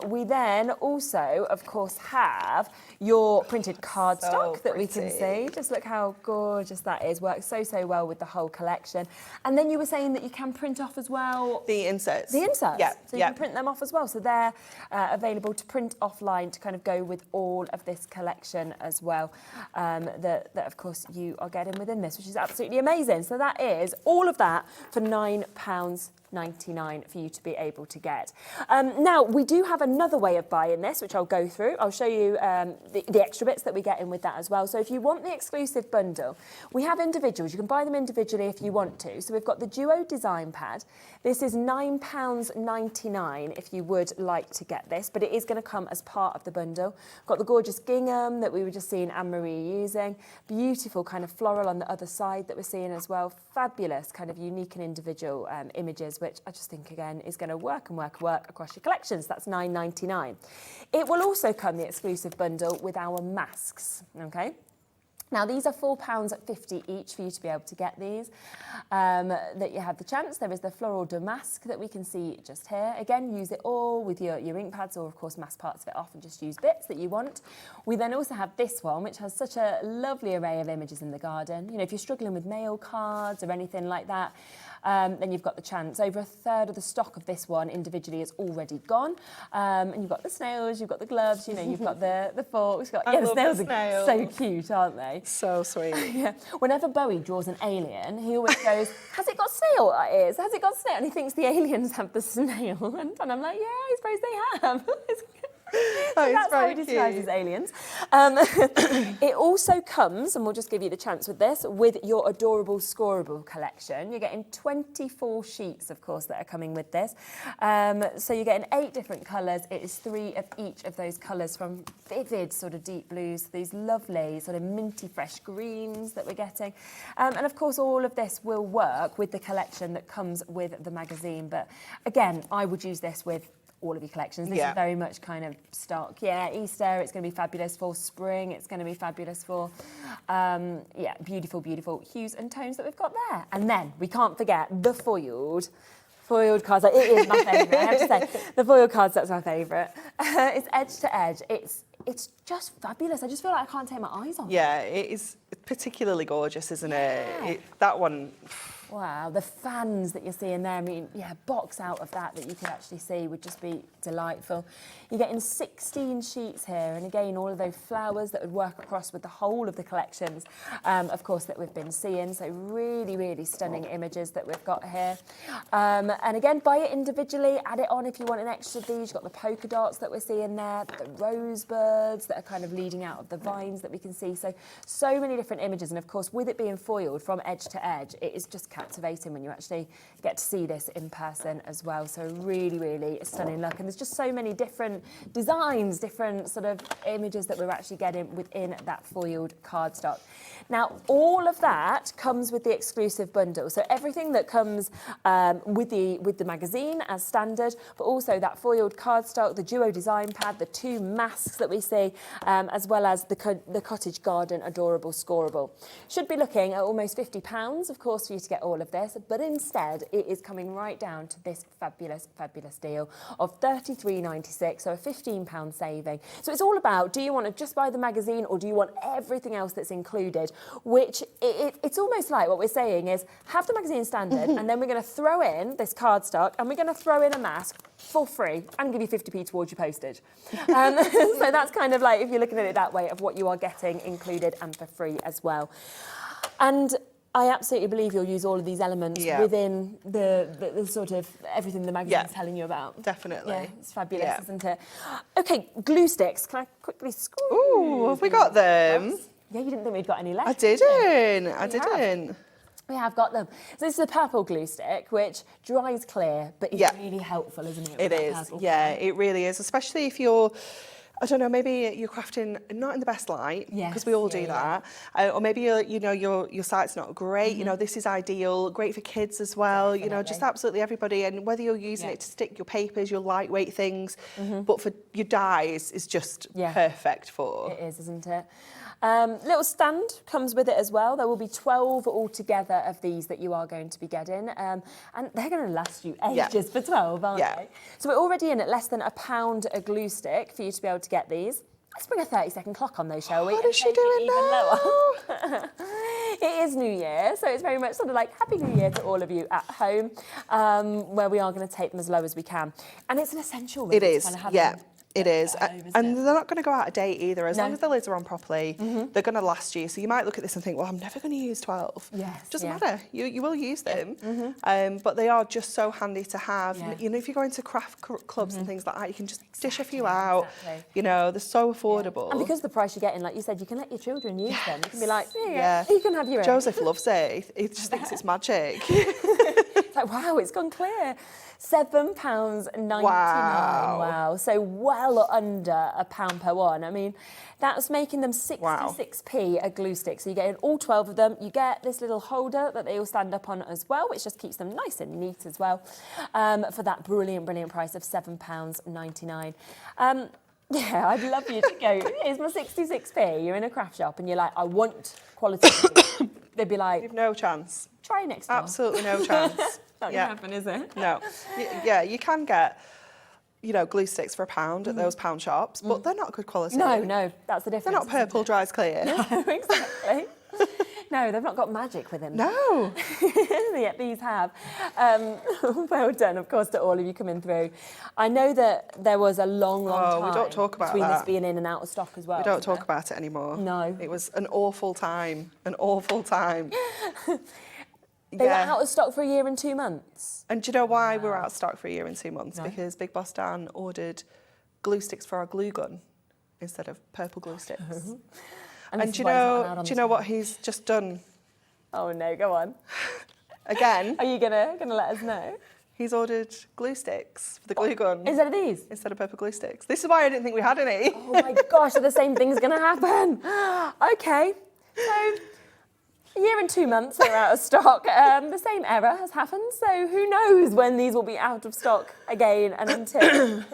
D: We then also, of course, have your printed cardstock that we can see. Just look how gorgeous that is. Works so well with the whole collection. And then you were saying that you can print off as well.
E: The inserts.
D: The inserts.
E: Yeah.
D: So you can print them off as well. So they're available to print offline to kind of go with all of this collection as well, that of course you are getting within this, which is absolutely amazing. So that is all of that for £9.99 for you to be able to get. Now, we do have another way of buying this, which I'll go through. I'll show you the extra bits that we get in with that as well. So if you want the exclusive bundle, we have individuals. You can buy them individually if you want to. So we've got the Duo Design Pad. This is £9.99 if you would like to get this, but it is going to come as part of the bundle. Got the gorgeous gingham that we were just seeing Anne-Marie using. Beautiful kind of floral on the other side that we're seeing as well. Fabulous kind of unique and individual images, which I just think, again, is going to work across your collections. That's £9.99. It will also come, the exclusive bundle, with our masks, okay? Now, these are £4.50 each for you to be able to get these, that you have the chance. There is the floral damask that we can see just here. Again, use it all with your ink pads, or, of course, mask parts of it off and just use bits that you want. We then also have this one, which has such a lovely array of images in the garden. You know, if you're struggling with mail cards or anything like that, then you've got the chance. Over a third of the stock of this one individually is already gone. And you've got the snails, you've got the gloves, you know, you've got the forks. The snails are so cute, aren't they?
E: So sweet.
D: Yeah. Whenever Bowie draws an alien, he always goes, has it got snail ears? Has it got snail? And he thinks the aliens have the snail. And I'm like, yeah, I suppose they have. So that's how he describes his aliens. It also comes, and we'll just give you the chance with this, with your adorable scoreable collection. You're getting 24 sheets, of course, that are coming with this. So you're getting 8 different colours. It is 3 of each of those colours, from vivid sort of deep blues to these lovely sort of minty fresh greens that we're getting. And of course, all of this will work with the collection that comes with the magazine. But again, I would use this with all of your collections. This is very much kind of stock. Yeah, Easter, it's going to be fabulous for spring. It's going to be fabulous for, beautiful, beautiful hues and tones that we've got there. And then we can't forget the foiled cards. It is my favourite, I have to say. The foiled cards, that's my favourite. It's edge to edge. It's just fabulous. I just feel like I can't take my eyes off it.
E: Yeah, it is particularly gorgeous, isn't it? That one...
D: Wow, the fans that you're seeing there, I mean, yeah, box out of that you could actually see would just be delightful. You're getting 16 sheets here, and again, all of those flowers that would work across with the whole of the collections, of course, that we've been seeing. So really, really stunning images that we've got here. And again, buy it individually, add it on if you want an extra of these. You've got the polka dots that we're seeing there, the rosebuds that are kind of leading out of the vines that we can see. So many different images, and of course, with it being foiled from edge to edge, it is just captivating when you actually get to see this in person as well. So really, really stunning look. And there's just so many different designs, different sort of images that we're actually getting within that foiled cardstock. Now, all of that comes with the exclusive bundle. So everything that comes with the magazine as standard, but also that foiled cardstock, the duo design pad, the 2 masks that we see, as well as the Cottage Garden Adorable Scoreable. Should be looking at almost £50, of course, for you to get all of this, but instead it is coming right down to this fabulous, fabulous deal of £33.96, so a £15 saving. So it's all about, do you want to just buy the magazine, or do you want everything else that's included? Which it's almost like what we're saying is, have the magazine standard, and then we're going to throw in this cardstock, and we're going to throw in a mask for free and give you 50p towards your postage. So that's kind of like, if you're looking at it that way, of what you are getting included and for free as well. And I absolutely believe you'll use all of these elements within the sort of everything the magazine's telling you about.
E: Definitely.
D: Yeah, it's fabulous, isn't it? Okay, glue sticks. Can I quickly squeeze?
E: Ooh, have we got them?
D: Yeah, you didn't think we'd got any left.
E: I didn't.
D: We have got them. So this is a purple glue stick, which dries clear, but is really helpful, isn't it?
E: It is. Yeah, it really is, especially if you're, I don't know, maybe you're crafting not in the best light, because we all do that, or maybe your site's not great. You know, this is ideal, great for kids as well. Definitely. You know, just absolutely everybody. And whether you're using it to stick your papers, your lightweight things, but for your dyes, is just perfect for.
D: It is, isn't it? Little stand comes with it as well. There will be 12 altogether of these that you are going to be getting, and they're going to last you ages for 12, aren't they? So we're already in at less than £1 a glue stick for you to be able to get these. Let's bring a 30-second clock on those, shall we?
E: What is she doing
D: even
E: now?
D: Lower. It is New Year, so it's very much sort of like Happy New Year to all of you at home, where we are going to take them as low as we can. And it's an essential.
E: It is, It is. And they're not going to go out of date either. As long as the lids are on properly, they're going to last you. So you might look at this and think, well, I'm never going to use 12.
D: Yes.
E: Doesn't matter. You will use them. But they are just so handy to have. You know, if you're going to craft clubs and things like that, you can just dish a few out. You know, they're so affordable.
D: And because the price you're getting, like you said, you can let your children use them. You can be like, you can have your own.
E: Joseph loves it. He just thinks it's magic.
D: It's like, wow, it's gone clear. £7.99. Wow. So well under £1 per one. I mean, that's making them 66p a glue stick. So you're getting all 12 of them. You get this little holder that they all stand up on as well, which just keeps them nice and neat as well, for that brilliant, brilliant price of £7.99. Yeah, I'd love you to go, here's my 66p. You're in a craft shop and you're like, I want quality. They'd be like,
E: you've no chance.
D: Try next time.
E: Absolutely no chance.
D: Not going to happen, is it?
E: No. Yeah, you can get, you know, glue sticks for £1 at those pound shops, but they're not good quality.
D: No, that's the difference.
E: They're not purple dries clear.
D: No, exactly. No, they've not got magic with them.
E: No.
D: Yet these have. Well done, of course, to all of you coming through. I know that there was a long time
E: we don't talk about
D: between
E: that.
D: this being in and out of stock as well.
E: We don't talk about it anymore.
D: No.
E: It was an awful time. An awful time.
D: They were out of stock for a year and 2 months.
E: And do you know why we were out of stock for a year and 2 months? No. Because Big Boss Dan ordered glue sticks for our glue gun instead of purple glue sticks. And do you know what he's just done?
D: Oh no, go on.
E: Again.
D: Are you gonna let us know?
E: He's ordered glue sticks for the glue gun.
D: Instead of these?
E: Instead of purple glue sticks. This is why I didn't think we had any.
D: Oh my gosh, so the same thing's gonna happen. Okay, so a year and 2 months we're out of stock. The same error has happened, so who knows when these will be out of stock again and until.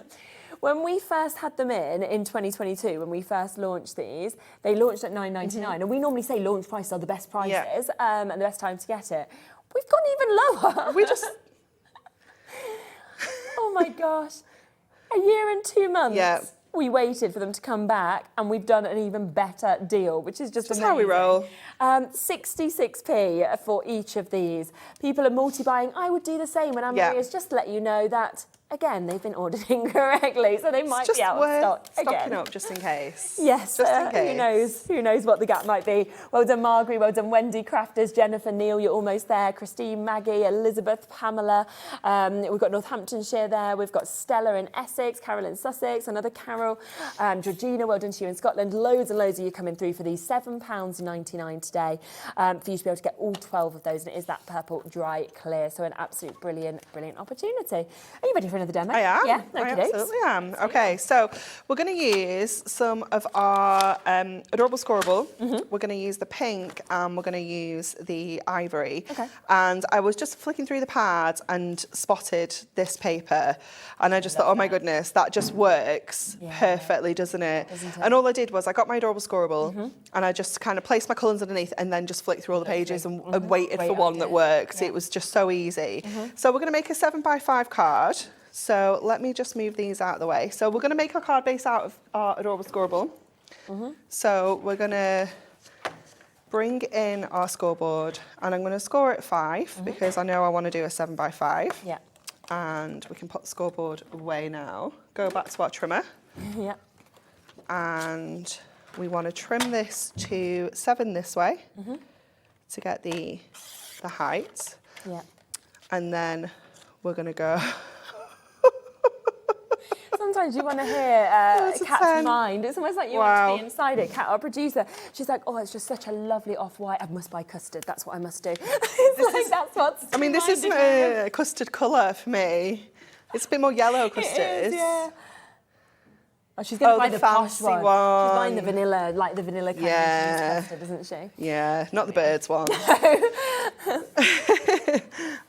D: When we first had them in 2022, when we first launched these, they launched at $9.99, and we normally say launch prices are the best prices and the best time to get it. We've gone even lower.
E: We just...
D: Oh my gosh. A year and 2 months.
E: Yeah.
D: We waited for them to come back, and we've done an even better deal, which is just amazing.
E: How we roll.
D: 66p for each of these. People are multi-buying. I would do the same, and Anne-Marie is just to let you know that, again, they've been ordered incorrectly, so they might be out of stock again.
E: Stocking up just in case.
D: Yes,
E: just in case.
D: Who knows what the gap might be. Well done, Margaret. Well done, Wendy, Crafters, Jennifer, Neil, you're almost there. Christine, Maggie, Elizabeth, Pamela. We've got Northamptonshire there. We've got Stella in Essex, Carol in Sussex, another Carol. Georgina, well done to you in Scotland. Loads and loads of you coming through for these £7.99 today for you to be able to get all 12 of those, and it is that purple dry clear, so an absolute brilliant opportunity. Are you ready for another demo?
E: I am.
D: Yeah,
E: I absolutely am. Okay, so we're going to use some of our adorable scoreable. We're going to use the pink and we're going to use the ivory.
D: Okay.
E: And I was just flicking through the pads and spotted this paper, and I just thought, oh my goodness, that just works perfectly, doesn't it? And all I did was I got my adorable scoreable and I just kind of placed my colours underneath and then just flicked through all the pages and waited for one that worked. It was just so easy. So we're going to make a 7x5 card. So let me just move these out of the way. So we're going to make our card base out of our adorable scoreboard. So we're going to bring in our scoreboard, and I'm going to score it 5 because I know I want to do a 7x5.
D: Yeah.
E: And we can put the scoreboard away now. Go back to our trimmer.
D: Yeah.
E: And we want to trim this to 7 this way to get the height.
D: Yeah.
E: And then we're going to go...
D: Sometimes you want to hear Kat's mind. It's almost like you want to be inside it. Kat, our producer, she's like, oh, it's just such a lovely off-white. I must buy custard. That's what I must do. That's what's...
E: I mean, this isn't a custard colour for me. It's a bit more yellow custard.
D: It is, yeah. Oh, she's going to buy the posh one. She's buying the vanilla, like the vanilla kind of custard, isn't she?
E: Yeah, not the birds one.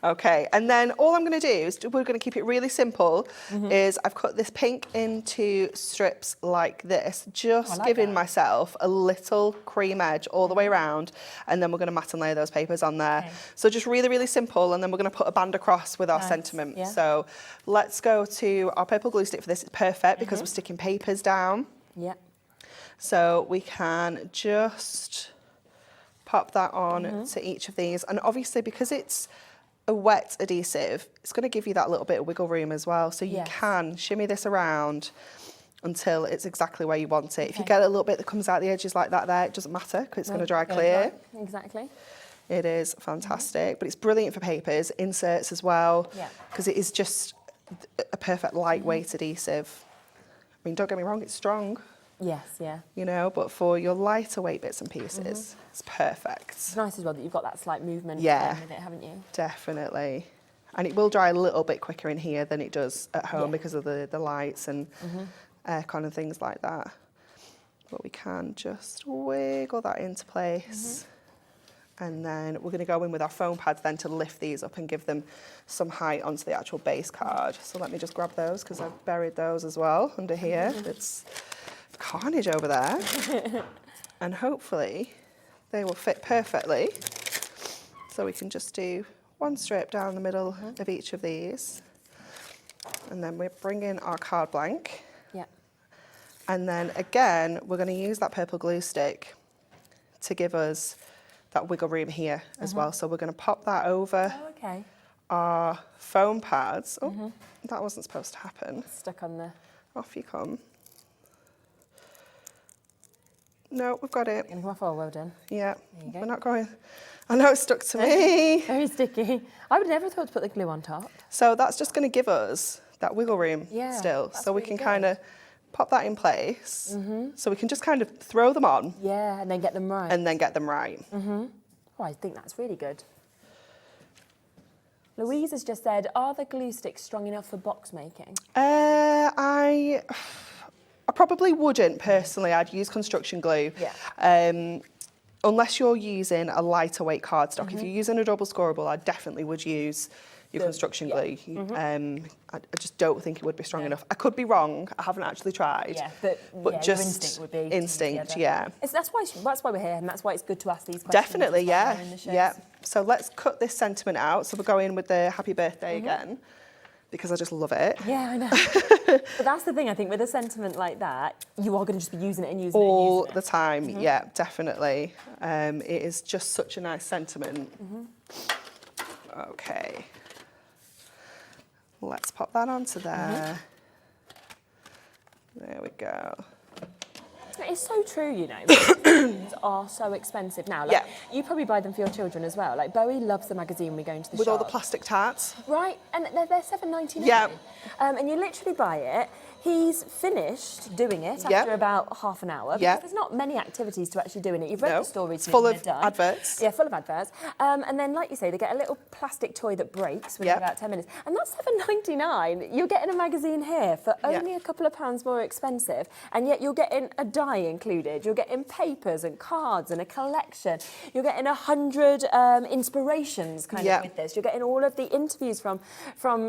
E: Okay, and then all I'm going to do is we're going to keep it really simple. Is I've cut this pink into strips like this, just giving myself a little cream edge all the way around, and then we're going to mat and layer those papers on there. Okay. So just really, really simple, and then we're going to put a band across with our sentiment. Yeah. So let's go to our purple glue stick for this. It's perfect because we're sticking papers down. Yeah. So we can just pop that on to each of these, and obviously because it's a wet adhesive, it's going to give you that little bit of wiggle room as well, so you can shimmy this around until it's exactly where you want it. If you get a little bit that comes out the edges like that there, it doesn't matter because it's going to dry clear.
D: Exactly.
E: It is fantastic, but it's brilliant for papers, inserts as well, because it is just a perfect lightweight adhesive. I mean, don't get me wrong, it's strong.
D: Yes, yeah.
E: You know, but for your lighter weight bits and pieces, it's perfect.
D: It's nice as well that you've got that slight movement with it, haven't you?
E: Definitely. And it will dry a little bit quicker in here than it does at home because of the lights and aircon and things like that. But we can just wiggle that into place. And then we're going to go in with our foam pads then to lift these up and give them some height onto the actual base card. So let me just grab those because I've buried those as well under here. It's carnage over there. And hopefully they will fit perfectly. So we can just do one strip down the middle of each of these. And then we bring in our card blank. Yeah. And then again, we're going to use that purple glue stick to give us that wiggle room here as well. So we're going to pop that over
D: Oh, okay.
E: our foam pads. Oh, that wasn't supposed to happen.
D: Stuck on the...
E: Off you come. No, we've got it.
D: Gonna come off. Oh, well done.
E: Yeah,
D: There you go.
E: we're not going. I know it's stuck to me.
D: Very sticky. I would never have thought to put the glue on top.
E: So that's just going to give us that wiggle room
D: Yeah,
E: still.
D: that's
E: So we
D: really
E: can
D: good.
E: kind of pop that in place. So we can just kind of throw them on
D: Yeah, and then get them right.
E: and then get them right.
D: Oh, I think that's really good. Louise has just said, are the glue sticks strong enough for box making?
E: I probably wouldn't personally. I'd use construction glue.
D: Yeah.
E: Unless you're using a lighter weight cardstock. If you're using a double scoreable, I definitely would use your construction glue. I just don't think it would be strong enough. I could be wrong. I haven't actually tried.
D: Yeah, but yeah,
E: just
D: your instinct would be to use the
E: instinct.
D: other.
E: Yeah.
D: That's why we're here, and that's why it's good to ask these questions.
E: Definitely,
D: as well
E: yeah.
D: in the shows.
E: Yeah. So let's cut this sentiment out. So we're going with the happy birthday again, because I just love it.
D: Yeah, I know. But that's the thing, I think, with a sentiment like that, you are going to just be using it and using
E: All
D: it and
E: the
D: using it.
E: time, yeah, definitely. It is just such a nice sentiment. Okay. Let's pop that onto there. There we go.
D: It's so true, you know. Magazines are so expensive now. Like,
E: Yeah.
D: You probably buy them for your children as well. Like, Bowie loves the magazine we go into the
E: With
D: shop.
E: all the plastic tarts.
D: Right, and they're $7.99.
E: Yeah.
D: And you literally buy it. He's finished doing it
E: Yeah.
D: after about half an hour.
E: Yeah.
D: Because there's not many activities to actually do in it. You've read
E: No,
D: the stories.
E: it's
D: and
E: full
D: they're
E: of
D: done.
E: adverts.
D: Yeah, full of adverts. And then, like you say, they get a little plastic toy that breaks within
E: Yeah.
D: about 10 minutes. And that's $7.99. You're getting a magazine here for
E: Yeah.
D: only a couple of pounds more expensive. And yet you're getting a die included. You're getting papers and cards and a collection. You're getting 100 inspirations kind
E: Yeah.
D: of with this. You're getting all of the interviews from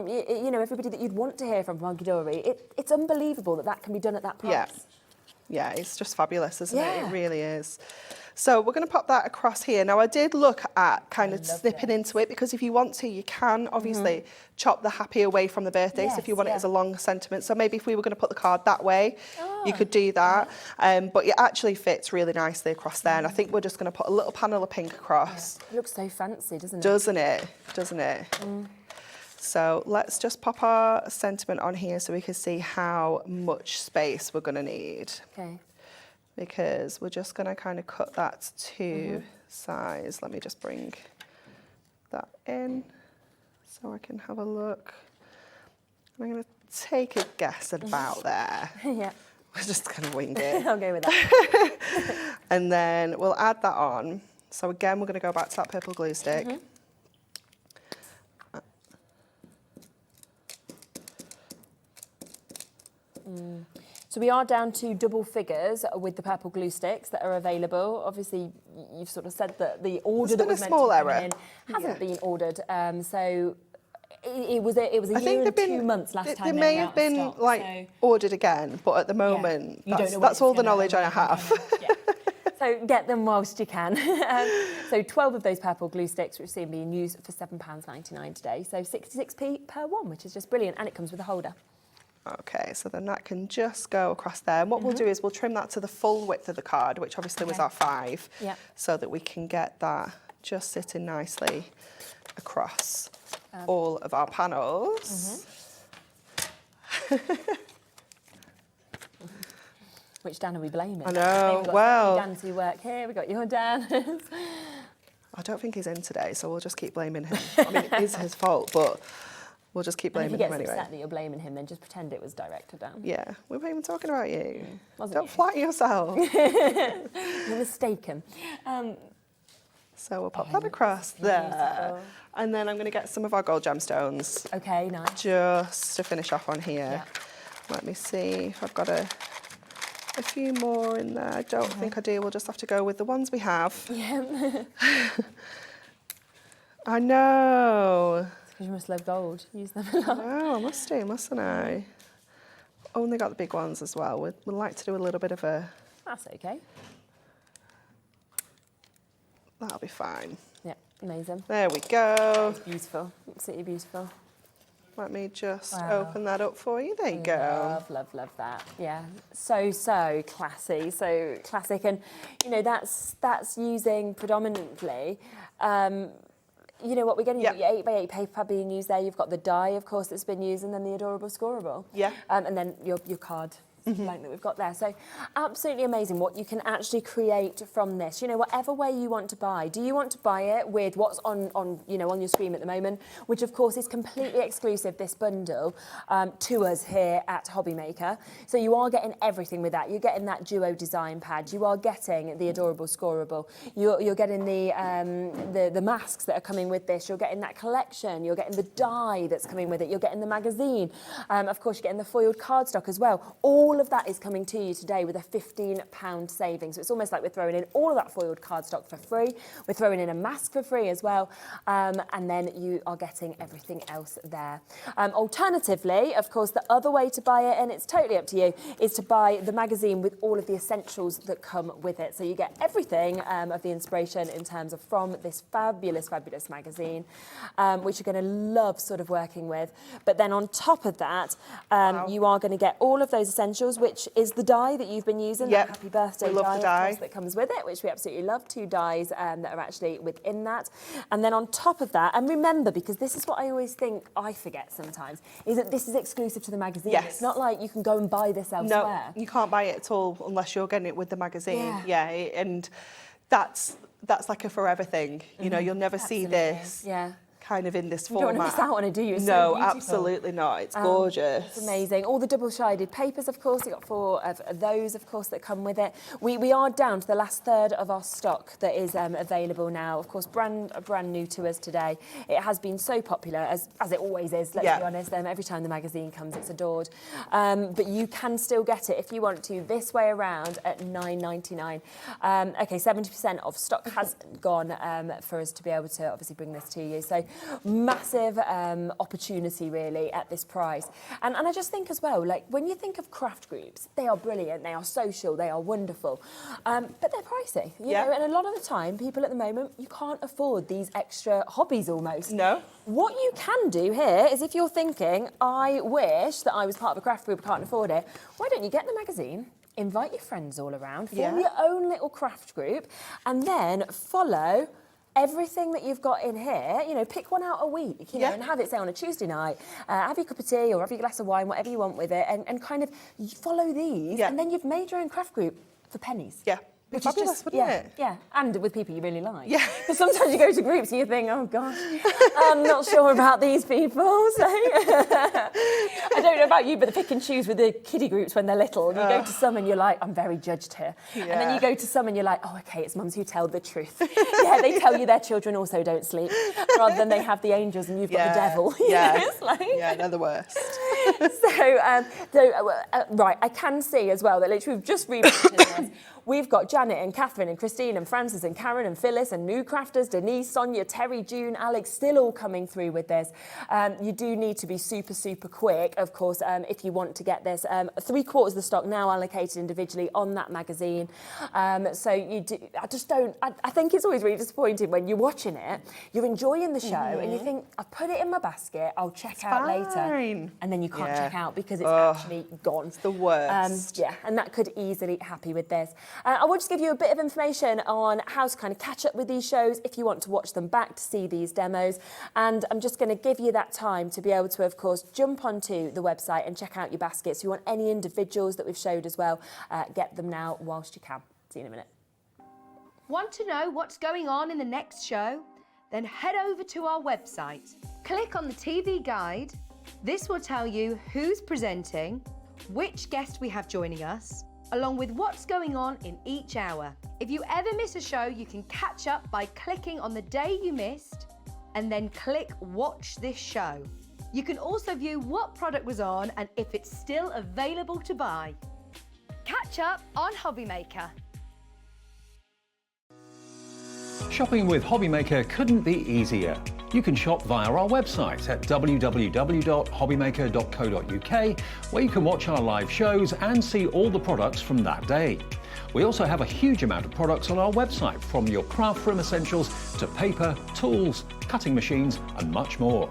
D: you know, everybody that you'd want to hear from Hunkydory. It's unbelievable that can be done at that price.
E: Yeah. Yeah, it's just fabulous, isn't it?
D: Yeah.
E: It really is. So we're going to pop that across here. Now, I did look at kind of
D: love
E: snipping into it, because if you want to, you can obviously chop the happy away from the birthday. So if you
D: Yes,
E: want it
D: yeah.
E: as a long sentiment. So maybe if we were going to put the card that way, you could do that. But it actually fits really nicely across there. And I think we're just going to put a little panel of pink across.
D: It looks so fancy, doesn't it?
E: Doesn't it? Doesn't it? So let's just pop our sentiment on here so we can see how much space we're going to need.
D: Okay.
E: Because we're just going to kind of cut that to size. Let me just bring that in so I can have a look. I'm going to take a guess at about there.
D: Yeah.
E: We're just going to wing it.
D: I'll go with that.
E: And then we'll add that on. So again, we're going to go back to that purple glue stick.
D: So we are down to double figures with the purple glue sticks that are available. Obviously, you've sort of said that the order that
E: been a
D: was meant
E: small
D: to come
E: error.
D: in hasn't
E: Yeah.
D: been ordered. So it was a year and 2 months last time
E: They
D: they
E: may
D: were
E: have
D: out of
E: been
D: stock,
E: like
D: so-
E: ordered again, but at the moment,
D: You don't know when
E: that's
D: it's
E: all the
D: gonna
E: knowledge I
D: arrive,
E: have.
D: yeah. So get them whilst you can. So 12 of those purple glue sticks, which are being used for £7.99 today. So 66p per one, which is just brilliant. And it comes with a holder.
E: Okay, so then that can just go across there. And what we'll do is we'll trim that to the full width of the card, which obviously was
D: Okay.
E: our 5,
D: Yep.
E: so that we can get that just sitting nicely across all of our panels.
D: Which Dan are we blaming?
E: I know,
D: We've got
E: well-
D: Dan's who work here, we've got your Dan.
E: I don't think he's in today, so we'll just keep blaming him. I mean, it is his fault, but we'll just keep
D: And if
E: blaming
D: he
E: him
D: gets
E: anyway.
D: upset that you're blaming him, then just pretend it was directed down.
E: Yeah, we weren't even talking about you.
D: Wasn't
E: Don't
D: you?
E: flatter yourself.
D: You're mistaken.
E: So we'll pop that across there.
D: Beautiful.
E: And then I'm going to get some of our gold gemstones
D: Okay, nice.
E: just to finish off on here. Let me see if I've got a few more in there. I don't think I do. We'll just have to go with the ones we have.
D: Yeah.
E: I know.
D: Because you must love gold. Use them a lot.
E: Oh, I must do, mustn't I? Only got the big ones as well. We'd like to do a little bit of a...
D: That's okay.
E: That'll be fine.
D: Yeah, amazing.
E: There we go.
D: Beautiful. Absolutely beautiful.
E: Let me just open that up for you. There you go.
D: Love that. Yeah, so classy, so classic, and you know that's using predominantly. You know what we're getting? You've got your 8x8 paper pad being used there. You've got the die, of course, that's been used, and then the adorable scoreable. Yeah. And then your card. Blank that we've got there. So absolutely amazing what you can actually create from this. You know, whatever way you want to buy. Do you want to buy it with what's on your screen at the moment, which of course is completely exclusive, this bundle, to us here at Hobbymaker. So you are getting everything with that. You're getting that duo design pad. You are getting the adorable scoreable. You're getting the masks that are coming with this. You're getting that collection. You're getting the die that's coming with it. You're getting the magazine. Of course, you're getting the foiled cardstock as well. All of that is coming to you today with a £15 saving. So it's almost like we're throwing in all of that foiled cardstock for free. We're throwing in a mask for free as well. And then you are getting everything else there. Alternatively, of course, the other way to buy it, and it's totally up to you, is to buy the magazine with all of the essentials that come with it. So you get everything of the inspiration in terms of from this fabulous, fabulous magazine, which you're going to love sort of working with. But then on top of that, you are going to get all of those essentials, which is the die that you've been using, that Happy Birthday die that comes with it, which we absolutely love. 2 dies that are actually within that. And then on top of that, and remember, because this is what I always think I forget sometimes, is that this is exclusive to the magazine. Yes. It's not like you can go and buy this elsewhere.
E: No, you can't buy it at all unless you're getting it with the magazine. Yeah, and that's like a forever thing. You know, you'll never see this. Kind of in this format.
D: You don't want to miss out on it, do you? It's
E: no,
D: so
E: absolutely not. It's gorgeous.
D: It's amazing. All the double-sided papers, of course. You've got 4 of those, of course, that come with it. We are down to the last third of our stock that is available now. Of course, brand new to us today. It has been so popular, as it always is, let's be honest. Every time the magazine comes, it's adored. But you can still get it if you want to this way around at £9.99. Okay, 70% of stock has gone for us to be able to obviously bring this to you. So massive opportunity really at this price. And I just think as well, like when you think of craft groups, they are brilliant, they are social, they are wonderful, but they're pricey, you know, and a lot of the time people at the moment, you can't afford these extra hobbies almost.
E: No.
D: What you can do here is if you're thinking, I wish that I was part of a craft group, I can't afford it, why don't you get the magazine, invite your friends all around, form your own little craft group, and then follow everything that you've got in here, you know, pick one out a week, you know, and have it, say, on a Tuesday night, have your cup of tea or have your glass of wine, whatever you want with it, and kind of follow these, and then you've made your own craft group for pennies.
E: Yeah.
D: Which
E: fabulous,
D: is just,
E: wouldn't it?
D: Yeah, and with people you really like.
E: Yeah.
D: Because sometimes you go to groups and you think, oh gosh, I'm not sure about these people. So I don't know about you, but the pick and choose with the kiddie groups when they're little. You go to some and you're like, I'm very judged here. And then you go to some and you're like, oh, okay, it's mums who tell the truth. They tell you their children also don't sleep, rather than they have the angels and you've got the devil.
E: Yeah, they're the worst.
D: Right, I can see as well that literally we've just revisited this. We've got Janet and Catherine and Christine and Frances and Karen and Phyllis and new crafters, Denise, Sonia, Terry, June, Alex, still all coming through with this. You do need to be super, super quick, of course, if you want to get this. 3/4 of the stock now allocated individually on that magazine. So you do, I think it's always really disappointing when you're watching it, you're enjoying the show and you think, I've put it in my basket, I'll check out later. And then you can't check out because it's actually gone.
E: It's the worst.
D: And that could easily happen with this. I will just give you a bit of information on how to kind of catch up with these shows if you want to watch them back to see these demos. And I'm just going to give you that time to be able to, of course, jump onto the website and check out your baskets. If you want any individuals that we've showed as well, get them now whilst you can. See you in a minute.
B: Want to know what's going on in the next show? Then head over to our website. Click on the TV guide. This will tell you who's presenting, which guest we have joining us, along with what's going on in each hour. If you ever miss a show, you can catch up by clicking on the day you missed and then click Watch This Show. You can also view what product was on and if it's still available to buy. Catch up on Hobbymaker.
A: Shopping with Hobbymaker couldn't be easier. You can shop via our website at www.hobbymaker.co.uk, where you can watch our live shows and see all the products from that day. We also have a huge amount of products on our website, from your craft room essentials to paper, tools, cutting machines and much more.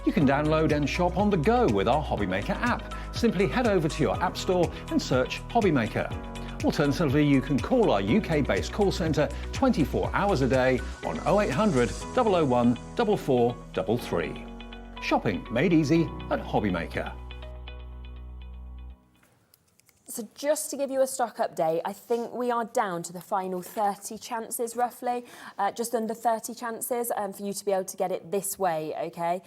A: You can download and shop on the go with our Hobbymaker app. Simply head over to your app store and search Hobbymaker. Alternatively, you can call our UK-based call centre 24 hours a day on 0800 001 4433. Shopping made easy at Hobbymaker.
D: So just to give you a stock update, I think we are down to the final 30 chances roughly, just under 30 chances for you to be able to get it this way, okay?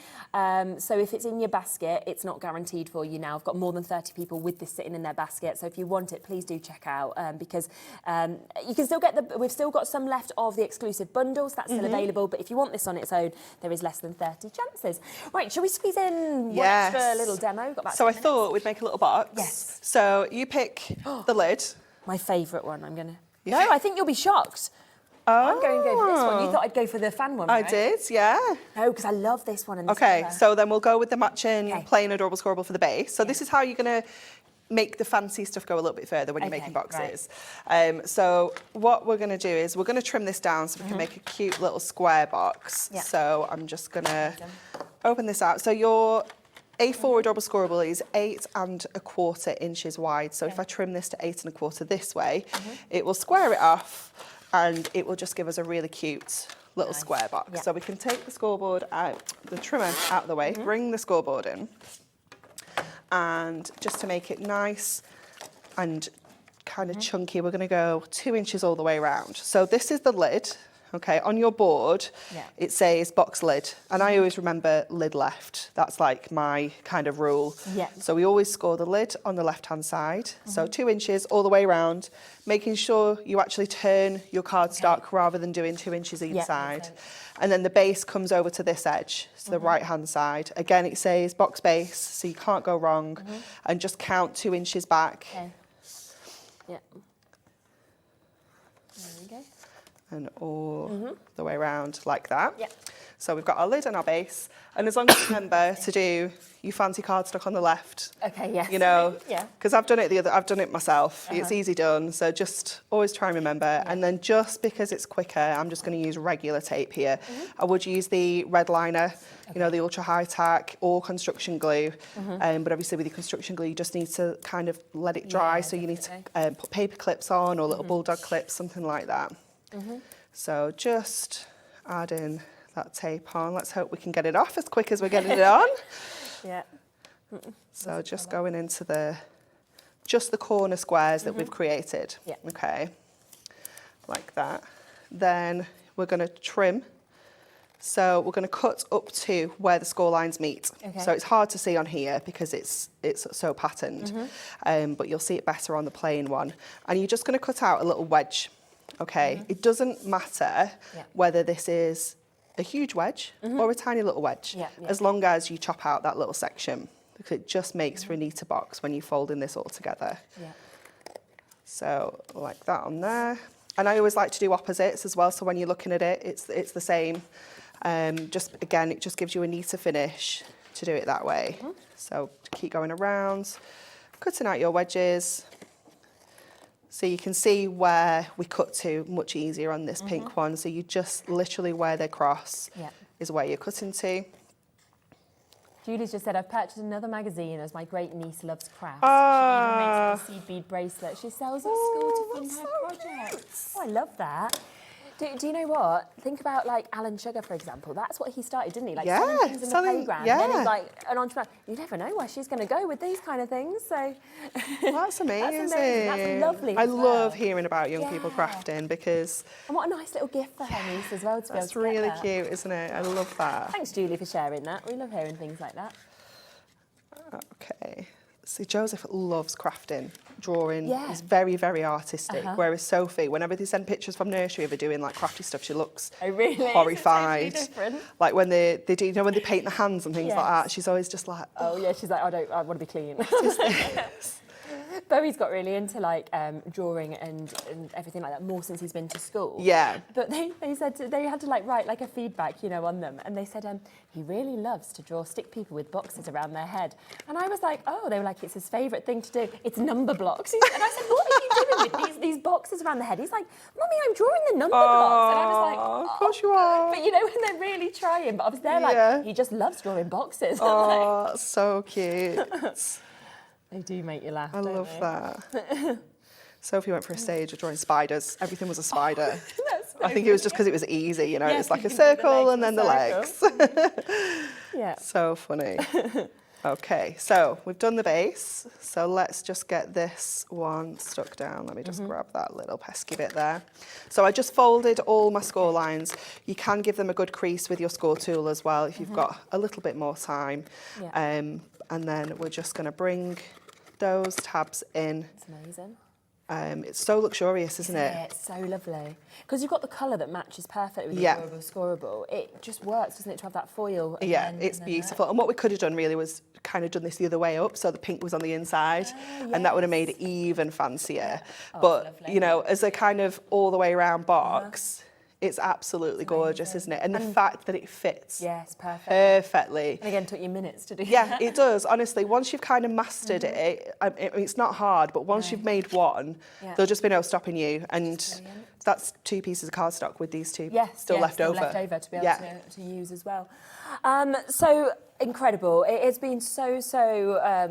D: So if it's in your basket, it's not guaranteed for you now. I've got more than 30 people with this sitting in their basket, so if you want it, please do check out because you can still get we've still got some left of the exclusive bundles, that's still available, but if you want this on its own, there is less than 30 chances. Right, shall we squeeze in one extra little demo? Got about
E: so I
D: 10 minutes.
E: thought we'd make a little box.
D: Yes.
E: So you pick the lid.
D: My favourite one, I'm gonna... No, I think you'll be shocked. I'm going to go for this one. You thought I'd go for the fan one, right?
E: I did, yeah.
D: No, because I love this one. And this
E: Okay,
D: colour.
E: so then we'll go with the matching plain adorable scoreable for the base. So this is how you're going to make the fancy stuff go a little bit further when you're making boxes. Right. So what we're going to do is we're going to trim this down so we can make a cute little square box. Yeah. So I'm just going to open this out. So your A4 adorable scoreable is 8 1/4 inches wide. So if I trim this to 8 1/4 this way, it will square it off and it will just give us a really cute little square box. Yeah. So we can take the scoreboard out, the trimmer out of the way, bring the scoreboard in, and just to make it nice and kind of chunky, we're going to go 2 inches all the way around. So this is the lid. Okay, on your board, it says box lid, and I always remember lid left. That's like my kind of rule. Yeah. So we always score the lid on the left-hand side. So 2 inches all the way around, making sure you actually turn your cardstock rather than doing 2 inches either side. And then the base comes over to this edge, so the right-hand side. Again, it says box base, so you can't go wrong. And just count 2 inches back. Okay. Yeah. There we go. And all the way around like that. Yep. So we've got our lid and our base. And as long as you remember to do your fancy cardstock on the left.
D: Okay, yes.
E: You know, because I've done it myself. It's easy done. So just always try and remember. And then just because it's quicker, I'm just going to use regular tape here. I would use the red liner, you know, the ultra high tack or construction glue. But obviously with your construction glue, you just need to kind of let it dry. So you need to put paper clips on or little bulldog clips, something like that. So just add in that tape on. Let's hope we can get it off as quick as we're getting it on. So just going into just the corner squares that we've created. Okay, like that. Then we're going to trim. So we're going to cut up to where the score lines meet. So it's hard to see on here because it's so patterned, but you'll see it better on the plain one. And you're just going to cut out a little wedge. Okay, it doesn't matter whether this is a huge wedge or a tiny little wedge, as long as you chop out that little section, because it just makes for a neater box when you fold in this all together. So like that on there. And I always like to do opposites as well, so when you're looking at it, it's the same. Just again, it just gives you a neater finish to do it that way. So keep going around, cutting out your wedges. So you can see where we cut to much easier on this pink one. So you just literally where they cross is where you're cutting to.
D: Julie's just said, I've purchased another magazine as my great niece loves crafts. She even makes a seed bead bracelet. She sells at school to fund her projects. Oh, I love that. Do you know what? Think about like Alan Sugar, for example. That's what he started, didn't he? Like selling things in the playground. And then he's like an entrepreneur. You never know where she's going to go with these kind of things. So
E: well, that's amazing.
D: That's lovely.
E: I love hearing about young people crafting because.
D: And what a nice little gift for her niece as well to be able to get
E: really
D: that.
E: cute, isn't it? I love that.
D: Thanks, Julie, for sharing that. We love hearing things like that.
E: Okay. See, Joseph loves crafting, drawing. He's very, very artistic. Whereas Sophie, whenever they send pictures from nursery of her doing like crafty stuff, she looks horrified. Totally like when they do, you know, when they paint the hands and things like that, she's always just like,
D: oh yeah, she's like, I want to be clean. Bowie's got really into like drawing and everything like that more since he's been to school. Yeah. But they said they had to like write like a feedback, you know, on them, and they said he really loves to draw stick people with boxes around their head. And I was like, oh, they were like, it's his favourite thing to do. It's number blocks. And I said, what are you with these boxes around the head. He's like, Mummy, I'm drawing the number box. And I was like,
E: of course you are.
D: But you know, when they're really trying, but obviously they're like, he just loves drawing boxes.
E: Oh, so cute.
D: They do make you laugh,
E: I love that. Sophie went for a stage of drawing spiders. Everything was a spider. I think it was just because it was easy, you know,
D: Yeah,
E: it's like a
D: you can do the
E: circle
D: legs
E: and then the legs.
D: Yeah.
E: So funny. Okay, so we've done the base. So let's just get this one stuck down. Let me just grab that little pesky bit there. So I just folded all my score lines. You can give them a good crease with your score tool as well if you've got a little bit more time.
D: Yeah.
E: And then we're just going to bring those tabs in.
D: It's amazing.
E: It's so luxurious, isn't it?
D: Yeah, it's so lovely. Because you've got the colour that matches perfectly with the
E: Yeah.
D: scoreable. It just works, doesn't it, to have that foil? And
E: Yeah,
D: then-
E: it's
D: and then
E: beautiful. And what we could have done really was kind of done this the other way up, so the pink was on the inside, and that would have made it even fancier. But,
D: lovely.
E: you know, as a kind of all the way around box, it's absolutely gorgeous, isn't it? And the fact that it fits
D: Yes, perfect.
E: perfectly.
D: And again, took you minutes to do
E: Yeah,
D: that.
E: it does. Honestly, once you've kind of mastered it, it's not hard, but once you've made one, there'll just be no stopping you. And that's 2 pieces of cardstock with these two still left over.
D: Left over to be able to use as well. So incredible. It has been so,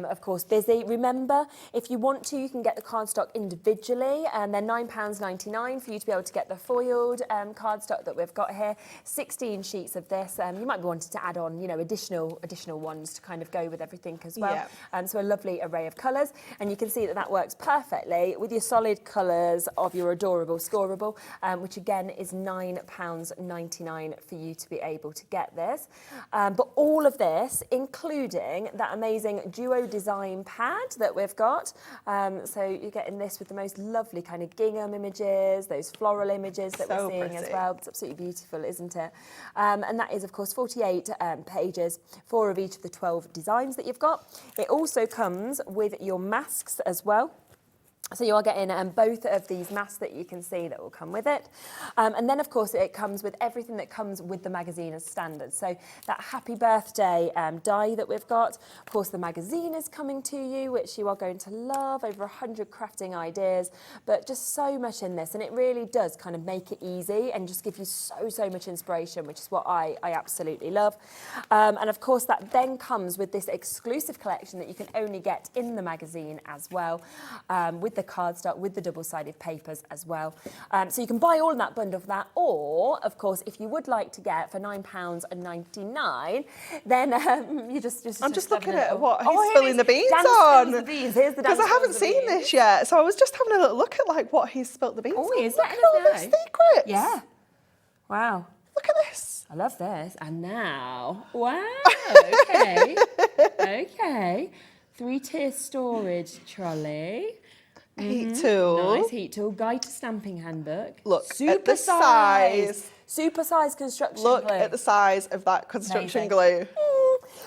D: of course, busy. Remember, if you want to, you can get the cardstock individually, and they're £9.99 for you to be able to get the foiled cardstock that we've got here. 16 sheets of this. You might be wanting to add on, you know, additional ones to kind of go with everything as well. So a lovely array of colours, and you can see that that works perfectly with your solid colours of your adorable scoreable, which again is £9.99 for you to be able to get this. But all of this, including that amazing duo design pad that we've got. So you're getting this with the most lovely kind of gingham images, those floral images that we're seeing as well. It's absolutely beautiful, isn't it? And that is, of course, 48 pages, 4 of each of the 12 designs that you've got. It also comes with your masks as well. So you are getting both of these masks that you can see that will come with it. And then, of course, it comes with everything that comes with the magazine as standard. So that happy birthday die that we've got. Of course, the magazine is coming to you, which you are going to love. Over 100 crafting ideas, but just so much in this. And it really does kind of make it easy and just give you so much inspiration, which is what I absolutely love. And, of course, that then comes with this exclusive collection that you can only get in the magazine as well, with the cardstock, with the double-sided papers as well. So you can buy all in that bundle for that, or, of course, if you would like to get for £9.99, then you just
E: I'm just looking at what he's
D: here
E: spilling
D: it
E: the
D: is.
E: beans
D: Dan
E: on.
D: spills the beans. Here's the Dan
E: Because I haven't
D: spills the
E: seen
D: beans.
E: this yet, so I was just having a little look at like what he's spilt the beans
D: Oh,
E: on.
D: he is
E: Look
D: letting
E: at all
D: us
E: the
D: know.
E: secrets.
D: Yeah. Wow.
E: Look at this.
D: I love this. And now, wow, okay, okay. 3-tier storage trolley.
E: Heat tool.
D: Nice heat tool. Guide to stamping handbook.
E: Look
D: super
E: at the size.
D: Super size construction
E: Look
D: glue.
E: at the size of that construction
D: Amazing.
E: glue.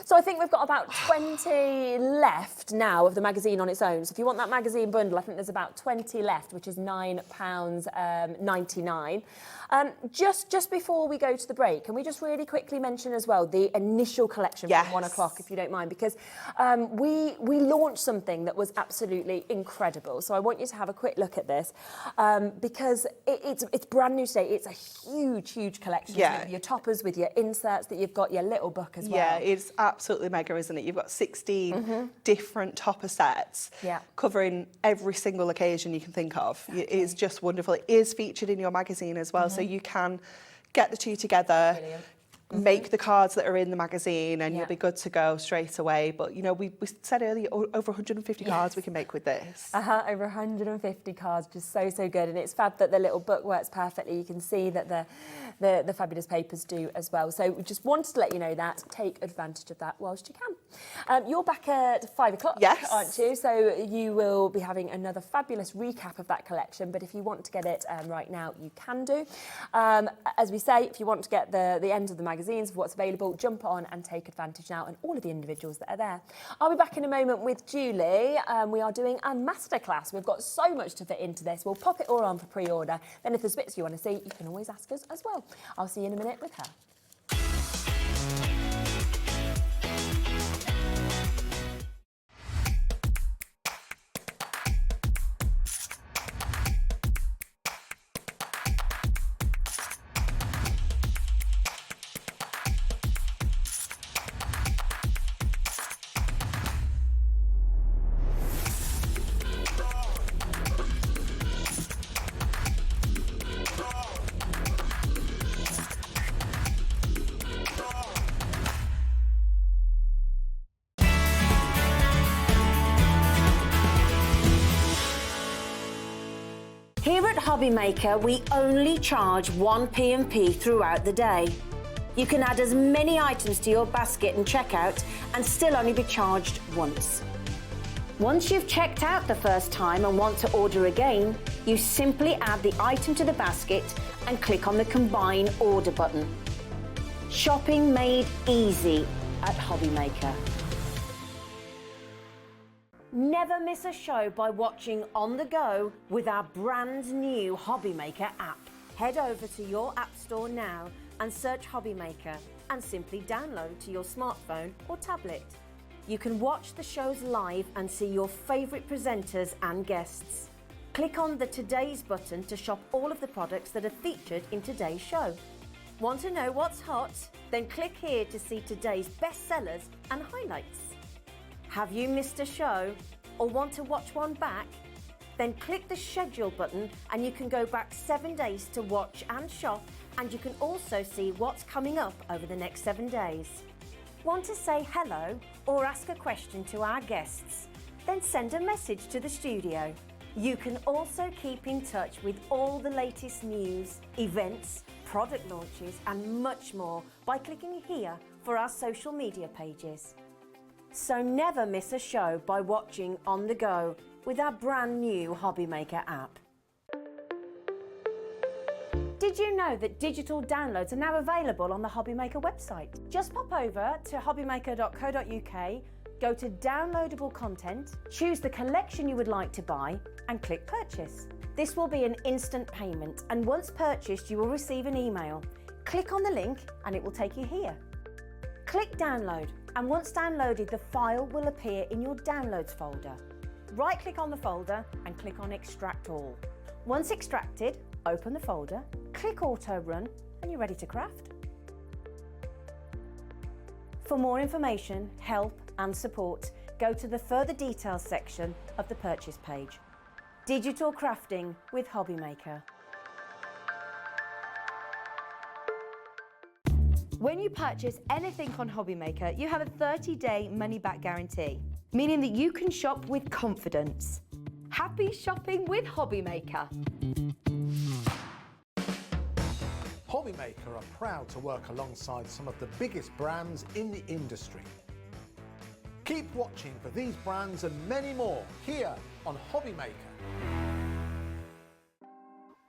D: So I think we've got about 20 left now of the magazine on its own. So if you want that magazine bundle, I think there's about 20 left, which is £9.99. Just before we go to the break, can we just really quickly mention as well the initial collection from 1 o'clock, if you don't mind, because we launched something that was absolutely incredible. So I want you to have a quick look at this, because it's brand new today. It's a huge collection.
E: Yeah.
D: With your toppers, with your inserts that you've got, your little book as well.
E: Yeah, it's absolutely mega, isn't it? You've got 16 different topper sets covering every single occasion you can think of. It's just wonderful. It is featured in your magazine as well, so you can get the two together.
D: Brilliant.
E: Make the cards that are in the magazine and you'll be good to go straight away. But, you know, we said earlier, over 150 cards we can make with this.
D: Over 150 cards, just so good. And it's fab that the little book works perfectly. You can see that the fabulous papers do as well. So we just wanted to let you know that. Take advantage of that whilst you can. You're back at 5 o'clock,
E: yes,
D: aren't you? So you will be having another fabulous recap of that collection. But if you want to get it right now, you can do. As we say, if you want to get the end of the magazine, of what's available, jump on and take advantage now, and all of the individuals that are there. I'll be back in a moment with Julie. We are doing a masterclass. We've got so much to fit into this. We'll pop it all on for pre-order. Then if there's bits you want to see, you can always ask us as well. I'll see you in a minute with her.
C: Hobbymaker, we only charge 1 P&P throughout the day. You can add as many items to your basket and checkout and still only be charged once. Once you've checked out the first time and want to order again, you simply add the item to the basket and click on the Combine Order button. Shopping made easy at Hobbymaker. Never miss a show by watching on the go with our brand new Hobbymaker app. Head over to your app store now and search Hobbymaker and simply download to your smartphone or tablet. You can watch the shows live and see your favourite presenters and guests. Click on the Today's button to shop all of the products that are featured in today's show. Want to know what's hot? Then click here to see today's bestsellers and highlights. Have you missed a show or want to watch one back? Then click the schedule button and you can go back 7 days to watch and shop, and you can also see what's coming up over the next 7 days. Want to say hello or ask a question to our guests? Then send a message to the studio. You can also keep in touch with all the latest news, events, product launches and much more by clicking here for our social media pages. So never miss a show by watching on the go with our brand new Hobbymaker app. Did you know that digital downloads are now available on the Hobbymaker website? Just pop over to hobbymaker.co.uk, go to downloadable content, choose the collection you would like to buy and click purchase. This will be an instant payment, and once purchased you will receive an email. Click on the link and it will take you here. Click download, and once downloaded the file will appear in your downloads folder. Right click on the folder and click on extract all. Once extracted, open the folder, click auto run and you're ready to craft. For more information, help and support, go to the further details section of the purchase page. Digital crafting with Hobbymaker.
B: When you purchase anything on Hobbymaker, you have a 30-day money-back guarantee, meaning that you can shop with confidence. Happy shopping with Hobbymaker.
F: Hobbymaker are proud to work alongside some of the biggest brands in the industry. Keep watching for these brands and many more here on Hobbymaker.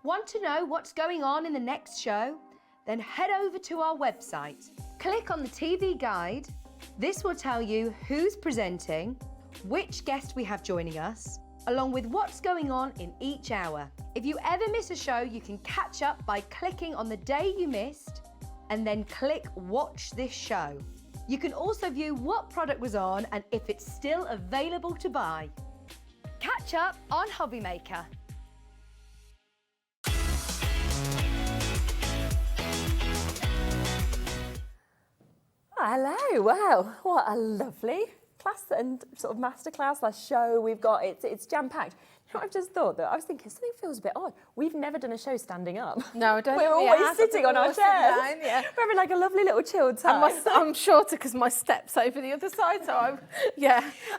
B: Want to know what's going on in the next show? Then head over to our website. Click on the TV guide. This will tell you who's presenting, which guest we have joining us, along with what's going on in each hour. If you ever miss a show, you can catch up by clicking on the day you missed and then click Watch This Show. You can also view what product was on and if it's still available to buy. Catch up on Hobbymaker.
D: Hello, wow, what a lovely class and sort of masterclass / show we've got. It's jam-packed. You know what I've just thought? That I was thinking something feels a bit odd. We've never done a show standing up.
H: No, I don't.
D: We're always sitting on our chairs.
H: Yeah.
D: We're having like a lovely little chilled time.
H: And I'm shorter because my step's over the other side, so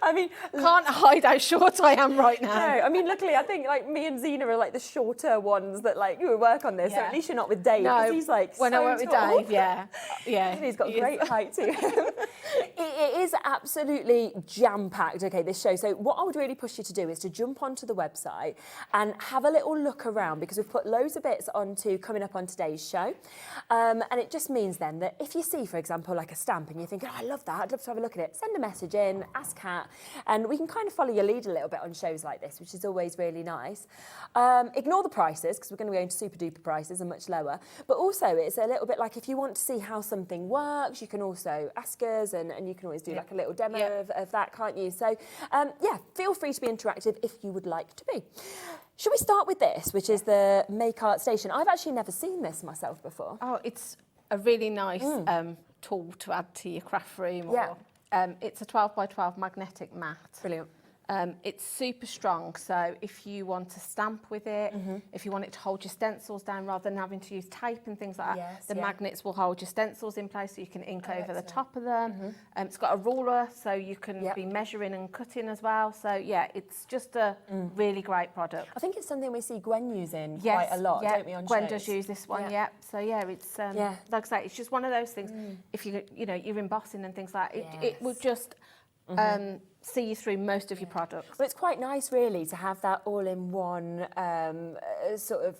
D: I mean,
H: can't hide how short I am right now.
D: No, I mean, luckily, I think like me and Zena are like the shorter ones that like you work on this. So at least you're not with Dave.
H: No,
D: he's like
H: when
D: so
H: I work with
D: tall.
H: Dave, yeah.
D: He's got great height too. It is absolutely jam-packed, okay, this show. So what I would really push you to do is to jump onto the website and have a little look around, because we've put loads of bits onto coming up on today's show. And it just means then that if you see, for example, like a stamp and you're thinking, oh, I love that, I'd love to have a look at it, send a message in, ask Kat, and we can kind of follow your lead a little bit on shows like this, which is always really nice. Ignore the prices, because we're going to go into super duper prices and much lower. But also it's a little bit like if you want to see how something works, you can also ask us and you can always do like a little demo of that, can't you? So feel free to be interactive if you would like to be. Should we start with this, which is the Make Art Station? I've actually never seen this myself before.
H: Oh, it's a really nice tool to add to your craft room. Or, it's a 12 by 12 magnetic mat.
D: Brilliant.
H: It's super strong, so if you want to stamp with it, if you want it to hold your stencils down rather than having to use tape and things like that,
D: Yes,
H: the
D: yeah.
H: magnets will hold your stencils in place so you can ink over the top of them. It's got a ruler so you can be measuring and cutting as well. So yeah, it's just a really great product.
D: I think it's something we see Gwen using quite a lot, don't we, on
H: Gwen
D: shows?
H: does use this one,
D: Yeah.
H: So yeah, it's like I say, it's just one of those things. If you know you're embossing and things like that, it will just see you through most of your products.
D: Well, it's quite nice, really, to have that all-in-one sort of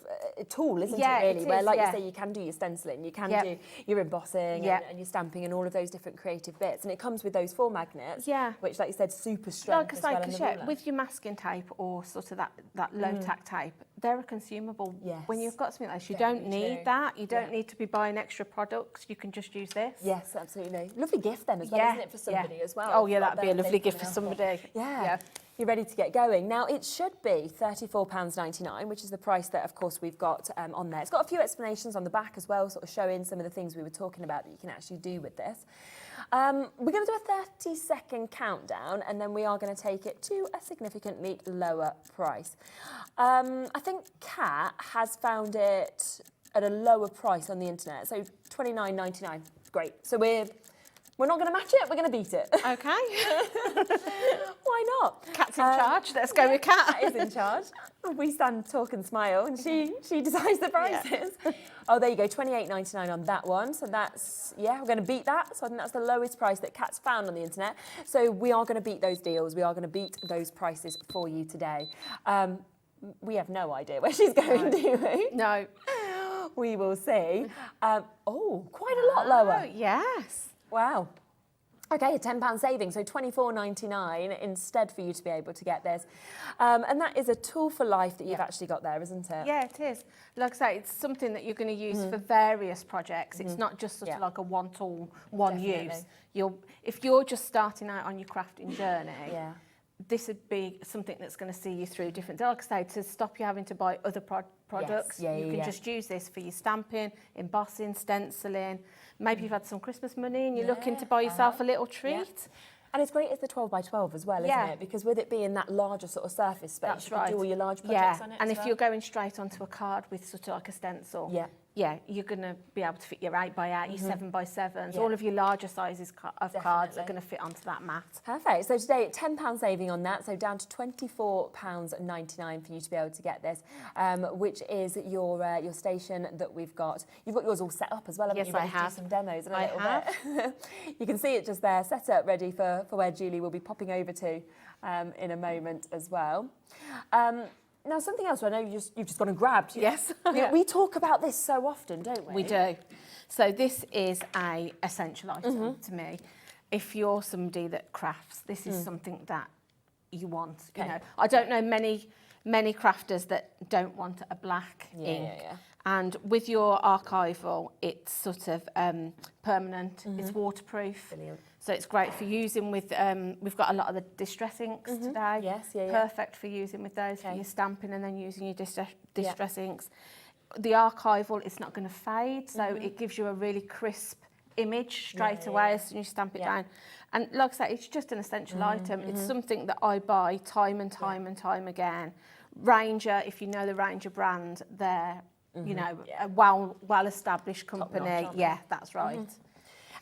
D: tool, isn't it, really?
H: It
D: Where,
H: is,
D: like you say, you can do your stenciling, you can do your embossing and your stamping and all of those different creative bits. And it comes with those 4 magnets, which, like you said, super strong.
H: Like I say, because with your masking tape or sort of that low-tack tape, they're a consumable.
D: Yes.
H: When you've got something like this, you don't need that. You don't need to be buying extra products. You can just use this.
D: Yes, absolutely. Lovely gift then as well, isn't it, for somebody as well?
H: Oh, yeah, that'd be a lovely gift for somebody.
D: Yeah. You're ready to get going. Now, it should be £34.99, which is the price that, of course, we've got on there. It's got a few explanations on the back as well, sort of showing some of the things we were talking about that you can actually do with this. We're going to do a 30-second countdown, and then we are going to take it to a significantly lower price. I think Kat has found it at a lower price on the internet, so £29.99. Great. So we're not going to match it, we're going to beat it.
H: Okay.
D: Why not?
H: Kat's in charge. Let's go with Kat.
D: Kat is in charge. We stand, talk and smile, and she decides the prices. Oh, there you go, £28.99 on that one. So that's, we're going to beat that. So I think that's the lowest price that Kat's found on the internet. So we are going to beat those deals. We are going to beat those prices for you today. We have no idea where she's going, do we?
H: No.
D: We will see. Quite a lot lower.
H: Oh, yes.
D: Wow. Okay, a £10 saving, so £24.99 instead for you to be able to get this. And that is a tool for life that you've actually got there, isn't it?
H: Yeah, it is. Like I say, it's something that you're going to use for various projects. It's not just sort of like a one tool, one use. If you're just starting out on your crafting journey, this would be something that's going to see you through different. Like I say, to stop you having to buy other products, you can just use this for your stamping, embossing, stenciling. Maybe you've had some Christmas money and you're looking to buy yourself a little treat.
D: And it's great as the 12 by 12 as well, isn't it? Because with it being that larger sort of surface space, you can do all your large projects on it.
H: And if you're going straight onto a card with sort of like a stencil, you're going to be able to fit your 8x8, your 7x7s, all of your larger sizes of cards are going to fit onto that mat.
D: Perfect. So today, £10 saving on that, so down to £24.99 for you to be able to get this, which is your station that we've got. You've got yours all set up as well, haven't you?
H: Yes, I have.
D: Do some demos in a little
H: have.
D: bit. You can see it just there, set up, ready for where Julie will be popping over to in a moment as well. Now, something else I know you've just gone and grabbed.
H: Yes.
D: We talk about this so often, don't we?
H: We do. So this is a essential item to me. If you're somebody that crafts, this is something that you want. You know, I don't know many crafters that don't want a black ink. And with your archival, it's sort of permanent. It's waterproof.
D: Brilliant.
H: So it's great for using with, we've got a lot of the distress inks today.
D: Yes,
H: Perfect for using with those, for your stamping and then using your distress inks. The archival, it's not going to fade, so it gives you a really crisp image straight away as soon as you stamp it down. And like I say, it's just an essential item. It's something that I buy time and time and time again. Ranger, if you know the Ranger brand, they're, you know, a well-established company. Yeah, that's right.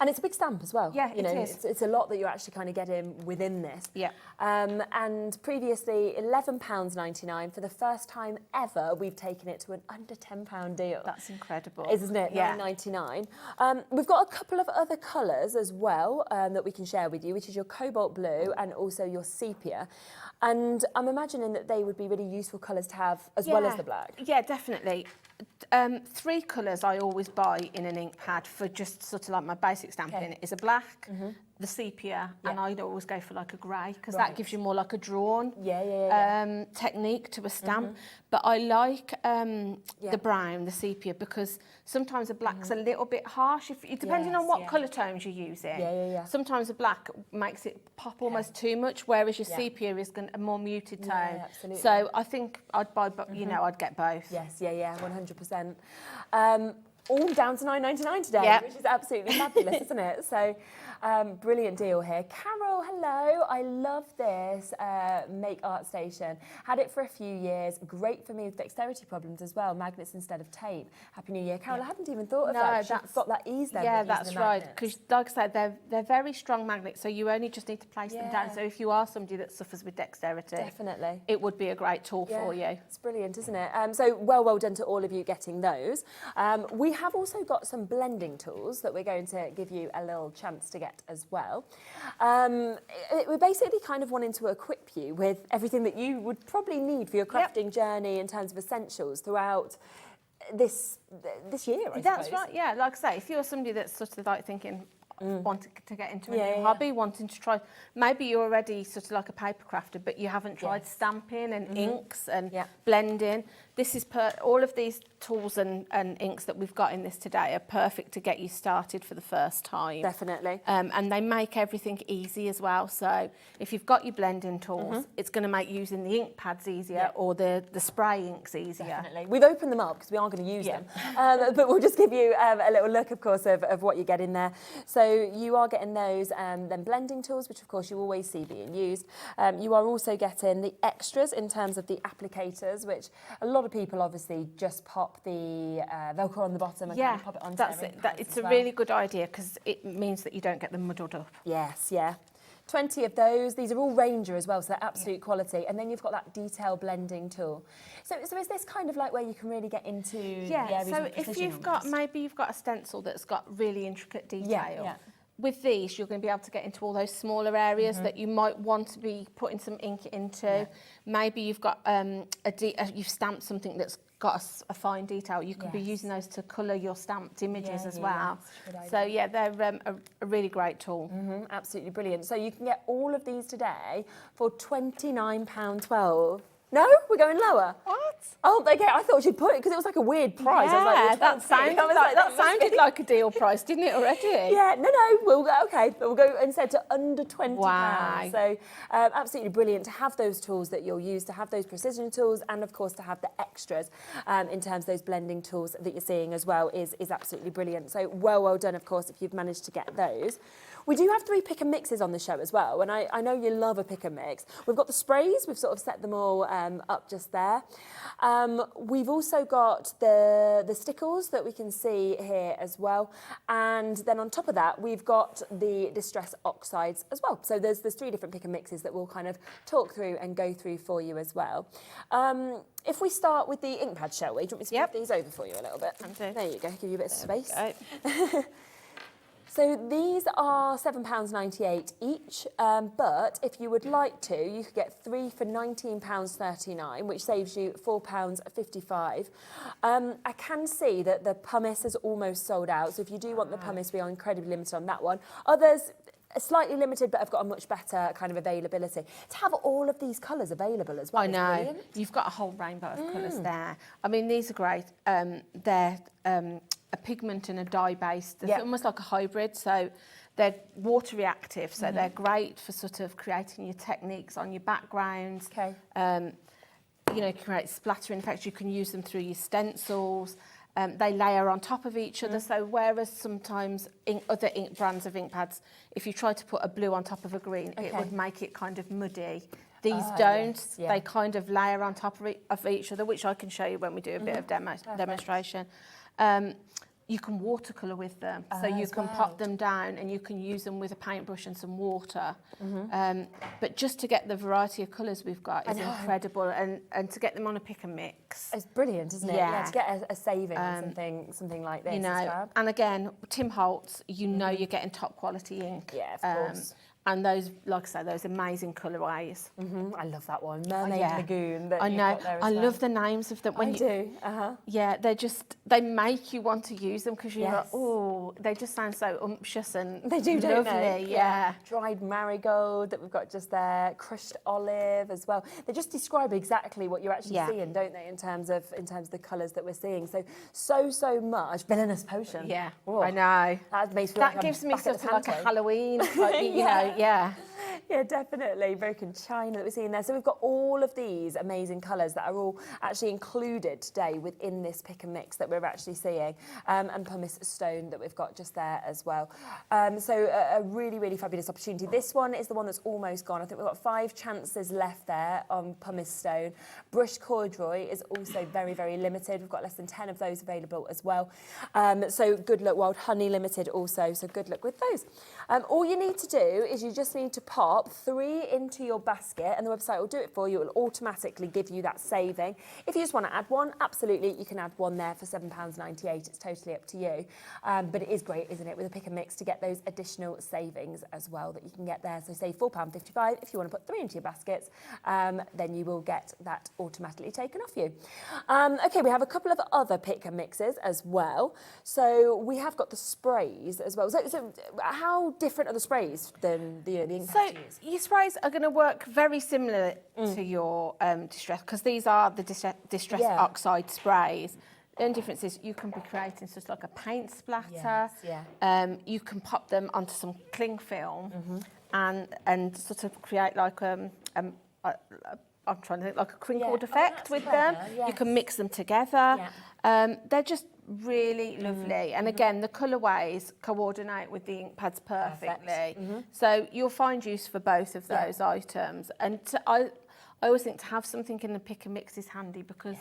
D: And it's a big stamp as well.
H: Yeah,
D: you know,
H: it is.
D: It's a lot that you're actually kind of getting within this.
H: Yeah.
D: And previously, £11.99 for the first time ever, we've taken it to an under £10 deal.
H: That's incredible.
D: Isn't it?
H: Yeah.
D: £9.99. We've got a couple of other colours as well that we can share with you, which is your cobalt blue and also your sepia. And I'm imagining that they would be really useful colours to have as well as the black.
H: Yeah, definitely. 3 colours I always buy in an ink pad for just sort of like my basic stamping is a black, the sepia, and I'd always go for like a grey because that gives you more like a drawn technique to a stamp. But I like the brown, the sepia, because sometimes the black's a little bit harsh. Depending on what colour tones you're using, sometimes the black makes it pop almost too much, whereas your sepia is a more muted tone. So I think I'd buy, you know, I'd get both.
D: Yes, 100%. All down to £9.99 today, which is absolutely fabulous, isn't it? So, brilliant deal here. Carol hello. I love this Make Art Station. Had it for a few years. Great for me with dexterity problems as well. Magnets instead of tape. Happy New Year, Carol. I hadn't even thought of that. You've got that ease there.
H: Yeah, that's right. Because, like I said, they're very strong magnets, so you only just need to place them down. So if you are somebody that suffers with dexterity,
D: definitely,
H: it would be a great tool for you.
D: It's brilliant, isn't it? So well done to all of you getting those. We have also got some blending tools that we're going to give you a little chance to get as well. We're basically kind of wanting to equip you with everything that you would probably need for your crafting journey in terms of essentials throughout this year, I
H: That's
D: suppose.
H: right, yeah. Like I say, if you're somebody that's sort of like thinking, wanting to get into a new hobby, wanting to try, maybe you're already sort of like a paper crafter, but you haven't tried stamping and inks and blending. This is all of these tools and inks that we've got in this today are perfect to get you started for the first time.
D: Definitely.
H: And they make everything easy as well. So if you've got your blending tools, it's going to make using the ink pads easier or the spray inks easier.
D: Definitely. We've opened them up because we are going to use them. But we'll just give you a little look, of course, of what you get in there. So you are getting those then blending tools, which of course you always see being used. You are also getting the extras in terms of the applicators, which a lot of people obviously just pop the Velcro on the bottom and kind of pop it onto
H: that's
D: their
H: it.
D: ink pads
H: It's
D: as
H: a really good idea because it means that you don't get them muddled up.
D: Yes, 20 of those. These are all Ranger as well, so they're absolute quality. And then you've got that detail blending tool. So is this kind of like where you can really get into the areas
H: so
D: of precision
H: if you've got, maybe you've got a stencil that's got really intricate detail. With these, you're going to be able to get into all those smaller areas that you might want to be putting some ink into. Maybe you've got you've stamped something that's got a fine detail. You could be using those to colour your stamped images as well. So they're a really great tool.
D: Absolutely brilliant. So you can get all of these today for £29.12. No, we're going lower.
H: What?
D: Oh, okay. I thought she'd put it because it was like a weird price.
H: Yeah,
D: I was like,
H: that sounded like a deal price, didn't it already?
D: Yeah, no, we'll go, okay. We'll go instead to under £20.
H: Wow.
D: So absolutely brilliant to have those tools that you'll use, to have those precision tools, and of course to have the extras in terms of those blending tools that you're seeing as well is absolutely brilliant. So well done, of course, if you've managed to get those. We do have 3 pick and mixes on the show as well, and I know you love a pick and mix. We've got the sprays, we've sort of set them all up just there. We've also got the stickles that we can see here as well, and then on top of that we've got the distress oxides as well. So there's 3 different pick and mixes that we'll kind of talk through and go through for you as well. If we start with the ink pads, shall we? Do you want me to flip these over for you a little bit? There you go, give you a bit of space. So these are £7.98 each, but if you would like to, you could get 3 for £19.39, which saves you £4.55. I can see that the pumice is almost sold out, so if you do want the pumice, we are incredibly limited on that one. Others are slightly limited, but have got a much better kind of availability. To have all of these colours available as well
H: I know.
D: Brilliant.
H: You've got a whole rainbow of colours there. I mean, these are great. They're a pigment and a dye-based. They're almost like a hybrid, so they're water reactive, so they're great for sort of creating your techniques on your backgrounds. You know, create splattering effects. You can use them through your stencils. They layer on top of each other, so whereas sometimes other ink brands of ink pads, if you try to put a blue on top of a green, it would make it kind of muddy. These don't. They kind of layer on top of each other, which I can show you when we do a bit of demonstration. You can watercolour with them, so you can pop them down and you can use them with a paintbrush and some water. But just to get the variety of colours we've got is incredible, and to get them on a pick and mix.
D: It's brilliant, isn't it? Yeah, to get a saving on something like this.
H: You know, and again, Tim Holtz, you know you're getting top quality ink.
D: Yeah, of course.
H: And those, like I say, those amazing colourways.
D: I love that one, Mermaid Lagoon. That
H: I
D: you've
H: know.
D: got there as
H: I
D: well.
H: love the names of them.
D: I do.
H: Yeah, they make you want to use them because you're like, oh, they just sound so umptious and
D: they do, don't
H: lovely.
D: they?
H: Yeah.
D: Dried marigold that we've got just there, crushed olive as well. They just describe exactly what you're actually seeing, don't they? In terms of the colours that we're seeing. So much. Villainous potion.
H: Yeah,
D: oh,
H: I know.
D: That makes me
H: that gives me sort of like a Halloween, like, you know. Yeah.
D: Yeah, definitely. Broken china that we're seeing there. So we've got all of these amazing colours that are all actually included today within this pick and mix that we're actually seeing, and pumice stone that we've got just there as well. So a really, really fabulous opportunity. This one is the one that's almost gone. I think we've got 5 chances left there on pumice stone. Brushed corduroy is also very, very limited. We've got less than 10 of those available as well. So good luck. Wild honey limited also, so good luck with those. All you need to do is you just need to pop 3 into your basket, and the website will do it for you. It will automatically give you that saving. If you just want to add one, absolutely, you can add one there for £7.98. It's totally up to you. But it is great, isn't it, with a pick and mix to get those additional savings as well that you can get there. So say £4.55. If you want to put 3 into your baskets, then you will get that automatically taken off you. Okay, we have a couple of other pick and mixes as well. So we have got the sprays as well. So how different are the sprays than the ink pads you use?
H: Your sprays are going to work very similar to your distress, because these are the distress oxide sprays. The only difference is you can be creating sort of like a paint splatter. You can pop them onto some cling film and sort of create like I'm trying to think, like a crinkled effect with them. You can mix them together. They're just really lovely, and again the colourways coordinate with the ink pads perfectly. So you'll find use for both of those items. And I always think to have something in the pick and mix is handy, because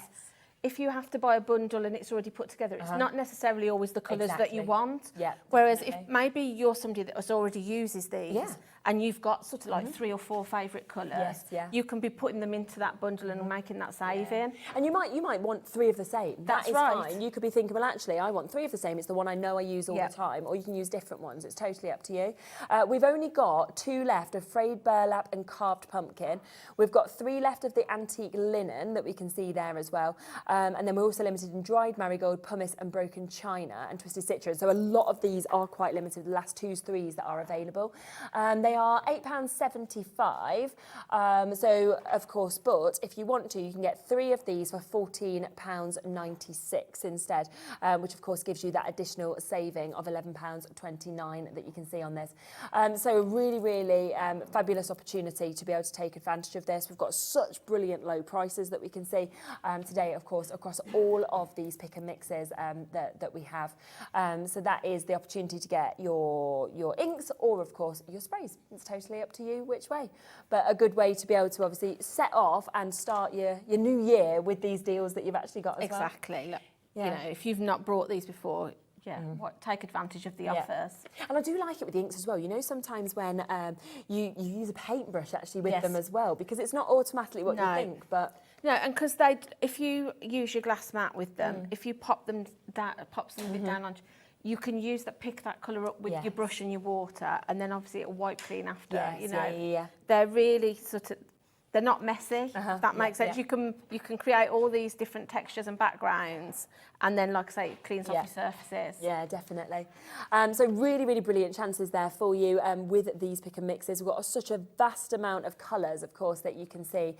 H: if you have to buy a bundle and it's already put together, it's not necessarily always the colours that you want. Whereas if maybe you're somebody that already uses these and you've got sort of like 3 or 4 favourite colours, you can be putting them into that bundle and making that saving.
D: And you might want 3 of the same.
H: That's
D: that is
H: right.
D: fine. You could be thinking, well, actually, I want 3 of the same. It's the one I know I use all the time. Or you can use different ones. It's totally up to you. We've only got 2 left of frayed burlap and carved pumpkin. We've got 3 left of the antique linen that we can see there as well. And then we're also limited in dried marigold, pumice and broken china and twisted citrus. So a lot of these are quite limited, the last 2s, 3s that are available. They are £8.75. So, of course, but if you want to, you can get 3 of these for £14.96 instead, which, of course, gives you that additional saving of £11.29 that you can see on this. So really, really fabulous opportunity to be able to take advantage of this. We've got such brilliant low prices that we can see today, of course, across all of these pick and mixes that we have. So that is the opportunity to get your inks or, of course, your sprays. It's totally up to you which way. But a good way to be able to obviously set off and start your new year with these deals that you've actually got as well.
H: Exactly. Look, you know, if you've not brought these before, take advantage of the offers.
D: And I do like it with the inks as well. You know, sometimes when you use a paintbrush actually with them as well, because it's not automatically what you think, but...
H: No, and because if you use your glass mat with them, if you pop them down, down on, you can pick that colour up with your brush and your water, and then obviously it'll wipe clean after. You know, they're really sort of, they're not messy. If that makes sense. You can create all these different textures and backgrounds, and then, like I say, it cleans off your surfaces.
D: Yeah, definitely. So really, really brilliant chances there for you with these pick and mixes. We've got such a vast amount of colours, of course, that you can see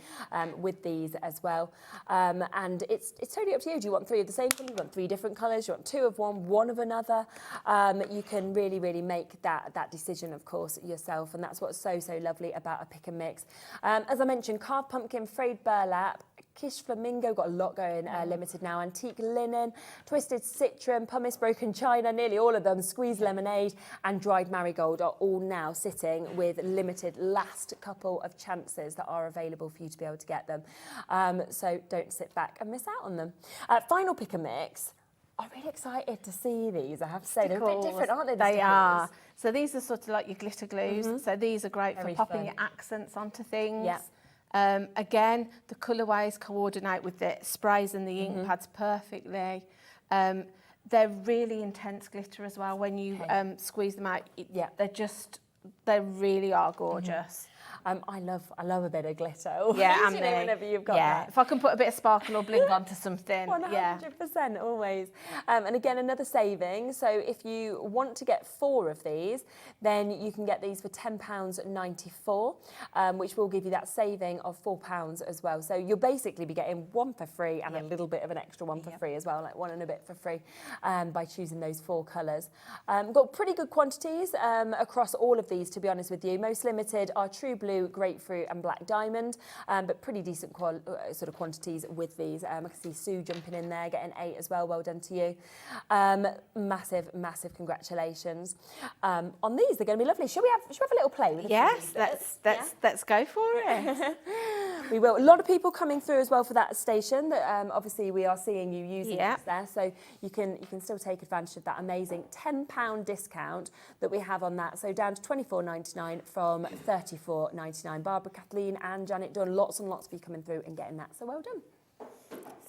D: with these as well. And it's totally up to you. Do you want 3 of the same colour? Do you want 3 different colours? Do you want 2 of one of another? You can really, really make that decision, of course, yourself. And that's what's so, so lovely about a pick and mix. As I mentioned, carved pumpkin, frayed burlap, Kish Flamingo, got a lot going limited now. Antique linen, twisted citron, pumice, broken china, nearly all of them. Squeezed lemonade and dried marigold are all now sitting with limited last couple of chances that are available for you to be able to get them. So don't sit back and miss out on them. Final pick and mix. I'm really excited to see these, I have to say. They're a bit different, aren't they?
H: They are. So these are sort of like your glitter glues. So these are great for popping your accents onto things. Again, the colourways coordinate with the sprays and the ink pads perfectly. They're really intense glitter as well. When you squeeze them out, they really are gorgeous.
D: I love a bit of glitter.
H: Yeah,
D: and whenever you've got that.
H: If I can put a bit of sparkle or bling onto something,
D: 100% always. And again, another saving. So if you want to get 4 of these, then you can get these for £10.94, which will give you that saving of £4 as well. So you'll basically be getting 1 for free and a little bit of an extra 1 for free as well, like 1 and a bit for free, by choosing those 4 colours. Got pretty good quantities across all of these, to be honest with you. Most limited are True Blue, Grapefruit and Black Diamond, but pretty decent sort of quantities with these. I can see Sue jumping in there, getting 8 as well. Well done to you. Massive congratulations on these. They're going to be lovely. Should we have a little play with the
H: Yes, let's go for it.
D: We will. A lot of people coming through as well for that station. That obviously we are seeing you using this there, so you can still take advantage of that amazing £10 discount that we have on that. So down to £24.99 from £34.99. Barbara, Kathleen, and Janet Dunn. Lots and lots of you coming through and getting that. So well done.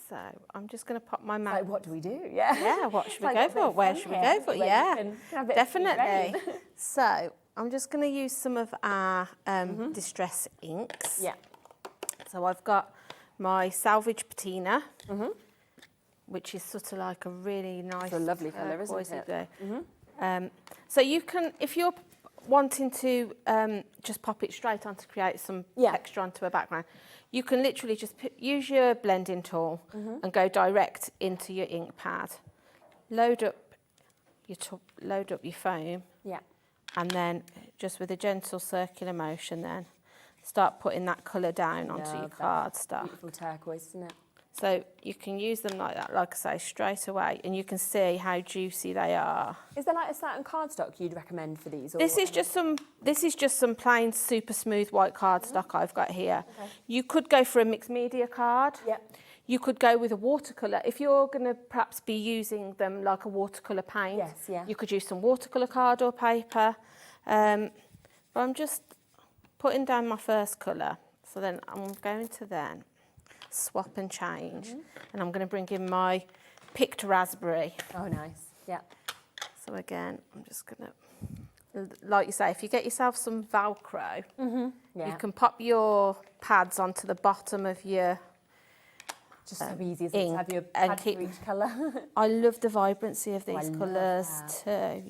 H: So I'm just going to pop my mat.
D: Like, what do we do? Yeah.
H: What should we go for? Where should we go for? Yeah, definitely. So I'm just going to use some of our distress inks.
D: Yeah.
H: So I've got my Salvage Patina, which is sort of like a really nice,
D: It's a lovely colour, isn't it?
H: So you can, if you're wanting to just pop it straight on to create some texture onto a background, you can literally just use your blending tool and go direct into your ink pad. Load up your foam.
D: Yeah.
H: And then just with a gentle circular motion, then start putting that colour down onto your cardstock.
D: Beautiful turquoise, isn't it?
H: So you can use them like that, like I say, straight away, and you can see how juicy they are.
D: Is there like a certain cardstock you'd recommend for these? Or
H: This is just some plain super smooth white cardstock I've got here.
D: Okay.
H: You could go for a mixed media card.
D: Yep.
H: You could go with a watercolour. If you're going to perhaps be using them like a watercolour paint, you could use some watercolour card or paper. But I'm just putting down my first colour. So then I'm going to then swap and change. And I'm going to bring in my picked raspberry.
D: Oh, nice. Yeah.
H: So again, I'm just going to, like you say, if you get yourself some Velcro, you can pop your pads onto the bottom of your
D: just so easy as it to have your pad for each colour.
H: I love the vibrancy of these colours too,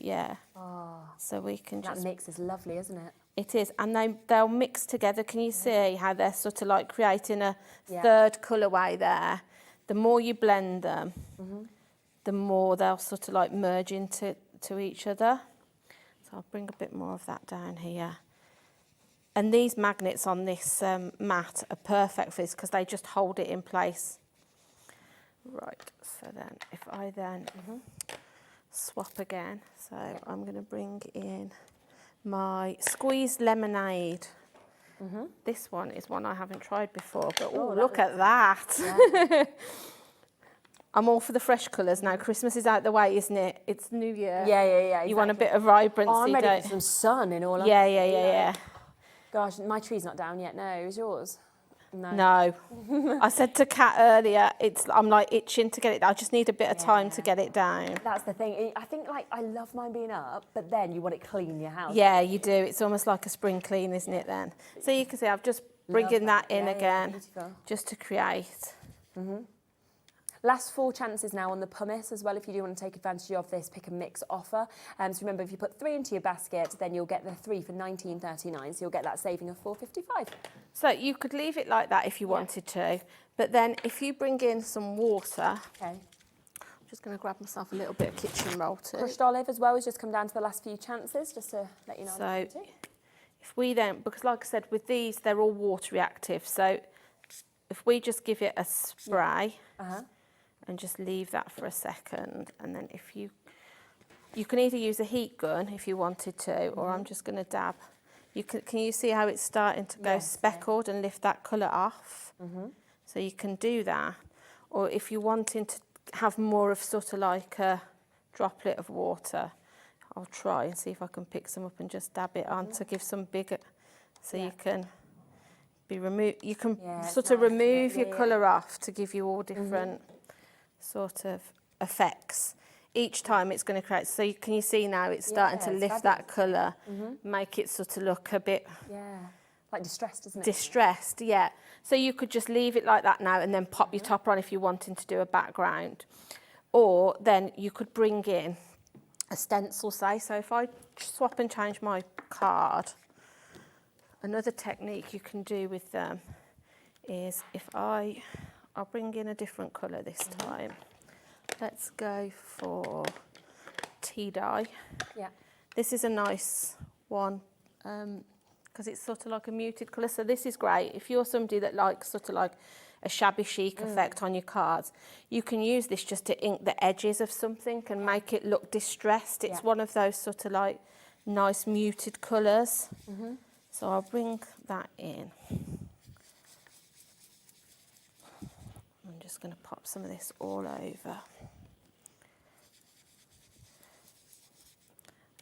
H: so we can
D: that mix is lovely, isn't it?
H: It is, and they'll mix together. Can you see how they're sort of like creating a third colourway there? The more you blend them, the more they'll sort of like merge into each other. So I'll bring a bit more of that down here. And these magnets on this mat are perfect for this because they just hold it in place. Right, so then if I then swap again, so I'm going to bring in my squeezed lemonade. This one is one I haven't tried before, but look at that. Yeah. I'm all for the fresh colours now. Christmas is out the way, isn't it? It's New Year.
D: Yeah. Exactly.
H: You want a bit of vibrancy,
D: I'm ready for some sun in all honesty.
H: Yeah.
D: Gosh, my tree's not down yet. No, is yours?
H: No. I said to Kat earlier, I'm like itching to get it. I just need a bit of time to get it down.
D: That's the thing. I think like I love mine being up, but then you want it clean your house.
H: Yeah, you do. It's almost like a spring clean, isn't it then? So you can see I've just bringing that in again, just to create.
D: Last 4 chances now on the pumice as well. If you do want to take advantage of this pick and mix offer. So remember, if you put 3 into your basket, then you'll get the 3 for £19.39. So you'll get that saving of £4.55.
H: So you could leave it like that if you wanted to. But then if you bring in some water.
D: Okay.
H: I'm just going to grab myself a little bit of kitchen roll too.
D: Crushed olive as well has just come down to the last few chances, just to let you know.
H: So if we then, because like I said, with these, they're all water reactive. So if we just give it a spray. And just leave that for a second, and then if you can either use a heat gun if you wanted to, or I'm just going to dab. Can you see how it's starting to go speckled and lift that colour off? So you can do that, or if you're wanting to have more of sort of like a droplet of water, I'll try and see if I can pick some up and just dab it on to give some bigger, so you can sort of remove your colour off to give you all different sort of effects. Each time it's going to create, so can you see now it's starting to lift that colour, make it sort of look a bit
D: Like distressed, isn't it?
H: Distressed, yeah. So you could just leave it like that now and then pop your topper on if you're wanting to do a background. Or then you could bring in a stencil, say. So if I swap and change my card, another technique you can do with them is if I'll bring in a different colour this time. Let's go for tea dye.
D: Yeah.
H: This is a nice one because it's sort of like a muted colour. So this is great. If you're somebody that likes sort of like a shabby chic effect on your cards, you can use this just to ink the edges of something and make it look distressed. It's one of those sort of like nice muted colours. So I'll bring that in. I'm just going to pop some of this all over.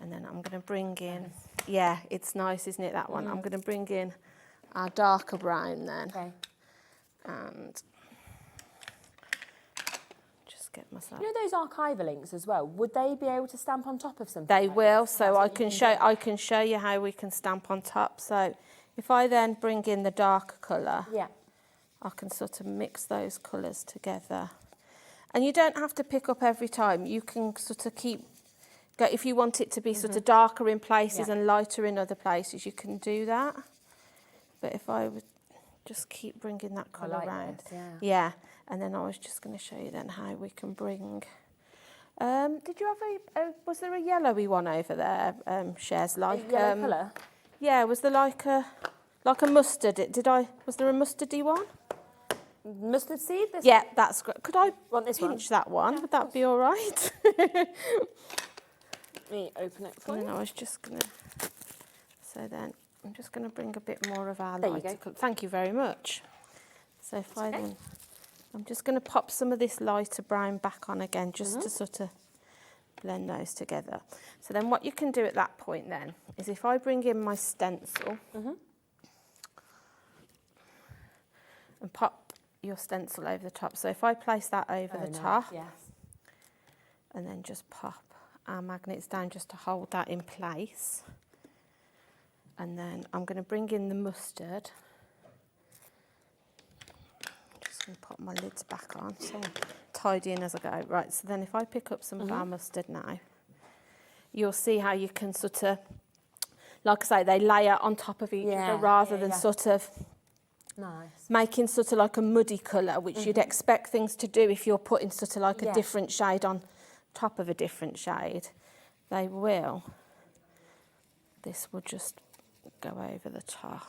H: And then I'm going to bring in, yeah, it's nice, isn't it, that one? I'm going to bring in our darker brown then.
D: Okay.
H: And just get myself...
D: You know those archival inks as well? Would they be able to stamp on top of something?
H: They
D: like
H: will,
D: this?
H: so
D: That's
H: I
D: what you
H: can show you how we can stamp on top. So if I then bring in the darker colour,
D: Yeah.
H: I can sort of mix those colours together. And you don't have to pick up every time. You can sort of keep... If you want it to be sort of darker in places and lighter in other places, you can do that. But if I would just keep bringing that colour around.
D: This,
H: yeah. And then I was just going to show you then how we can bring... did you have was there a yellowy one over there, Shares? Like,
D: a yellow colour?
H: Yeah, was there like a mustard? Was there a mustardy one?
D: Mustard seed?
H: Yeah, that's great. Could I
D: Want this
H: pinch that one? Would that be all right?
D: Let me open it for
H: And
D: you.
H: then I was just going to... So then I'm just going to bring a bit more of our
D: There you
H: lighter
D: go.
H: colour. Thank you very much. So if I then... I'm just going to pop some of this lighter brown back on again, just to sort of blend those together. So then what you can do at that point then is if I bring in my stencil and pop your stencil over the top. So if I place that over the top and then just pop our magnets down just to hold that in place. And then I'm going to bring in the mustard. I'm just going to pop my lids back on so I'm tidying as I go. Right, so then if I pick up some of our mustard now, you'll see how you can sort of, like I say, they layer on top of each other rather than sort of making sort of like a muddy colour, which you'd expect things to do if you're putting sort of like a different shade on top of a different shade. They will. This will just go over the top.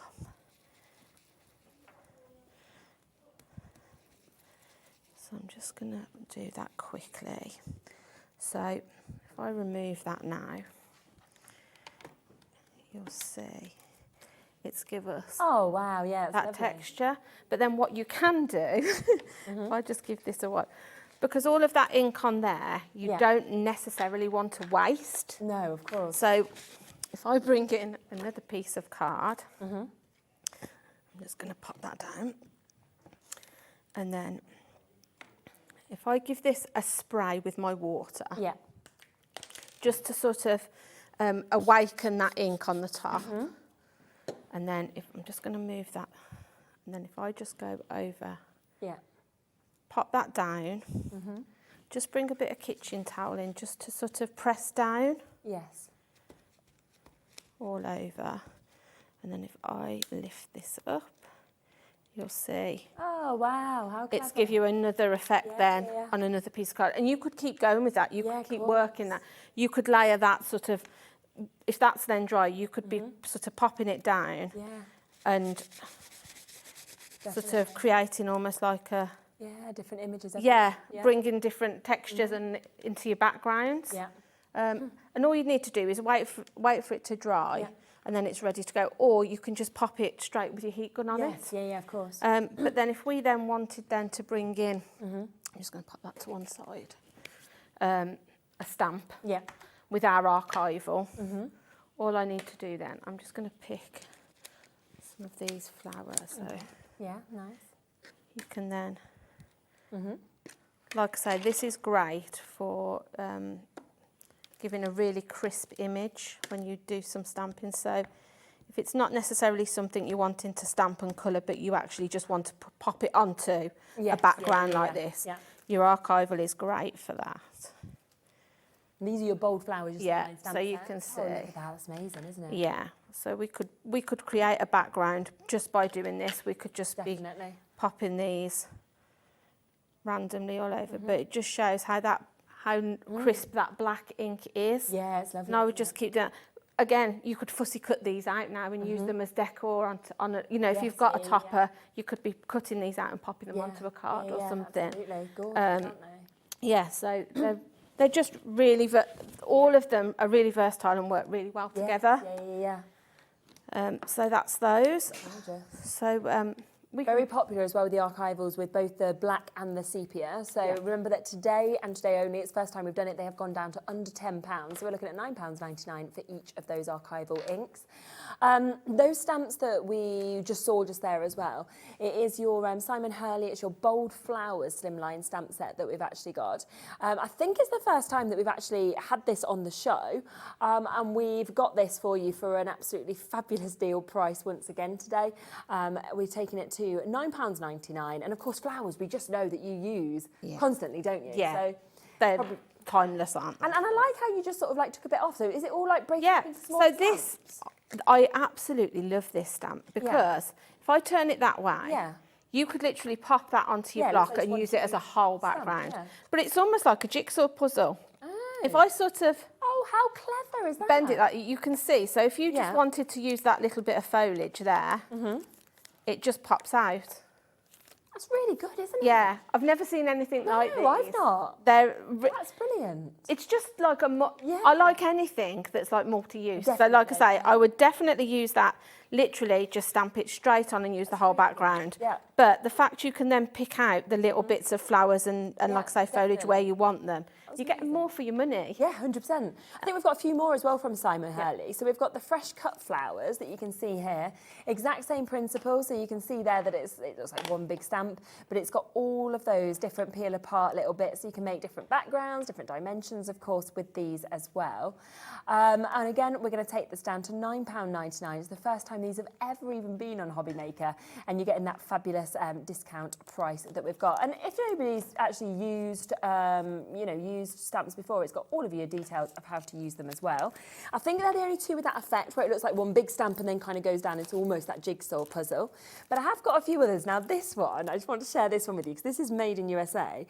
H: So I'm just going to do that quickly. So if I remove that now, you'll see it's give us that texture. But then what you can do, if I just give this a what, because all of that ink on there, you don't necessarily want to waste.
D: No, of course.
H: So if I bring in another piece of card, I'm just going to pop that down. And then if I give this a spray with my water, just to sort of awaken that ink on the top. And then if I'm just going to move that, and then if I just go over, pop that down, just bring a bit of kitchen towel in just to sort of press down.
D: Yes.
H: All over. And then if I lift this up, you'll see.
D: Oh, wow, how clever.
H: It's give you another effect on another piece of card. And you could keep going with that. You could keep working that. You could layer that sort of, if that's then dry, you could be sort of popping it down and sort of creating almost like a...
D: different images.
H: Bringing different textures and into your backgrounds. And all you need to do is wait for it to dry, and then it's ready to go. Or you can just pop it straight with your heat gun on it.
D: Yeah, of course.
H: But then if we then wanted then to bring in, I'm just going to pop that to one side, a stamp with our archival. All I need to do then, I'm just going to pick some of these flowers. So
D: nice.
H: you can then, like I say, this is great for giving a really crisp image when you do some stamping. So if it's not necessarily something you're wanting to stamp and colour, but you actually just want to pop it onto a background like this, your archival is great for that.
D: And these are your bold flowers.
H: Yeah, so you can see.
D: Oh, look at that. That's amazing, isn't it?
H: Yeah, so we could create a background just by doing this. We could just be popping these randomly all over, but it just shows how crisp that black ink is.
D: Yeah, it's lovely.
H: And I would just keep doing. Again, you could fussy cut these out now and use them as decor on a, you know, if you've got a topper, you could be cutting these out and popping them onto a card or something.
D: Absolutely, gorgeous, aren't they?
H: Yeah, so they're just really, all of them are really versatile and work really well together. So that's those.
D: Gorgeous.
H: So
D: very popular as well with the archivals with both the black and the sepia. So remember that today and today only, it's the first time we've done it, they have gone down to under £10. So we're looking at £9.99 for each of those archival inks. Those stamps that we just saw just there as well, it is your Simon Hurley, it's your Bold Flowers slimline stamp set that we've actually got. I think it's the first time that we've actually had this on the show, and we've got this for you for an absolutely fabulous deal price once again today. We've taken it to £9.99, and of course flowers we just know that you use constantly, don't you?
H: Yeah,
D: so
H: they're timeless, aren't they?
D: And I like how you just sort of like took a bit off. So is it all like breaking up into small
H: so
D: stamps?
H: this, I absolutely love this stamp because if I turn it that way, you could literally pop that onto your block and use it as a whole background. But it's almost like a jigsaw puzzle. If I sort of
D: how clever is that?
H: Bend it like you can see. So if you just wanted to use that little bit of foliage there, it just pops out.
D: That's really good, isn't it?
H: Yeah, I've never seen anything like this.
D: No, I've not. That's brilliant.
H: It's just like I like anything that's like multi-use. So like I say, I would definitely use that, literally just stamp it straight on and use the whole background.
D: Yeah.
H: But the fact you can then pick out the little bits of flowers and like I say, foliage where you want them, you get more for your money.
D: Yeah, 100%. I think we've got a few more as well from Simon Hurley. So we've got the fresh cut flowers that you can see here. Exact same principle. So you can see there that it looks like one big stamp, but it's got all of those different peel apart little bits. So you can make different backgrounds, different dimensions, of course, with these as well. And again, we're going to take this down to £9.99. It's the first time these have ever even been on Hobby Maker, and you're getting that fabulous discount price that we've got. And if nobody's actually used, used stamps before, it's got all of your details of how to use them as well. I think they're the only two with that effect where it looks like one big stamp and then kind of goes down into almost that jigsaw puzzle. But I have got a few others. Now this one, I just want to share this one with you because this is made in USA.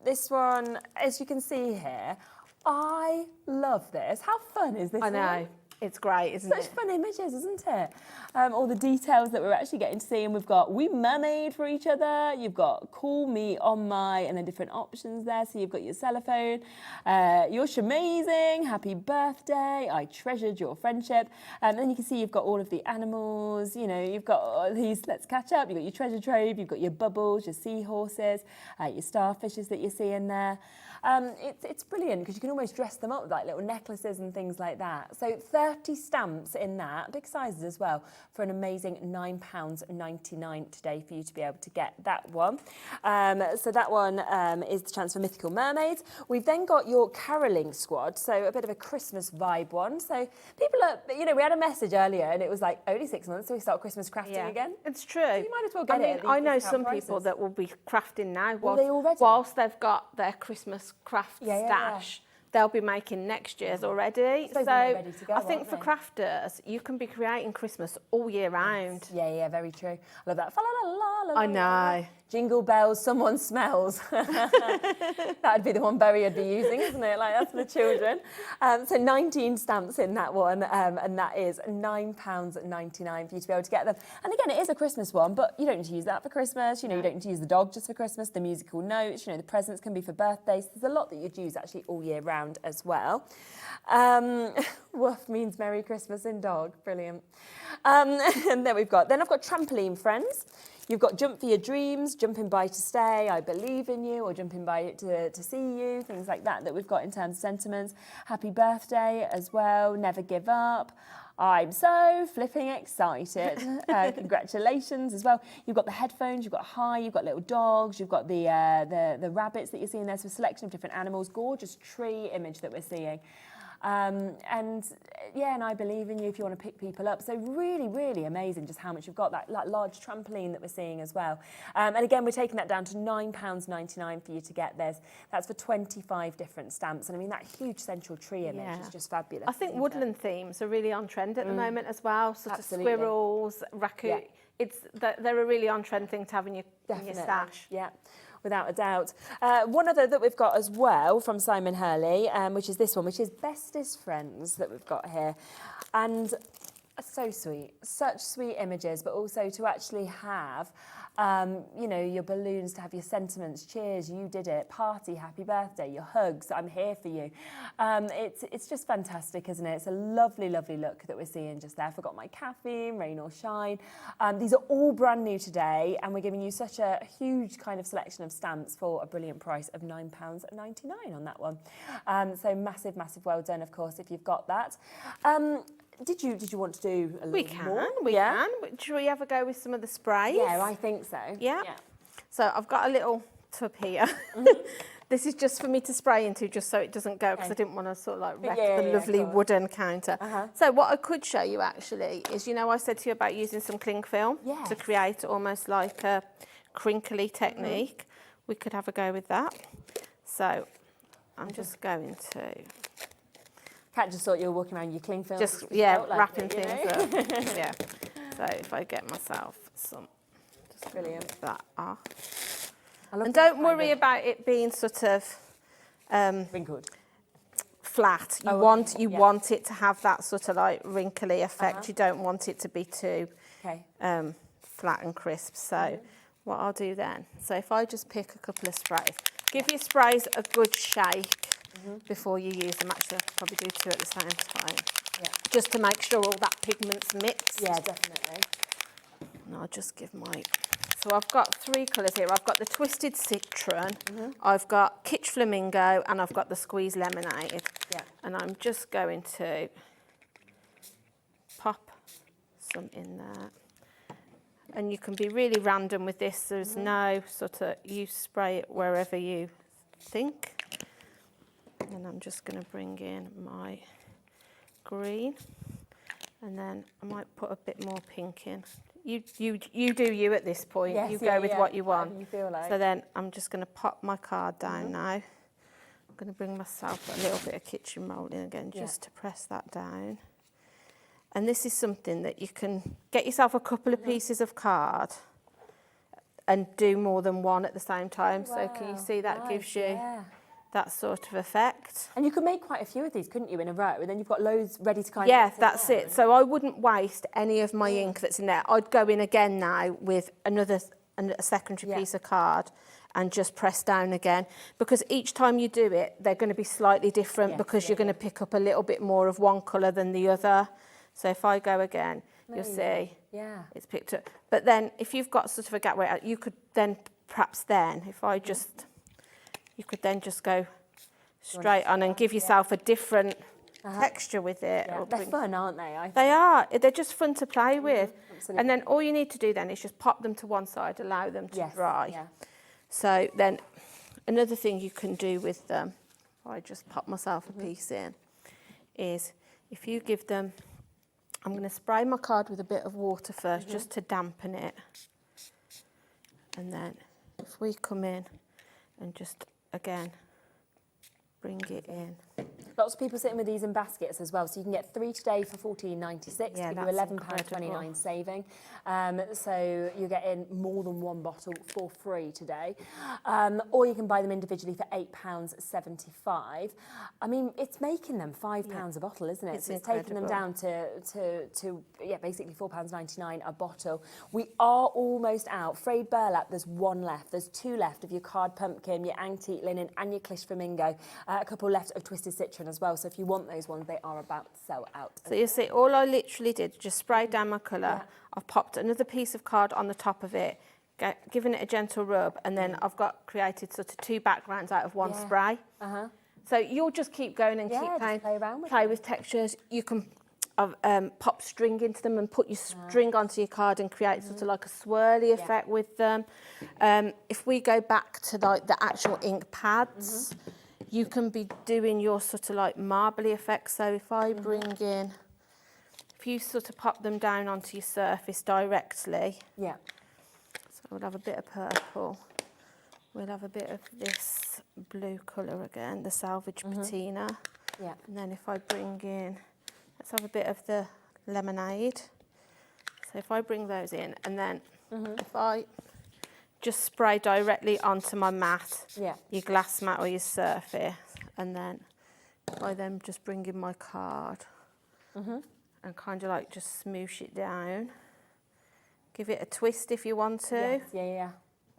D: This one, as you can see here, I love this. How fun is this?
H: I know. It's great, isn't it?
D: Such fun images, isn't it? All the details that we're actually getting to see, and we've got we mermaid for each other. You've got call me on my, and then different options there. So you've got your cellophane, you're amazing, happy birthday, I treasured your friendship. And then you can see you've got all of the animals. You know, you've got all these. Let's catch up. You've got your treasure trove. You've got your bubbles, your seahorses, your starfishes that you see in there. It's brilliant because you can almost dress them up with like little necklaces and things like that. So 30 stamps in that, big sizes as well, for an amazing £9.99 today for you to be able to get that one. So that one is the chance for Mythical Mermaids. We've then got your Caroling Squad, so a bit of a Christmas vibe one. So people are, we had a message earlier and it was like only 6 months till we start Christmas crafting again.
H: It's true.
D: So you might as well get it.
H: I know some people that will be crafting now
D: already?
H: whilst they've got their Christmas craft stash. They'll be making next year's already.
D: So ready to go,
H: I think for crafters, you can be creating Christmas all year round.
D: Yeah, very true. I love that.
H: I know.
D: Jingle bells, someone smells. That'd be the one Barry would be using, isn't it? Like, that's for the children. So 19 stamps in that one, and that is £9.99 for you to be able to get them. And again, it is a Christmas one, but you don't need to use that for Christmas. You don't need to use the dog just for Christmas, the musical notes, the presents can be for birthdays. There's a lot that you'd use actually all year round as well. Woof means Merry Christmas in dog. Brilliant. And then I've got Trampoline Friends. You've got Jump for Your Dreams, Jumping By to Stay, I Believe in You, or Jumping By to See You, things like that we've got in terms of sentiments. Happy Birthday as well, Never Give Up. I'm so flipping excited. Congratulations as well. You've got the headphones, you've got Hi, you've got little dogs, you've got the rabbits that you're seeing there, so a selection of different animals. Gorgeous tree image that we're seeing. And yeah, and I believe in you if you want to pick people up. So really, really amazing just how much you've got. That large trampoline that we're seeing as well. And again, we're taking that down to £9.99 for you to get this. That's for 25 different stamps. And I mean, that huge central tree image is just fabulous.
H: I think woodland themes are really on trend at the moment as well. Sort of squirrels, raccoon. They're a really on-trend thing to have in your stash.
D: Yeah, without a doubt. One other that we've got as well from Simon Hurley, which is this one, which is Bestest Friends that we've got here. And so sweet, such sweet images, but also to actually have, you know, your balloons, to have your sentiments, cheers, you did it, party, happy birthday, your hugs, I'm here for you. It's just fantastic, isn't it? It's a lovely, lovely look that we're seeing just there. Forgot my caffeine, rain or shine. These are all brand new today, and we're giving you such a huge kind of selection of stamps for a brilliant price of £9.99 on that one. So massive, massive well done, of course, if you've got that. Did you want to do a little more?
H: We can. Should we ever go with some of the sprays?
D: Yeah, I think so.
H: Yeah. So I've got a little tub here. This is just for me to spray into, just so it doesn't go, because I didn't want to sort of like wreck the lovely wooden counter. So what I could show you actually is, you know, I said to you about using some cling film to create almost like a crinkly technique. We could have a go with that. So I'm just going to...
D: Kat just thought you were walking around your cling film.
H: Just, wrapping things up. Yeah. So if I get myself some, just
D: brilliant.
H: That off. And don't worry about it being sort of
D: wrinkled,
H: flat. You want it to have that sort of like wrinkly effect. You don't want it to be too flat and crisp. So what I'll do then, so if I just pick a couple of sprays, give your sprays a good shake. Before you use them. Actually, I'll probably do two at the same time. Yeah. Just to make sure all that pigment's mixed.
D: Yeah, definitely.
H: And I'll just give my... So I've got three colours here. I've got the Twisted Citron, I've got Kitsch Flamingo, and I've got the Squeeze Lemonade. Yeah. And I'm just going to pop some in there. And you can be really random with this. There's no sort of... You spray it wherever you think. And I'm just going to bring in my green, and then I might put a bit more pink in. You do you at this point.
D: Yes,
H: you go with what you want.
D: You feel like.
H: So then I'm just going to pop my card down now. I'm going to bring myself a little bit of kitchen molding again, just to press that down. And this is something that you can get yourself a couple of pieces of card and do more than one at the same time. Wow, so can you see that gives you that sort of effect?
D: And you could make quite a few of these, couldn't you, in a row? And then you've got loads ready to kind of...
H: Yeah, that's it. So I wouldn't waste any of my ink that's in there. I'd go in again now with a secondary piece of card and just press down again. Because each time you do it, they're going to be slightly different because you're going to pick up a little bit more of one colour than the other. So if I go again, you'll see it's picked up. But then if you've got sort of a gap where you could then perhaps if I just... You could then just go straight on and give yourself a different texture with it.
D: Yeah, they're fun, aren't they?
H: They are. They're just fun to play with. Absolutely. And then all you need to do then is just pop them to one side, allow them to dry. Yeah. So then another thing you can do with them, I just pop myself a piece in, is if you give them, I'm going to spray my card with a bit of water first just to dampen it. And then if we come in and just... Again, bring it in.
D: Lots of people sitting with these in baskets as well, so you can get 3 today for £14.96, give you £11.29 saving. So you're getting more than one bottle for free today. Or you can buy them individually for £8.75. I mean, it's making them £5 a bottle, isn't it? It's taking them down to basically £4.99 a bottle. We are almost out. Frayed burlap, there's one left. There's 2 left of your card pumpkin, your antique linen, and your Clish Flamingo. A couple left of Twisted Citron as well. So if you want those ones, they are about to sell out.
H: So you see, all I literally did, just sprayed down my colour. I've popped another piece of card on the top of it, given it a gentle rub, and then I've created sort of 2 backgrounds out of one spray. So you'll just keep going and keep playing. Play with textures. You can pop string into them and put your string onto your card and create sort of like a swirly effect with them. If we go back to like the actual ink pads, you can be doing your sort of like marbly effect. So if I bring in, if you sort of pop them down onto your surface directly.
D: Yeah.
H: So we'll have a bit of purple. We'll have a bit of this blue colour again, the salvage patina.
D: Yeah.
H: And then if I bring in, let's have a bit of the lemonade. So if I bring those in, and then if I just spray directly onto my mat, your glass mat or your surface, and then if I then just bring in my card and kind of like just smoosh it down, give it a twist if you want to.
D: Yes, yeah.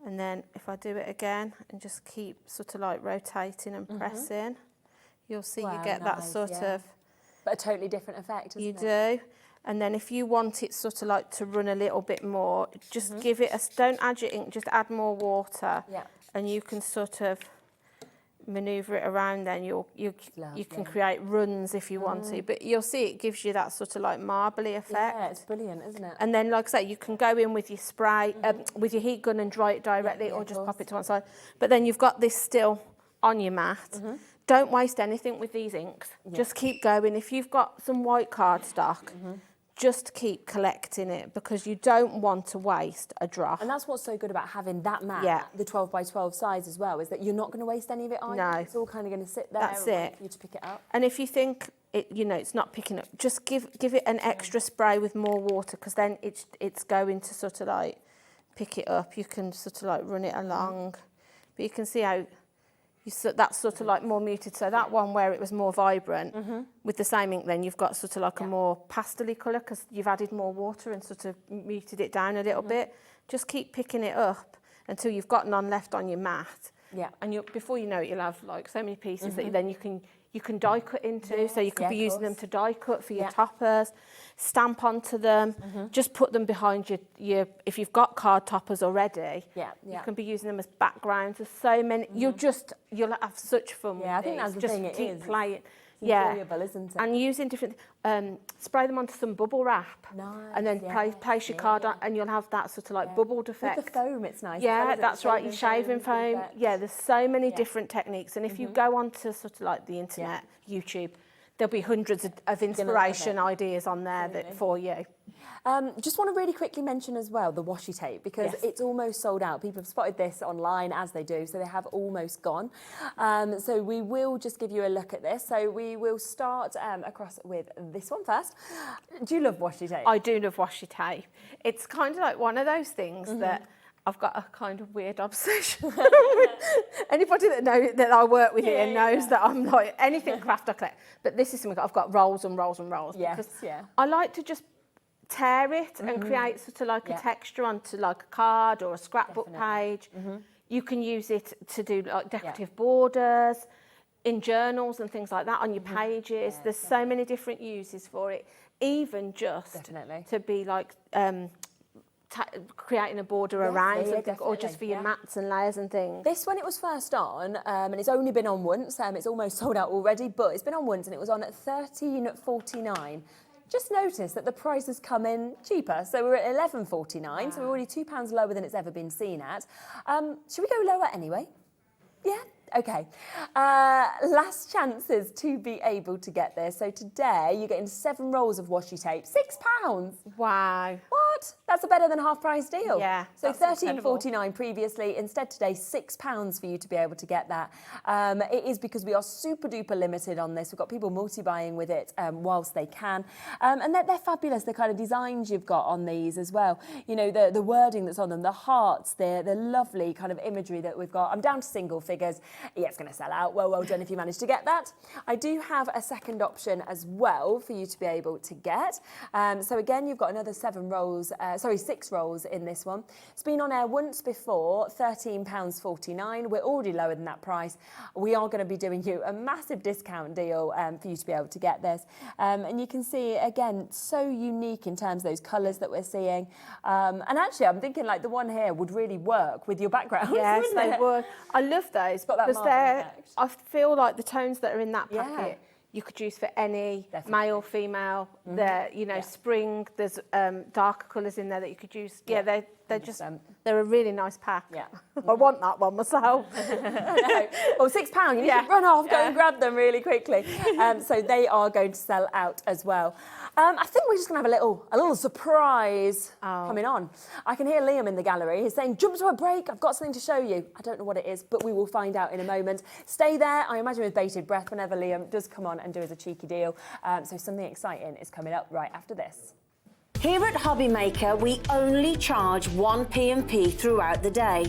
H: And then if I do it again and just keep sort of like rotating and pressing, you'll see you get that sort of...
D: But a totally different effect, isn't it?
H: You do. And then if you want it sort of like to run a little bit more, just give it a... Don't add your ink, just add more water.
D: Yeah.
H: And you can sort of manoeuvre it around then. You can create runs if you want to. But you'll see it gives you that sort of like marbly effect.
D: Yeah, it's brilliant, isn't it?
H: And then, like I say, you can go in with your spray, with your heat gun and dry it directly, or just pop it to one side. But then you've got this still on your mat. Don't waste anything with these inks. Just keep going. If you've got some white cardstock, just keep collecting it, because you don't want to waste a drop.
D: And that's what's so good about having that mat, the 12 by 12 size as well, is that you're not going to waste any of it either.
H: No.
D: It's all kind of going to sit there.
H: That's it.
D: For you to pick it up.
H: And if you think it's not picking up, just give it an extra spray with more water, because then it's going to sort of like pick it up. You can sort of like run it along, but you can see how that's sort of like more muted. So that one where it was more vibrant, with the same ink, then you've got sort of like a more pastel-y colour, because you've added more water and sort of muted it down a little bit. Just keep picking it up until you've got none left on your mat. Yeah. And before you know it, you'll have like so many pieces that then you can die cut into. So you could be using them to die cut for your toppers, stamp onto them, just put them behind your if you've got card toppers already, you can be using them as backgrounds. There's so many, you'll have such fun with
D: I think that's the
H: just
D: thing, it
H: keep
D: is.
H: playing.
D: It's enjoyable, isn't it?
H: And using different, spray them onto some bubble wrap, and then place your card on, and you'll have that sort of like bubbled effect.
D: With the foam, it's nice.
H: Yeah, that's right, your shaving foam. Yeah, there's so many different techniques, and if you go onto sort of like the internet, YouTube, there'll be hundreds of inspiration ideas on there for you.
D: Just want to really quickly mention as well the washi tape, because it's almost sold out. People have spotted this online, as they do, so they have almost gone. So we will just give you a look at this. So we will start across with this one first. Do you love washi tape?
H: I do love washi tape. It's kind of like one of those things that I've got a kind of weird obsession with. Anybody that I work with here knows that I'm like, anything craft I collect. But this is something I've got rolls and rolls and rolls.
D: Yes,
H: because I like to just tear it and create sort of like a texture onto like a card or a scrapbook page. You can use it to do like decorative borders, in journals and things like that, on your pages. There's so many different uses for it. Even just to be like creating a border around something, or just for your mats and layers and things.
D: This, when it was first on, and it's only been on once, it's almost sold out already, but it's been on once and it was on at $13.49. Just notice that the price has come in cheaper. So we're at $11.49, so we're already £2 lower than it's ever been seen at. Should we go lower anyway? Yeah? Okay. Last chances to be able to get this. So today you're getting 7 rolls of washi tape, £6.
H: Wow.
D: What? That's a better than half price deal.
H: Yeah.
D: So $13.49 previously. Instead today, £6 for you to be able to get that. It is because we are super duper limited on this. We've got people multi-buying with it whilst they can. And they're fabulous, the kind of designs you've got on these as well. You know, the wording that's on them, the hearts, the lovely kind of imagery that we've got. I'm down to single figures. Yeah, it's going to sell out. Well done if you manage to get that. I do have a second option as well for you to be able to get. So again, you've got another 6 rolls in this one. It's been on air once before, £13.49. We're already lower than that price. We are going to be doing you a massive discount deal for you to be able to get this. And you can see, again, so unique in terms of those colours that we're seeing. And actually, I'm thinking like the one here would really work with your background.
H: Yes, they would. I love those because I feel like the tones that are in that packet, you could use for any
D: Definitely.
H: male, female. They're, you know, spring. There's darker colours in there that you could use. Yeah, they're just, they're a really nice pack.
D: Yeah.
H: I want that one myself.
D: Well, £6, you need to run off, go and grab them really quickly. So they are going to sell out as well. I think we're just going to have a little surprise coming on. I can hear Liam in the gallery. He's saying, jump to a break, I've got something to show you. I don't know what it is, but we will find out in a moment. Stay there, I imagine with bated breath whenever Liam does come on and do us a cheeky deal. So something exciting is coming up right after this.
C: Here at Hobby Maker, we only charge 1 P&P throughout the day.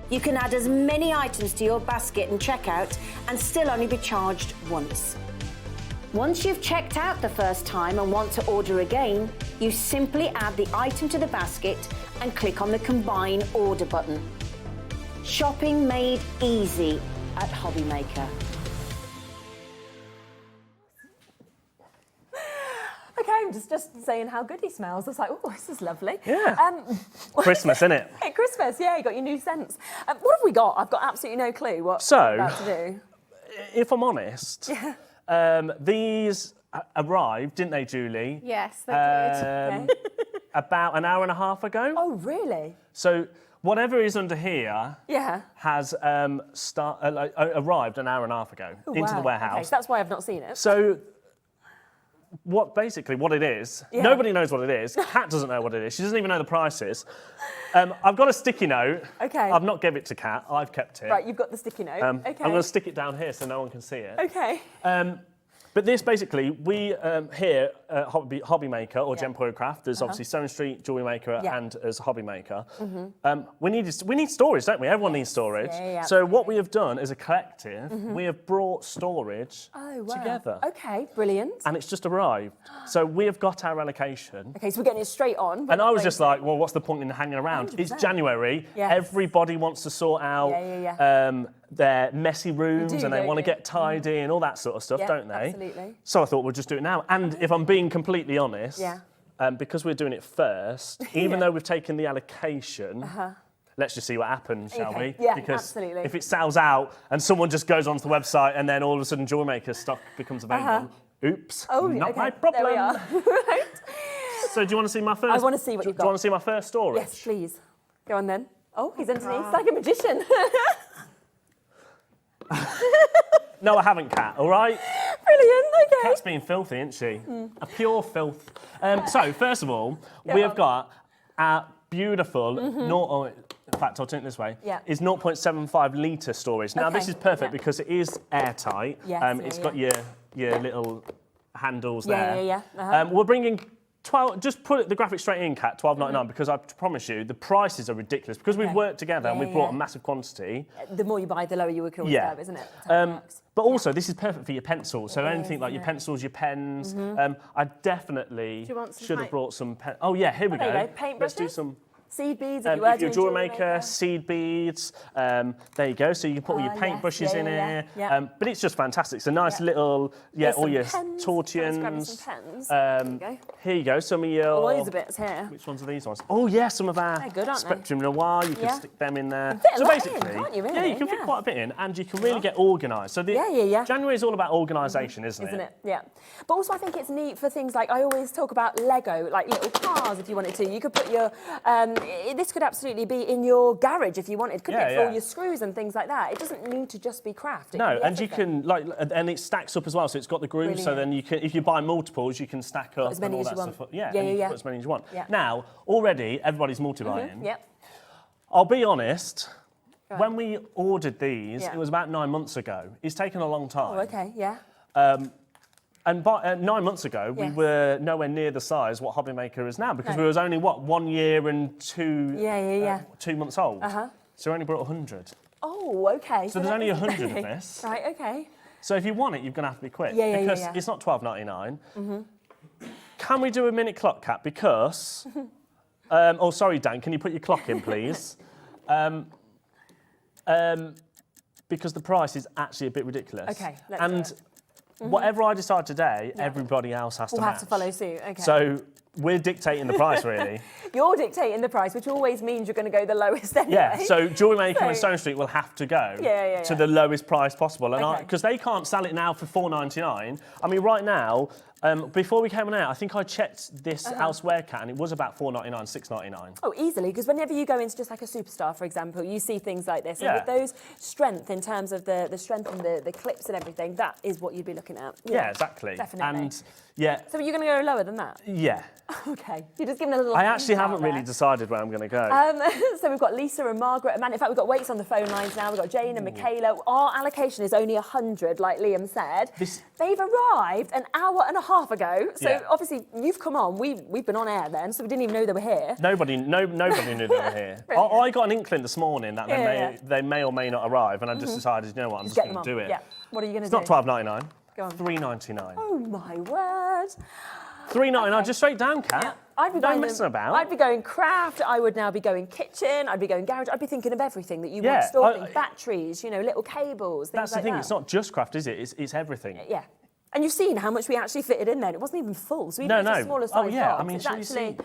C: You can add as many items to your basket and checkout and still only be charged once. Once you've checked out the first time and want to order again, you simply add the item to the basket and click on the Combine Order button. Shopping made easy at Hobby Maker.
D: Okay, I'm just saying how good he smells. I was like, oh, this is lovely.
I: Yeah. Christmas, isn't it?
D: Hey, Christmas, yeah, you got your new scents. What have we got? I've got absolutely no clue what we're about to do.
I: If I'm honest, these arrived, didn't they, Julie?
H: Yes, they did.
I: About an hour and a half ago.
D: Oh, really?
I: So whatever is under here has arrived an hour and a half ago into the warehouse.
D: Okay, so that's why I've not seen it.
I: So what it is, nobody knows what it is. Kat doesn't know what it is. She doesn't even know the prices. I've got a sticky note.
D: Okay.
I: I've not given it to Kat. I've kept it.
D: Right, you've got the sticky note. Okay.
I: I'm going to stick it down here so no one can see it.
D: Okay.
I: But this basically, we here at Hobby Maker or Untitled Craft, there's obviously Stone Street, Jewellery Maker, and as Hobby Maker. We need storage, don't we? Everyone needs storage.
D: Yeah,
I: so what we have done as a collective, we have brought storage together.
D: Okay, brilliant.
I: And it's just arrived. So we have got our allocation.
D: Okay, so we're getting it straight on.
I: And I was just like, well, what's the point in hanging around? 100%. It's January.
D: Yes.
I: Everybody wants to sort out their messy rooms and they want to get tidy and all that sort of stuff, don't they?
D: Absolutely.
I: So I thought we'll just do it now. And if I'm being completely honest, because we're doing it first, even though we've taken the allocation, let's just see what happens, shall we?
D: Yeah,
I: because
D: absolutely.
I: if it sells out and someone just goes onto the website and then all of a sudden Jewelry Maker stock becomes available, oops, not my problem.
D: There we are. Right.
I: So do you want to see my first?
D: I want to see what you've got.
I: Do you want to see my first storage?
D: Yes, please. Go on then. Oh, he's underneath. It's like a magician.
I: No, I haven't, Kat, all right?
D: Brilliant, okay.
I: Kat's being filthy, isn't she? A pure filth. So, first of all, we have got our beautiful, in fact, I'll turn it this way, is 0.75 litre storage. Now, this is perfect because it is airtight. It's got your little handles there. We're bringing 12, just put the graphic straight in, Kat, $12.99, because I promise you, the prices are ridiculous. Because we've worked together and we've brought a massive quantity.
D: The more you buy, the lower you will go, isn't it?
I: But also, this is perfect for your pencils. So anything like your pencils, your pens. I definitely should have brought some pens. Oh, yeah, here we go.
D: Paintbrushes?
I: Let's do some.
D: Seed beads,
I: if you're a jewellery maker, seed beads. There you go. So you can put all your paintbrushes in here. But it's just fantastic. It's a nice little, all your
D: pens.
I: torchions.
D: Pens.
I: Here you go. Some of your.
D: All these bits here.
I: Which ones are these ones? Oh yeah, some of our Spectrum Noir. You can stick them in there. So basically, you can fit quite a bit in, and you can really get organised. So January is all about organisation, isn't it?
D: Yeah. But also, I think it's neat for things like I always talk about Lego, like little cars. If you wanted to, you could put your. This could absolutely be in your garage if you wanted, couldn't it? For all your screws and things like that. It doesn't need to just be craft.
I: No, and you can and it stacks up as well. So it's got the grooves. So then you can, if you buy multiples, you can stack up
D: as many
I: and all
D: as
I: that
D: you
I: stuff.
D: want.
I: Put as many as you want. Now, already everybody's multi-buying.
D: Yep.
I: I'll be honest. When we ordered these, it was about 9 months ago. It's taken a long time.
D: Oh, okay. Yeah.
I: And 9 months ago, we were nowhere near the size what Hobby Maker is now because we was only, 1 year and 2 months old. So we only brought 100.
D: Oh, okay.
I: So there's only 100 of this.
D: Right, okay.
I: So if you want it, you're going to have to be quick because it's not $12.99. Can we do a minute clock, Kat? Because, oh, sorry, Dan, can you put your clock in, please? Because the price is actually a bit ridiculous.
D: Okay, let's do it.
I: Whatever I decide today, everybody else has to match.
D: We'll have to follow suit, okay.
I: So We're dictating the price, really.
D: You're dictating the price, which always means you're going to go the lowest anyway.
I: Yeah, so Jewellery Maker and Stone Street will have to go to the lowest price possible. And because they can't sell it now for $4.99. I mean, right now, before we came on out, I think I checked this elsewhere, Kat, and it was about $4.99, $6.99.
D: Oh, easily, because whenever you go into just like a Superstar, for example, you see things like this. And with those strength, in terms of the strength and the clips and everything, that is what you'd be looking at.
I: Yeah, exactly.
D: Definitely.
I: And, yeah.
D: So you're going to go lower than that?
I: Yeah.
D: Okay, you're just giving a little.
I: I actually haven't really decided where I'm going to go.
D: So we've got Lisa and Margaret. In fact, we've got weights on the phone lines now. We've got Jane and Michaela. Our allocation is only 100, like Liam said. They've arrived an hour and a half ago. So obviously you've come on. We've been on air then, so we didn't even know they were here.
I: Nobody knew they were here. I got an inkling this morning that they may or may not arrive, and I just decided, you know what, I'm just going to do it.
D: Yeah. What are you going to do?
I: It's not $12.99.
D: Go on.
I: $3.99.
D: Oh my word.
I: $3.99, just straight down, Kat.
D: Yeah. I'd be
I: no
D: going
I: messing about.
D: I'd be going craft. I would now be going kitchen. I'd be going garage. I'd be thinking of everything that you want storing. Batteries, little cables, things
I: That's
D: like
I: the thing.
D: that.
I: It's not just craft, is it? It's everything.
D: Yeah. And you've seen how much we actually fitted in there. It wasn't even full. So even the smaller size box,
I: I mean,
D: it's
I: should
D: actually,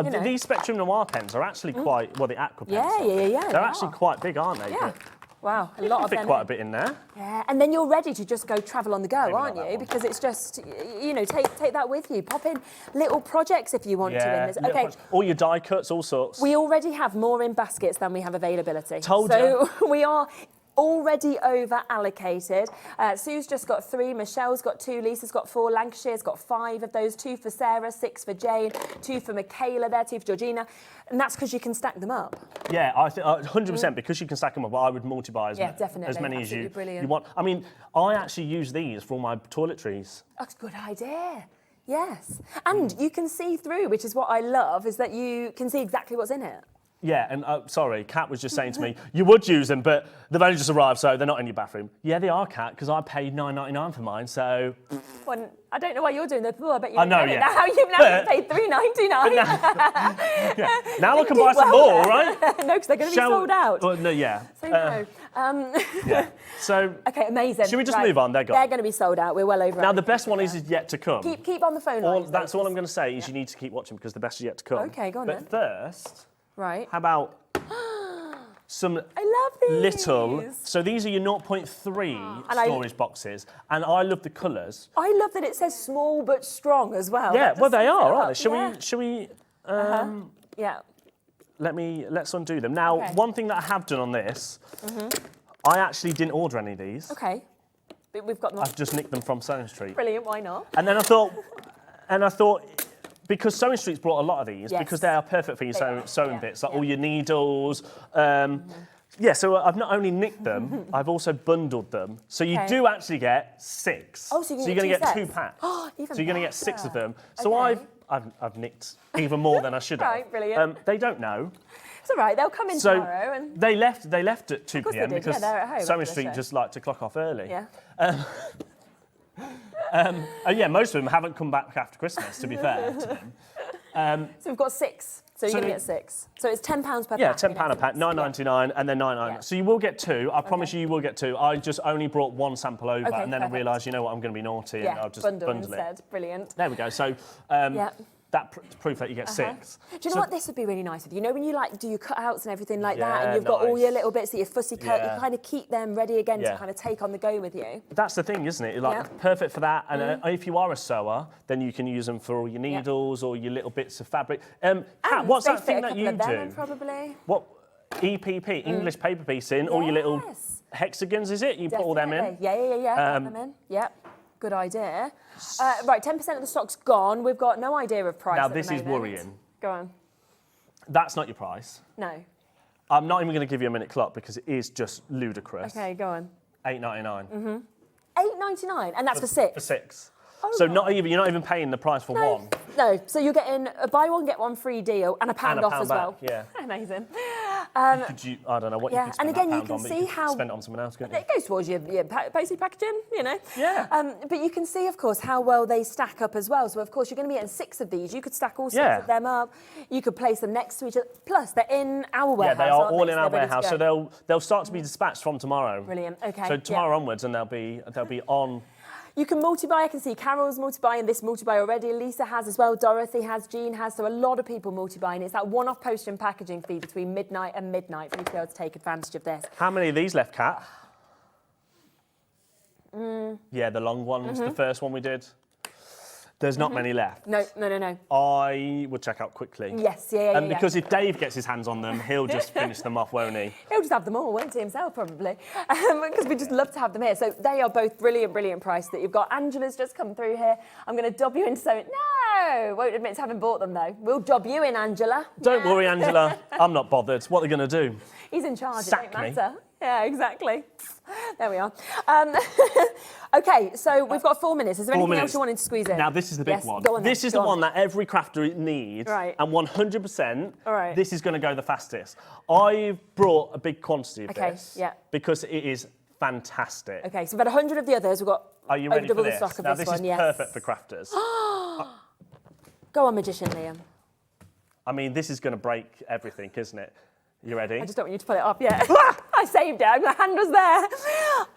I: you see? These Spectrum Noir pens are actually quite, well, the Aqua pens.
D: Yeah.
I: They're actually quite big, aren't they?
D: Yeah. Wow, a
I: You
D: lot
I: can
D: of
I: fit
D: them.
I: quite a bit in there.
D: Yeah, and then you're ready to just go travel on the go,
I: Maybe
D: aren't
I: not that
D: you?
I: one.
D: Because it's just, take that with you. Pop in little projects if you want to.
I: Yeah.
D: Okay.
I: All your die cuts, all sorts.
D: We already have more in baskets than we have availability.
I: Told
D: so we are already over allocated. Sue's just got 3, Michelle's got 2, Lisa's got 4, Lancashire's got 5 of those, 2 for Sarah, 6 for Jane, 2 for Michaela there, 2 for Georgina, and that's because you can stack them up.
I: Yeah, I think 100% because you can stack them up. I would multiply as many as you want. I mean, I actually use these for all my toiletries.
D: That's a good idea. Yes, and you can see through, which is what I love, is that you can see exactly what's in it.
I: Yeah, and sorry, Kat was just saying to me, you would use them, but they've only just arrived, so they're not in your bathroom. Yeah, they are, Kat, because I paid $9.99 for mine, so...
D: Well, I don't know why you're doing the pool. I bet you
I: I know,
D: know
I: yeah.
D: Now you've paid $3.99.
I: Now I can buy some more, right?
D: No, because they're going to be sold out.
I: Well, no, yeah.
D: So no.
I: Yeah. So...
D: Okay, amazing.
I: Should we just move on? They're gone.
D: They're going to be sold out. We're well over.
I: Now, the best one is yet to come.
D: Keep on the phone lines.
I: That's all I'm going to say, is you need to keep watching, because the best is yet to come.
D: Okay, go on then.
I: But first...
D: Right.
I: How about some
D: I love these.
I: little... So these are your 0.3 storage boxes, and I love the colours.
D: I love that it says small but strong as well.
I: Yeah, well, they are, aren't they? Shall we...
D: Yeah.
I: Let's undo them. Now, one thing that I have done on this, I actually didn't order any of these.
D: Okay. But we've got them.
I: I've just nicked them from Sewing Street.
D: Brilliant, why not?
I: And then I thought... Because Sewing Street's brought a lot of these, because they are perfect for your sewing bits, like all your needles. Yeah, so I've not only nicked them, I've also bundled them. So you do actually get 6.
D: Oh, so
I: you're going to get 2 packs.
D: Oh,
I: so you're going to get 6 of them. So I've nicked even more than I should have.
D: Right, brilliant.
I: They don't know.
D: It's all right, they'll come in tomorrow. And...
I: They left at 2
D: course
I: p.m.
D: they did.
I: because
D: they're at home
I: Sewing
D: after the
I: Street
D: show.
I: just like to clock off early.
D: Yeah.
I: Yeah, most of them haven't come back after Christmas, to be fair to them.
D: So we've got 6. So you're going to get 6. So it's £10 per pack.
I: Yeah, £10 a pack, $9.99 and then $9.99.
D: Yeah.
I: So you will get 2. I promise you will get 2. I just only brought 1 sample over, and then
D: perfect.
I: I realised, you know what, I'm going to be naughty, and I'll just bundle
D: instead.
I: it.
D: Brilliant.
I: There we go. So that proof that you get 6.
D: Do you know what this would be really nice with? You know when you do your cutouts and everything like that, and you've got all your little bits that you fussy cut, you kind of keep them ready again to kind of take on the go with you.
I: That's the thing, isn't it? Like perfect for that. And if you are a sewer, then you can use them for all your needles or your little bits of fabric. Kat, what's that thing that you do?
D: Probably.
I: What? EPP, English paper piecing, all your little hexagons, is it? You put all them in?
D: Yeah. Put them in. Yep. Good idea. Right, 10% of the stock's gone. We've got no idea of price.
I: Now,
D: at
I: this
D: the
I: is
D: moment.
I: worrying.
D: Go on.
I: That's not your price.
D: No.
I: I'm not even going to give you a minute clock because it is just ludicrous.
D: Okay, go on.
I: $8.99.
D: $8.99, and that's for 6.
I: For 6.
D: Oh,
I: so you're not even paying the price for one.
D: No, so you're getting a buy one get one free deal and a pound off as well.
I: Yeah.
D: Amazing.
I: I don't know what you could spend
D: and again,
I: that
D: you
I: pound
D: can
I: on, but
D: see
I: you could
D: how
I: spend it on someone else, couldn't you?
D: it goes towards your postage packaging, you know.
I: Yeah.
D: But you can see, of course, how well they stack up as well. So, of course, you're going to be getting 6 of these. You could stack all 6 of them up. You could place them next to each other. Plus, they're in our warehouse.
I: Yeah, they are
D: aren't
I: all
D: they?
I: in
D: So
I: our
D: they're ready to
I: warehouse.
D: go.
I: So they'll start to be dispatched from tomorrow.
D: Brilliant. Okay.
I: So tomorrow onwards, and they'll be on.
D: You can multi-buy. I can see Carol's multi-buying this multi-buy already. Lisa has as well. Dorothy has. Jean has. So a lot of people multi-buying. It's that one-off postage and packaging fee between midnight and midnight for you to be able to take advantage of this.
I: How many of these left, Kat? Yeah, the long ones, the first one we did. There's not many left.
D: No.
I: I will check out quickly.
D: Yes, yeah.
I: Because if Dave gets his hands on them, he'll just finish them off, won't he?
D: He'll just have them all, won't he, himself, probably? Because we just love to have them here. So they are both brilliant price that you've got. Angela's just come through here. I'm going to dob you into sewing. No! Won't admit to having bought them, though. We'll dob you in, Angela.
I: Don't worry, Angela. I'm not bothered. What are they going to do?
D: He's in charge,
I: Sack
D: it don't
I: me.
D: matter. Yeah, exactly. There we are. OK, so we've got 4 minutes. Is there anything else you wanted to squeeze in?
I: Now, this is the big one.
D: Go on then,
I: this is
D: go
I: the
D: on.
I: one that every crafter needs.
D: Right.
I: And 100%,
D: right.
I: this is going to go the fastest. I've brought a big quantity of this.
D: Yeah.
I: Because it is fantastic.
D: OK, so we've had 100 of the others. We've got
I: Are you ready for
D: double
I: this?
D: the stock of
I: Now,
D: this
I: this
D: one,
I: is perfect for crafters.
D: Go on, Magician Liam.
I: I mean, this is going to break everything, isn't it? You ready?
D: I just don't want you to pull it up yet. I saved it. My hand was there.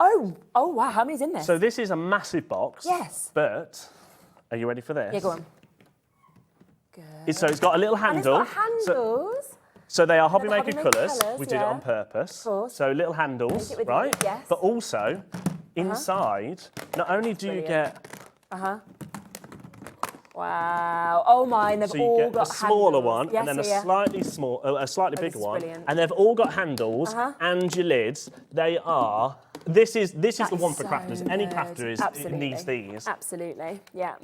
D: Oh, wow. How many's in this?
I: So this is a massive box.
D: Yes.
I: But are you ready for this?
D: Yeah, go on. Good.
I: So it's got a little handle.
D: And it's got handles.
I: So they are
D: They're the
I: Hobbymaker
D: Hobbymaker
I: colours.
D: colours,
I: We did it
D: yeah.
I: on purpose.
D: Of course.
I: So little handles,
D: Take it with
I: right?
D: you, yes.
I: But also, inside, not only do you get...
D: Wow. Oh my, and they've
I: So you
D: all
I: get
D: got
I: a smaller
D: handles.
I: one,
D: Yes,
I: and then
D: yeah.
I: a slightly bigger
D: is
I: one,
D: brilliant.
I: and they've all got handles and your lids. They are. This is the one for
D: so
I: crafters. Any
D: good.
I: crafter needs these.
D: Absolutely. Yeah.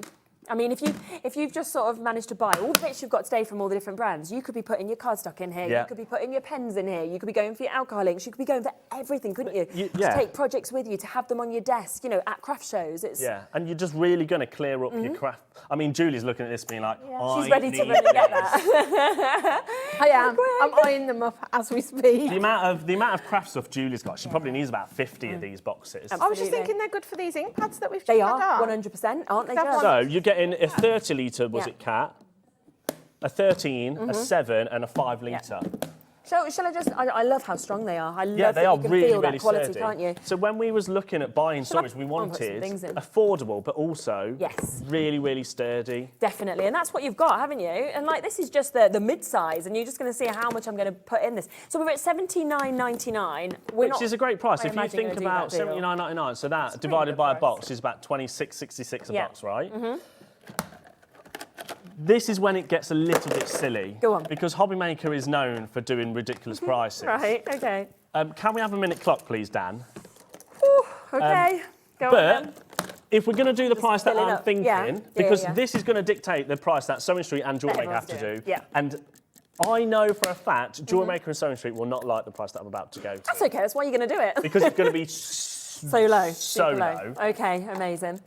D: I mean, if you've just sort of managed to buy all the bits you've got today from all the different brands, you could be putting your cardstock in here,
I: Yeah.
D: you could be putting your pens in here, you could be going for your alcohol inks, you could be going for everything, couldn't you?
I: Yeah.
D: To take projects with you, to have them on your desk, at craft shows.
I: Yeah, and you're just really going to clear up your craft. I mean, Julie's looking at this being like,
D: She's ready to really get that.
H: I am. I'm eyeing them up as we speak.
I: The amount of craft stuff Julie's got, she probably needs about 50 of these boxes.
H: I was just thinking they're good for these ink pads that we've just
D: They
H: had
D: are,
H: on.
D: 100%, aren't they,
H: That
D: girls?
I: So you're getting a 30 litre, was
D: Yeah.
I: it, Kat? A 13, a 7 and a 5 litre.
D: So shall I just? I love how strong they are. I love
I: Yeah, they
D: that
I: are
D: you can
I: really,
D: feel
I: really
D: that quality,
I: sturdy.
D: can't you?
I: So when we was looking at buying storage, we
D: I'll put some
I: wanted
D: things in.
I: affordable, but also
D: Yes.
I: really, really sturdy.
D: Definitely, and that's what you've got, haven't you? And this is just the mid-size, and you're just going to see how much I'm going to put in this. So we're at $79.99,
I: Which is a great price.
D: I
I: If you
D: imagine
I: think
D: you'll do
I: about
D: that deal.
I: $79.99, so that
D: pretty
I: divided
D: good
I: by a
D: price.
I: box is about $26.66 a
D: Yeah.
I: box, right? This is when it gets a little bit silly.
D: Go on.
I: Because Hobbymaker is known for doing ridiculous prices.
D: Right, okay.
I: Can we have a minute clock, please, Dan?
D: Okay, go on
I: But
D: then.
I: if we're going to do the price that
D: fill it
I: I'm
D: up.
I: thinking,
D: Yeah.
I: because
D: Yeah.
I: this is going to dictate the price that Sewing Street and Jewellery Maker have to
D: everyone's
I: do.
D: doing. Yeah.
I: And I know for a fact Jewellery Maker and Sewing Street will not like the price that I'm about to go to.
D: That's okay, that's why you're going to do it.
I: Because it's going to be
D: So low.
I: so
D: super
I: low.
D: Okay, amazing.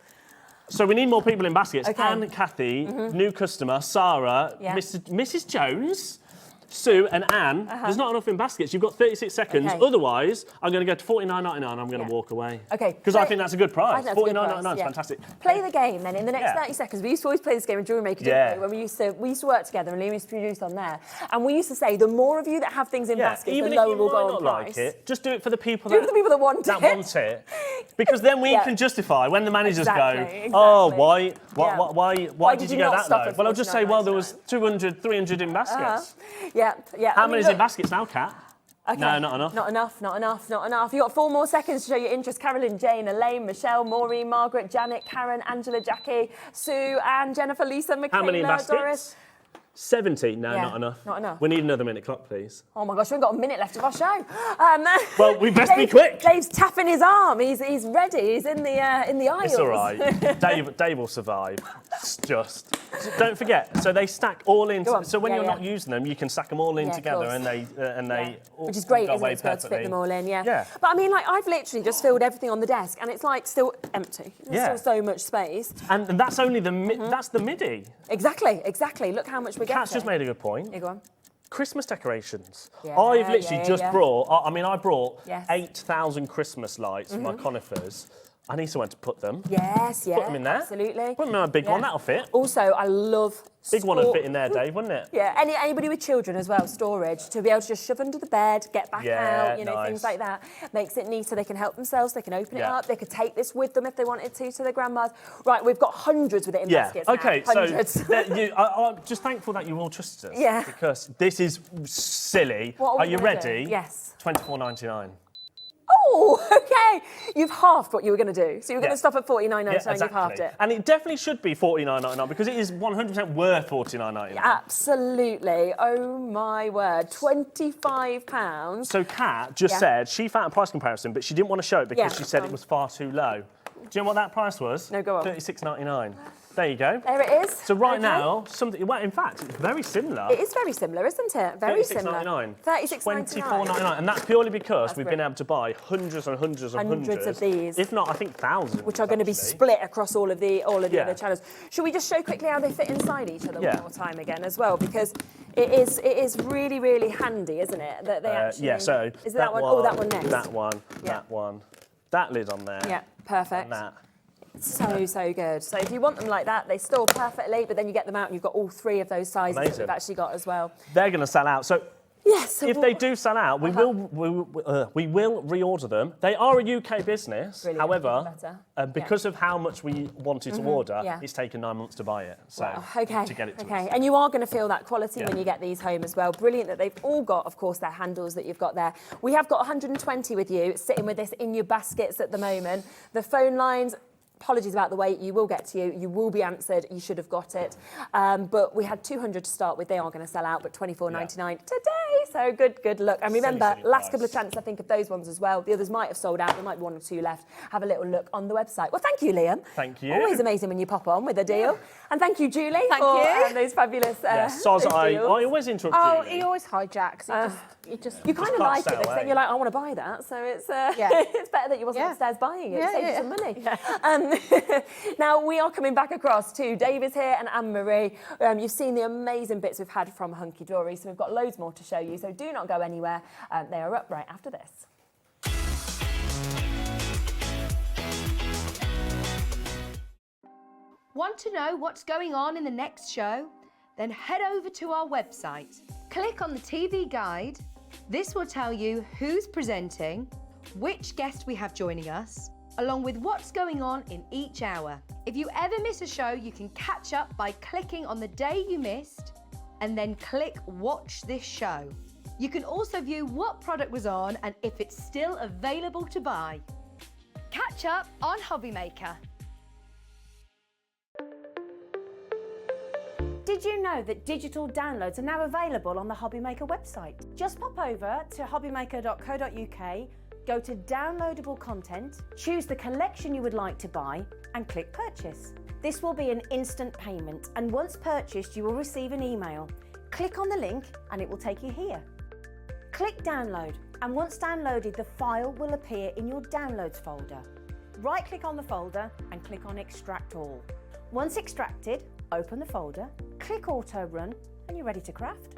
I: So we need more people in baskets.
D: Okay.
I: Anne, Kathy, new customer, Sarah,
D: Yeah.
I: Mrs. Jones, Sue and Anne. There's not enough in baskets. You've got 36 seconds.
D: Okay.
I: Otherwise, I'm going to go to $49.99. I'm going to walk away.
D: Okay.
I: Because I think that's a good
D: I
I: price.
D: think that's a good price,
I: $49.99 is
D: yeah.
I: fantastic.
D: Play the game then in the next
I: Yeah.
D: 30 seconds. We used to always play this game with Jewelry Maker, didn't
I: Yeah.
D: we? When we used to work together and Liam used to produce on there. And we used to say the more of you that have things in
I: Yeah,
D: baskets,
I: even
D: the
I: if
D: lower
I: you
D: we'll
I: might
D: go
I: not
D: on
I: like
D: price.
I: it, just do it for the people
D: Do it for the people that want
I: that
D: it.
I: want it. Because then we
D: Yeah.
I: can justify when the managers
D: Exactly,
I: go, oh,
D: exactly.
I: why did you go
D: not
I: that
D: stop
I: low?
D: at
I: Well, I'll just say, well, there was
D: 49.99?
I: 200, 300 in baskets.
D: Yeah.
I: How
D: I mean,
I: many's in
D: look-
I: baskets now, Kat?
D: Okay.
I: No, not enough.
D: Not enough. You've got 4 more seconds to show your interest. Carolyn, Jane, Elaine, Michelle, Maureen, Margaret, Janet, Karen, Angela, Jackie, Sue, Anne, Jennifer, Lisa, Michaela,
I: How many in baskets?
D: Doris.
I: 70? No,
D: Yeah,
I: not enough.
D: not enough.
I: We need another minute clock, please.
D: Oh my gosh, we've got a minute left of our show.
I: Well, we best be
D: Dave-
I: quick.
D: Dave's tapping his arm. He's ready. He's in the aisles.
I: It's all right. Dave will survive. It's just. Don't forget. So they stack all in.
D: Go on.
I: So when
D: Yeah,
I: you're
D: yeah.
I: not using them, you can stack them all in
D: Yeah, of
I: together,
D: course.
I: and they. all
D: Which is great,
I: go
D: isn't
I: away
D: it, to be able to fit
I: perfectly.
D: them all in, yeah.
I: Yeah.
D: But I mean, I've literally just filled everything on the desk, and it's still empty. There's
I: Yeah.
D: still so much space.
I: And that's only that's the MIDI.
D: Exactly. Look how much we're getting.
I: Kat's just made a good point.
D: Here, go on.
I: Christmas decorations.
D: Yeah,
I: I've literally
D: yeah,
I: just
D: yeah.
I: brought. I brought
D: Yes.
I: 8,000 Christmas lights for my conifers. I need somewhere to put them.
D: Yes, yeah.
I: Put them in there.
D: Absolutely.
I: Put them in a big one, that'll fit.
D: Also, I love
I: Big one would fit in there, Dave, wouldn't it?
D: Yeah, anybody with children as well, storage, to be able to just shove under the bed, get back out, you know,
I: nice.
D: things like that. Makes it neat so they can help themselves, they can open it up, they could take this with them if they wanted to their grandmas. Right, we've got hundreds with it in baskets now.
I: Okay,
D: hundreds.
I: so I'm just thankful that you all trusted us.
D: Yeah.
I: Because this is silly.
D: What
I: are you
D: gonna
I: ready?
D: do? Yes.
I: $24.99.
D: Oh, okay. You've halved what you were going to do. So you were going to stop at $49.99,
I: exactly.
D: you've halved it.
I: And it definitely should be $49.99 because it is 100% worth $49.99.
D: Absolutely. Oh, my word. £25.
I: So Kat just said she found a price comparison, but she didn't want to show it because she said it was far too low. Do you know what that price was?
D: No, go on.
I: $36.99. There you go.
D: There it is.
I: So right now, well, in fact, it's very similar.
D: It is very similar, isn't it? Very similar.
I: $36.99. $24.99. And that's purely because we've been able to buy hundreds and hundreds and hundreds
D: of these.
I: If not, I think thousands.
D: Which are going to be split across all of the other channels. Should we just show quickly how they fit inside each other one more time again as well? Because it is really, really handy, isn't it? That they actually...
I: Yeah, so...
D: Is that one? Oh, that one next.
I: That one, that one. That lid on there.
D: Yeah, perfect.
I: And that.
D: So good. So if you want them like that, they store perfectly, but then you get them out and you've got all three of those sizes that we've actually got as well.
I: They're going to sell out. So
D: yes,
I: if they do sell out, we will reorder them. They are a UK business.
D: Brilliant.
I: However, because of how much we wanted to order,
D: Yeah.
I: it's taken 9 months to buy it. So to get it to us.
D: And you are going to feel that quality when you get these home as well. Brilliant that they've all got, of course, their handles that you've got there. We have got 120 with you, sitting with this in your baskets at the moment. The phone lines... Apologies about the wait, you will get to you. You will be answered. You should have got it. But we had 200 to start with. They are going to sell out, but $24.99 today. So good luck. And remember, last couple of chances, I think, of those ones as well. The others might have sold out. There might be one or two left. Have a little look on the website. Well, thank you, Liam.
I: Thank you.
D: Always amazing when you pop on with a deal. And thank you, Julie, for those fabulous
I: Soz, I always interrupt Julie.
H: He always hijacks.
D: You kind of like it, because then you're like, I want to buy that. So it's it's better that you wasn't upstairs buying it. Save you some money. Now, we are coming back across to Dave is here and Anne-Marie. You've seen the amazing bits we've had from Hunkydory, so we've got loads more to show you. So do not go anywhere. They are up right after this.
B: Want to know what's going on in the next show? Then head over to our website. Click on the TV guide. This will tell you who's presenting, which guest we have joining us, along with what's going on in each hour. If you ever miss a show, you can catch up by clicking on the day you missed and then click Watch This Show. You can also view what product was on and if it's still available to buy. Catch up on Hobby Maker.
C: Did you know that digital downloads are now available on the Hobby Maker website? Just pop over to hobbymaker.co.uk, go to downloadable content, choose the collection you would like to buy and click purchase. This will be an instant payment, and once purchased you will receive an email. Click on the link and it will take you here. Click download, and once downloaded the file will appear in your downloads folder. Right click on the folder and click on extract all. Once extracted, open the folder, click auto run and you're ready to craft.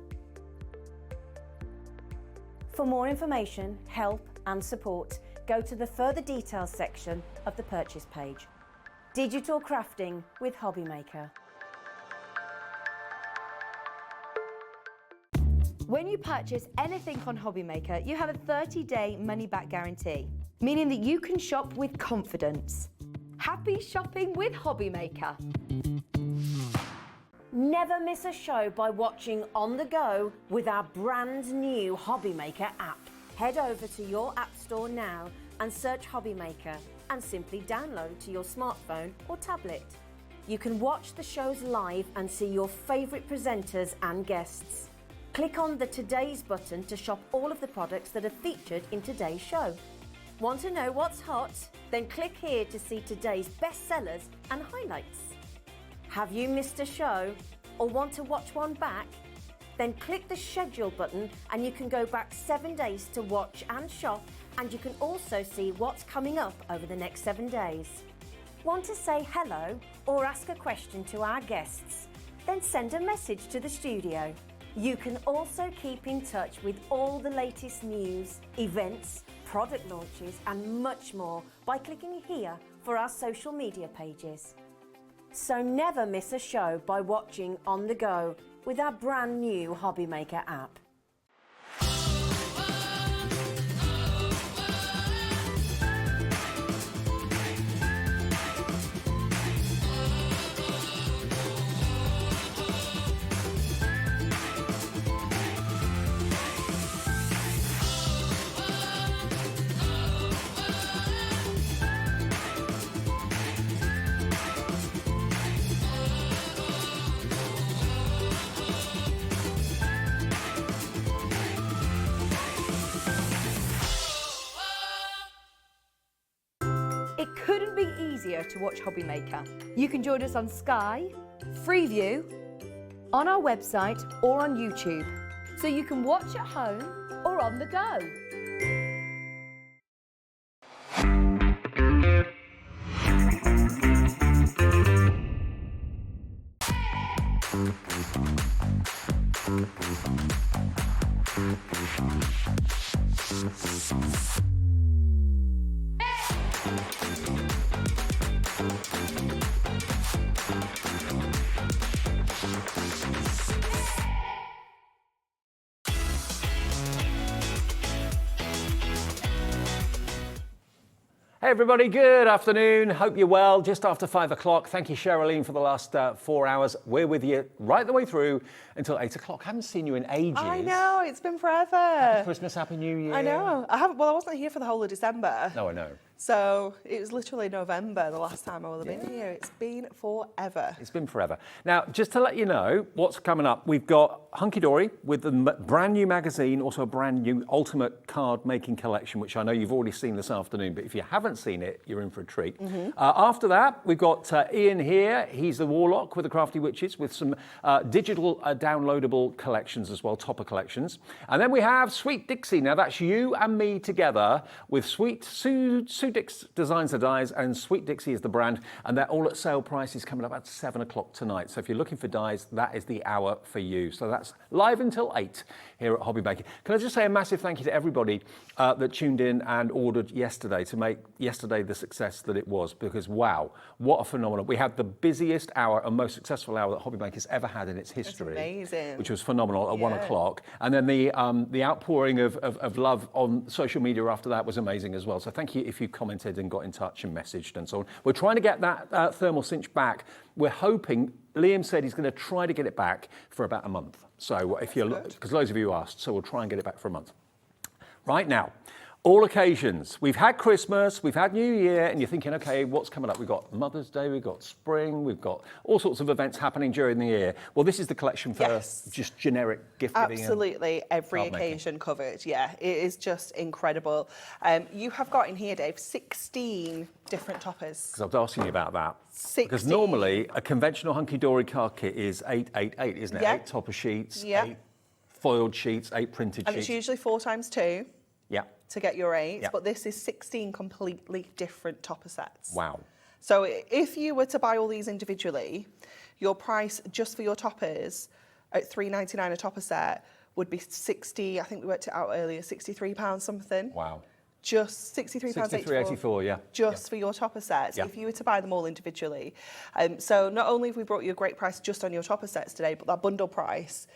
C: For more information, help and support, go to the further details section of the purchase page. Digital crafting with Hobby Maker.
B: When you purchase anything on Hobby Maker, you have a 30-day money-back guarantee, meaning that you can shop with confidence. Happy shopping with Hobby Maker.
C: Never miss a show by watching on the go with our brand new Hobby Maker app. Head over to your app store now and search Hobby Maker and simply download to your smartphone or tablet. You can watch the shows live and see your favourite presenters and guests. Click on the Today's button to shop all of the products that are featured in today's show. Want to know what's hot? Then click here to see today's bestsellers and highlights. Have you missed a show or want to watch one back? Then click the schedule button and you can go back 7 days to watch and shop, and you can also see what's coming up over the next 7 days. Want to say hello or ask a question to our guests? Then send a message to the studio. You can also keep in touch with all the latest news, events, product launches and much more by clicking here for our social media pages. So never miss a show by watching on the go with our brand new Hobby Maker app.
B: It couldn't be easier to watch Hobby Maker. You can join us on Sky, Freeview, on our website or on YouTube. So you can watch at home or on the go.
A: Hey everybody, good afternoon. Hope you're well. Just after 5 o'clock. Thank you, Sherilyn, for the last 4 hours. We're with you right the way through until 8 o'clock. Haven't seen you in ages.
E: I know, it's been forever.
A: Happy Christmas, Happy New Year.
E: I know. I wasn't here for the whole of December.
A: No, I know.
E: So it was literally November the last time I will have been here. It's been forever.
A: It's been forever. Now, just to let you know what's coming up, we've got Hunkydory with the brand new magazine, also a brand new ultimate card making collection, which I know you've already seen this afternoon, but if you haven't seen it, you're in for a treat. After that, we've got Ian here. He's the Warlock with the Crafty Witches with some digital downloadable collections as well, topper collections. And then we have Sweet Dixie. Now, that's you and me together with Sweet Dixie Designs the Dies, and Sweet Dixie is the brand, and they're all at sale prices coming up at 7 o'clock tonight. So if you're looking for dies, that is the hour for you. So that's live until 8 here at Hobby Maker. Can I just say a massive thank you to everybody that tuned in and ordered yesterday to make yesterday the success that it was, because wow, what a phenomenon. We had the busiest hour and most successful hour that Hobby Maker's ever had in its history.
E: That's amazing.
A: Which was phenomenal at 1 o'clock. And then the outpouring of love on social media after that was amazing as well. So thank you if you commented and got in touch and messaged and so on. We're trying to get that thermal cinch back. We're hoping, Liam said he's going to try to get it back for about a month. So if you're, because loads of you asked, so we'll try and get it back for a month. Right now, all occasions. We've had Christmas, we've had New Year, and you're thinking, okay, what's coming up? We've got Mother's Day, we've got spring, we've got all sorts of events happening during the year. Well, this is the collection for just generic gift giving.
E: Absolutely, every occasion covered. Yeah, it is just incredible. You have got in here, Dave, 16 different toppers.
A: Because I was asking you about that.
E: 16.
A: Because normally a conventional Hunkydory card kit is 888, isn't it? 8 topper sheets, 8 foiled sheets, 8 printed sheets.
E: And it's usually 4 times 2.
A: Yeah.
E: To get your 8, but this is 16 completely different topper sets.
A: Wow.
E: So if you were to buy all these individually, your price just for your toppers at $3.99 a topper set would be 60, I think we worked it out earlier, £63 something.
A: Wow.
E: Just £63.84.
A: Yeah.
E: Just for your topper sets, if you were to buy them all individually. So not only have we brought you a great price just on your topper sets today, but that bundle price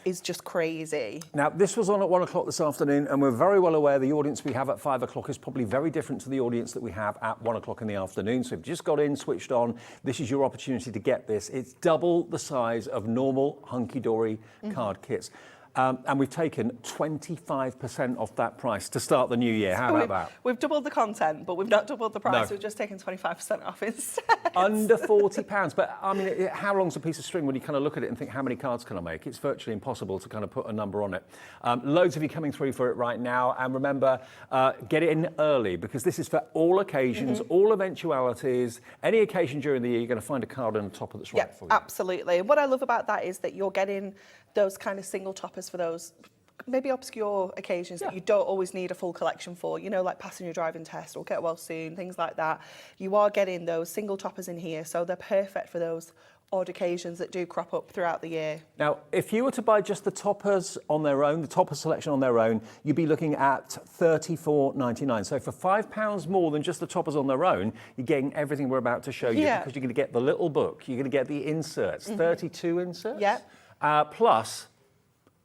E: is just crazy.
A: Now, this was on at 1 o'clock this afternoon, and we're very well aware the audience we have at 5 o'clock is probably very different to the audience that we have at 1 o'clock in the afternoon. So if you just got in, switched on, this is your opportunity to get this. It's double the size of normal Hunkydory card kits. And we've taken 25% off that price to start the new year. How about that?
E: We've doubled the content, but we've not doubled the price.
A: No.
E: We've just taken 25% off instead.
A: Under £40. But I mean, how long's a piece of string when you kind of look at it and think, how many cards can I make? It's virtually impossible to kind of put a number on it. Loads of you coming through for it right now. And remember, get it in early, because this is for all occasions, all eventualities. Any occasion during the year, you're going to find a card on the top that's right for you.
E: Absolutely. And what I love about that is that you're getting those kind of single toppers for those maybe obscure occasions that you don't always need a full collection for, you know, like passing your driving test or get well soon, things like that. You are getting those single toppers in here, so they're perfect for those odd occasions that do crop up throughout the year.
A: Now, if you were to buy just the toppers on their own, the topper selection on their own, you'd be looking at £34.99. So for £5 more than just the toppers on their own, you're getting everything we're about to show you, because you're going to get the little book, you're going to get the inserts, 32 inserts, plus,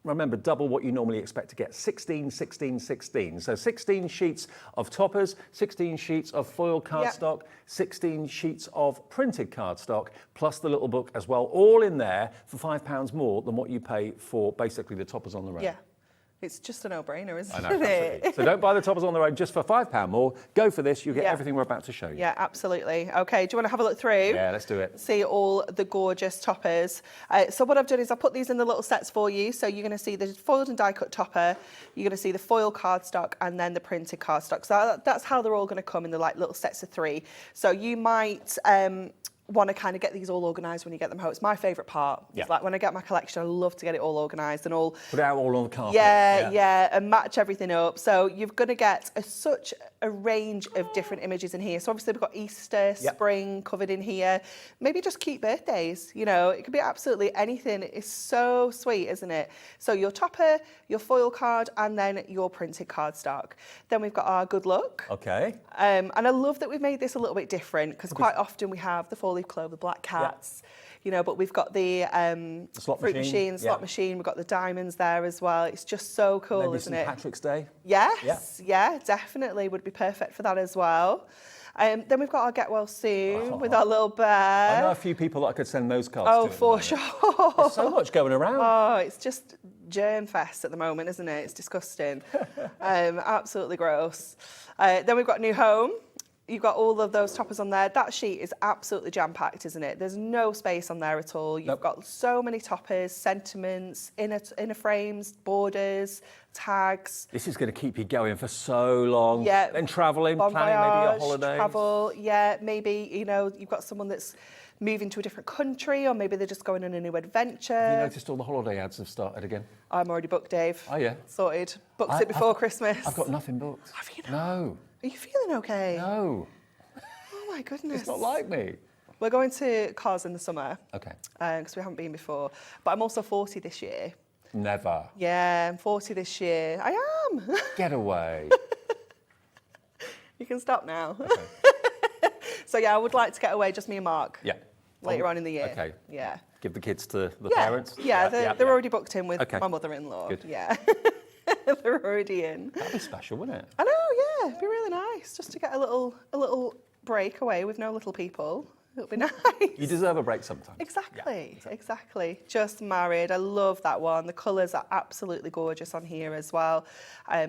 A: remember, double what you normally expect to get, 16, 16, 16. So 16 sheets of toppers, 16 sheets of foil cardstock, 16 sheets of printed cardstock, plus the little book as well, all in there for £5 more than what you pay for basically the toppers on their own.
E: Yeah. It's just a no-brainer, isn't
A: I know,
E: it?
A: absolutely. So don't buy the toppers on their own just for £5 more. Go for this. You'll get everything we're about to show you.
E: Yeah, absolutely. Okay, do you want to have a look through?
A: Yeah, let's do it.
E: See all the gorgeous toppers. So what I've done is I've put these in the little sets for you. So you're going to see the foiled and die-cut topper. You're going to see the foil cardstock and then the printed cardstock. So that's how they're all going to come in the little sets of 3. So you might want to kind of get these all organised when you get them home. It's my favourite part. It's like when I get my collection, I love to get it all organised and all.
A: Put it out all on the carpet.
E: Yeah, and match everything up. So you're going to get such a range of different images in here. So obviously we've got Easter, spring covered in here. Maybe just cute birthdays, you know, it could be absolutely anything. It's so sweet, isn't it? So your topper, your foil card, and then your printed cardstock. Then we've got our good luck.
A: Okay.
E: And I love that we've made this a little bit different, because quite often we have the four-leaf clover, the black cats, you know, but we've got the
A: slot
E: fruit
A: machine,
E: slot machine. We've got the diamonds there as well. It's just so cool,
A: Maybe
E: isn't
A: St.
E: it?
A: Patrick's Day.
E: Yes, yeah, definitely would be perfect for that as well. Then we've got our Get Well Soon with our little bear.
A: I know a few people that I could send those cards to.
E: Oh, for sure.
A: There's so much going around.
E: Oh, it's just germ fest at the moment, isn't it? It's disgusting. Absolutely gross. Then we've got New Home. You've got all of those toppers on there. That sheet is absolutely jam-packed, isn't it? There's no space on there at all. You've got so many toppers, sentiments, inner frames, borders, tags.
A: This is going to keep you going for so long.
E: Yeah.
A: And travelling,
E: Bon
A: planning
E: voyage,
A: maybe a holiday.
E: Travel, yeah. Maybe, you know, you've got someone that's moving to a different country, or maybe they're just going on a new adventure.
A: Have you noticed all the holiday ads have started again?
E: I'm already booked, Dave.
A: Oh, yeah?
E: Sorted. Booked it before Christmas.
A: I've got nothing booked.
E: Have you not?
A: No.
E: Are you feeling okay?
A: No.
E: Oh my goodness.
A: It's not like me.
E: We're going to Cars in the summer.
A: Okay.
E: Because we haven't been before. But I'm also 40 this year.
A: Never.
E: Yeah, I'm 40 this year. I am.
A: Get away.
E: You can stop now.
A: Okay.
E: So yeah, I would like to get away, just me and Mark.
A: Yeah.
E: Later on in the year.
A: Okay.
E: Yeah.
A: Give the kids to the
E: Yeah.
A: parents?
E: Yeah, they're already booked in with
A: Okay.
E: my mother-in-law.
A: Good.
E: Yeah. They're already in.
A: That'd be special, wouldn't it?
E: I know, yeah. It'd be really nice just to get a little break away with no little people. It'll be nice.
A: You deserve a break sometimes.
E: Exactly, exactly. Just married. I love that one. The colours are absolutely gorgeous on here as well.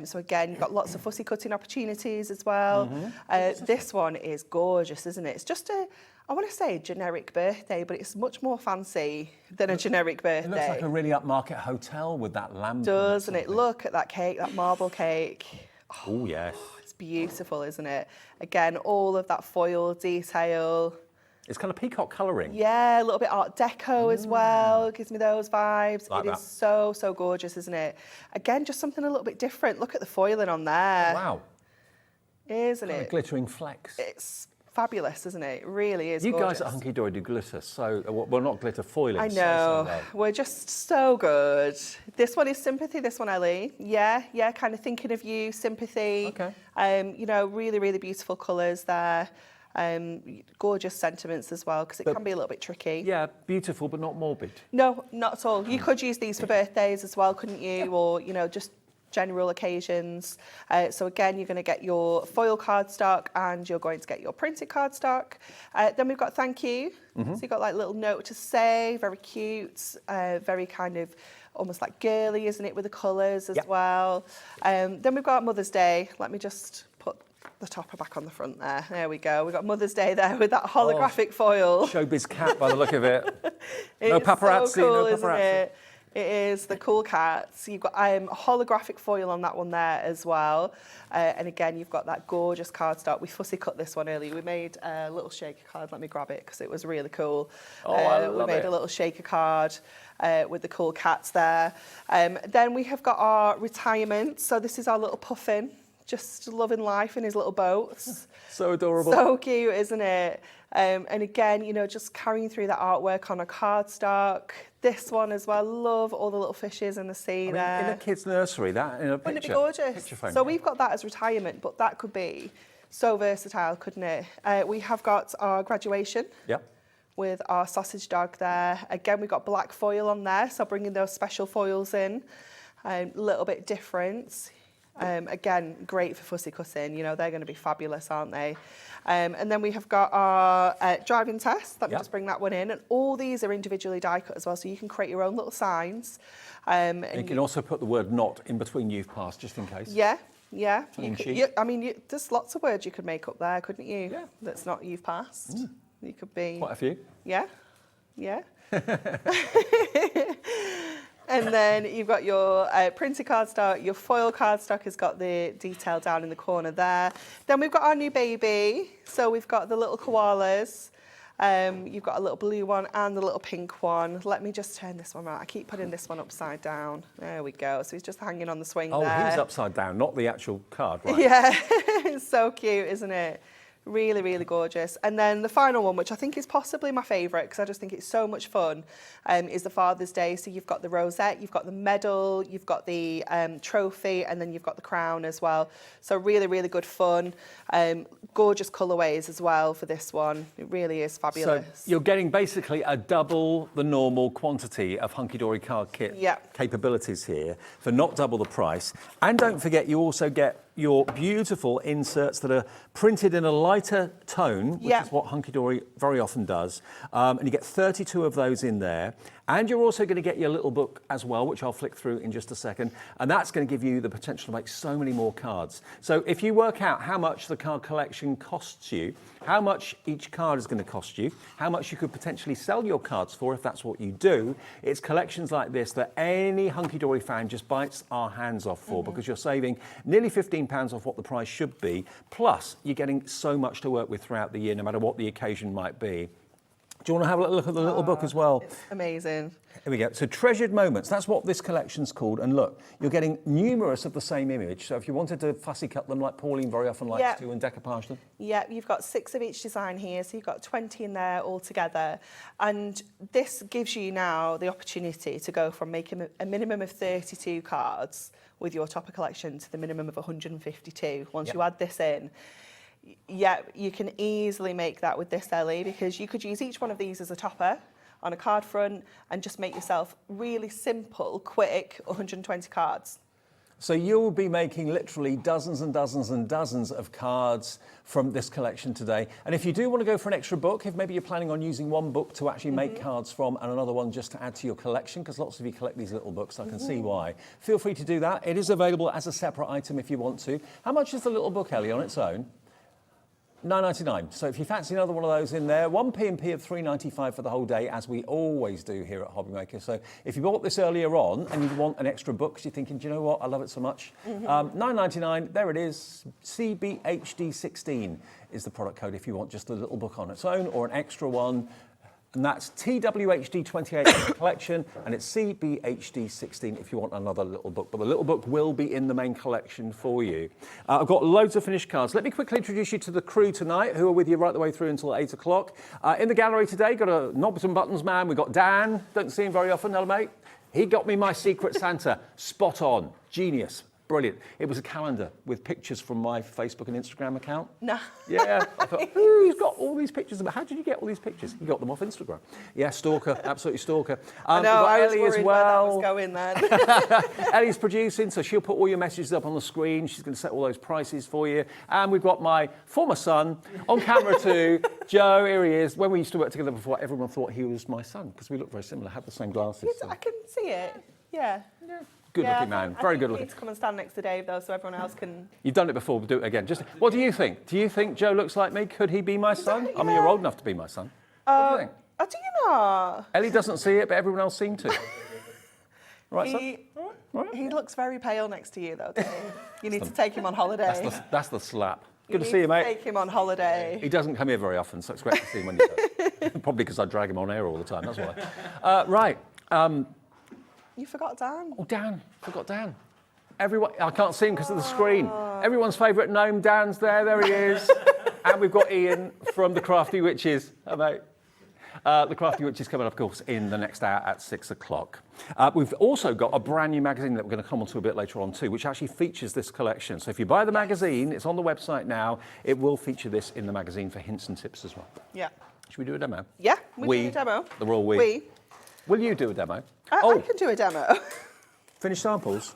E: So again, you've got lots of fussy cutting opportunities as well. This one is gorgeous, isn't it? It's just I want to say a generic birthday, but it's much more fancy than a generic birthday.
A: It looks like a really upmarket hotel with that lamp.
E: Doesn't it? Look at that cake, that marble cake.
A: Oh, yes.
E: It's beautiful, isn't it? Again, all of that foil detail.
A: It's kind of peacock colouring.
E: Yeah, a little bit Art Deco as well. Gives me those vibes.
A: Like
E: It is so, so gorgeous, isn't it? Again, just something a little bit different. Look at the foiling on there.
A: Wow.
E: Isn't
A: Kind
E: it?
A: of glittering flecks.
E: It's fabulous, isn't it? It really is
A: You
E: gorgeous.
A: guys at Hunkydory do glitter so, well, not glitter, foiling.
E: I
A: so
E: know.
A: well.
E: We're just so good. This one is Sympathy, this one, Ellie. Yeah, kind of thinking of you, Sympathy.
A: Okay.
E: You know, really, really beautiful colours there. Gorgeous sentiments as well, because it can be a little bit tricky.
A: Yeah, beautiful but not morbid.
E: No, not at all. You could use these for birthdays as well, couldn't you? Or, you know, just general occasions. So again, you're going to get your foil cardstock and you're going to get your printed cardstock. Then we've got thank you. So you've got like a little note to say, very cute, very kind of almost like girly, isn't it, with the colours as well. Then we've got Mother's Day. Let me just put the topper back on the front there. There we go. We've got Mother's Day there with that holographic foil.
A: Showbiz cat by the look of it. No
E: It's
A: paparazzi,
E: so cool,
A: no
E: isn't
A: paparazzi.
E: it? It is the cool cats. You've got holographic foil on that one there as well. And again, you've got that gorgeous cardstock. We fussy cut this one earlier. We made a little shaker card. Let me grab it because it was really cool.
A: Oh, I love
E: we made
A: it.
E: a little shaker card with the cool cats there. Then we have got our retirement. So this is our little puffin. just loving life in his little boats.
A: So adorable.
E: So cute, isn't it? And again, you know, just carrying through that artwork on a cardstock. This one as well, love all the little fishes in the sea there.
A: In a kid's nursery, that in a picture.
E: Wouldn't it be gorgeous?
A: Picture frame.
E: So we've got that as retirement, but that could be so versatile, couldn't it? We have got our graduation.
A: Yep.
E: With our sausage dog there. Again, we've got black foil on there, so bringing those special foils in. A little bit different. Again, great for fussy cutting. You know, they're going to be fabulous, aren't they? And then we have got our driving test. Let me just bring that one in. And all these are individually die cut as well, so you can create your own little signs.
A: And you can also put the word not in between you've passed, just in case.
E: Yeah. Yeah, there's lots of words you could make up there, couldn't you?
A: Yeah.
E: That's not you've passed. You could be...
A: Quite a few.
E: Yeah, yeah. And then you've got your printed cardstock, your foil cardstock has got the detail down in the corner there. Then we've got our new baby. So we've got the little koalas. You've got a little blue one and the little pink one. Let me just turn this one around. I keep putting this one upside down. There we go. So he's just hanging on the swing there.
A: Oh, he's upside down, not the actual card, right?
E: Yeah, it's so cute, isn't it? Really, really gorgeous. And then the final one, which I think is possibly my favourite, because I just think it's so much fun, is the Father's Day. So you've got the rosette, you've got the medal, you've got the trophy, and then you've got the crown as well. So really, really good fun. Gorgeous colourways as well for this one. It really is fabulous.
A: So you're getting basically a double the normal quantity of Hunkydory card kit capabilities here for not double the price. And don't forget, you also get your beautiful inserts that are printed in a lighter tone, which is what Hunkydory very often does. And you get 32 of those in there. And you're also going to get your little book as well, which I'll flick through in just a second. And that's going to give you the potential to make so many more cards. So if you work out how much the card collection costs you, how much each card is going to cost you, how much you could potentially sell your cards for if that's what you do, it's collections like this that any Hunkydory fan just bites our hands off for, because you're saving nearly £15 off what the price should be, plus you're getting so much to work with throughout the year, no matter what the occasion might be. Do you want to have a look at the little book as well?
E: It's amazing.
A: Here we go. So treasured moments, that's what this collection's called. And look, you're getting numerous of the same image. So if you wanted to fussy cut them like Pauline very often likes to and decoupage them.
E: Yeah, you've got 6 of each design here. So you've got 20 in there altogether. And this gives you now the opportunity to go from making a minimum of 32 cards with your topper collection to the minimum of 152 once you add this in. Yeah, you can easily make that with this, Ellie, because you could use each one of these as a topper on a card front and just make yourself really simple, quick 120 cards.
A: So you'll be making literally dozens and dozens and dozens of cards from this collection today. And if you do want to go for an extra book, if maybe you're planning on using one book to actually make cards from and another one just to add to your collection, because lots of you collect these little books, I can see why. Feel free to do that. It is available as a separate item if you want to. How much is the little book, Ellie, on its own? £9.99. So if you fancy another one of those in there, one P&P of £3.95 for the whole day, as we always do here at Hobbymaker. So if you bought this earlier on and you want an extra book, because you're thinking, do you know what, I love it so much, £9.99, there it is. CBHD16 is the product code if you want just a little book on its own or an extra one. And that's TWHD28 collection, and it's CBHD16 if you want another little book. But the little book will be in the main collection for you. I've got loads of finished cards. Let me quickly introduce you to the crew tonight, who are with you right the way through until 8 o'clock. In the gallery today, got a knobs and buttons man. We've got Dan. Don't see him very often, hello, mate. He got me my Secret Santa. Spot on. Genius. Brilliant. It was a calendar with pictures from my Facebook and Instagram account.
E: No.
A: Yeah. I thought, who's got all these pictures? How did you get all these pictures? He got them off Instagram. Yeah, stalker, absolutely stalker.
E: I know, I was
A: Ellie
E: worried
A: as well.
E: where that was going then.
A: Ellie's producing, so she'll put all your messages up on the screen. She's going to set all those prices for you. And we've got my former son on camera too. Joe, here he is. When we used to work together before, everyone thought he was my son because we look very similar, had the same glasses.
E: So. I can see it. Yeah.
A: Good looking man, very good looking.
E: I need to come and stand next to Dave though, so everyone else can.
A: You've done it before, but do it again. Just, what do you think? Do you think Joe looks like me? Could he be my son? I mean, you're old enough to be my son. What do you think?
E: Oh, do you not?
A: Ellie doesn't see it, but everyone else seemed to. Right,
E: he looks very pale next to you though, Dave. You need to take him on holiday.
A: That's the slap. Good to see you, mate.
E: Take him on holiday.
A: He doesn't come here very often, so it's great to see him when you do. Probably because I drag him on air all the time, that's why. Right.
E: You forgot Dan.
A: Oh, Dan. Forgot Dan. Everyone, I can't see him because of the screen. Everyone's favourite gnome, Dan's there he is. And we've got Ian from the Crafty Witches. Hi, mate. The Crafty Witches coming up, of course, in the next hour at 6 o'clock. We've also got a brand new magazine that we're going to come on to a bit later on too, which actually features this collection. So if you buy the magazine, it's on the website now, it will feature this in the magazine for hints and tips as well.
E: Yeah.
A: Should we do a demo?
E: Yeah, we do a demo.
A: The royal we. Will you do a demo?
E: I can do a demo.
A: Finish samples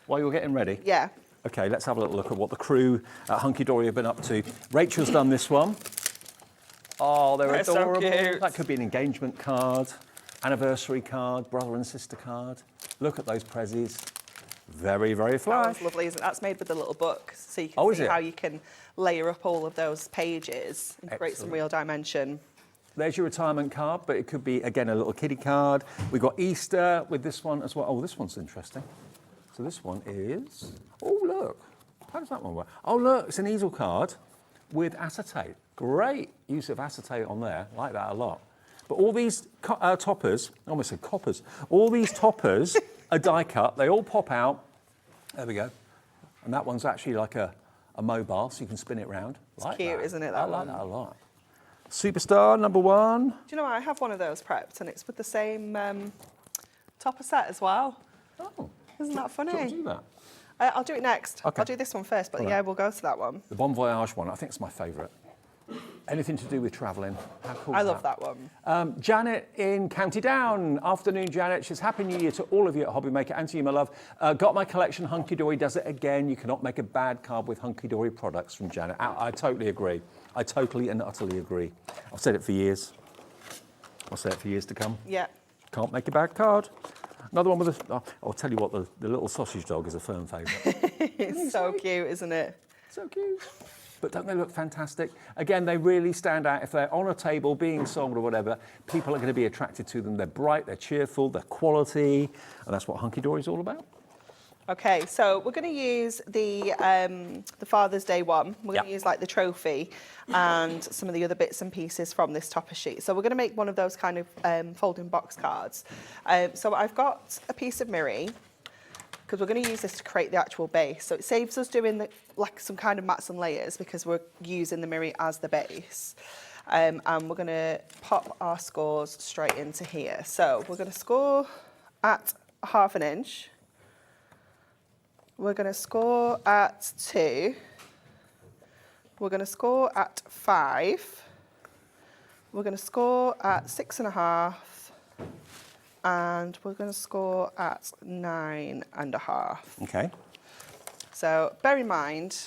A: while you're getting ready?
E: Yeah.
A: Okay, let's have a little look at what the crew at Hunkydory have been up to. Rachel's done this one. Oh, they're adorable.
E: So cute.
A: That could be an engagement card, anniversary card, brother and sister card. Look at those prezzies. Very, very flash.
E: That was lovely, isn't it? That's made with the little book, so you can see how you can layer up all of those pages and create some real dimension.
A: There's your retirement card, but it could be, again, a little kiddie card. We've got Easter with this one as well. Oh, this one's interesting. So this one is, oh, look. How does that one work? Oh, look, it's an easel card with acetate. Great use of acetate on there. Like that a lot. But all these toppers, I almost said coppers, all these toppers are die cut. They all pop out. There we go. And that one's actually like a mobile, so you can spin it round.
E: It's like cute, isn't it, that one?
A: I like that a lot. Superstar, number one.
E: Do you know what? I have one of those prepped, and it's with the same topper set as well.
A: Oh.
E: Isn't that funny?
A: Do you want to do that?
E: I'll do it next.
A: Okay.
E: I'll do this one first, but yeah, we'll go to that one.
A: The Bon Voyage one, I think it's my favourite. Anything to do with travelling. How cool is
E: I love that one.
A: Janet in County Down. Afternoon, Janet. She's Happy New Year to all of you at Hobbymaker and to you, my love. Got my collection. Hunkydory does it again. You cannot make a bad card with Hunkydory products from Janet. I totally agree. I totally and utterly agree. I've said it for years. I'll say it for years to come.
E: Yeah.
A: Can't make a bad card. Another one with a... I'll tell you what, the little sausage dog is a firm favourite.
E: It's so cute, isn't it?
A: So cute. But don't they look fantastic? Again, they really stand out. If they're on a table being sold or whatever, people are going to be attracted to them. They're bright, they're cheerful, they're quality, and that's what Hunkydory is all about.
E: Okay, so we're going to use the Father's Day one. We're going to use like the trophy and some of the other bits and pieces from this topper sheet. So we're going to make one of those kind of folding box cards. So I've got a piece of mirror, because we're going to use this to create the actual base. So it saves us doing like some kind of mats and layers because we're using the mirror as the base. And we're going to pop our scores straight into here. So we're going to score at 1/2 inch. We're going to score at 2. We're going to score at 5. We're going to score at 6.5. And we're going to score at 9.5.
A: Okay.
E: So bear in mind,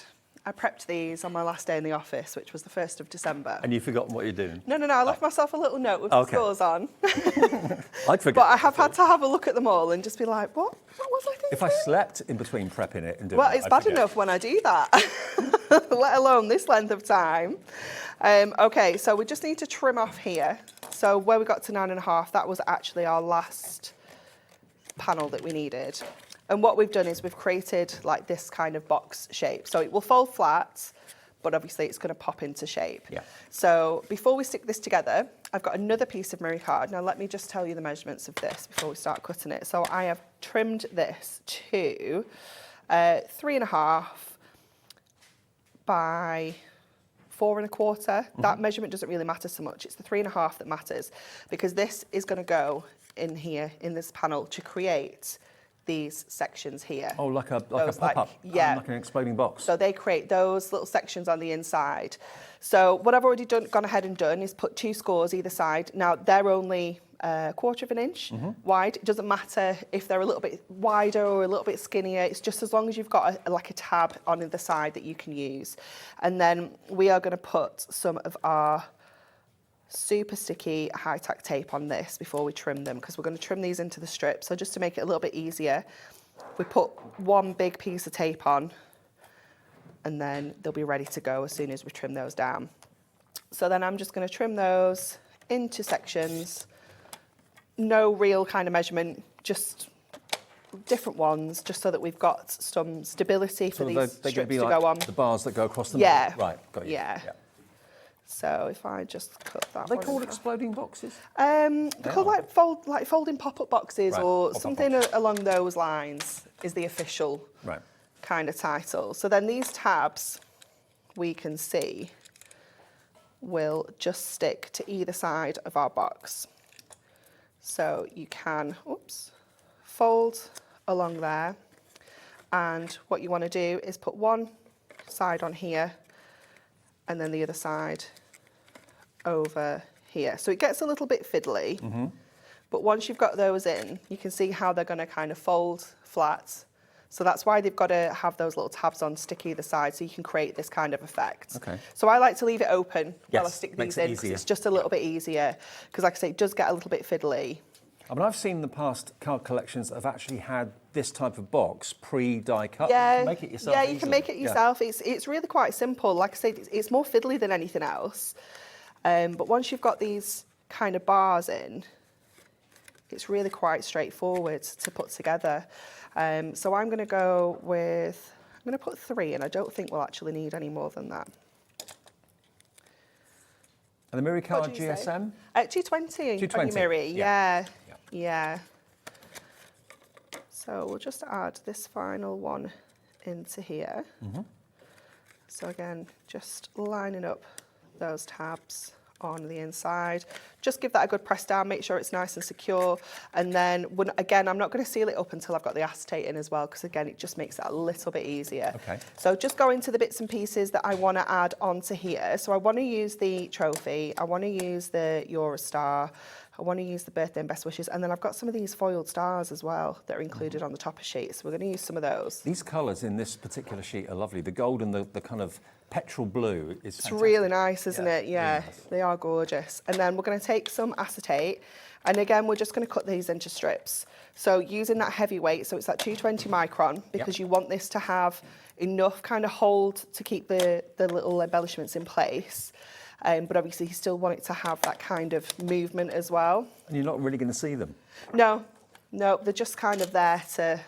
E: I prepped these on my last day in the office, which was the 1st of December.
A: And you've forgotten what you're doing?
E: No, I left myself a little note with the scores on.
A: I'd forget.
E: But I have had to have a look at them all and just be like, what was I thinking?
A: If I slept in between prepping it and doing
E: Well,
A: it,
E: it's bad enough when I do that, let alone this length of time. Okay, so we just need to trim off here. So where we got to 9.5, that was actually our last panel that we needed. And what we've done is we've created like this kind of box shape. So it will fold flat, but obviously it's going to pop into shape.
A: Yeah.
E: So before we stick this together, I've got another piece of mirror card. Now let me just tell you the measurements of this before we start cutting it. So I have trimmed this to 3.5 by 4.25. That measurement doesn't really matter so much. It's the 3.5 that matters, because this is going to go in here in this panel to create these sections here.
A: Oh, like a pop-up,
E: yeah,
A: like an exploding box.
E: So they create those little sections on the inside. So what I've already gone ahead and done is put 2 scores either side. Now they're only 1/4 inch wide. It doesn't matter if they're a little bit wider or a little bit skinnier. It's just as long as you've got like a tab on either side that you can use. And then we are going to put some of our super sticky high-tack tape on this before we trim them, because we're going to trim these into the strips. So just to make it a little bit easier, we put one big piece of tape on, and then they'll be ready to go as soon as we trim those down. So then I'm just going to trim those into sections. No real kind of measurement, just different ones, just so that we've got some stability for these strips to go on.
A: The bars that go across the
E: Yeah.
A: middle. Right, got you.
E: Yeah. So if I just cut that
A: Are they
E: one
A: called
E: in half.
A: exploding boxes?
E: They're called like folding pop-up boxes,
A: Right,
E: or
A: pop-up
E: something
A: boxes.
E: along those lines. is the official
A: Right.
E: kind of title. So then these tabs, we can see, will just stick to either side of our box. So you can, oops, fold along there. And what you want to do is put one side on here and then the other side over here. So it gets a little bit fiddly, but once you've got those in, you can see how they're going to kind of fold flat. So that's why they've got to have those little tabs on, stick either side, so you can create this kind of effect.
A: Okay.
E: So I like to leave it open while I
A: Yes,
E: stick
A: makes
E: these
A: it
E: in, because
A: easier.
E: it's just a little bit easier. Because like I say, it does get a little bit fiddly.
A: I mean, I've seen the past card collections that have actually had this type of box pre-die cut.
E: Yeah,
A: You can make it yourself
E: yeah, you
A: easily.
E: can make it
A: Yeah.
E: yourself. It's really quite simple. Like I say, it's more fiddly than anything else. But once you've got these kind of bars in, it's really quite straightforward to put together. So I'm going to go with, I'm going to put 3 in. I don't think we'll actually need any more than that.
A: And the Miri
E: What
A: card
E: do you say?
A: GSM?
E: 220 on your
A: 220,
E: Miri,
A: yeah.
E: yeah. So we'll just add this final one into here. So again, just lining up those tabs on the inside. Just give that a good press down, make sure it's nice and secure. And then, again, I'm not going to seal it up until I've got the acetate in as well, because again, it just makes it a little bit easier.
A: Okay.
E: So just go into the bits and pieces that I want to add onto here. So I want to use the trophy, I want to use the Eurostar, I want to use the birthday and best wishes, and then I've got some of these foiled stars as well that are included on the top of sheet, so we're going to use some of those.
A: These colours in this particular sheet are lovely. The gold and the kind of petrol blue is
E: It's
A: fantastic.
E: really nice, isn't it? Yeah,
A: really nice.
E: they are gorgeous. And then we're going to take some acetate, and again, we're just going to cut these into strips. So using that heavyweight, so it's that 220 micron, because you want this to have enough kind of hold to keep the little embellishments in place. But obviously you still want it to have that kind of movement as well.
A: And you're not really going to see them.
E: No, they're just kind of there to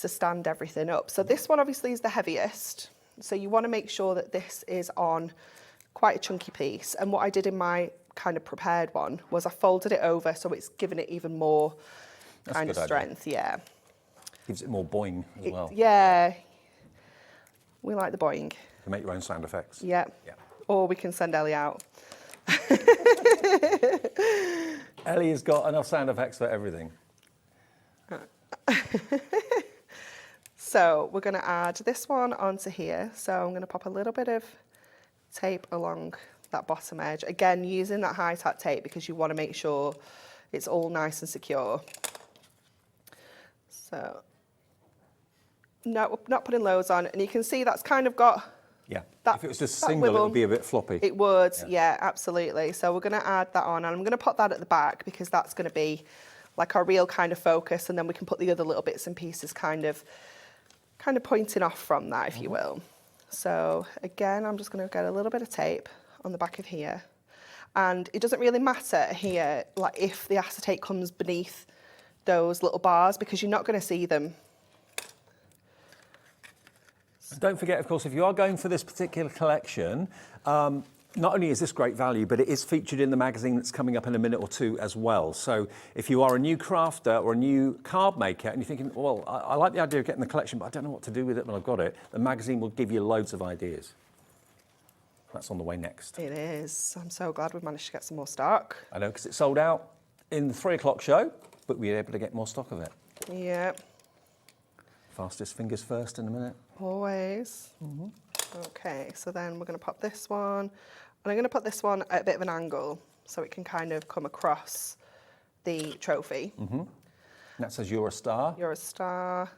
E: stand everything up. So this one obviously is the heaviest. So you want to make sure that this is on quite a chunky piece. And what I did in my kind of prepared one was I folded it over, so it's given it even more kind of
A: a good idea.
E: strength. Yeah.
A: Gives it more boing as well.
E: Yeah. We like the boing.
A: To make your own sound effects.
E: Yeah.
A: Yeah.
E: Or we can send Ellie out.
A: Ellie has got enough sound effects for everything.
E: So we're going to add this one onto here. So I'm going to pop a little bit of tape along that bottom edge. Again, using that high tack tape because you want to make sure it's all nice and secure. So, no, not putting loads on. And you can see that's kind of got
A: Yeah.
E: that,
A: If it was just
E: that
A: single, it
E: wibble.
A: would be a bit floppy.
E: It would, yeah, absolutely. So we're going to add that on, and I'm going to put that at the back because that's going to be like our real kind of focus, and then we can put the other little bits and pieces kind of pointing off from that, if you will. So again, I'm just going to get a little bit of tape on the back of here, and it doesn't really matter here, like if the acetate comes beneath those little bars, because you're not going to see them.
A: Don't forget, of course, if you are going for this particular collection, not only is this great value, but it is featured in the magazine that's coming up in a minute or two as well. So if you are a new crafter or a new card maker and you're thinking, well, I like the idea of getting the collection, but I don't know what to do with it when I've got it, the magazine will give you loads of ideas. That's on the way next.
E: It is. I'm so glad we've managed to get some more stock.
A: I know, because it sold out in the 3 o'clock show, but we were able to get more stock of it.
E: Yeah.
A: Fastest fingers first in a minute.
E: Always. Okay, so then we're going to pop this one, and I'm going to put this one at a bit of an angle so it can kind of come across the trophy.
A: And that says you're a star.
E: You're a star.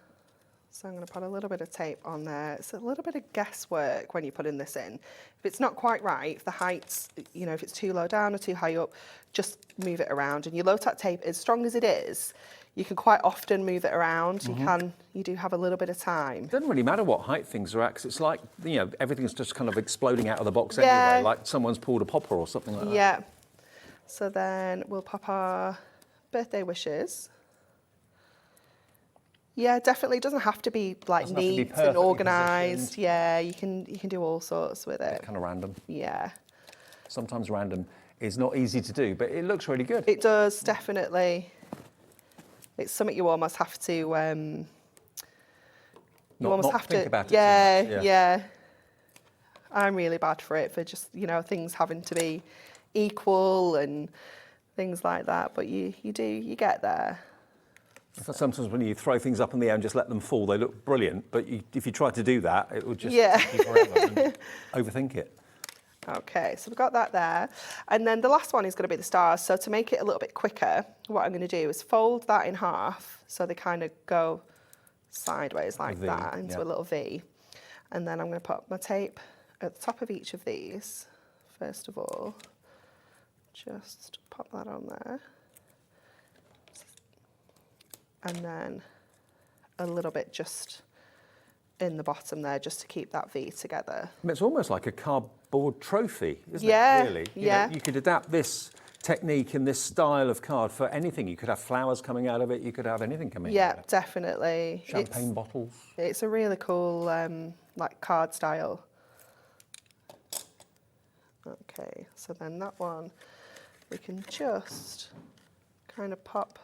E: So I'm going to put a little bit of tape on there. It's a little bit of guesswork when you're putting this in. If it's not quite right, if the height's, you know, if it's too low down or too high up, just move it around. And your low tack tape, as strong as it is, you can quite often move it around. You do have a little bit of time.
A: It doesn't really matter what height things are at, because it's like, you know, everything's just kind of exploding out of the box
E: Yeah.
A: anyway, like someone's pulled a popper or something like that.
E: Yeah. So then we'll pop our birthday wishes. Yeah, definitely. It doesn't have to be like
A: Doesn't have to be
E: neat and
A: perfectly
E: organised.
A: positioned.
E: Yeah, you can do all sorts with it.
A: It's kind of random.
E: Yeah.
A: Sometimes random is not easy to do, but it looks really good.
E: It does, definitely. It's something you almost have to You almost have
A: think
E: to.
A: about it
E: Yeah,
A: too much,
E: yeah. I'm really bad for it, for just, you know, things having to be equal and things like that. But you get there.
A: Sometimes when you throw things up in the air and just let them fall, they look brilliant. But if you try to do that, it would just take you forever and overthink it.
E: Okay, so we've got that there. And then the last one is going to be the stars. So to make it a little bit quicker, what I'm going to do is fold that in half so they kind of go sideways like that into a little V. And then I'm going to put my tape at the top of each of these. First of all, just pop that on there. And then a little bit just in the bottom there, just to keep that V together.
A: I mean, it's almost like a cardboard trophy, isn't
E: it,
A: really?
E: Yeah.
A: You could adapt this technique and this style of card for anything. You could have flowers coming out of it, you could have anything coming out of it.
E: Yeah, definitely.
A: Champagne bottles.
E: It's a really cool like card style. Okay, so then that one we can just kind of pop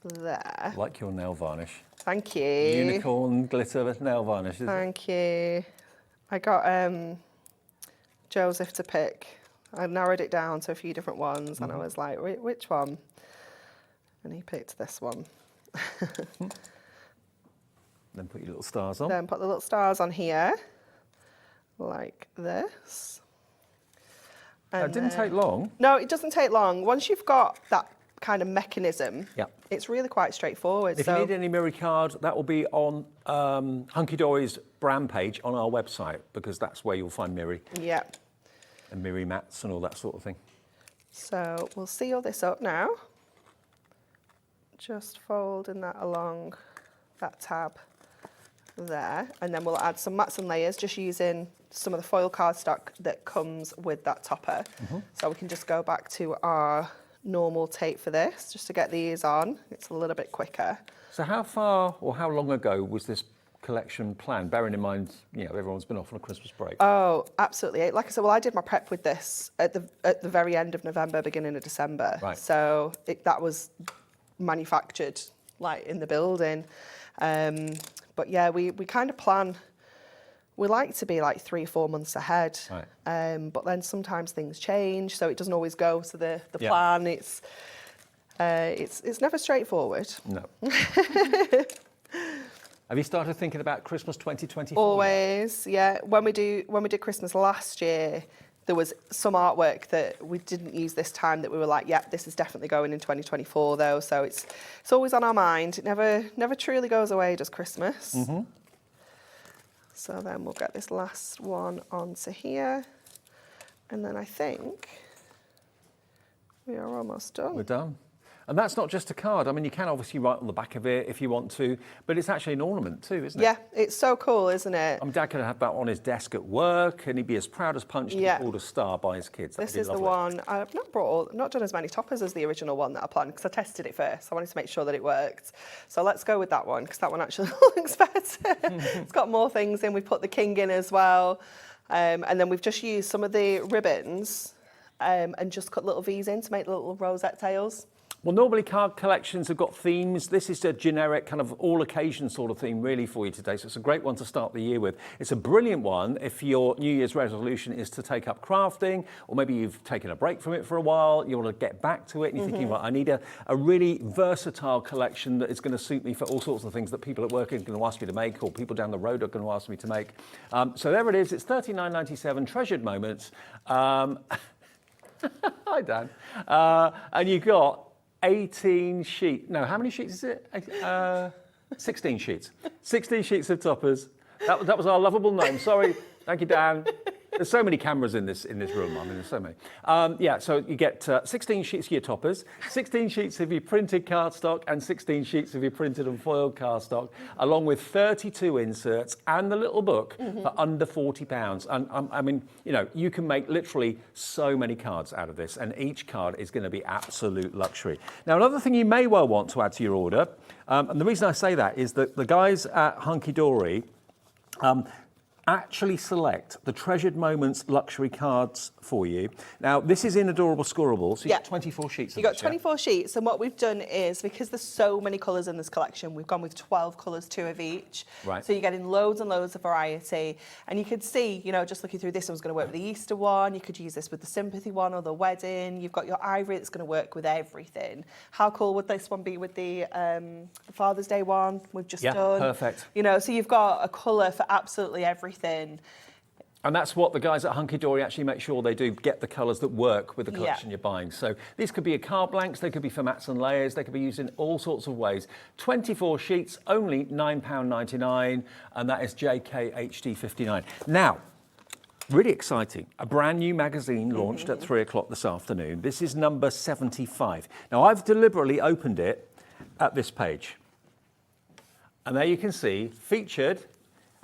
E: there.
A: Like your nail varnish.
E: Thank you.
A: Unicorn glitter nail varnish, isn't it?
E: Thank you. I got Joseph to pick. I narrowed it down to a few different ones and I was like, which one? And he picked this one.
A: Then put your little stars on.
E: Then put the little stars on here, like this.
A: It didn't take long.
E: No, it doesn't take long. Once you've got that kind of mechanism, it's really quite straightforward.
A: If you need any Miri card, that will be on Hunkydory's brand page on our website, because that's where you'll find Miri.
E: Yeah.
A: And Miri mats and all that sort of thing.
E: So we'll seal this up now. Just folding that along that tab there, and then we'll add some mats and layers, just using some of the foil cardstock that comes with that topper. So we can just go back to our normal tape for this, just to get these on. It's a little bit quicker.
A: So how far or how long ago was this collection planned, bearing in mind, you know, everyone's been off on a Christmas break?
E: Oh, absolutely. Like I said, well, I did my prep with this at the very end of November, beginning of December.
A: Right.
E: So that was manufactured like in the building. But yeah, we kind of plan. We like to be like 3 or 4 months ahead.
A: Right.
E: But then sometimes things change, so it doesn't always go to the plan. It's never straightforward.
A: No. Have you started thinking about Christmas 2024?
E: Always, yeah. When we did Christmas last year, there was some artwork that we didn't use this time that we were like, yeah, this is definitely going in 2024 though. So it's always on our mind. It never truly goes away, does Christmas. So then we'll get this last one onto here. And then I think we are almost done.
A: We're done. And that's not just a card. I mean, you can obviously write on the back of it if you want to, but it's actually an ornament too, isn't it?
E: Yeah, it's so cool, isn't it?
A: Dad could have that on his desk at work, and he'd be as proud as punch to be called a star by his kids.
E: This is the one. I've not done as many toppers as the original one that I planned, because I tested it first. I wanted to make sure that it worked. So let's go with that one, because that one actually looks better. It's got more things in. We've put the king in as well. And then we've just used some of the ribbons and just cut little V's in to make little rosette tails.
A: Well, normally card collections have got themes. This is a generic kind of all-occasion sort of theme really for you today, so it's a great one to start the year with. It's a brilliant one if your New Year's resolution is to take up crafting, or maybe you've taken a break from it for a while, you want to get back to it, and you're thinking, right, I need a really versatile collection that is going to suit me for all sorts of things that people at work are going to ask me to make, or people down the road are going to ask me to make. So there it is. It's $39.97, treasured moments. Hi, Dan. And you got 18 sheets. No, how many sheets is it? 16 sheets. 16 sheets of toppers. That was our lovable gnome. Sorry. Thank you, Dan. There's so many cameras in this room. I mean, there's so many. Yeah, so you get 16 sheets of your toppers, 16 sheets of your printed cardstock, and 16 sheets of your printed and foiled cardstock, along with 32 inserts and the little book for under £40. And I mean, you know, you can make literally so many cards out of this, and each card is going to be absolute luxury. Now, another thing you may well want to add to your order, and the reason I say that is that the guys at Hunkydory actually select the Treasured Moments luxury cards for you. Now, this is in Adorable Scorables. So you've got 24 sheets.
E: You've got 24 sheets, and what we've done is, because there's so many colours in this collection, we've gone with 12 colours, 2 of each.
A: Right.
E: So you're getting loads and loads of variety. And you could see, you know, just looking through this one's going to work with the Easter one. You could use this with the sympathy one or the wedding. You've got your ivory that's going to work with everything. How cool would this one be with the Father's Day one we've just done?
A: Yeah, perfect.
E: You know, so you've got a colour for absolutely everything.
A: And that's what the guys at Hunkydory actually make sure they do, get the colours that work with the collection you're buying. So these could be a card blanks, they could be for mats and layers, they could be used in all sorts of ways. 24 sheets, only £9.99, and that is JKHD59. Now, really exciting, a brand new magazine launched at 3 o'clock this afternoon. This is number 75. Now, I've deliberately opened it at this page. And there you can see, featured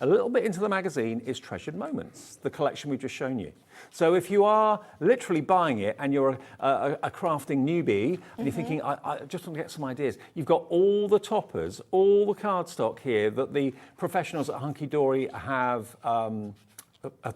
A: a little bit into the magazine is Treasured Moments, the collection we've just shown you. So if you are literally buying it and you're a crafting newbie and you're thinking, I just want to get some ideas, you've got all the toppers, all the cardstock here that the professionals at Hunkydory have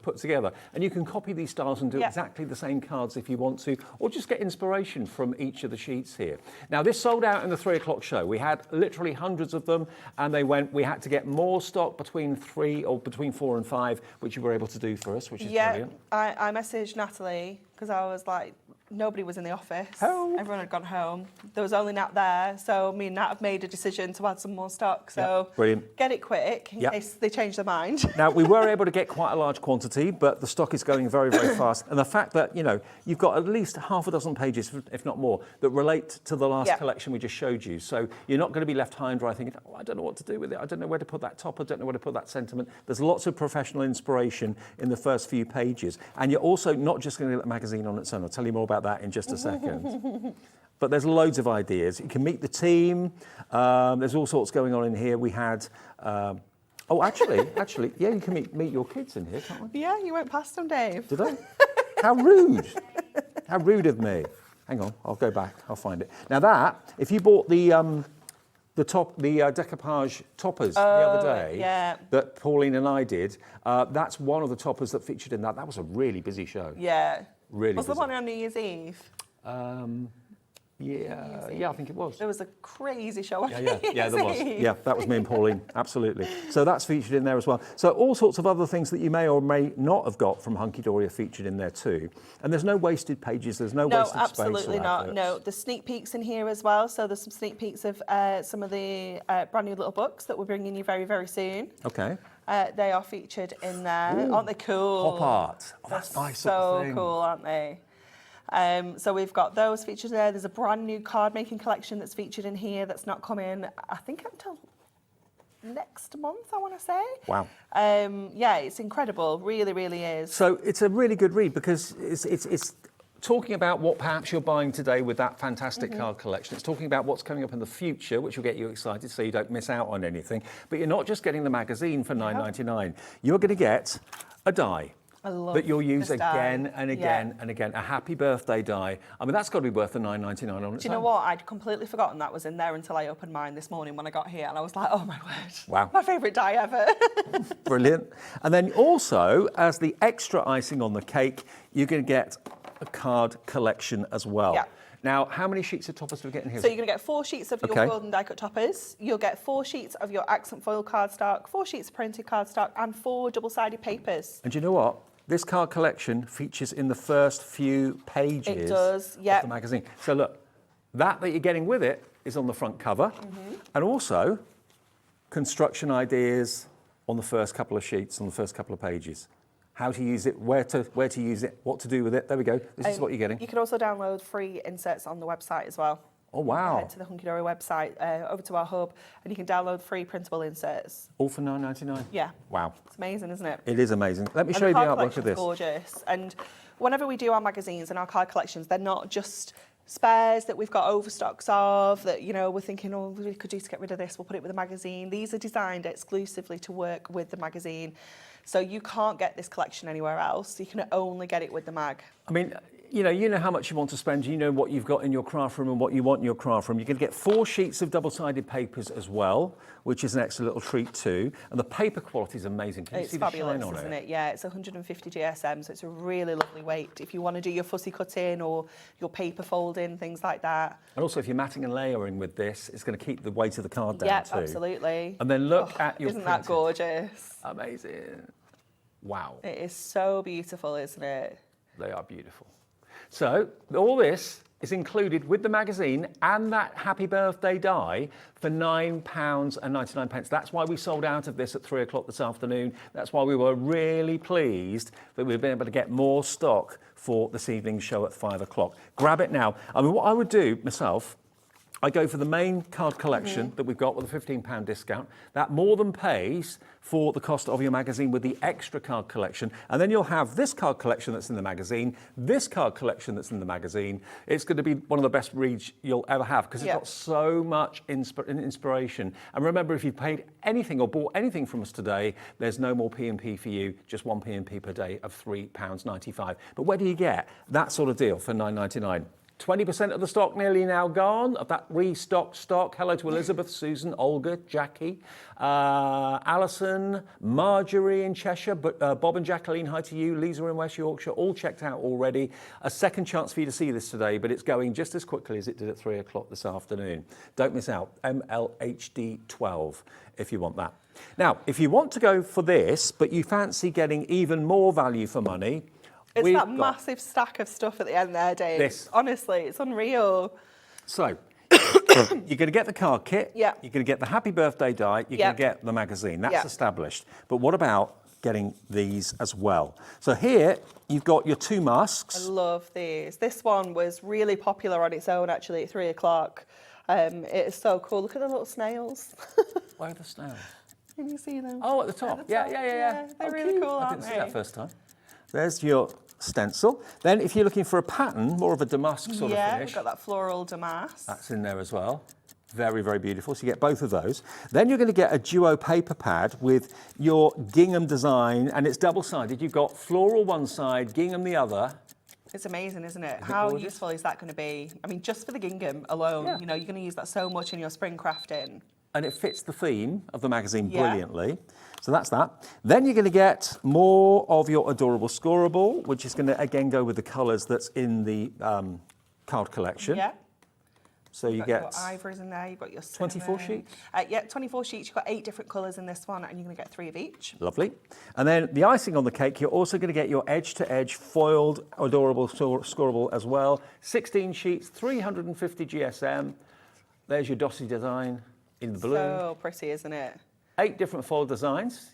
A: put together. And you can copy these styles and do exactly the same cards if you want to, or just get inspiration from each of the sheets here. Now, this sold out in the 3 o'clock show. We had literally hundreds of them, and we had to get more stock between 4 and 5, which you were able to do for us, which is brilliant.
E: I messaged Natalie because I was like, nobody was in the office.
A: Help.
E: Everyone had gone home. There was only Nat there, so me and Nat have made a decision to add some more stock. So
A: brilliant.
E: Get it quick in case they change their mind.
A: Now, we were able to get quite a large quantity, but the stock is going very, very fast. And the fact that, you know, you've got at least half a dozen pages, if not more, that relate to the last collection we just showed you. So you're not going to be left high and dry thinking, oh, I don't know what to do with it. I don't know where to put that top. I don't know where to put that sentiment. There's lots of professional inspiration in the first few pages. And you're also not just going to get the magazine on its own. I'll tell you more about that in just a second. But there's loads of ideas. You can meet the team. There's all sorts going on in here. We had, actually, yeah, you can meet your kids in here, can't we?
E: Yeah, you went past them, Dave.
A: Did I? How rude. How rude of me. Hang on, I'll go back. I'll find it. Now that, if you bought the decoupage toppers the other day that Pauline and I did, that's one of the toppers that featured in that. That was a really busy show.
E: Yeah.
A: Really
E: was
A: busy.
E: the one on New Year's Eve?
A: Yeah, I think it was.
E: There was a crazy show on
A: Yeah,
E: New Year's
A: there was.
E: Eve.
A: Yeah, that was me and Pauline, absolutely. So that's featured in there as well. So all sorts of other things that you may or may not have got from Hunkydory are featured in there too. And there's no wasted pages, there's no wasted space.
E: No, absolutely not. No, there's sneak peeks in here as well. So there's some sneak peeks of some of the brand new little books that we're bringing you very, very soon.
A: Okay.
E: They are featured in there. Aren't they cool?
A: Pop art. Oh, that's nice.
E: So cool, aren't they? So we've got those featured there. There's a brand new card making collection that's featured in here that's not coming, I think, until next month, I want to say.
A: Wow.
E: Yeah, it's incredible. Really, really is.
A: So it's a really good read because it's talking about what perhaps you're buying today with that fantastic card collection. It's talking about what's coming up in the future, which will get you excited so you don't miss out on anything. But you're not just getting the magazine for $9.99. You're going to get a die that you'll use again and again and again. A happy birthday die. I mean, that's got to be worth the $9.99 on its own.
E: Do you know what? I'd completely forgotten that was in there until I opened mine this morning when I got here, and I was like, oh my word.
A: Wow.
E: My favourite die ever.
A: Brilliant. And then also, as the extra icing on the cake, you're going to get a card collection as well.
E: Yeah.
A: Now, how many sheets of toppers do we get in here?
E: So you're going to get 4 sheets of your foiled and die cut toppers. You'll get 4 sheets of your accent foil cardstock, 4 sheets of printed cardstock, and 4 double-sided papers.
A: And do you know what? This card collection features in the first few pages of the magazine. So look, that you're getting with it is on the front cover, and also construction ideas on the first couple of sheets, on the first couple of pages. How to use it, where to use it, what to do with it. There we go. This is what you're getting.
E: You can also download free inserts on the website as well.
A: Oh, wow.
E: Head to the Hunkydory website, over to our hub, and you can download free printable inserts.
A: All for $9.99?
E: Yeah.
A: Wow.
E: It's amazing, isn't it?
A: It is amazing. Let me show you the artwork of this.
E: Gorgeous. And whenever we do our magazines and our card collections, they're not just spares that we've got overstocks of, that, you know, we're thinking, oh, we could do to get rid of this, we'll put it with the magazine. These are designed exclusively to work with the magazine. So you can't get this collection anywhere else. You can only get it with the mag.
A: I mean, you know how much you want to spend, you know what you've got in your craft room and what you want in your craft room. You're going to get 4 sheets of double-sided papers as well, which is an extra little treat too. And the paper quality is amazing. Can you see the shine on it?
E: Isn't it? Yeah, it's 150 GSM, so it's a really lovely weight if you want to do your fussy cutting or your paper folding, things like that.
A: And also, if you're matting and layering with this, it's going to keep the weight of the card down too.
E: Yeah, absolutely.
A: And then look at your
E: Isn't that gorgeous?
A: Amazing. Wow.
E: It is so beautiful, isn't it?
A: They are beautiful. So all this is included with the magazine and that happy birthday die for £9.99. That's why we sold out of this at 3 o'clock this afternoon. That's why we were really pleased that we've been able to get more stock for this evening's show at 5 o'clock. Grab it now. I mean, what I would do myself, I go for the main card collection that we've got with a £15 discount. That more than pays for the cost of your magazine with the extra card collection. And then you'll have this card collection that's in the magazine, this card collection that's in the magazine. It's going to be one of the best reads you'll ever have because it's got so much inspiration. And remember, if you've paid anything or bought anything from us today, there's no more P&P for you, just 1 P&P per day of £3.95. But where do you get that sort of deal for £9.99? 20% of the stock nearly now gone, of that restocked stock. Hello to Elizabeth, Susan, Olga, Jackie, Alison, Marjorie in Cheshire, Bob and Jacqueline, hi to you, Lisa in West Yorkshire, all checked out already. A second chance for you to see this today, but it's going just as quickly as it did at 3 o'clock this afternoon. Don't miss out, MLHD 12 if you want that. Now, if you want to go for this, but you fancy getting even more value for money,
E: it's that massive stack of stuff at the end there, Dave. Honestly, it's unreal.
A: So, you're going to get the card kit.
E: Yeah.
A: You're going to get the happy birthday die. You're going to get the magazine. That's established. But what about getting these as well? So here, you've got your 2 masks.
E: I love these. This one was really popular on its own, actually, at 3 o'clock. It is so cool. Look at the little snails.
A: Where are the snails?
E: Can you see them?
A: Oh, at the top. Yeah.
E: They're really cool, aren't they?
A: I didn't see that first time. There's your stencil. Then if you're looking for a pattern, more of a damask sort of finish.
E: Yeah, we've got that floral damask.
A: That's in there as well. Very, very beautiful. So you get both of those. Then you're going to get a duo paper pad with your gingham design, and it's double-sided. You've got floral one side, gingham the other.
E: It's amazing, isn't it? How useful is that going to be? I mean, just for the gingham alone, you know, you're going to use that so much in your spring crafting.
A: And it fits the theme of the magazine brilliantly. So that's that. Then you're going to get more of your adorable scoreable, which is going to, again, go with the colours that's in the card collection.
E: Yeah.
A: So you get
E: your ivories in there, you've got your
A: 24 sheets?
E: Yeah, 24 sheets. You've got 8 different colours in this one, and you're going to get 3 of each.
A: Lovely. And then the icing on the cake, you're also going to get your edge-to-edge foiled adorable scoreable as well. 16 sheets, 350 GSM. There's your Dossie design in the blue.
E: So pretty, isn't it?
A: 8 different foil designs.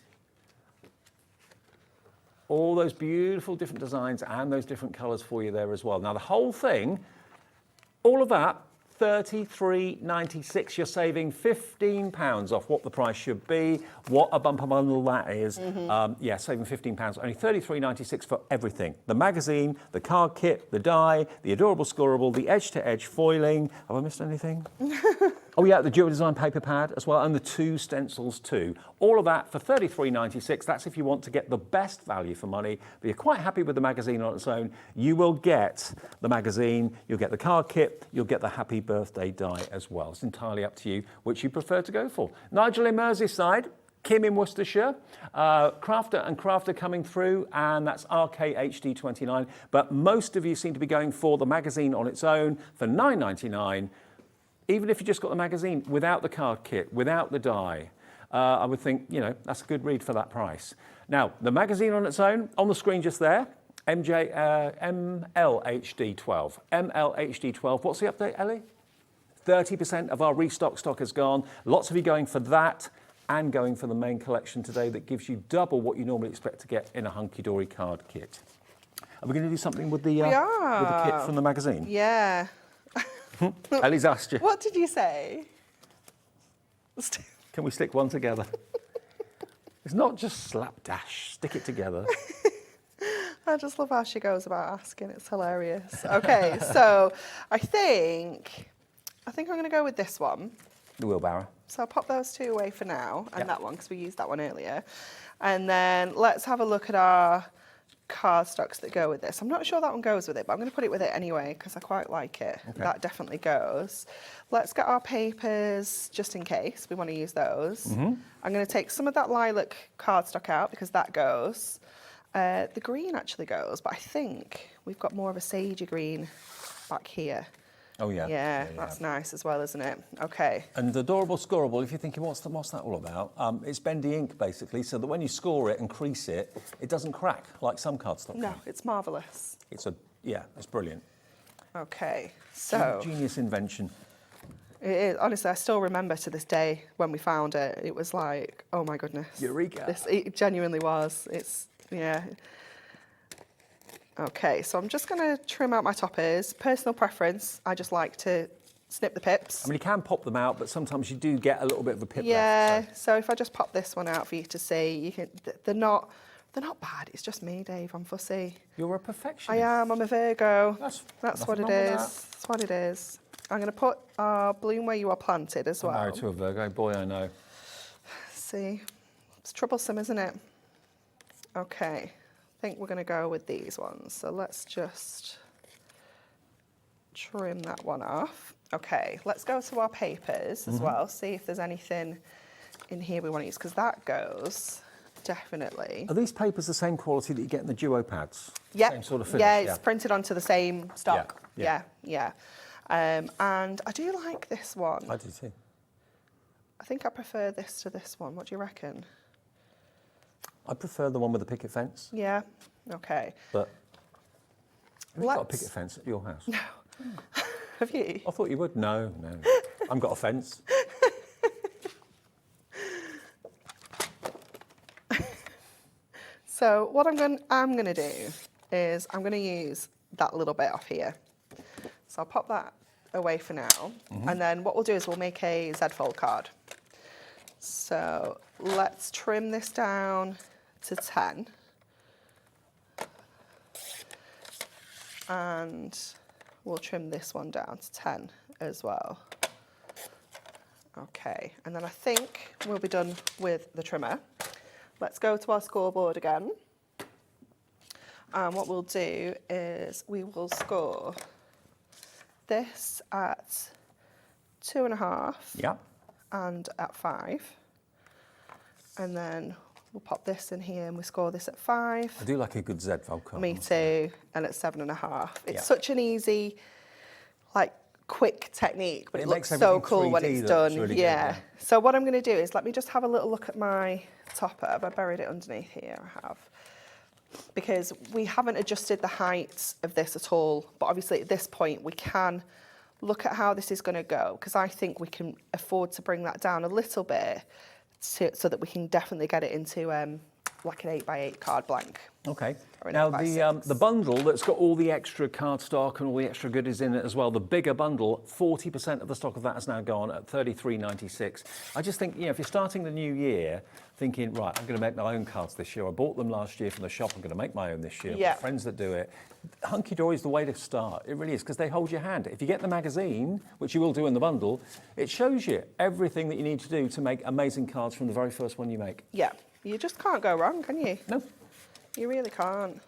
A: All those beautiful different designs and those different colours for you there as well. Now the whole thing, all of that, $33.96. You're saving £15 off what the price should be. What a bumper bundle that is. Yeah, saving £15. Only $33.96 for everything. The magazine, the card kit, the die, the adorable scoreable, the edge-to-edge foiling. Have I missed anything? Oh yeah, the dual design paper pad as well, and the 2 stencils too. All of that for $33.96. That's if you want to get the best value for money, but you're quite happy with the magazine on its own. You will get the magazine, you'll get the card kit, you'll get the happy birthday die as well. It's entirely up to you which you prefer to go for. Nigel in Merseyside, Kim in Worcestershire, Crafter and Crafter coming through, and that's RKHD29. But most of you seem to be going for the magazine on its own for $9.99. Even if you just got the magazine without the card kit, without the die, I would think, you know, that's a good read for that price. Now, the magazine on its own, on the screen just there, MLHD12. MLHD12. What's the update, Ellie? 30% of our restock stock is gone. Lots of you going for that and going for the main collection today that gives you double what you normally expect to get in a Hunkydory card kit. Are we going to do something with the kit from the magazine?
E: Yeah.
A: Ellie's asked you.
E: What did you say?
A: Can we stick one together? It's not just slapdash, stick it together.
E: I just love how she goes about asking, it's hilarious. Okay, so I think I'm going to go with this one.
A: The wheelbarrow.
E: So I'll pop those 2 away for now, and that one, because we used that one earlier. And then let's have a look at our cardstocks that go with this. I'm not sure that one goes with it, but I'm going to put it with it anyway because I quite like it.
A: Okay.
E: That definitely goes. Let's get our papers just in case we want to use those. I'm going to take some of that lilac cardstock out because that goes. The green actually goes, but I think we've got more of a sagey green back here.
A: Oh, yeah.
E: Yeah, that's nice as well, isn't it? Okay.
A: And adorable scoreable, if you're thinking, what's that all about? It's bendy ink, basically, so that when you score it and crease it, it doesn't crack like some cardstock.
E: No, it's marvellous.
A: It's it's brilliant.
E: Okay, so...
A: Genius invention.
E: It is, honestly, I still remember to this day when we found it, it was like, oh my goodness.
A: Eureka.
E: It genuinely was. It's, yeah. Okay, so I'm just going to trim out my toppers. Personal preference, I just like to snip the pips.
A: I mean, you can pop them out, but sometimes you do get a little bit of a pip
E: Yeah,
A: left.
E: so if I just pop this one out for you to see, you can. They're not bad. It's just me, Dave. I'm fussy.
A: You're a perfectionist.
E: I am. I'm a Virgo.
A: That's
E: what it
A: nothing wrong with
E: is. That's what it is. I'm going to put our bloom where you are planted as well.
A: I'm married to a Virgo. Boy, I know.
E: See, it's troublesome, isn't it? Okay. I think we're going to go with these ones. So let's just trim that one off. Okay, let's go to our papers as well, see if there's anything in here we want to use, because that goes definitely.
A: Are these papers the same quality that you get in the duo pads?
E: Yeah,
A: Same sort of finish?
E: yeah, it's printed onto the same stock.
A: Yeah,
E: Yeah. And I do like this one.
A: I do too.
E: I think I prefer this to this one. What do you reckon?
A: I prefer the one with the picket fence.
E: Yeah, okay.
A: But have you got a picket fence at your house?
E: No. Have you?
A: I thought you would. No. I've got a fence.
E: So what I'm going to do is I'm going to use that little bit off here. So I'll pop that away for now. And then what we'll do is we'll make a Z-fold card. So let's trim this down to 10. And we'll trim this one down to 10 as well. Okay, and then I think we'll be done with the trimmer. Let's go to our scoreboard again. And what we'll do is we will score this at 2.5.
A: Yeah.
E: And at 5. And then we'll pop this in here and we score this at 5.
A: I do like a good Z-fold card.
E: Me too. And at 7.5. It's such an easy, like, quick technique, but it looks so cool when it's done.
A: Really
E: yeah.
A: good, yeah.
E: So what I'm going to do is let me just have a little look at my topper. Have I buried it underneath here? I have. Because we haven't adjusted the height of this at all. But obviously at this point we can look at how this is going to go, because I think we can afford to bring that down a little bit so that we can definitely get it into like an 8x8 card blank.
A: Okay.
E: Or an
A: Now
E: 8x6.
A: the bundle that's got all the extra cardstock and all the extra goodies in it as well, the bigger bundle, 40% of the stock of that has now gone at $33.96. I just think, if you're starting the new year thinking, right, I'm going to make my own cards this year. I bought them last year from the shop. I'm going to make my own this year.
E: Yeah.
A: I've got friends that do it. Hunkydory is the way to start. It really is, because they hold your hand. If you get the magazine, which you will do in the bundle, it shows you everything that you need to do to make amazing cards from the very first one you make.
E: Yeah. You just can't go wrong, can you?
A: No.
E: You really can't.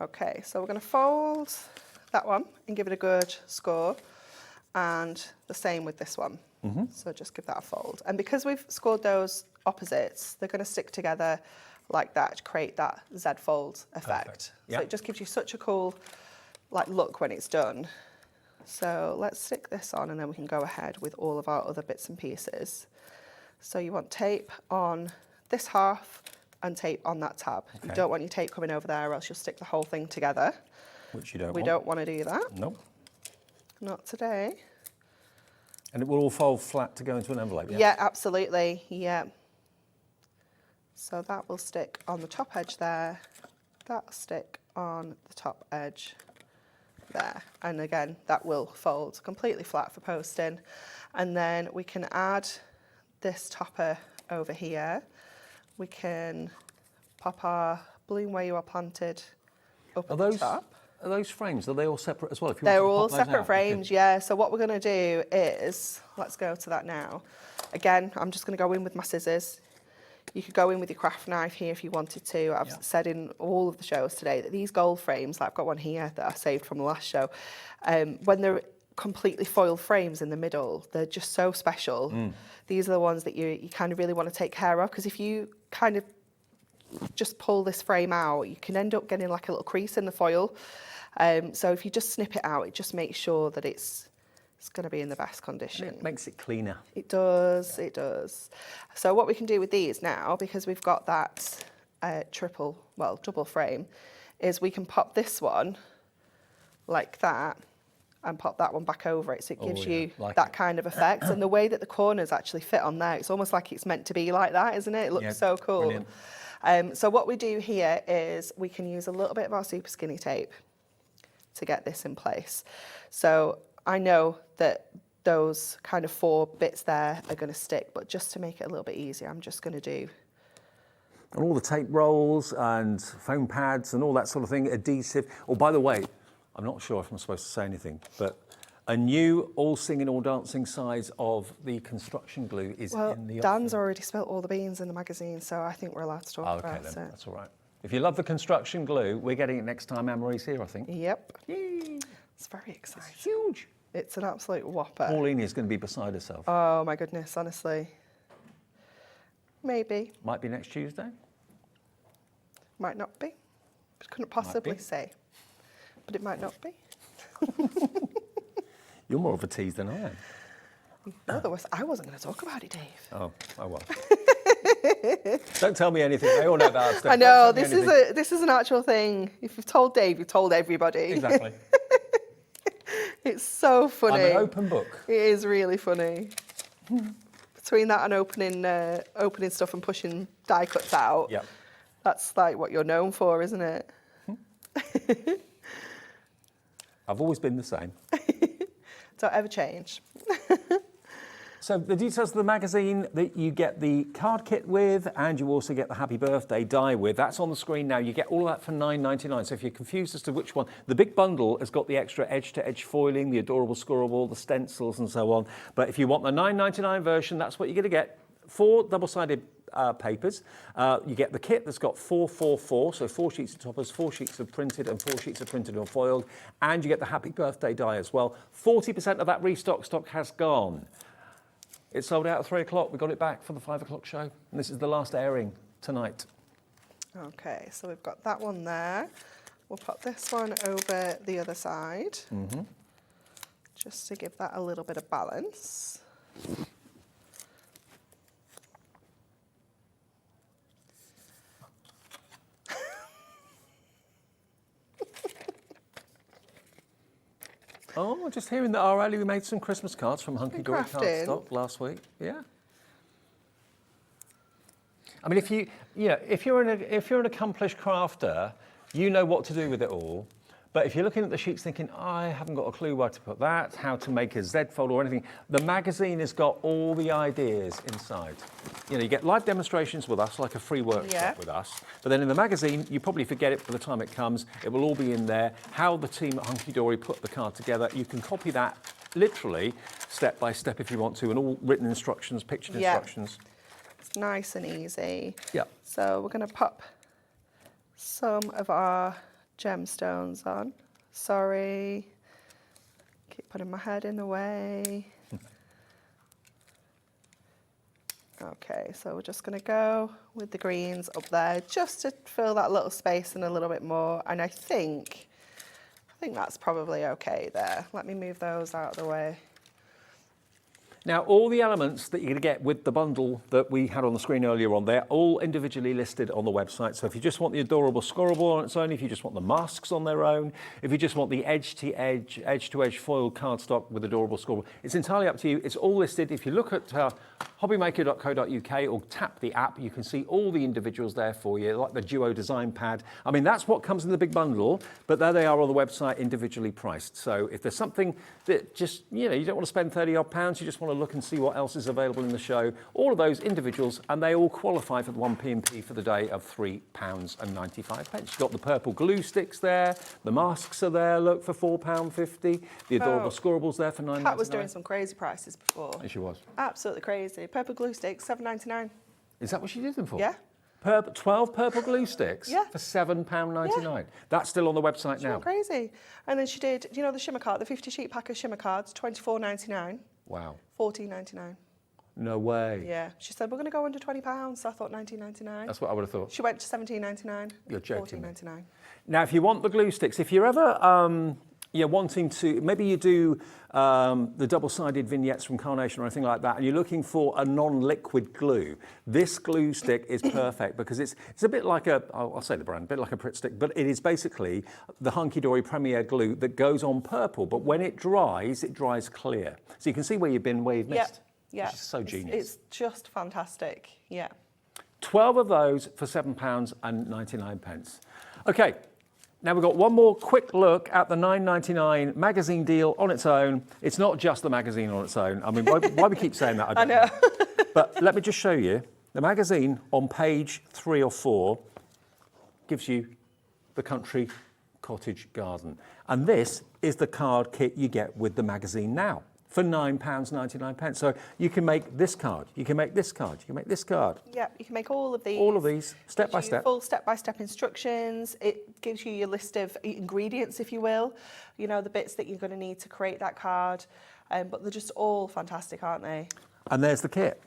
E: Okay, so we're going to fold that one and give it a good score. And the same with this one. So just give that a fold. And because we've scored those opposites, they're going to stick together like that to create that Z-fold effect.
A: Perfect. Yeah.
E: So it just gives you such a cool look when it's done. So let's stick this on and then we can go ahead with all of our other bits and pieces. So you want tape on this half and tape on that tab.
A: Okay.
E: You don't want your tape coming over there or else you'll stick the whole thing together.
A: Which you don't want.
E: We don't want to do that.
A: Nope.
E: Not today.
A: And it will all fold flat to go into an envelope, yeah?
E: Yeah, absolutely, yeah. So that will stick on the top edge there. That'll stick on the top edge there. And again, that will fold completely flat for posting. And then we can add this topper over here. We can pop our bloom where you are planted up at the top.
A: Are those frames, are they all separate as well? If you
E: They're
A: want
E: all
A: to pop those
E: separate
A: out,
E: frames, yeah. So what we're going to do is, let's go to that now. Again, I'm just going to go in with my scissors. You could go in with your craft knife here if you wanted to. I've said in all of the shows today that these gold frames, like I've got one here that I saved from the last show, when they're completely foil frames in the middle, they're just so special. These are the ones that you kind of really want to take care of, because if you kind of just pull this frame out, you can end up getting like a little crease in the foil. So if you just snip it out, it just makes sure that it's going to be in the best condition.
A: It makes it cleaner.
E: It does, it does. So what we can do with these now, because we've got that double frame, is we can pop this one like that and pop that one back over it, so it gives you
A: like
E: that kind of effect. And the way that the corners actually fit on there, it's almost like it's meant to be like that, isn't it? It looks so cool. So what we do here is we can use a little bit of our super skinny tape to get this in place. So I know that those kind of 4 bits there are going to stick, but just to make it a little bit easier, I'm just going to do...
A: And all the tape rolls and foam pads and all that sort of thing, adhesive. Oh, by the way, I'm not sure if I'm supposed to say anything, but a new all singing, all dancing size of the construction glue is in the
E: Dan's already spilt all the beans in the magazine, so I think we're allowed to talk about it.
A: That's all right. If you love the construction glue, we're getting it next time Anne-Marie's here, I think.
E: Yep.
A: Yay.
E: It's very exciting.
A: It's huge.
E: It's an absolute whopper.
A: Pauline is going to be beside herself.
E: Oh my goodness, honestly. Maybe.
A: Might be next Tuesday.
E: Might not be. Couldn't possibly say. But it might not be.
A: You're more of a tease than I am.
E: No, I wasn't going to talk about it, Dave.
A: Oh well. Don't tell me anything. They all know that stuff.
E: I know, this is an actual thing. If you've told Dave, you've told everybody.
A: Exactly.
E: It's so funny.
A: I'm an open book.
E: It is really funny. Between that and opening stuff and pushing die cuts out, that's like what you're known for, isn't it?
A: I've always been the same.
E: Don't ever change.
A: So the details of the magazine that you get the card kit with, and you also get the happy birthday die with, that's on the screen now. You get all of that for $9.99. So if you're confused as to which one, the big bundle has got the extra edge-to-edge foiling, the adorable scorable, the stencils and so on. But if you want the $9.99 version, that's what you're going to get. 4 double-sided papers. You get the kit that's got 444, so 4 sheets of toppers, 4 sheets of printed and 4 sheets of printed and foiled, and you get the happy birthday die as well. 40% of that restock stock has gone. It sold out at 3 o'clock. We got it back for the 5 o'clock show, and this is the last airing tonight.
E: Okay, so we've got that one there. We'll pop this one over the other side, just to give that a little bit of balance.
A: Oh, just hearing that already, we made some Christmas cards from Hunkydory Crafts last week. Yeah. I mean, if you're an accomplished crafter, you know what to do with it all. But if you're looking at the sheets thinking, I haven't got a clue where to put that, how to make a Z fold or anything, the magazine has got all the ideas inside. You know, you get live demonstrations with us, like a free workshop with us. But then in the magazine, you probably forget it by the time it comes. It will all be in there. How the team at Hunkydory put the card together. You can copy that literally step by step if you want to, and all written instructions, pictured instructions.
E: It's nice and easy.
A: Yeah.
E: So we're going to pop some of our gemstones on. Sorry. Keep putting my head in the way. Okay, so we're just going to go with the greens up there just to fill that little space in a little bit more. And I think that's probably okay there. Let me move those out of the way.
A: Now, all the elements that you're going to get with the bundle that we had on the screen earlier on, they're all individually listed on the website. So if you just want the adorable scorable on its own, if you just want the masks on their own, if you just want the edge-to-edge foiled cardstock with adorable scorable, it's entirely up to you. It's all listed. If you look at hobbymaker.co.uk or tap the app, you can see all the individuals there for you, like the Duo design pad. I mean, that's what comes in the big bundle, but there they are on the website, individually priced. So if there's something that just, you know, you don't want to spend 30 odd pounds, you just want to look and see what else is available in the show, all of those individuals, and they all qualify for the 1 P&P for the day of £3.95. You've got the purple glue sticks there, the masks are there, look, for £4.50, the adorable scorables there for £9.99.
E: Kat was doing some crazy prices before.
A: She was.
E: Absolutely crazy. Purple glue sticks, £7.99.
A: Is that what she did them for?
E: Yeah.
A: 12 purple glue sticks
E: Yeah.
A: for £7.99. That's still on the website
E: She
A: now.
E: went crazy. And then she did, do you know the shimmer card, the 50 sheet pack of shimmer cards, £24.99,
A: Wow.
E: £14.99.
A: No way.
E: Yeah. She said, we're going to go under £20, so I thought £19.99.
A: That's what I would have thought.
E: She went to £17.99.
A: You're joking me.
E: £14.99.
A: Now, if you want the glue sticks, if you're ever wanting to, maybe you do the double-sided vignettes from Carnation or anything like that, and you're looking for a non-liquid glue, this glue stick is perfect because it's a bit like I'll say the brand, a bit like a Pritt stick, but it is basically the Hunkydory Premier glue that goes on purple, but when it dries clear. So you can see where you've been, where you've missed.
E: Yeah.
A: Which is so genius.
E: It's just fantastic. Yeah.
A: 12 of those for £7.99. Okay, now we've got one more quick look at the $9.99 magazine deal on its own. It's not just the magazine on its own. I mean, why we keep saying that, I don't know. But let me just show you. The magazine on page 3 or 4 gives you the country cottage garden. And this is the card kit you get with the magazine now for £9.99. So you can make this card, you can make this card, you can make this card.
E: Yeah, you can make all of these.
A: All of these, step by step.
E: Full step-by-step instructions. It gives you your list of ingredients, if you will. You know, the bits that you're going to need to create that card. But they're just all fantastic, aren't they?
A: And there's the kit.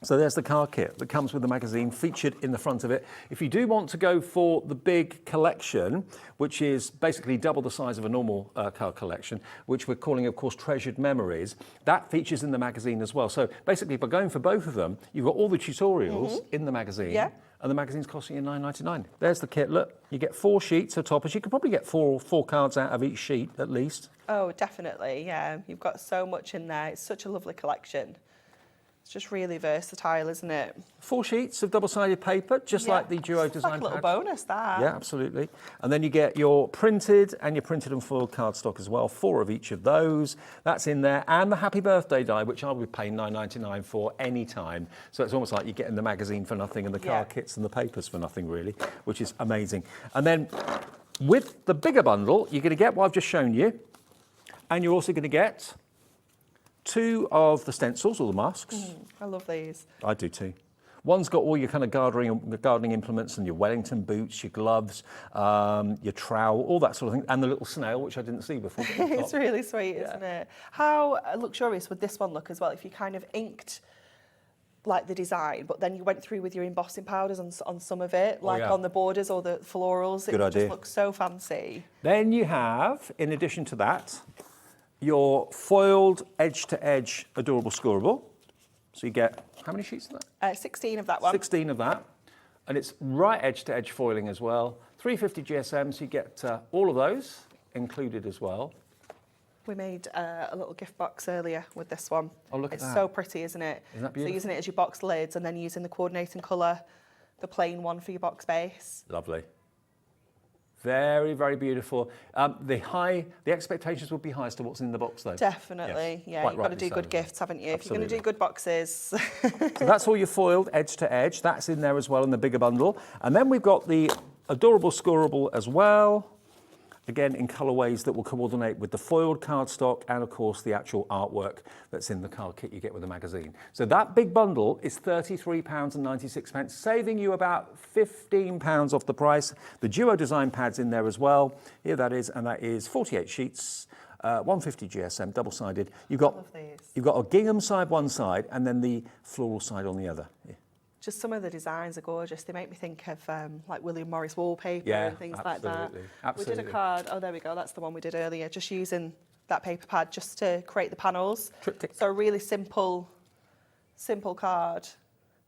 A: So there's the card kit that comes with the magazine featured in the front of it. If you do want to go for the big collection, which is basically double the size of a normal card collection, which we're calling, of course, Treasured Memories, that features in the magazine as well. So basically, by going for both of them, you've got all the tutorials in the magazine.
E: Yeah.
A: And the magazine's costing you £9.99. There's the kit. Look, you get 4 sheets of toppers. You could probably get four cards out of each sheet, at least.
E: Oh, definitely, yeah. You've got so much in there. It's such a lovely collection. It's just really versatile, isn't it?
A: 4 sheets of double-sided paper, just like the Duo design
E: Like a little
A: pad.
E: bonus, that.
A: Yeah, absolutely. And then you get your printed and foiled cardstock as well, 4 of each of those. That's in there. And the Happy Birthday die, which I would pay £9.99 for any time. So it's almost like you're getting the magazine for nothing and the card kits and the papers for nothing, really, which is amazing. And then with the bigger bundle, you're going to get what I've just shown you. And you're also going to get 2 of the stencils or the masks.
E: I love these.
A: I do too. One's got all your kind of gardening implements and your Wellington boots, your gloves, your trowel, all that sort of thing, and the little snail, which I didn't see before.
E: It's really sweet, isn't it? How luxurious would this one look as well if you kind of inked like the design, but then you went through with your embossing powders on some of it, like on the borders or the florals. It just looks so fancy.
A: Then you have, in addition to that, your foiled edge-to-edge adorable scoreable. So you get, how many sheets of that?
E: 16 of that one.
A: 16 of that. And it's right edge-to-edge foiling as well. 350 GSM, so you get all of those included as well.
E: We made a little gift box earlier with this one.
A: Oh, look at that.
E: It's so pretty, isn't it?
A: Isn't that beautiful?
E: So using it as your box lids and then using the coordinating colour, the plain one for your box base.
A: Lovely. Very, very beautiful. The expectations would be high as to what's in the box, though.
E: Definitely,
A: yes.
E: yeah.
A: Quite
E: You've got to
A: rightly
E: do good
A: so.
E: gifts, haven't you?
A: Absolutely.
E: If you're going to do good boxes.
A: So that's all your foiled edge to edge. That's in there as well in the bigger bundle. And then we've got the adorable scoreable as well. Again, in colourways that will coordinate with the foiled cardstock and, of course, the actual artwork that's in the card kit you get with the magazine. So that big bundle is £33.96, saving you about £15 off the price. The Duo design pad's in there as well. Here that is, and that is 48 sheets, 150 GSM, double-sided. You've got a gingham side one side and then the floral side on the other. Yeah.
E: Just some of the designs are gorgeous. They make me think of like William Morris wallpaper and things like that.
A: Absolutely.
E: We did a card. Oh, there we go. That's the one we did earlier. Just using that paper pad just to create the panels.
A: Triptych.
E: So a really simple card.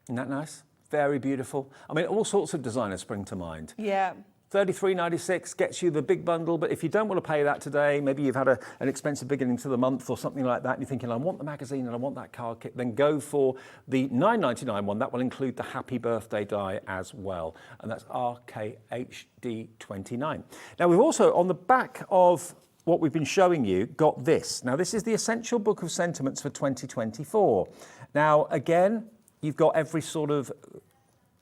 A: Isn't that nice? Very beautiful. I mean, all sorts of designers spring to mind.
E: Yeah.
A: $33.96 gets you the big bundle, but if you don't want to pay that today, maybe you've had an expensive beginning to the month or something like that, and you're thinking, I want the magazine and I want that card kit, then go for the $9.99 one. That will include the Happy Birthday die as well, and that's RKHD29. Now, we've also, on the back of what we've been showing you, got this. Now, this is the Essential Book of Sentiments for 2024. Now, again, you've got every sort of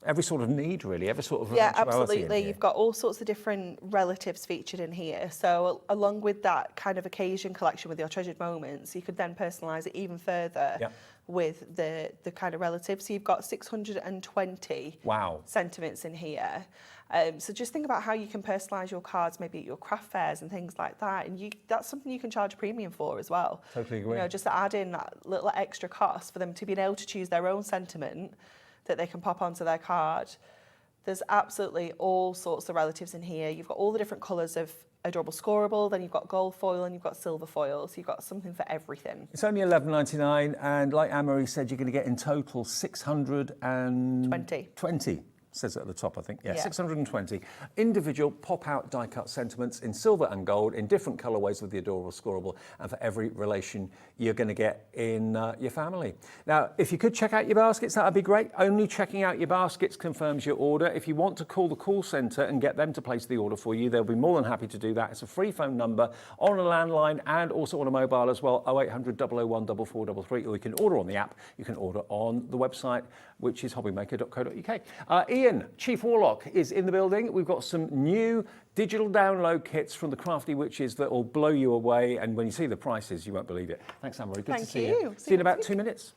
A: every sort of need, really, every sort of
E: Yeah,
A: eventuality in
E: absolutely.
A: here.
E: You've got all sorts of different relatives featured in here. So along with that kind of occasion collection with your treasured moments, you could then personalise it even further with the kind of relatives. So you've got 620 sentiments in here. So just think about how you can personalise your cards, maybe at your craft fairs and things like that. And that's something you can charge a premium for as well.
A: Totally agree.
E: You know, just to add in that little extra cost for them to be able to choose their own sentiment that they can pop onto their card. There's absolutely all sorts of relatives in here. You've got all the different colours of adorable scoreable, then you've got gold foil and you've got silver foil, so you've got something for everything.
A: It's only $11.99, and like Anne-Marie said, you're going to get in total 620. Says it at the top, I think. Yeah, 620 individual pop-out die-cut sentiments in silver and gold in different colourways with the adorable scoreable, and for every relation you're going to get in your family. Now, if you could check out your baskets, that would be great. Only checking out your baskets confirms your order. If you want to call the call centre and get them to place the order for you, they'll be more than happy to do that. It's a free phone number on a landline and also on a mobile as well, 0800 001 4433, or you can order on the app. You can order on the website, which is hobbymaker.co.uk. Ian, Chief Warlock, is in the building. We've got some new digital download kits from the Crafty Witches that will blow you away, and when you see the prices, you won't believe it. Thanks, Anne-Marie. Good to see you. See you in about 2 minutes.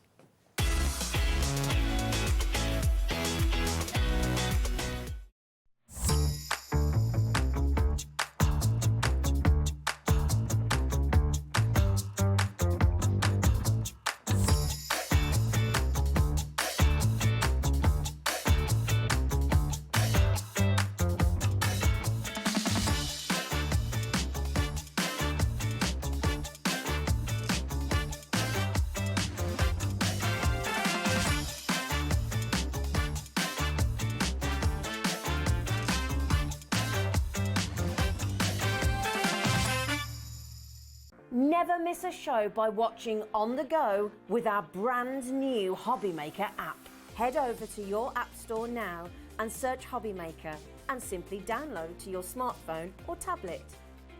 C: Never miss a show by watching on the go with our brand new Hobbymaker app. Head over to your app store now and search Hobbymaker and simply download to your smartphone or tablet.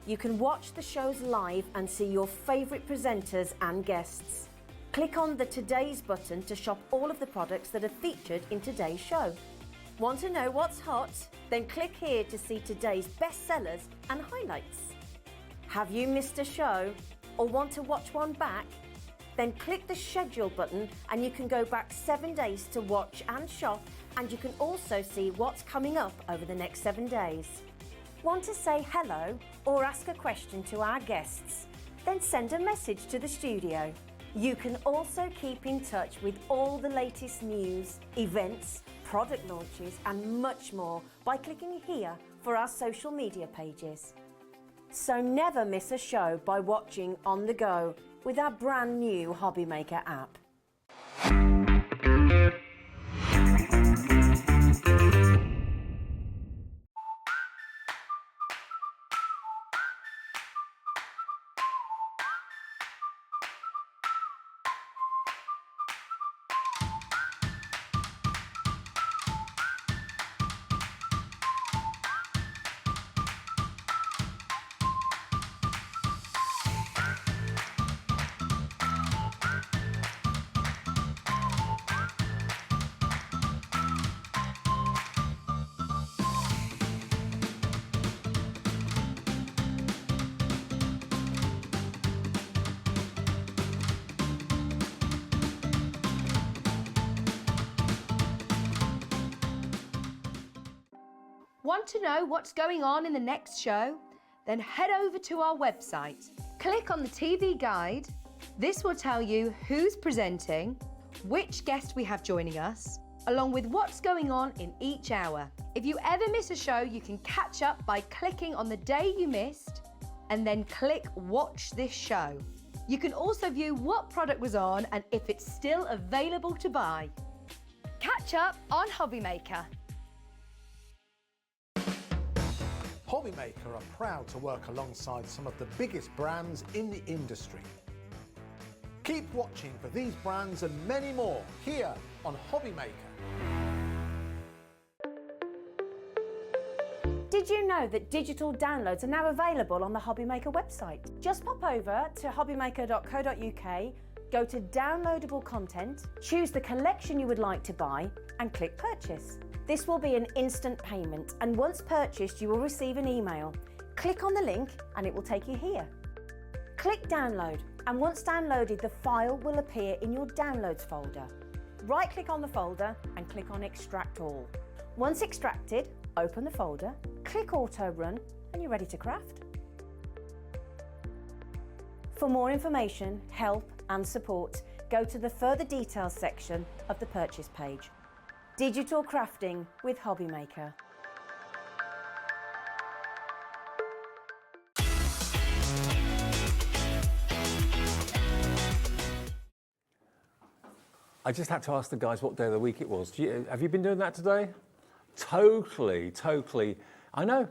C: You can watch the shows live and see your favourite presenters and guests. Click on the Today's button to shop all of the products that are featured in today's show. Want to know what's hot? Then click here to see today's bestsellers and highlights. Have you missed a show or want to watch one back? Then click the schedule button and you can go back 7 days to watch and shop, and you can also see what's coming up over the next 7 days. Want to say hello or ask a question to our guests? Then send a message to the studio. You can also keep in touch with all the latest news, events, product launches and much more by clicking here for our social media pages. So never miss a show by watching on the go with our brand new Hobbymaker app.
B: Want to know what's going on in the next show? Then head over to our website. Click on the TV guide. This will tell you who's presenting, which guest we have joining us, along with what's going on in each hour. If you ever miss a show, you can catch up by clicking on the day you missed and then click Watch This Show. You can also view what product was on and if it's still available to buy. Catch up on Hobbymaker.
F: Hobbymaker are proud to work alongside some of the biggest brands in the industry. Keep watching for these brands and many more here on Hobbymaker.
C: Did you know that digital downloads are now available on the Hobbymaker website? Just pop over to hobbymaker.co.uk, Go to downloadable content, choose the collection you would like to buy, and click purchase. This will be an instant payment, and once purchased, you will receive an email. Click on the link and it will take you here. Click download, and once downloaded, the file will appear in your downloads folder. Right-click on the folder and click on extract all. Once extracted, open the folder, click auto run, and you're ready to craft. For more information, help and support, go to the further details section of the purchase page. Digital crafting with Hobby Maker.
A: I just had to ask the guys what day of the week it was. Have you been doing that today? Totally. I know.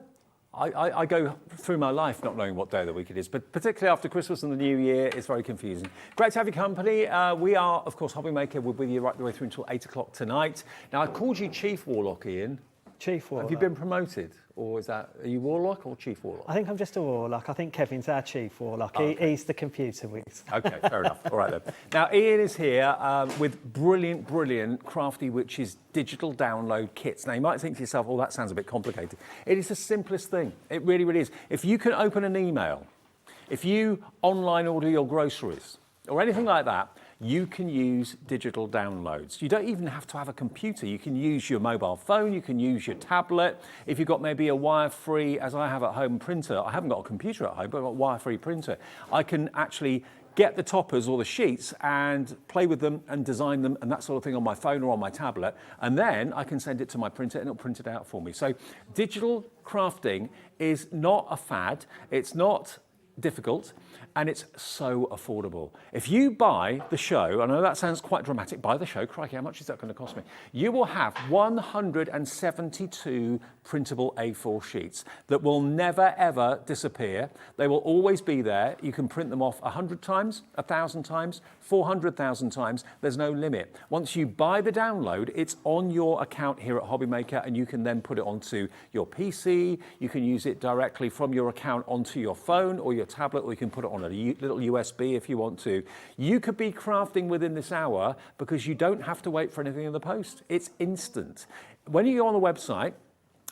A: I go through my life not knowing what day of the week it is, but particularly after Christmas and the New Year, it's very confusing. Great to have your company. We are, of course, Hobby Maker. We're with you right the way through until 8 o'clock tonight. Now, I called you Chief Warlock, Ian.
G: Chief Warlock.
A: Have you been promoted? Or are you Warlock or Chief Warlock?
G: I think I'm just a Warlock. I think Kevin's our Chief Warlock.
A: Oh, okay.
G: He's the computer whiz.
A: Okay, fair enough. All right then. Now, Ian is here with brilliant Crafty Witches digital download kits. Now, you might think to yourself, oh, that sounds a bit complicated. It is the simplest thing. It really is. If you can open an email, if you online order your groceries or anything like that, you can use digital downloads. You don't even have to have a computer. You can use your mobile phone, you can use your tablet. If you've got maybe a wire-free, as I have at home, printer, I haven't got a computer at home, but I've got a wire-free printer, I can actually get the toppers or the sheets and play with them and design them and that sort of thing on my phone or on my tablet, and then I can send it to my printer and it'll print it out for me. So digital crafting is not a fad, it's not difficult, and it's so affordable. If you buy the show, I know that sounds quite dramatic, buy the show, crikey, how much is that going to cost me? You will have 172 printable A4 sheets that will never ever disappear. They will always be there. You can print them off 100 times, 1,000 times, 400,000 times. There's no limit. Once you buy the download, it's on your account here at Hobby Maker, and you can then put it onto your PC. You can use it directly from your account onto your phone or your tablet, or you can put it on a little USB if you want to. You could be crafting within this hour because you don't have to wait for anything in the post. It's instant. When you go on the website,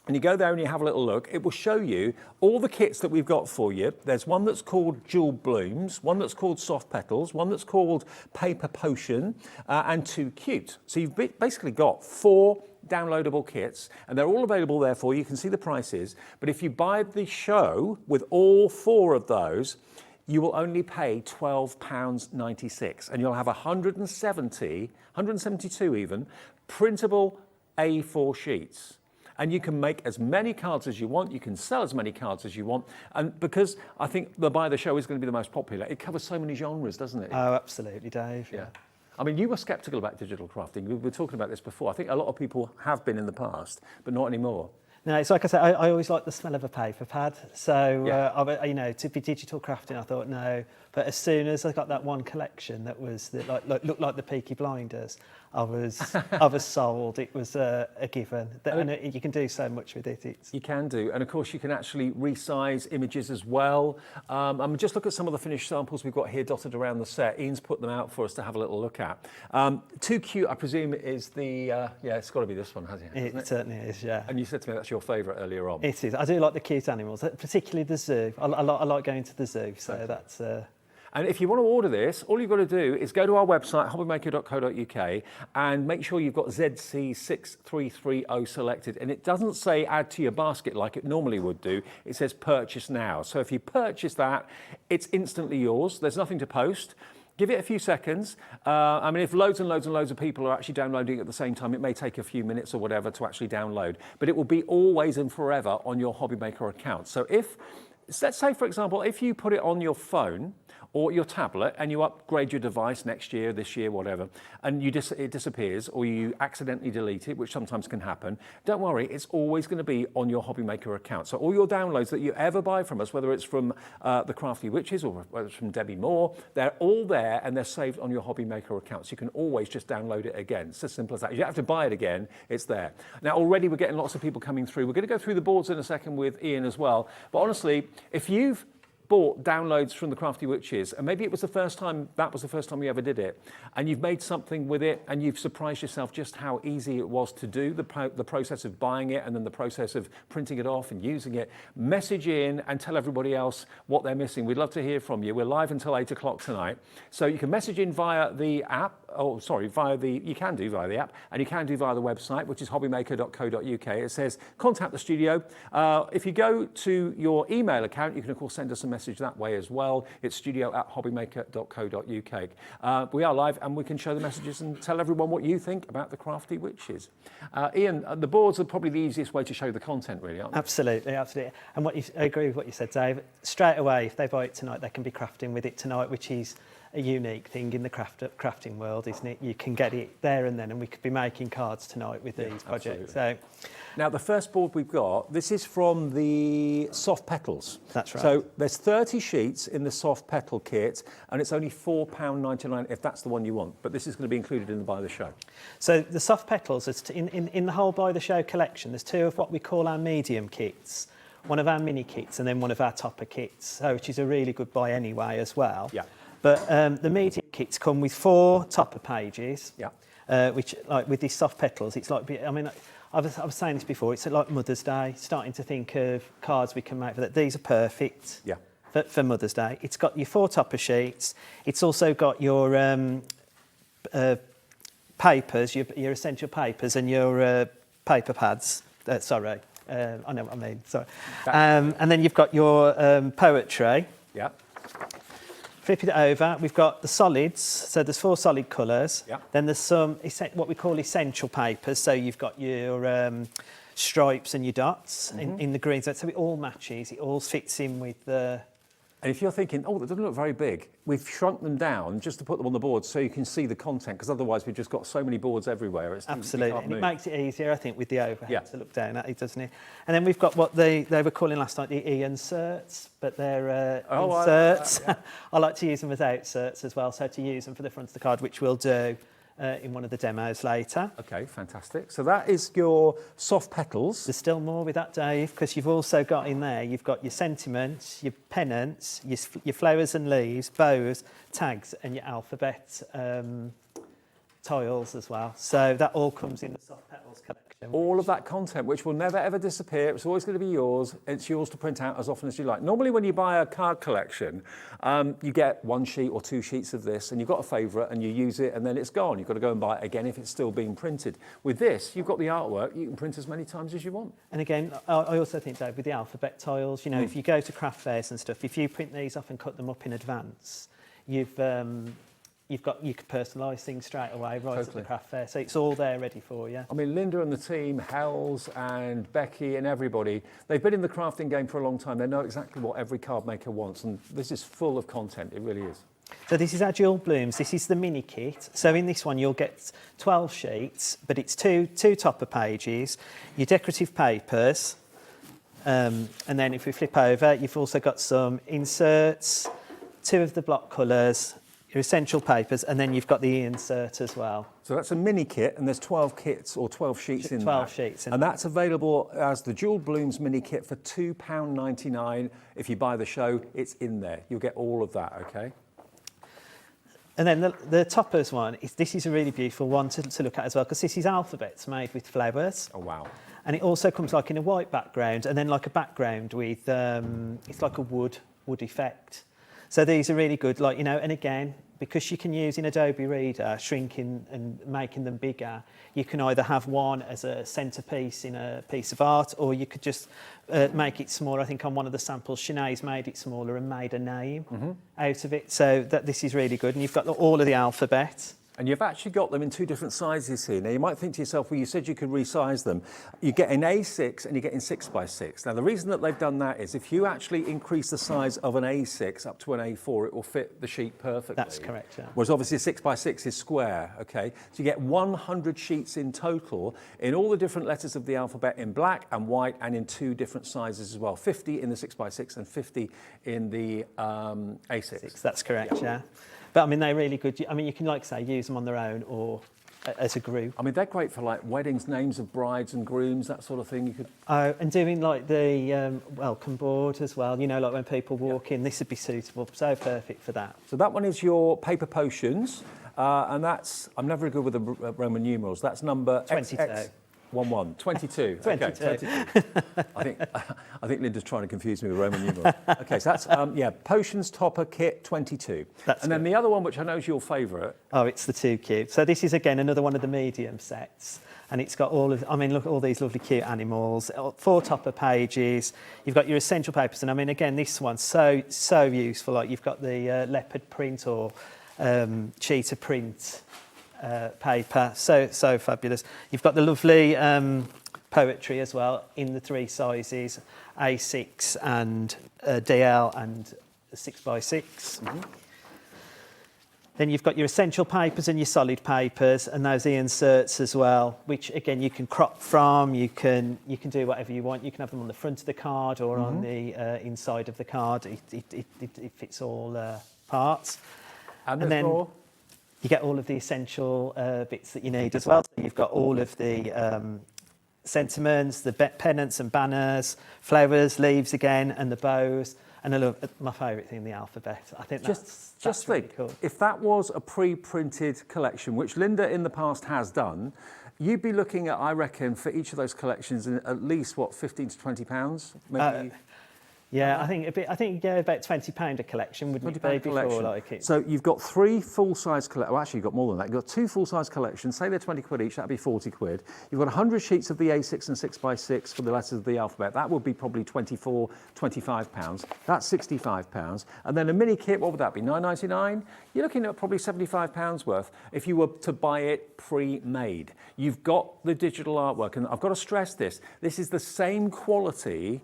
A: and you go there and you have a little look, it will show you all the kits that we've got for you. There's one that's called Jewel Blooms, one that's called Soft Petals, one that's called Paper Potion, and 2 Cute. So you've basically got 4 downloadable kits, and they're all available there for you. You can see the prices. But if you buy the show with all 4 of those, you will only pay £12.96, and you'll have 172 even, printable A4 sheets. And you can make as many cards as you want, you can sell as many cards as you want, and because I think the Buy the Show is going to be the most popular, it covers so many genres, doesn't it?
G: Oh, absolutely, Dave.
A: Yeah. I mean, you were sceptical about digital crafting. We were talking about this before. I think a lot of people have been in the past, but not anymore.
G: No, it's like I said, I always like the smell of a paper pad. So, to be digital crafting, I thought no. But as soon as I got that one collection that was looked like the Peaky Blinders, I was sold. It was a given. And you can do so much with it.
A: You can do, and of course you can actually resize images as well. Just look at some of the finished samples we've got here dotted around the set. Ian's put them out for us to have a little look at. 2 Cute, I presume, is the it's got to be this one, hasn't it?
G: It certainly is, yeah.
A: And you said to me that's your favourite earlier on.
G: It is. I do like the cute animals, particularly the zoo. I like going to the zoo, so that's.
A: And if you want to order this, all you've got to do is go to our website, hobbymaker.co.uk, and make sure you've got ZC6330 selected. And it doesn't say add to your basket like it normally would do. It says purchase now. So if you purchase that, it's instantly yours. There's nothing to post. Give it a few seconds. If loads and loads of people are actually downloading at the same time, it may take a few minutes or whatever to actually download. But it will be always and forever on your Hobby Maker account. So let's say, for example, if you put it on your phone or your tablet and you upgrade your device next year, this year, whatever, and it disappears or you accidentally delete it, which sometimes can happen, don't worry, it's always going to be on your Hobby Maker account. So all your downloads that you ever buy from us, whether it's from the Crafty Witches or whether it's from Debbie Moore, they're all there and they're saved on your Hobby Maker account. So you can always just download it again. It's as simple as that. You don't have to buy it again, it's there. Now already we're getting lots of people coming through. We're going to go through the boards in a second with Ian as well. But honestly, if you've bought downloads from the Crafty Witches, and maybe it was the first time, that was the first time you ever did it, and you've made something with it, and you've surprised yourself just how easy it was to do, the process of buying it, and then the process of printing it off and using it, message in and tell everybody else what they're missing. We'd love to hear from you. We're live until 8 o'clock tonight. So you can message in via the app, you can do via the app, and you can do via the website, which is hobbymaker.co.uk. It says, contact the studio. If you go to your email account, you can of course send us a message that way as well. It's studio@hobbymaker.co.uk. We are live and we can show the messages and tell everyone what you think about the Crafty Witches. Ian, the boards are probably the easiest way to show the content, really, aren't they?
G: Absolutely, absolutely. And I agree with what you said, Dave. Straight away, if they buy it tonight, they can be crafting with it tonight, which is a unique thing in the crafting world, isn't it? You can get it there and then, and we could be making cards tonight with these projects. So,
A: now, the first board we've got, this is from the soft petals.
G: That's right.
A: So there's 30 sheets in the soft petal kit, and it's only £4.99 if that's the one you want. But this is going to be included in the Buy the Show.
G: So the soft petals, in the whole Buy the Show collection, there's two of what we call our medium kits, one of our mini kits, and then one of our topper kits, so, which is a really good buy anyway as well.
A: Yeah.
G: But the medium kits come with 4 topper pages, which, like with these soft petals, it's like, I mean, I was saying this before, it's like Mother's Day, starting to think of cards we can make for that. These are perfect for Mother's Day. It's got your 4 topper sheets. It's also got your papers, your essential papers and your paper pads. I know what I mean, sorry. And then you've got your poetry.
A: Yeah.
G: Flip it over, we've got the solids, so there's 4 solid colours.
A: Yeah.
G: Then there's some, what we call essential papers, so you've got your stripes and your dots in the green, so it all matches, it all fits in with the...
A: And if you're thinking, oh, that doesn't look very big, we've shrunk them down just to put them on the board so you can see the content, because otherwise we've just got so many boards everywhere.
G: Absolutely, and it makes it easier, I think, with the overhead to look down at it, doesn't it? And then we've got what they were calling last night the e-inserts, but they're inserts. I like to use them as outserts as well, so to use them for the front of the card, which we'll do in one of the demos later.
A: Okay, fantastic. So that is your soft petals.
G: There's still more with that, Dave, because you've also got in there, you've got your sentiments, your pennants, your flowers and leaves, bows, tags, and your alphabet tiles as well. So that all comes in the soft petals collection.
A: All of that content, which will never ever disappear. It's always going to be yours. It's yours to print out as often as you like. Normally when you buy a card collection, you get 1 sheet or 2 sheets of this and you've got a favourite and you use it and then it's gone. You've got to go and buy it again if it's still being printed. With this, you've got the artwork. You can print as many times as you want.
G: And again, I also think, Dave, with the alphabet tiles, you know, if you go to craft fairs and stuff, if you print these off and cut them up in advance, you can personalise things straight away at the craft fair. So it's all there ready for you.
A: I mean, Linda and the team, Hells and Becky and everybody, they've been in the crafting game for a long time. They know exactly what every card maker wants. And this is full of content. It really is.
G: So this is our Jewel Blooms. This is the mini kit. So in this one, you'll get 12 sheets, but it's two topper pages, your decorative papers. And then if we flip over, you've also got some inserts, 2 of the block colours, your essential papers, and then you've got the insert as well.
A: So that's a mini kit, and there's 12 kits or 12 sheets in there.
G: 12 sheets.
A: And that's available as the Jewel Blooms mini kit for £2.99. If you buy the show, it's in there. You'll get all of that, okay?
G: And then the toppers one, this is a really beautiful one to look at as well, because this is alphabets made with flowers.
A: Oh, wow.
G: And it also comes like in a white background, and then like a background with, it's like a wood effect. So these are really good, like, you know, and again, because you can use in Adobe Reader, shrinking and making them bigger, you can either have one as a centerpiece in a piece of art, or you could just make it smaller. I think on one of the samples, Sinead's made it smaller and made a name out of it. So this is really good. And you've got all of the alphabet.
A: And you've actually got them in 2 different sizes here. Now, you might think to yourself, well, you said you could resize them. You get in A6 and you get in 6x6. Now, the reason that they've done that is if you actually increase the size of an A6 up to an A4, it will fit the sheet perfectly.
G: That's correct, yeah.
A: Whereas obviously a 6x6 is square, okay? So you get 100 sheets in total in all the different letters of the alphabet in black and white and in 2 different sizes as well. 50 in the 6x6 and 50 in the A6.
G: That's correct, yeah. But I mean, they're really good. I mean, you can, like say, use them on their own, or as a group.
A: I mean, they're great for like weddings, names of brides and grooms, that sort of thing. You could.
G: And doing like the welcome board as well. You know, like when people walk in, this would be suitable. So perfect for that.
A: So that one is your paper potions, and that's, I'm never good with the Roman numerals. That's number
G: 22.
A: XX11, 22.
G: 22.
A: Okay, 22. I think Linda's trying to confuse me with Roman numerals. Okay, so that's potions topper kit 22. And then the other one, which I know is your favourite.
G: Oh, it's the 2 cute. So this is again another one of the medium sets. And it's got all of, I mean, look at all these lovely cute animals, 4 topper pages. You've got your essential papers. And I mean, again, this one's so useful. Like you've got the leopard print or cheetah print paper. So fabulous. You've got the lovely poetry as well in the 3 sizes, A6 and DL and 6x6. Mm-hmm. Then you've got your essential papers and your solid papers and those inserts as well, which again you can crop from, you can do whatever you want. You can have them on the front of the card or on the inside of the card. It fits all parts. And then you get all of the essential bits that you need as well. So you've got all of the sentiments, the pennants and banners, flowers, leaves again, and the bows. And I love my favourite thing, the alphabet. I think that's really cool.
A: If that was a pre-printed collection, which Linda in the past has done, you'd be looking at, I reckon, for each of those collections, at least what, £15 to £20, maybe.
G: Yeah, I think about £20 a collection, wouldn't it be before like it?
A: So you've got 3 full-size collections. Well, actually, you've got more than that. You've got 2 full-size collections. Say they're 20 quid each. That'd be 40 quid. You've got 100 sheets of the A6 and 6x6 for the letters of the alphabet. That would be probably £24, £25. That's £65. And then a mini kit. What would that be? £9.99. You're looking at probably £75 worth if you were to buy it pre-made. You've got the digital artwork, and I've got to stress this. This is the same quality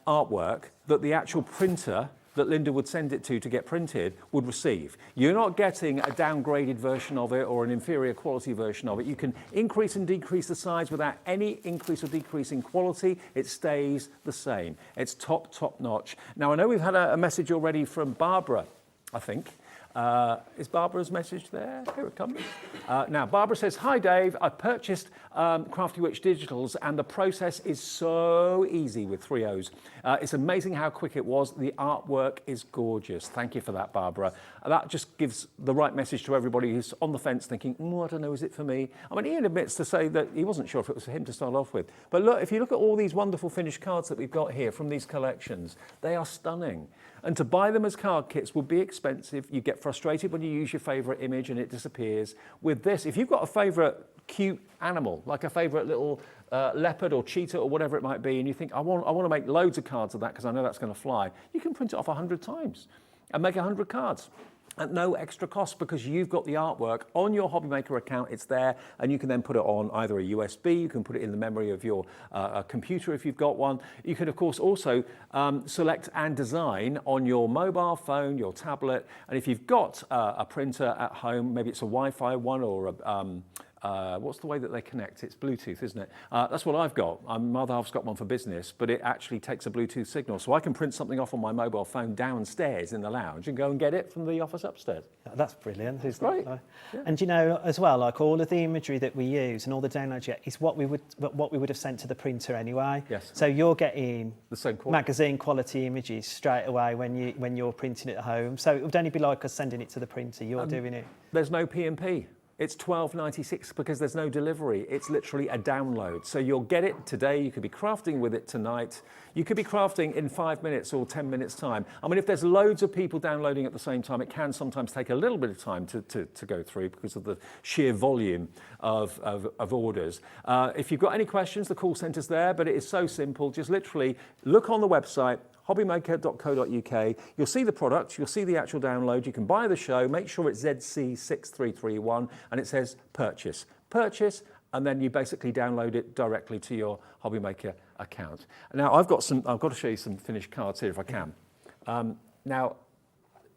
A: artwork that the actual printer that Linda would send it to get printed would receive. You're not getting a downgraded version of it or an inferior quality version of it. You can increase and decrease the size without any increase or decrease in quality. It stays the same. It's top notch. Now, I know we've had a message already from Barbara, I think. Is Barbara's message there? Here it comes. Now, Barbara says, "Hi, Dave. I purchased Crafty Witch Digitals, and the process is so easy with 3 O's. It's amazing how quick it was. The artwork is gorgeous." Thank you for that, Barbara. That just gives the right message to everybody who's on the fence thinking, I don't know, is it for me? I mean, Ian admits to say that he wasn't sure if it was for him to start off with. But look, if you look at all these wonderful finished cards that we've got here from these collections, they are stunning. And to buy them as card kits would be expensive. You get frustrated when you use your favourite image and it disappears. With this, if you've got a favourite cute animal, like a favourite little leopard or cheetah or whatever it might be, and you think, I want to make loads of cards of that because I know that's going to fly, you can print it off 100 times and make 100 cards. At no extra cost because you've got the artwork on your Hobbymaker account. It's there, and you can then put it on either a USB. You can put it in the memory of your computer if you've got one. You can, of course, also select and design on your mobile phone, your tablet, and if you've got a printer at home, maybe it's a Wi-Fi one or what's the way that they connect? It's Bluetooth, isn't it? That's what I've got. My other half's got one for business, but it actually takes a Bluetooth signal. So I can print something off on my mobile phone downstairs in the lounge and go and get it from the office upstairs.
G: That's brilliant.
A: That's great.
G: Yeah. And you know, as well, like all of the imagery that we use and all the downloads is what we would have sent to the printer anyway.
A: Yes.
G: So you're getting
A: the same quality.
G: Magazine quality images straight away when you're printing it at home. So it would only be like us sending it to the printer. You're doing it.
A: There's no P&P. It's $12.96 because there's no delivery. It's literally a download. So you'll get it today. You could be crafting with it tonight. You could be crafting in 5 minutes or 10 minutes time. I mean, if there's loads of people downloading at the same time, it can sometimes take a little bit of time to go through because of the sheer volume of orders. If you've got any questions, the call centre's there, but it is so simple. Just literally look on the website, hobbymaker.co.uk. You'll see the product, you'll see the actual download, you can buy the show, make sure it's ZC6331, and it says purchase. Purchase, and then you basically download it directly to your Hobbymaker account. Now, I've got to show you some finished cards here if I can. Now,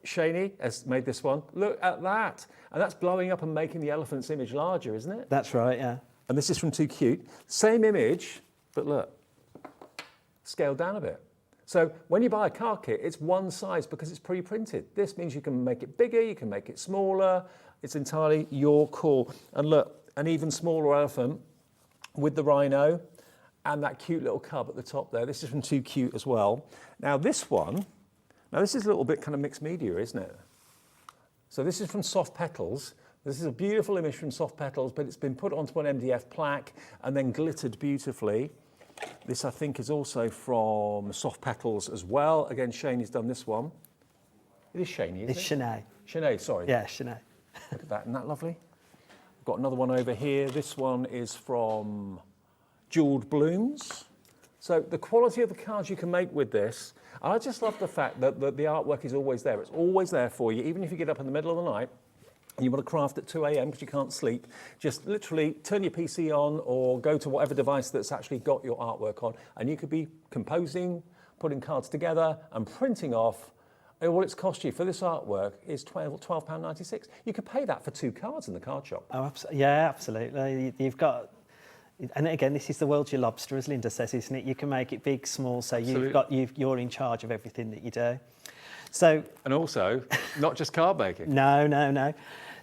A: Shani has made this one. Look at that. And that's blowing up and making the elephant's image larger, isn't it?
G: That's right, yeah.
A: And this is from Too Cute. Same image, but look, scaled down a bit. So when you buy a card kit, it's one size because it's pre-printed. This means you can make it bigger, you can make it smaller. It's entirely your call. And look, an even smaller elephant with the rhino and that cute little cub at the top there. This is from Too Cute as well. Now this is a little bit kind of mixed media, isn't it? So this is from Soft Petals. This is a beautiful image from Soft Petals, but it's been put onto an MDF plaque and then glittered beautifully. This, I think, is also from Soft Petals as well. Again, Shaney's done this one. It is Shaney, isn't it?
G: It's Sinead.
A: Sinead, sorry.
G: Yeah, Sinead.
A: Look at that, isn't that lovely? We've got another one over here. This one is from Jeweled Blooms. So the quality of the cards you can make with this, and I just love the fact that the artwork is always there. It's always there for you, even if you get up in the middle of the night and you want to craft at 2 a.m. because you can't sleep. Just literally turn your PC on or go to whatever device that's actually got your artwork on, and you could be composing, putting cards together and printing off. And all it's cost you for this artwork is £12.96. You could pay that for 2 cards in the card shop.
G: Oh, yeah, absolutely. You've got, and again, this is the world's your lobster, as Linda says, isn't it? You can make it big, small, so you're in charge of everything that you do. So,
A: and also, not just card making.
G: No.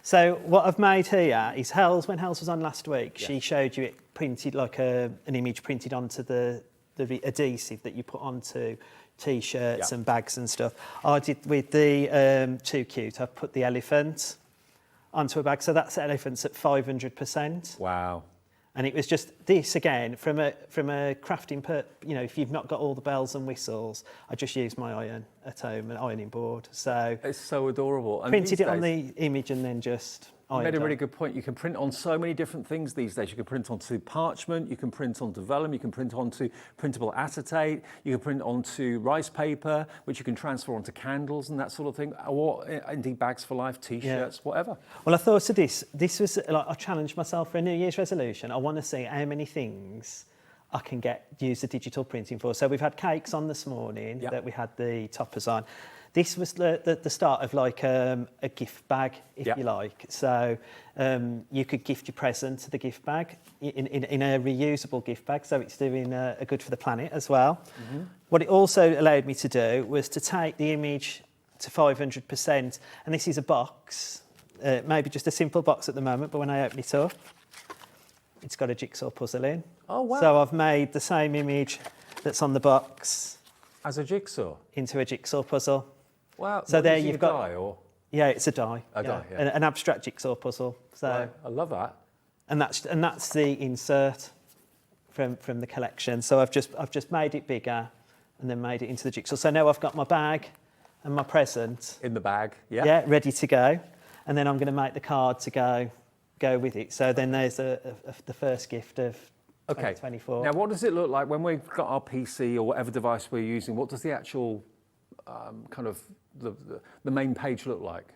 G: So what I've made here is Hells. When Hells was on last week, she showed you it printed like an image printed onto the adhesive that you put onto T-shirts and bags and stuff. I did with the Too Cute. I put the elephant onto a bag, so that's elephants at 500%.
A: Wow.
G: And it was just this again from a crafting if you've not got all the bells and whistles, I just used my iron at home, an ironing board. So
A: it's so adorable. And
G: printed it on the image and then just
A: you made a really good point. You can print on so many different things these days. You can print onto parchment, you can print onto vellum, you can print onto printable acetate, you can print onto rice paper, which you can transfer onto candles and that sort of thing, or indeed bags for life, T-shirts, whatever.
G: Well, I thought of this was like I challenged myself for a New Year's resolution. I want to see how many things I can use the digital printing for. So we've had cakes on this morning that we had the toppers on. This was the start of like a gift bag, if you like. So you could gift your present to the gift bag in a reusable gift bag. So it's doing a good for the planet as well. Mm-hmm. What it also allowed me to do was to take the image to 500%. And this is a box, maybe just a simple box at the moment, but when I open it up, it's got a jigsaw puzzle in.
A: Oh, wow.
G: So I've made the same image that's on the box.
A: As a jigsaw?
G: Into a jigsaw puzzle.
A: Wow.
G: So there you've got
A: die or?
G: Yeah, it's a die.
A: A die, yeah.
G: An abstract jigsaw puzzle. So
A: right. I love that.
G: And that's the insert from the collection. So I've just made it bigger and then made it into the jigsaw. So now I've got my bag and my present
A: in the bag. Yeah.
G: Yeah, ready to go. And then I'm going to make the card to go with it. So then there's the first gift of 2024.
A: Now, what does it look like when we've got our PC or whatever device we're using? What does the actual kind of the main page look like?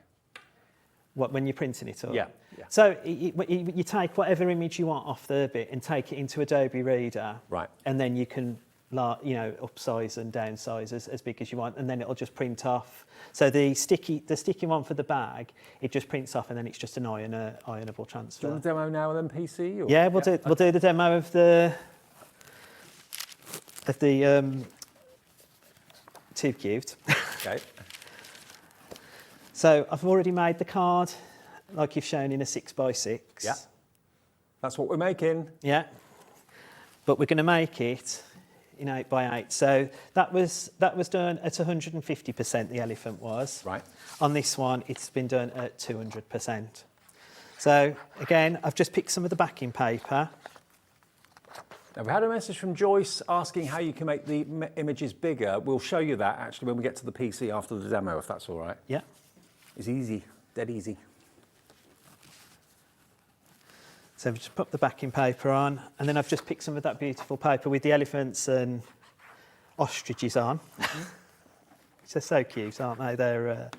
G: What, when you're printing it up?
A: Yeah.
G: So you take whatever image you want off the bit and take it into Adobe Reader.
A: Right.
G: And then you can, upsize and downsize as big as you want, and then it'll just print off. So the sticky one for the bag, it just prints off, and then it's just an ironable transfer.
A: Do you want a demo now and then PC? Or?
G: Yeah, we'll do the demo of the Too Cute.
A: Okay.
G: So I've already made the card, like you've shown, in a 6x6.
A: Yeah. That's what we're making.
G: Yeah. But we're going to make it in 8x8. So that was done at 150%, the elephant was.
A: Right.
G: On this one, it's been done at 200%. So again, I've just picked some of the backing paper.
A: Now, we had a message from Joyce asking how you can make the images bigger. We'll show you that actually when we get to the PC after the demo, if that's all right.
G: Yeah.
A: It's easy, dead easy.
G: So we just put the backing paper on, and then I've just picked some of that beautiful paper with the elephants and ostriches on. Mm-hmm. They're so cute, aren't they?
A: I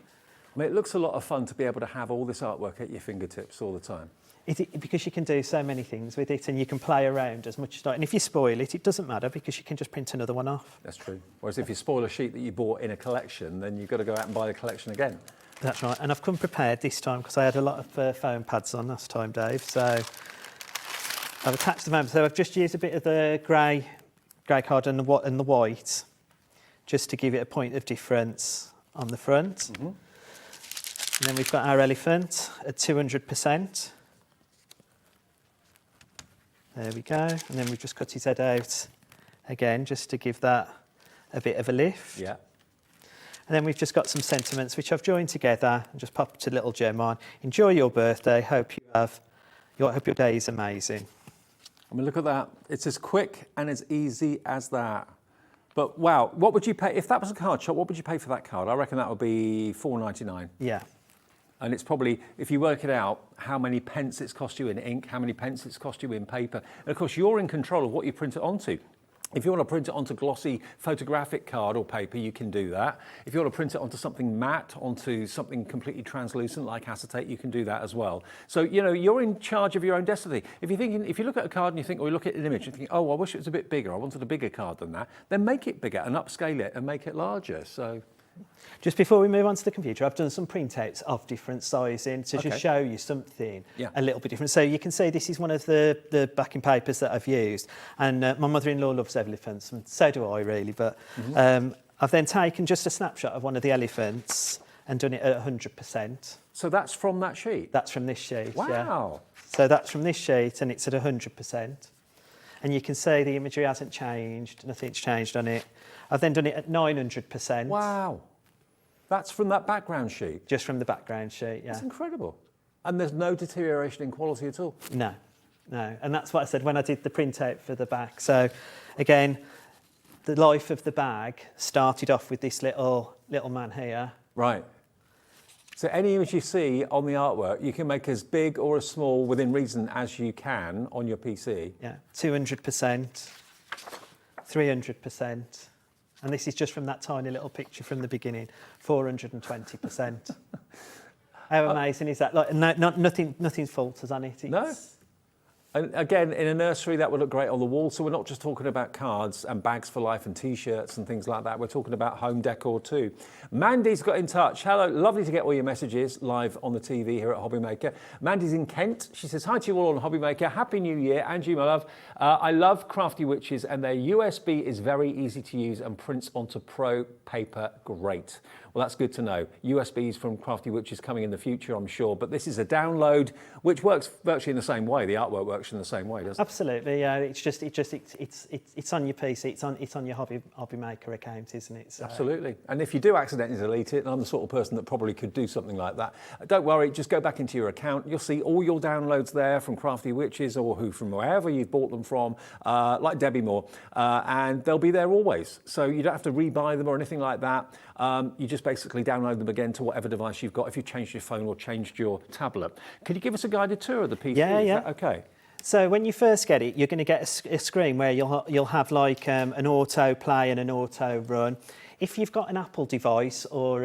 A: mean, it looks a lot of fun to be able to have all this artwork at your fingertips all the time.
G: Because you can do so many things with it, and you can play around as much as and if you spoil it, it doesn't matter because you can just print another one off.
A: That's true. Whereas if you spoil a sheet that you bought in a collection, then you've got to go out and buy the collection again.
G: That's right, and I've come prepared this time because I had a lot of foam pads on last time, Dave. So I've attached them over. So I've just used a bit of the grey card and the white, just to give it a point of difference on the front. Mm-hmm. And then we've got our elephant at 200%. There we go. And then we've just cut his head out again, just to give that a bit of a lift.
A: Yeah.
G: And then we've just got some sentiments, which I've joined together and just popped a little gem on. Enjoy your birthday. Hope your day is amazing.
A: I mean, look at that. It's as quick and as easy as that. But wow, what would you pay, if that was a card shop, what would you pay for that card? I reckon that would be $4.99.
G: Yeah.
A: And it's probably, if you work it out, how many pence it's cost you in ink, how many pence it's cost you in paper. And of course, you're in control of what you print it onto. If you want to print it onto glossy photographic card or paper, you can do that. If you want to print it onto something matte, onto something completely translucent like acetate, you can do that as well. So, you know, you're in charge of your own destiny. If you look at a card and you think, or you look at an image and think, oh, I wish it was a bit bigger, I wanted a bigger card than that, then make it bigger and upscale it and make it larger. So.
G: Just before we move on to the computer, I've done some printouts of different sizing to just show you something a little bit different. So you can see this is one of the backing papers that I've used, and my mother-in-law loves elephants, and so do I really, but I've then taken just a snapshot of one of the elephants and done it at 100%.
A: So that's from that sheet?
G: That's from this sheet,
A: wow.
G: Yeah. So that's from this sheet and it's at 100%. And you can see the imagery hasn't changed, nothing's changed on it. I've then done it at 900%.
A: Wow. That's from that background sheet?
G: Just from the background sheet, yeah.
A: That's incredible. And there's no deterioration in quality at all?
G: No, no. And that's what I said when I did the printout for the back. So, again, the life of the bag started off with this little man here.
A: Right. So any image you see on the artwork, you can make as big or as small within reason as you can on your PC.
G: Yeah, 200%, 300%. And this is just from that tiny little picture from the beginning, 420%. How amazing is that? Like, nothing falters on it.
A: No. And again, in a nursery, that would look great on the wall. So we're not just talking about cards and bags for life and T-shirts and things like that. We're talking about home decor too. Mandy's got in touch. Hello, lovely to get all your messages live on the TV here at Hobby Maker. Mandy's in Kent. She says, hi to you all on Hobby Maker. Happy New Year. And you, my love. I love Crafty Witches and their USB is very easy to use and prints onto Pro paper great. Well, that's good to know. USBs from Crafty Witches coming in the future, I'm sure. But this is a download, which works virtually in the same way. The artwork works in the same way, doesn't it?
G: Absolutely, yeah. It's on your PC. It's on your Hobby Maker account, isn't it? So.
A: Absolutely. And if you do accidentally delete it, and I'm the sort of person that probably could do something like that, don't worry. Just go back into your account. You'll see all your downloads there from Crafty Witches or from wherever you've bought them from, like Debbie Moore, and they'll be there always. So you don't have to rebuy them or anything like that. You just basically download them again to whatever device you've got if you've changed your phone or changed your tablet. Could you give us a guided tour of the PC?
G: Yeah, yeah.
A: Okay.
G: So when you first get it, you're going to get a screen where you'll have like an auto play and an auto run. If you've got an Apple device or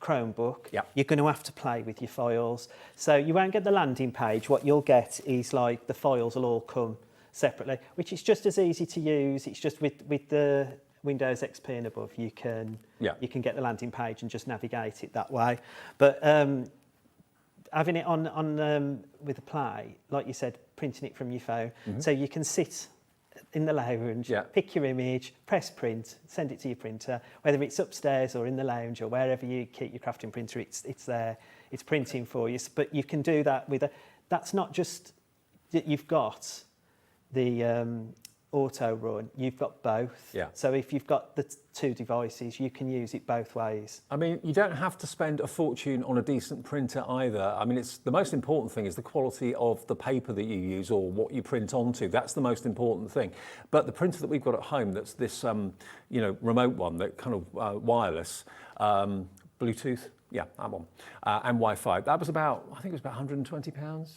G: Chromebook, you're going to have to play with your files. So you won't get the landing page. What you'll get is like the files will all come separately, which is just as easy to use. It's just with the Windows XP and above, you can get the landing page and just navigate it that way. But having it on with a play, like you said, printing it from your phone, so you can sit in the lounge, pick your image, press print, send it to your printer, whether it's upstairs or in the lounge or wherever you keep your crafting printer, it's there, it's printing for you. But you can do that with that's not just that you've got the auto run, you've got both. Yeah. So if you've got the two devices, you can use it both ways.
A: I mean, you don't have to spend a fortune on a decent printer either. I mean, it's the most important thing is the quality of the paper that you use or what you print onto. That's the most important thing. But the printer that we've got at home, that's this, remote one, that kind of wireless, Bluetooth, that one, and Wi-Fi. That was about, I think it was about £120.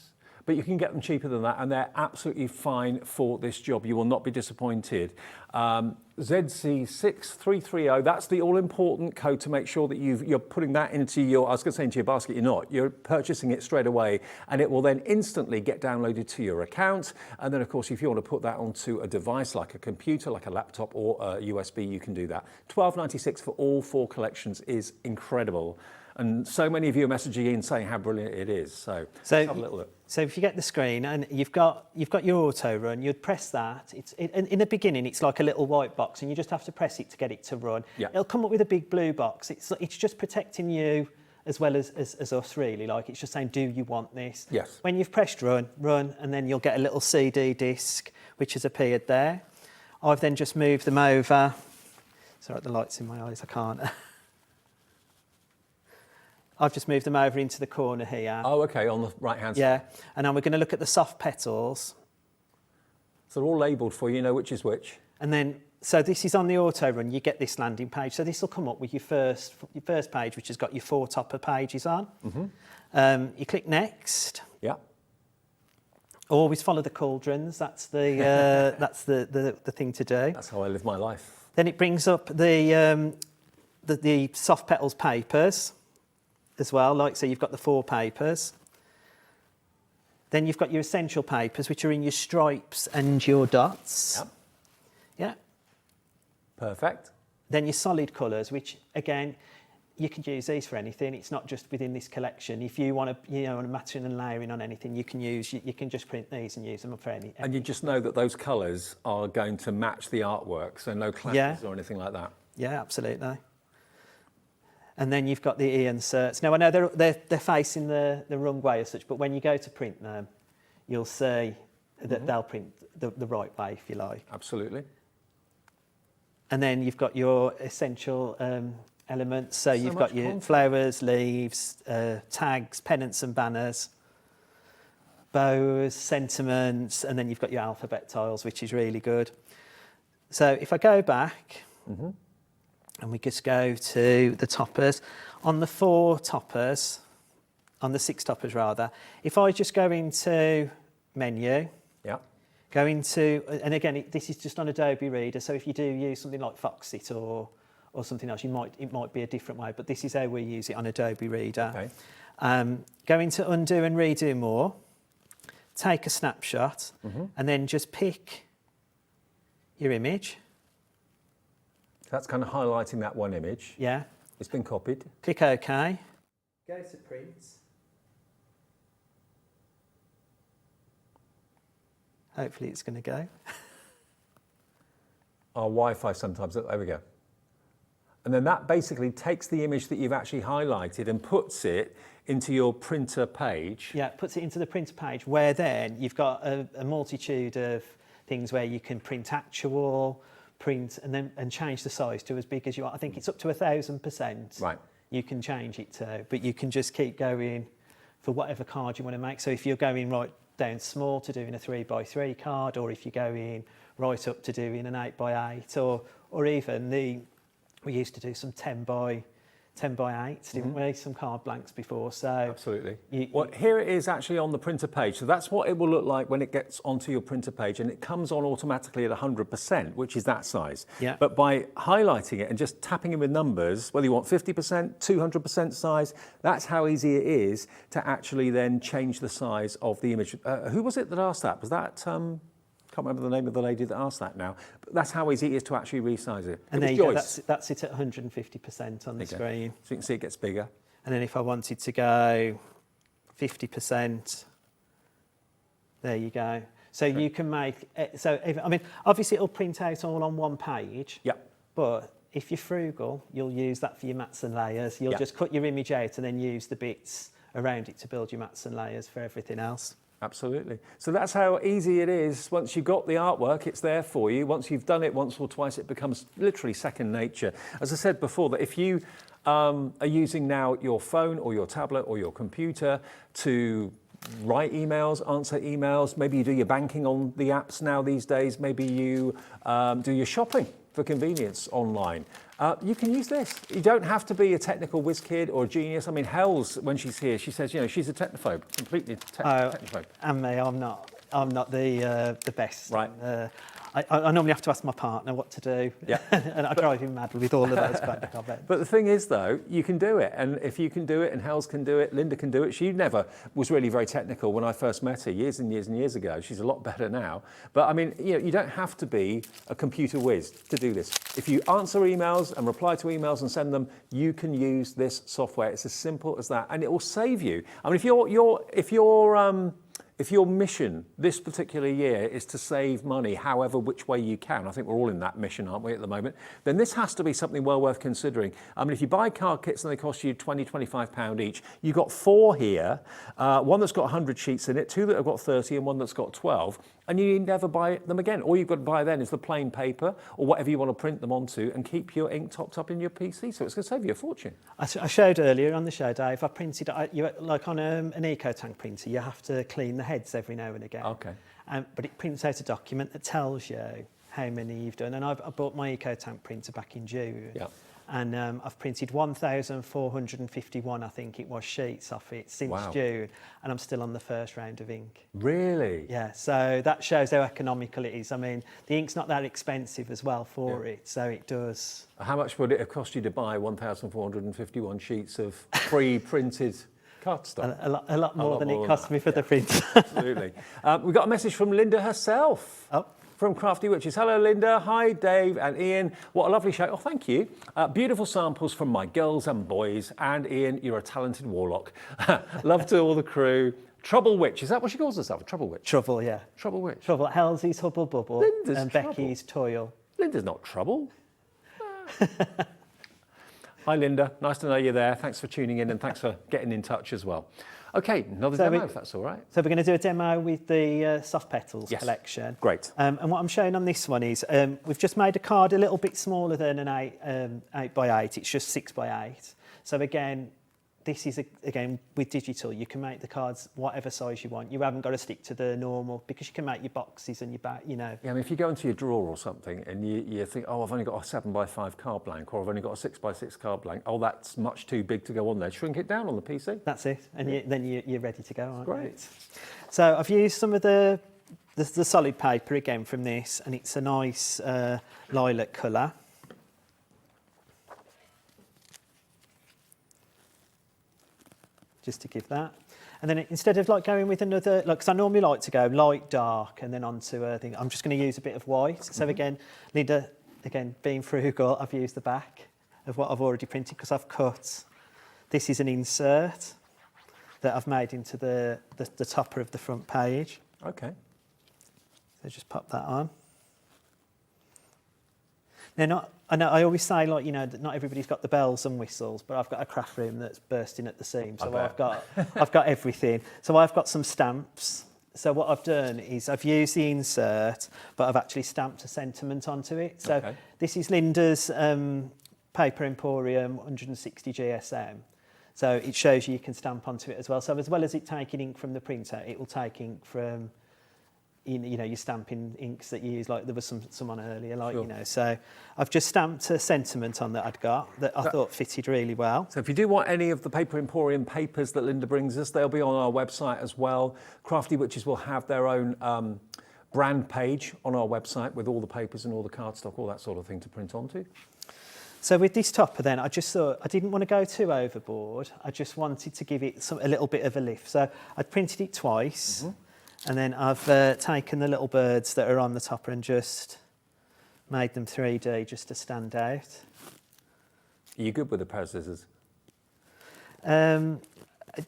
A: But you can get them cheaper than that, and they're absolutely fine for this job. You will not be disappointed. ZC6330, that's the all-important code to make sure that you're putting that into your, I was going to say into your basket, you're not. You're purchasing it straight away, and it will then instantly get downloaded to your account. And then, of course, if you want to put that onto a device like a computer, like a laptop or a USB, you can do that. $12.96 for all 4 collections is incredible. And so many of you are messaging in saying how brilliant it is. So let's have a little look.
G: So if you get the screen and you've got your auto run, you'd press that. In the beginning, it's like a little white box, and you just have to press it to get it to run. Yeah. It'll come up with a big blue box. It's just protecting you as well as us, really. Like, it's just saying, do you want this?
A: Yes.
G: When you've pressed run, and then you'll get a little CD disc which has appeared there. I've then just moved them over. Sorry, the light's in my eyes, I can't. I've just moved them over into the corner here.
A: Oh, okay, on the right-hand side.
G: Yeah, and then we're going to look at the soft petals.
A: So they're all labelled for you, you know which is which.
G: And then, so this is on the auto run, you get this landing page. So this will come up with your first page, which has got your 4 topper pages on. You click next.
A: Yeah.
G: Always follow the cauldrons. That's the that's the thing to do.
A: That's how I live my life.
G: Then it brings up the soft petals papers as well. Like, so you've got the 4 papers. Then you've got your essential papers, which are in your stripes and your dots.
A: Yep.
G: Yeah.
A: Perfect.
G: Then your solid colours, which again, you can use these for anything. It's not just within this collection. If you want to, matching and layering on anything, you can just print these and use them for anything.
A: And you just know that those colours are going to match the artwork, so no clashes or anything like that.
G: Yeah, absolutely. And then you've got the e-inserts. Now, I know they're facing the wrong way as such, but when you go to print them, you'll see that they'll print the right way, if you like.
A: Absolutely.
G: And then you've got your essential elements. So you've got your flowers, leaves, tags, pennants and banners, bows, sentiments, and then you've got your alphabet tiles, which is really good. So if I go back, and we just go to the toppers, on the 4 toppers, on the 6 toppers rather, if I just go into menu, go into, and again, this is just on Adobe Reader, so if you do use something like Foxit or something else, it might be a different way, but this is how we use it on Adobe Reader.
A: Okay.
G: Go into undo and redo more, take a snapshot, and then just pick your image.
A: That's kind of highlighting that one image.
G: Yeah.
A: It's been copied.
G: Click OK. Go to print. Hopefully it's going to go.
A: Our Wi-Fi sometimes, there we go. And then that basically takes the image that you've actually highlighted and puts it into your printer page.
G: Yeah, puts it into the printer page, where then you've got a multitude of things where you can print actual, print and change the size to as big as you want. I think it's up to 1,000%.
A: Right.
G: You can change it to, but you can just keep going for whatever card you want to make. So if you're going right down small to doing a 3x3 card, or if you're going right up to doing an 8x8, or even we used to do some 10x8, didn't we? Some card blanks before. So
A: absolutely. Well, here it is actually on the printer page. So that's what it will look like when it gets onto your printer page, and it comes on automatically at 100%, which is that size.
G: Yeah.
A: But by highlighting it and just tapping in with numbers, whether you want 50%, 200% size, that's how easy it is to actually then change the size of the image. Who was it that asked that? Was that? Can't remember the name of the lady that asked that now. But that's how easy it is to actually resize it.
G: And there you go, that's it at 150% on the screen.
A: So you can see it gets bigger.
G: And then if I wanted to go 50%, there you go. So you can make, obviously it'll print out all on one page.
A: Yep.
G: But if you're frugal, you'll use that for your mats and layers. You'll just cut your image out and then use the bits around it to build your mats and layers for everything else.
A: Absolutely. So that's how easy it is. Once you've got the artwork, it's there for you. Once you've done it once or twice, it becomes literally second nature. As I said before, that if you are using now your phone or your tablet or your computer to write emails, answer emails, maybe you do your banking on the apps now these days, maybe you do your shopping for convenience online. You can use this. You don't have to be a technical whiz kid or a genius. I mean, Hells, when she's here, she says, she's a technophobe, completely technophobe.
G: And me, I'm not the best.
A: Right.
G: I normally have to ask my partner what to do.
A: Yeah.
G: And I drive him mad with all of those bad comments.
A: But the thing is, though, you can do it. And if you can do it, and Hells can do it, Linda can do it. She never was really very technical when I first met her years and years and years ago. She's a lot better now. But I mean, you don't have to be a computer whiz to do this. If you answer emails and reply to emails and send them, you can use this software. It's as simple as that, and it will save you. I mean, if if your mission this particular year is to save money however which way you can, I think we're all in that mission, aren't we, at the moment, then this has to be something well worth considering. I mean, if you buy card kits and they cost you £20, £25 each, you've got 4 here, one that's got 100 sheets in it, 2 that have got 30 and one that's got 12, and you never buy them again. All you've got to buy then is the plain paper or whatever you want to print them onto and keep your ink topped up in your PC, so it's going to save you a fortune.
G: I showed earlier on the show, Dave, I printed, like on an eco-tank printer, you have to clean the heads every now and again.
A: Okay.
G: But it prints out a document that tells you how many you've done. And I bought my eco-tank printer back in June. Yeah. And I've printed 1,451, I think it was, sheets off it since June, and I'm still on the first round of ink.
A: Really?
G: Yeah, so that shows how economical it is. I mean, the ink's not that expensive as well for it, so it does.
A: How much would it have cost you to buy 1,451 sheets of pre-printed cardstock?
G: A lot more than it cost me for the print.
A: Absolutely. We got a message from Linda herself. Oh. From Crafty Witches. Hello, Linda. Hi, Dave and Ian. What a lovely show. Oh, thank you. Beautiful samples from my girls and boys. And Ian, you're a talented warlock. Love to all the crew. Trouble Witch. Is that what she calls herself? Trouble Witch?
G: Trouble, yeah.
A: Trouble Witch.
G: Trouble. Halsey's Hubble Bubble.
A: Linda's
G: and
A: Trouble.
G: Becky's Toil.
A: Linda's not Trouble. Hi, Linda. Nice to know you're there. Thanks for tuning in and thanks for getting in touch as well. Okay, another demo, if that's all right.
G: So we're going to do a demo with the Soft Petals collection.
A: Great.
G: And what I'm showing on this one is we've just made a card a little bit smaller than an 8 by 8. It's just 6 by 8. So again, this is, again, with digital, you can make the cards whatever size you want. You haven't got to stick to the normal, because you can make your boxes and your back, you know.
A: Yeah, I mean, if you go into your drawer or something and you think, oh, I've only got a 7 by 5 card blank, or I've only got a 6 by 6 card blank, oh, that's much too big to go on there. Shrink it down on the PC.
G: That's it, and then you're ready to go, aren't you?
A: Great.
G: So I've used some of the solid paper again from this, and it's a nice lilac colour. Just to give that. And then instead of like going with another, like, because I normally like to go light, dark, and then onto a thing, I'm just going to use a bit of white. So again, Linda, again, being frugal, I've used the back of what I've already printed because I've cut. This is an insert that I've made into the topper of the front page.
A: Okay.
G: So just pop that on. Now, I always say, like, you know, that not everybody's got the bells and whistles, but I've got a craft room that's bursting at the seams, so I've got everything. So I've got some stamps. So what I've done is I've used the insert, but I've actually stamped a sentiment onto it. So this is Linda's Paper Emporium 160 GSM. So it shows you can stamp onto it as well. So as well as it taking ink from the printer, it will take ink from, you know, your stamping inks that you use, like there was some on earlier, like, you know. So I've just stamped a sentiment on that I'd got that I thought fitted really well.
A: So if you do want any of the Paper Emporium papers that Linda brings us, they'll be on our website as well. Crafty Witches will have their own brand page on our website with all the papers and all the cardstock, all that sort of thing to print onto.
G: So with this topper then, I just thought I didn't want to go too overboard. I just wanted to give it a little bit of a lift. So I'd printed it twice. And then I've taken the little birds that are on the topper and just made them 3D just to stand out.
A: Are you good with a pair of scissors?
G: Do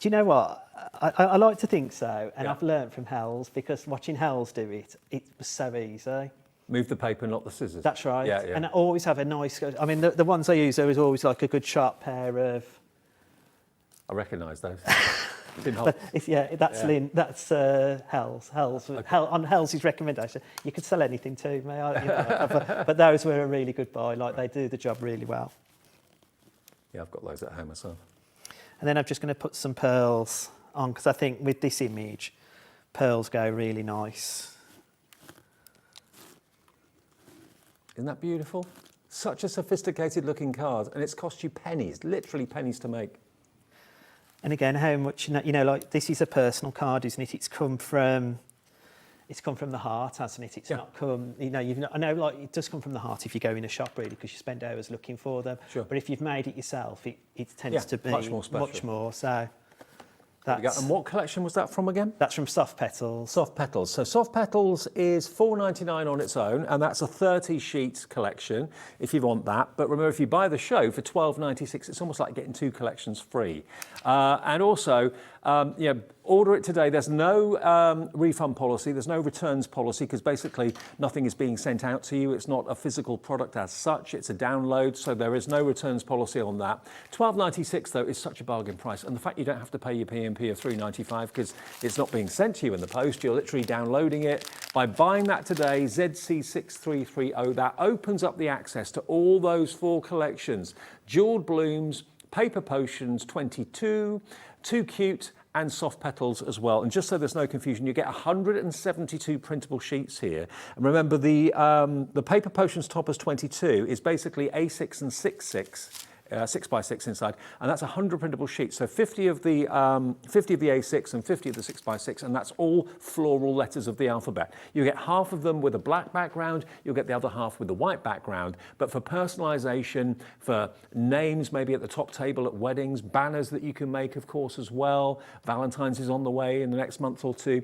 G: you know what? I like to think so, and
A: Yeah.
G: I've learnt from Hells, because watching Hells do it, it was so easy.
A: Move the paper, not the scissors.
G: That's right.
A: Yeah.
G: And I always have a nice, I mean, the ones I use, there is always like a good sharp pair of...
A: I recognise those.
G: But that's Hells. On Hells' recommendation. You could sell anything to me, but those were a really good buy. Like, they do the job really well.
A: Yeah, I've got those at home myself.
G: And then I'm just going to put some pearls on, because I think with this image, pearls go really nice.
A: Isn't that beautiful? Such a sophisticated looking card, and it's cost you pennies, literally pennies to make.
G: And again, how much, you know, like, this is a personal card, isn't it? It's come from the heart, hasn't it? It's not come, you know, I know, like, it does come from the heart if you go in a shop, really, because you spend hours looking for them.
A: Sure.
G: But if you've made it yourself, it tends to be
A: much more special.
G: Much more. So that's...
A: And what collection was that from again?
G: That's from Soft Petals.
A: Soft Petals. So Soft Petals is $4.99 on its own, and that's a 30-sheet collection if you want that. But remember, if you buy the show for $12.96, it's almost like getting 2 collections free. And also, you know, Order it today. There's no refund policy. There's no returns policy because basically nothing is being sent out to you. It's not a physical product as such. It's a download, so there is no returns policy on that. $12.96 though is such a bargain price, and the fact you don't have to pay your P&P of $3.95 because it's not being sent to you in the post. You're literally downloading it. By buying that today, ZC6330, that opens up the access to all those 4 collections: Jeweled Blooms, Paper Potions 22, Too Cute, and Soft Petals as well. And just so there's no confusion, you get 172 printable sheets here. And remember, the Paper Potions Toppers 22 is basically A6 and 6x6. 6x6 inside, and that's 100 printable sheets. So 50 of the A6 and 50 of the 6x6, and that's all floral letters of the alphabet. You get half of them with a black background, you'll get the other half with a white background. But for personalization, for names maybe at the top table at weddings, banners that you can make, of course, as well. Valentine's is on the way in the next month or two.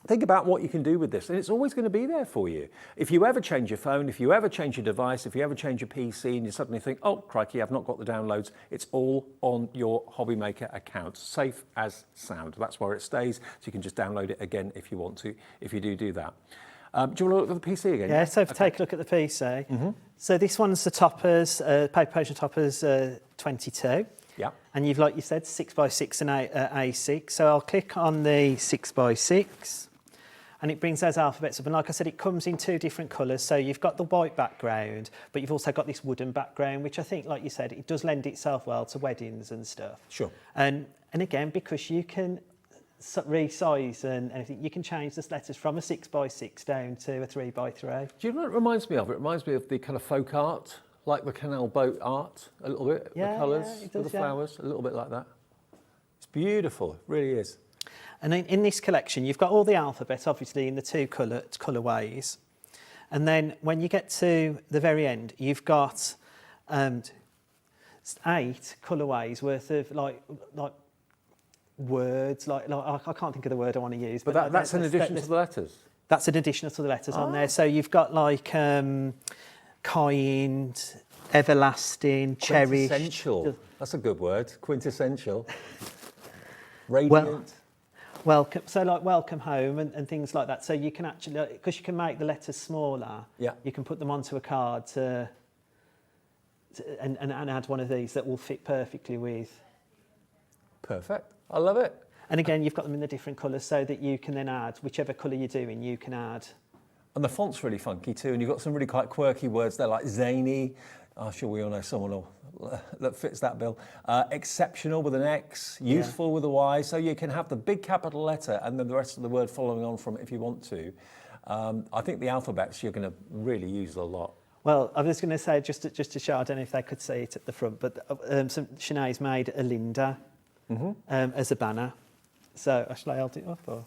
A: Think about what you can do with this, and it's always going to be there for you. If you ever change your phone, if you ever change your device, if you ever change your PC and you suddenly think, oh, crikey, I've not got the downloads, it's all on your Hobby Maker account, safe as sound. That's where it stays, so you can just download it again if you want to, if you do that. Do you want to look at the PC again?
G: Yeah, so take a look at the PC. Mm-hmm. So this one's the Toppers, Paper Potion Toppers 22.
A: Yeah.
G: And you've, like you said, 6x6 and A6. So I'll click on the 6x6. And it brings those alphabets up. And like I said, it comes in 2 different colours. So you've got the white background, but you've also got this wooden background, which I think, like you said, it does lend itself well to weddings and stuff.
A: Sure.
G: And again, because you can resize and everything, you can change the letters from a 6x6 down to a 3x3.
A: Do you know what it reminds me of? It reminds me of the kind of folk art, like the canal boat art, a little bit.
G: Yeah,
A: the colours,
G: yeah, it does,
A: the flowers, a little bit like that. It's beautiful, it really is.
G: And in this collection, you've got all the alphabet, obviously, in the 2 colourways. And then when you get to the very end, you've got 8 colourways worth of like words. Like I can't think of the word I want to use.
A: But that's in addition to the letters?
G: That's an addition to the letters on there. So you've got like kind, everlasting, cherished.
A: Quintessential. That's a good word. Quintessential. Radiant.
G: Welcome, so like welcome home and things like that. So you can actually, because you can make the letters smaller,
A: yeah,
G: you can put them onto a card and add one of these that will fit perfectly with.
A: Perfect. I love it.
G: And again, you've got them in the different colours so that you can then add, whichever colour you're doing, you can add.
A: And the font's really funky too, and you've got some really quite quirky words there, like zany. I'm sure we all know someone that fits that bill. Exceptional with an X, useful with a Y, so you can have the big capital letter and then the rest of the word following on from it if you want to. I think the alphabets you're going to really use a lot.
G: Well, I was going to say, just to show, I don't know if they could see it at the front, but Sinead's made a Linda as a banner. So, shall I hold it up? Or?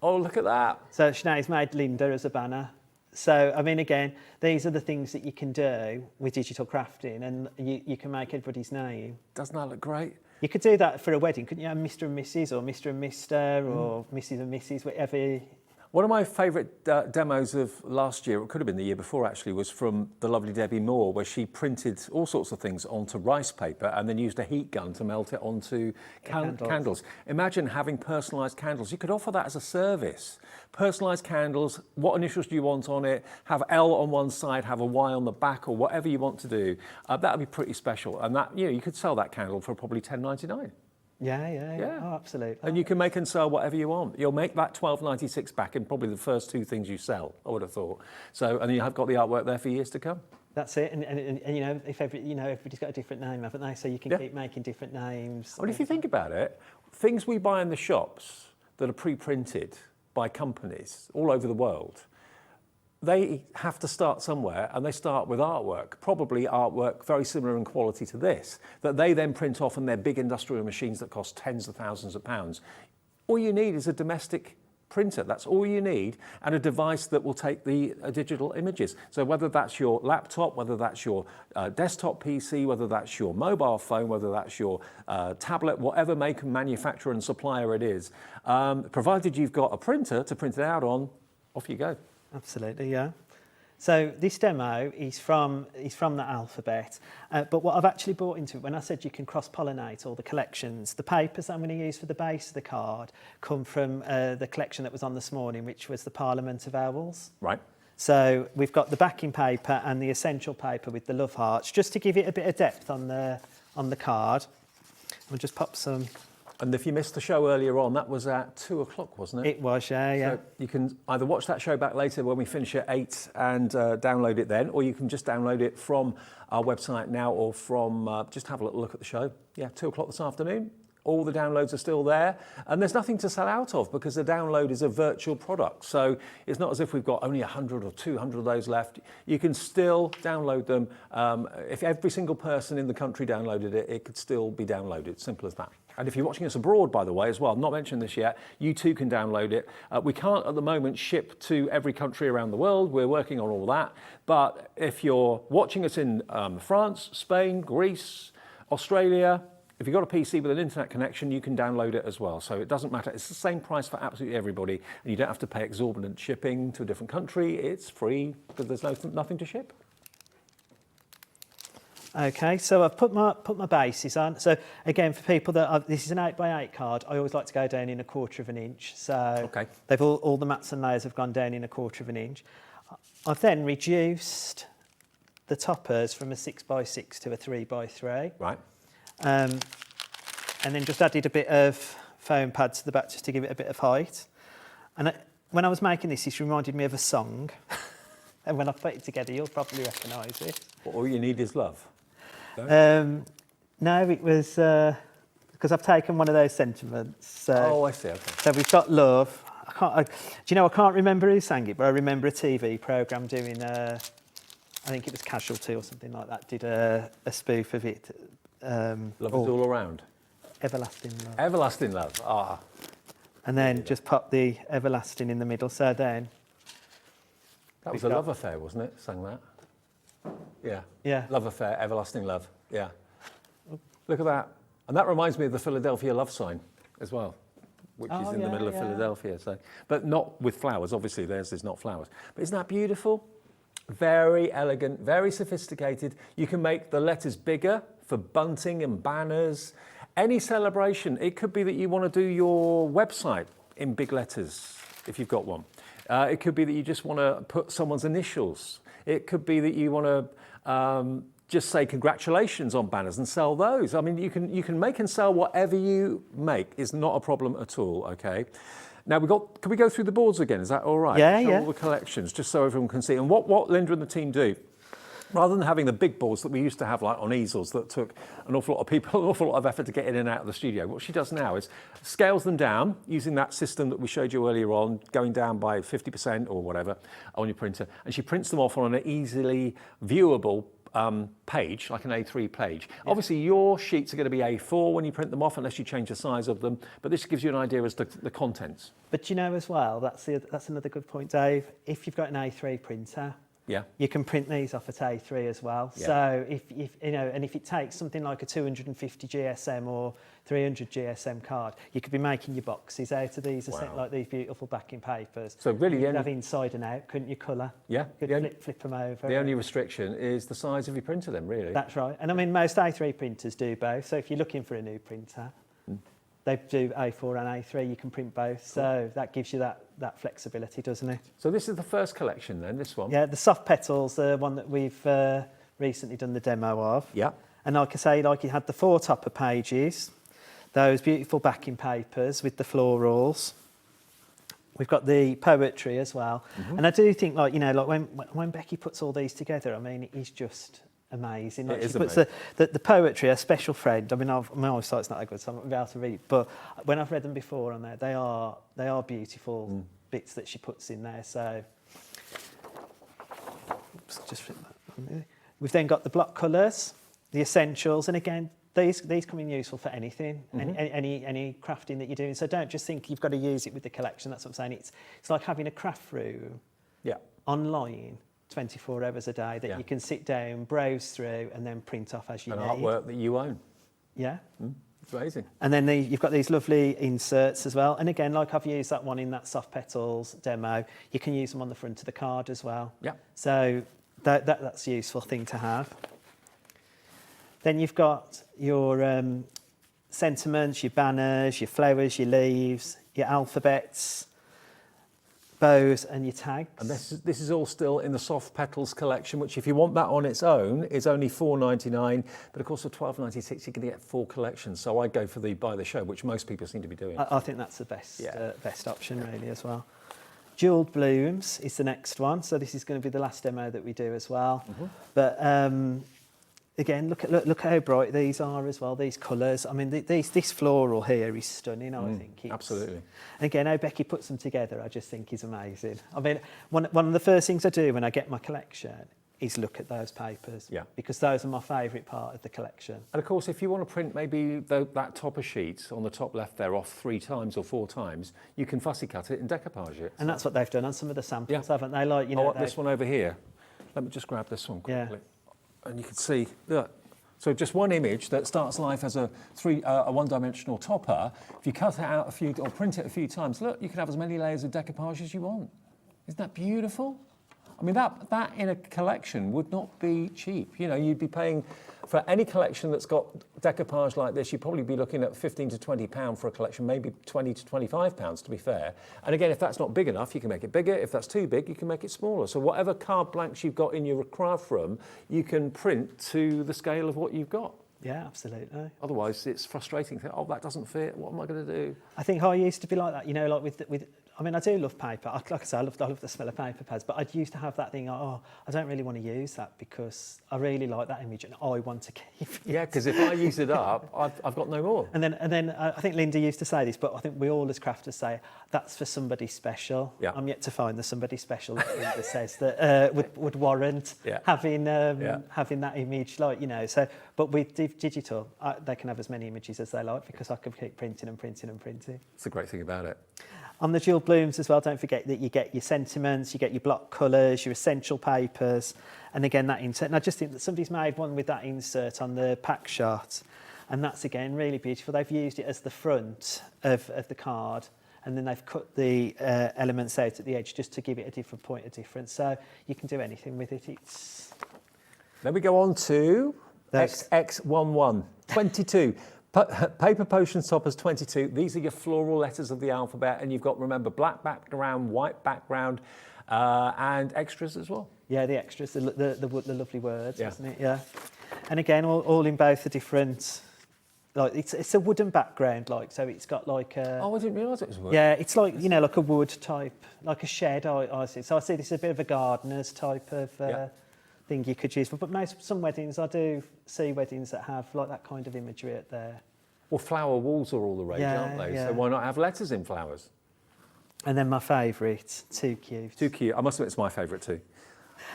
A: Oh, look at that.
G: So Sinead's made Linda as a banner. So, I mean, again, these are the things that you can do with digital crafting, and you can make everybody's name.
A: Doesn't that look great?
G: You could do that for a wedding, couldn't you? Have Mr. and Mrs. or Mr. and Mr. or Mrs. and Mrs. whatever.
A: One of my favourite demos of last year, it could have been the year before actually, was from the lovely Debbie Moore, where she printed all sorts of things onto rice paper and then used a heat gun to melt it onto candles. Imagine having personalised candles. You could offer that as a service. Personalised candles, what initials do you want on it? Have L on one side, have a Y on the back, or whatever you want to do. That would be pretty special. And that, you could sell that candle for probably $10.99.
G: Yeah. Oh, absolutely.
A: And you can make and sell whatever you want. You'll make that $12.96 back in probably the first 2 things you sell, I would have thought. So, and you have got the artwork there for years to come.
G: That's it. And you know, if everybody's got a different name, haven't they? So you can keep making different names.
A: I mean, if you think about it, things we buy in the shops that are pre-printed by companies all over the world, they have to start somewhere, and they start with artwork, probably artwork very similar in quality to this, that they then print off in their big industrial machines that cost tens of thousands of pounds. All you need is a domestic printer. That's all you need, and a device that will take the digital images. So whether that's your laptop, whether that's your desktop PC, whether that's your mobile phone, whether that's your tablet, whatever make and manufacturer and supplier it is, provided you've got a printer to print it out on, off you go.
G: Absolutely, yeah. So this demo is from the alphabet, but what I've actually brought into it, when I said you can cross-pollinate all the collections, the papers I'm going to use for the base of the card come from the collection that was on this morning, which was the Parliament of Owls.
A: Right.
G: So we've got the backing paper and the essential paper with the love hearts, just to give it a bit of depth on the card. I'll just pop some.
A: And if you missed the show earlier on, that was at 2 o'clock, wasn't it?
G: It was, yeah.
A: So you can either watch that show back later when we finish at 8 and download it then, or you can just download it from our website now, or from just have a little look at the show. Yeah, 2 o'clock this afternoon. All the downloads are still there, and there's nothing to sell out of because the download is a virtual product. So it's not as if we've got only 100 or 200 of those left. You can still download them. If every single person in the country downloaded it, it could still be downloaded. Simple as that. And if you're watching us abroad, by the way, as well, I've not mentioned this yet, you too can download it. We can't at the moment ship to every country around the world. We're working on all that. But if you're watching us in France, Spain, Greece, Australia, if you've got a PC with an internet connection, you can download it as well. So it doesn't matter. It's the same price for absolutely everybody. And you don't have to pay exorbitant shipping to a different country. It's free because there's nothing to ship.
G: Okay, so I've put my bases on. So again, for people this is an 8x8 card. I always like to go down in 1/4 of an inch. So
A: okay.
G: They've all the mats and layers have gone down in 1/4 of an inch. I've then reduced the toppers from a 6x6 to a 3x3.
A: Right.
G: And then just added a bit of foam pad to the back just to give it a bit of height. And when I was making this reminded me of a song. And when I put it together, you'll probably recognise it.
A: All you need is love.
G: No, it was because I've taken one of those sentiments.
A: Oh, I see. Okay.
G: So we've got love. Do you know, I can't remember who sang it, but I remember a TV programme doing, I think it was Casualty or something like that, did a spoof of it.
A: Love is all around.
G: Everlasting love.
A: Everlasting love. Ah.
G: And then just pop the everlasting in the middle. So then.
A: That was a love affair, wasn't it? Sang that. Yeah.
G: Yeah.
A: Love affair, everlasting love. Yeah. Look at that. And that reminds me of the Philadelphia love sign as well, which is in the middle of Philadelphia. So, but not with flowers. Obviously, theirs is not flowers. But isn't that beautiful? Very elegant, very sophisticated. You can make the letters bigger for bunting and banners. Any celebration. It could be that you want to do your website in big letters, if you've got one. It could be that you just want to put someone's initials. It could be that you want to just say congratulations on banners and sell those. I mean, you can make and sell whatever you make. It's not a problem at all, okay? Now, can we go through the boards again? Is that all right?
G: Yeah,
A: Show
G: yeah.
A: all the collections, just so everyone can see. And what Linda and the team do, rather than having the big boards that we used to have like on easels that took an awful lot of people, an awful lot of effort to get in and out of the studio, what she does now is scales them down using that system that we showed you earlier on, going down by 50% or whatever on your printer, and she prints them off on an easily viewable page, like an A3 page. Yeah. Obviously, your sheets are going to be A4 when you print them off, unless you change the size of them, but this gives you an idea as to the contents.
G: But you know as well, that's another good point, Dave. If you've got an A3 printer,
A: yeah,
G: you can print these off at A3 as well. Yeah. So if you know, and if it takes something like a 250 GSM or 300 GSM card, you could be making your boxes out of these, like these beautiful backing papers.
A: So really,
G: you could have inside and out, couldn't you? Colour.
A: Yeah.
G: You could flip them over.
A: The only restriction is the size of your printer, then, really.
G: That's right. And I mean, most A3 printers do both. So if you're looking for a new printer, they do A4 and A3. You can print both. So that gives you that flexibility, doesn't it?
A: So this is the first collection, then. This one.
G: Yeah, the soft petals, the one that we've recently done the demo of.
A: Yeah.
G: And like I say, like you had the 4 topper pages, those beautiful backing papers with the florals. We've got the poetry as well. Mm-hmm. And I do think, like, you know, like when Becky puts all these together, I mean, it is just amazing. Like, she puts the poetry, a special friend. I mean, my eyesight's not that good, so I'm not going to be able to read it. But when I've read them before on there, they are beautiful bits that she puts in there. So just flip that. We've then got the block colours, the essentials, and again, these come in useful for anything, any crafting that you're doing. So don't just think you've got to use it with the collection. That's what I'm saying. It's like having a craft room online 24 hours a day that you can sit down, browse through, and then print off as you need.
A: An artwork that you own.
G: Yeah.
A: It's amazing.
G: And then you've got these lovely inserts as well. And again, like I've used that one in that soft petals demo, you can use them on the front of the card as well.
A: Yeah.
G: So that's a useful thing to have. Then you've got your sentiments, your banners, your flowers, your leaves, your alphabets, bows and your tags.
A: And this is all still in the Soft Petals collection, which if you want that on its own, is only $4.99. But of course, for $12.96, you can get 4 collections. So I go for the buy the show, which most people seem to be doing.
G: I think that's the best, best option really as well. Jewelled Blooms is the next one. So this is going to be the last demo that we do as well. But again, look how bright these are as well, these colours. I mean, this floral here is stunning, I think.
A: Absolutely.
G: And again, how Becky puts them together, I just think is amazing. I mean, one of the first things I do when I get my collection is look at those papers.
A: Yeah.
G: Because those are my favourite part of the collection.
A: And of course, if you want to print maybe that topper sheet on the top left there off 3 times or 4 times, you can fussy cut it and decoupage it.
G: And that's what they've done on some of the samples, haven't they? Like, you know,
A: this one over here. Let me just grab this one quickly.
G: Yeah.
A: And you can see, look, so just one image that starts life as a one-dimensional topper. If you cut it out or print it a few times, look, you can have as many layers of decoupage as you want. Isn't that beautiful? I mean, that in a collection would not be cheap. You know, you'd be paying for any collection that's got decoupage like this, you'd probably be looking at £15 to £20 for a collection, maybe £20 to £25 to be fair. And again, if that's not big enough, you can make it bigger. If that's too big, you can make it smaller. So whatever card blanks you've got in your craft room, you can print to the scale of what you've got.
G: Yeah, absolutely.
A: Otherwise, it's frustrating. Think, oh, that doesn't fit. What am I going to do?
G: I think I used to be like that, you know, like with I mean, I do love paper. Like I say, I love the smell of paper pads, but I used to have that thing, oh, I don't really want to use that because I really like that image and I want to keep it.
A: Yeah, because if I use it up, I've got no more.
G: And then I think Linda used to say this, but I think we all as crafters say, that's for somebody special.
A: Yeah.
G: I'm yet to find the somebody special that Linda says that would warrant having that image, like, you know. So, but with digital, they can have as many images as they like because I can keep printing and printing and printing.
A: It's the great thing about it.
G: On the jewelled blooms as well, don't forget that you get your sentiments, you get your block colours, your essential papers, and again that insert. And I just think that somebody's made one with that insert on the pack shot, and that's again really beautiful. They've used it as the front of the card, and then they've cut the elements out at the edge just to give it a different point of difference. So you can do anything with it.
A: Then we go on to XX11, 22. Paper Potion Toppers 22. These are your floral letters of the alphabet, and you've got, remember, black background, white background, and extras as well.
G: Yeah, the extras, the lovely words, isn't it? Yeah. And again, all in both the different. Like it's a wooden background, like, so it's got like a.
A: Oh, I didn't realise it was wood.
G: Yeah, it's like, you know, like a wood type, like a shed. I see. So I see this is a bit of a gardener's type of thing you could use for. But some weddings, I do see weddings that have like that kind of imagery at there.
A: Well, flower walls are all the rage, aren't they?
G: Yeah.
A: So why not have letters in flowers?
G: And then my favourite, Too Cute.
A: Too Cute. I must admit, it's my favourite too.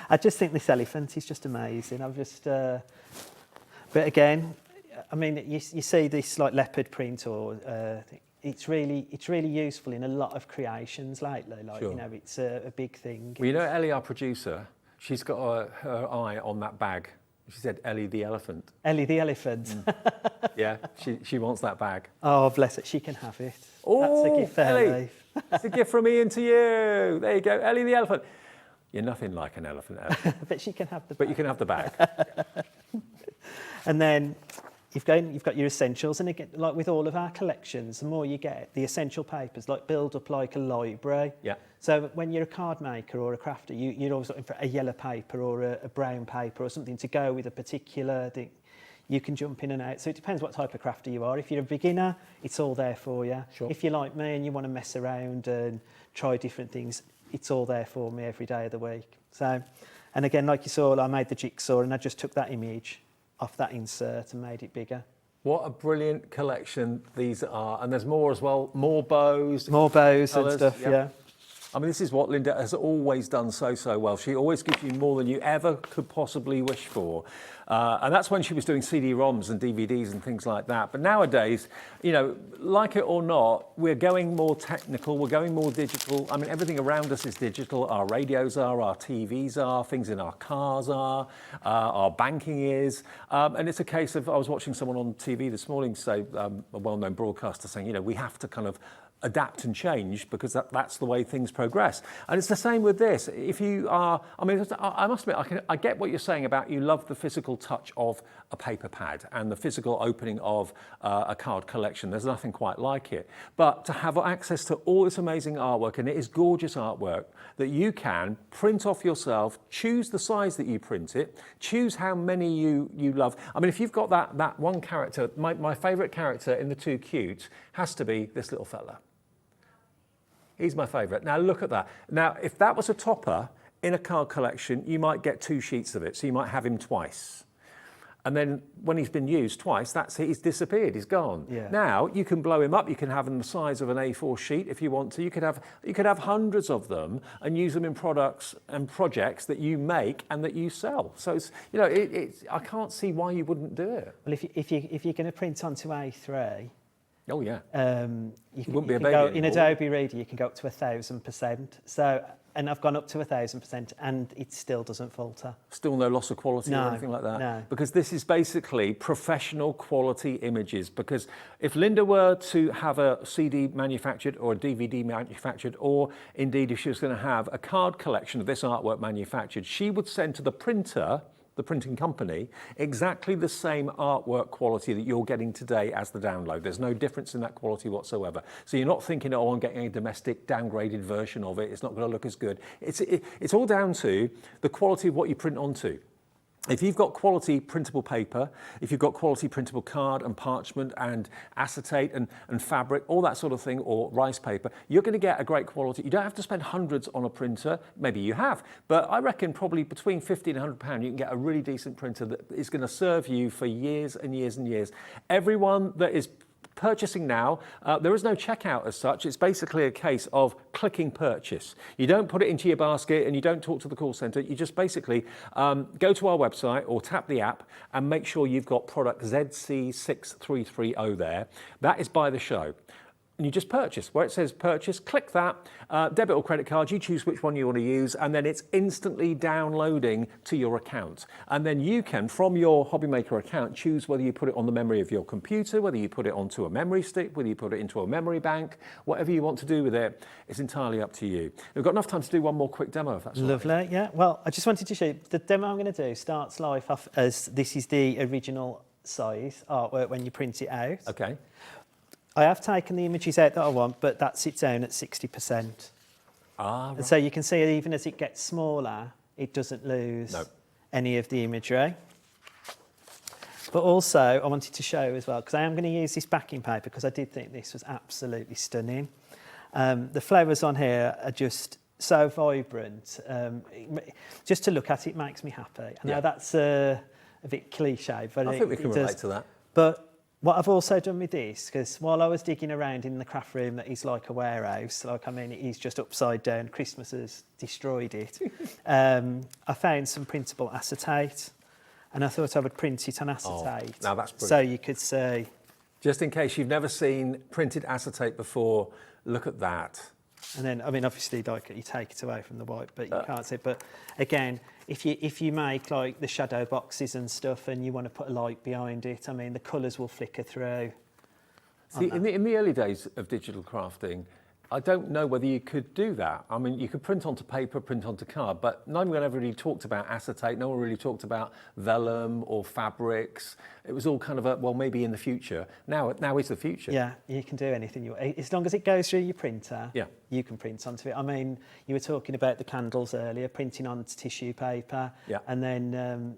G: I just think this elephant is just amazing. I've just, but again, I mean, you see this like leopard print or it's really useful in a lot of creations lately. Like, you know, it's a big thing.
A: Well, you know, Ellie, our producer, she's got her eye on that bag. She said, Ellie the elephant.
G: Ellie the elephant.
A: Yeah, she wants that bag.
G: Oh, bless it. She can have it.
A: Oh,
G: that's a gift for
A: Ellie.
G: her.
A: It's a gift from me and to you. There you go, Ellie the elephant. You're nothing like an elephant, Ellie.
G: But she can have the bag.
A: But you can have the bag.
G: And then you've got your essentials, and again, like with all of our collections, the more you get, the essential papers like build up like a library.
A: Yeah.
G: So when you're a card maker or a crafter, you're always looking for a yellow paper or a brown paper or something to go with a particular thing. You can jump in and out. So it depends what type of crafter you are. If you're a beginner, it's all there for you.
A: Sure.
G: If you're like me and you want to mess around and try different things, it's all there for me every day of the week. So, and again, like you saw, I made the jigsaw and I just took that image off that insert and made it bigger.
A: What a brilliant collection these are. And there's more as well, more bows.
G: More bows
A: colours,
G: and stuff, yeah.
A: I mean, this is what Linda has always done so well. She always gives you more than you ever could possibly wish for. And that's when she was doing CD-ROMs and DVDs and things like that. But nowadays, you know, like it or not, we're going more technical, we're going more digital. I mean, everything around us is digital. Our radios are, our TVs are, things in our cars are, our banking is. And it's a case of, I was watching someone on TV this morning say, a well-known broadcaster saying, you know, we have to kind of adapt and change because that's the way things progress. And it's the same with this. If you are, I mean, I must admit, I get what you're saying about you love the physical touch of a paper pad and the physical opening of a card collection. There's nothing quite like it. But to have access to all this amazing artwork, and it is gorgeous artwork that you can print off yourself, choose the size that you print it, choose how many you love. I mean, if you've got that one character, my favourite character in the Two Cutes has to be this little fella. He's my favourite. Now look at that. Now, if that was a topper in a card collection, you might get 2 sheets of it, so you might have him twice. And then when he's been used twice, that's it, he's disappeared, he's gone. Yeah. Now, you can blow him up, you can have him the size of an A4 sheet if you want to. You could have hundreds of them and use them in products and projects that you make and that you sell. So, it's, you know, I can't see why you wouldn't do it.
G: Well, if you're going to print onto A3,
A: oh yeah.
G: You
A: wouldn't be a baby
G: go,
A: anymore.
G: in Adobe Reader, you can go up to 1,000%. So, and I've gone up to 1,000%, and it still doesn't falter.
A: Still no loss of quality or anything like that?
G: No.
A: Because this is basically professional quality images. Because if Linda were to have a CD manufactured or a DVD manufactured, or indeed if she was going to have a card collection of this artwork manufactured, she would send to the printer, the printing company, exactly the same artwork quality that you're getting today as the download. There's no difference in that quality whatsoever. So you're not thinking, oh, I'm getting a domestic downgraded version of it. It's not going to look as good. It's all down to the quality of what you print onto. If you've got quality printable paper, if you've got quality printable card and parchment and acetate and fabric, all that sort of thing, or rice paper, you're going to get a great quality. You don't have to spend hundreds on a printer. Maybe you have, but I reckon probably between £50 and £100 you can get a really decent printer that is going to serve you for years and years and years. Everyone that is purchasing now, there is no checkout as such. It's basically a case of clicking purchase. You don't put it into your basket and you don't talk to the call center. You just basically go to our website or tap the app and make sure you've got product ZC6330 there. That is by the show. And you just purchase. Where it says purchase, click that, debit or credit card, you choose which one you want to use, and then it's instantly downloading to your account. And then you can, from your Hobbymaker account, choose whether you put it on the memory of your computer, whether you put it onto a memory stick, whether you put it into a memory bank, whatever you want to do with it, it's entirely up to you. We've got enough time to do one more quick demo, if that's all right.
G: Lovely, yeah. Well, I just wanted to show you, the demo I'm going to do starts life off as this is the original size artwork when you print it out.
A: Okay.
G: I have taken the images out that I want, but that sits down at 60%.
A: Ah, right.
G: And so you can see even as it gets smaller, it doesn't lose any of the imagery. But also, I wanted to show as well, because I am going to use this backing paper, because I did think this was absolutely stunning. The flowers on here are just so vibrant. Just to look at it makes me happy. I know that's a bit cliche, but
A: I think we can relate to that.
G: But what I've also done with this, because while I was digging around in the craft room that is like a warehouse, like, I mean, it is just upside down, Christmas has destroyed it, I found some printable acetate, and I thought I would print it on acetate.
A: Oh, now that's brilliant.
G: So you could see.
A: Just in case you've never seen printed acetate before, look at that.
G: And then, I mean, obviously, like, you take it away from the white, but you can't see it. But again, if you make like the shadow boxes and stuff, and you want to put a light behind it, I mean, the colours will flicker through.
A: See, in the early days of digital crafting, I don't know whether you could do that. I mean, you could print onto paper, print onto card, but no one ever really talked about acetate. No one really talked about vellum or fabrics. It was all kind of a, well, maybe in the future. Now is the future.
G: Yeah, you can do anything you want. As long as it goes through your printer, you can print onto it. I mean, you were talking about the candles earlier, printing on tissue paper, and then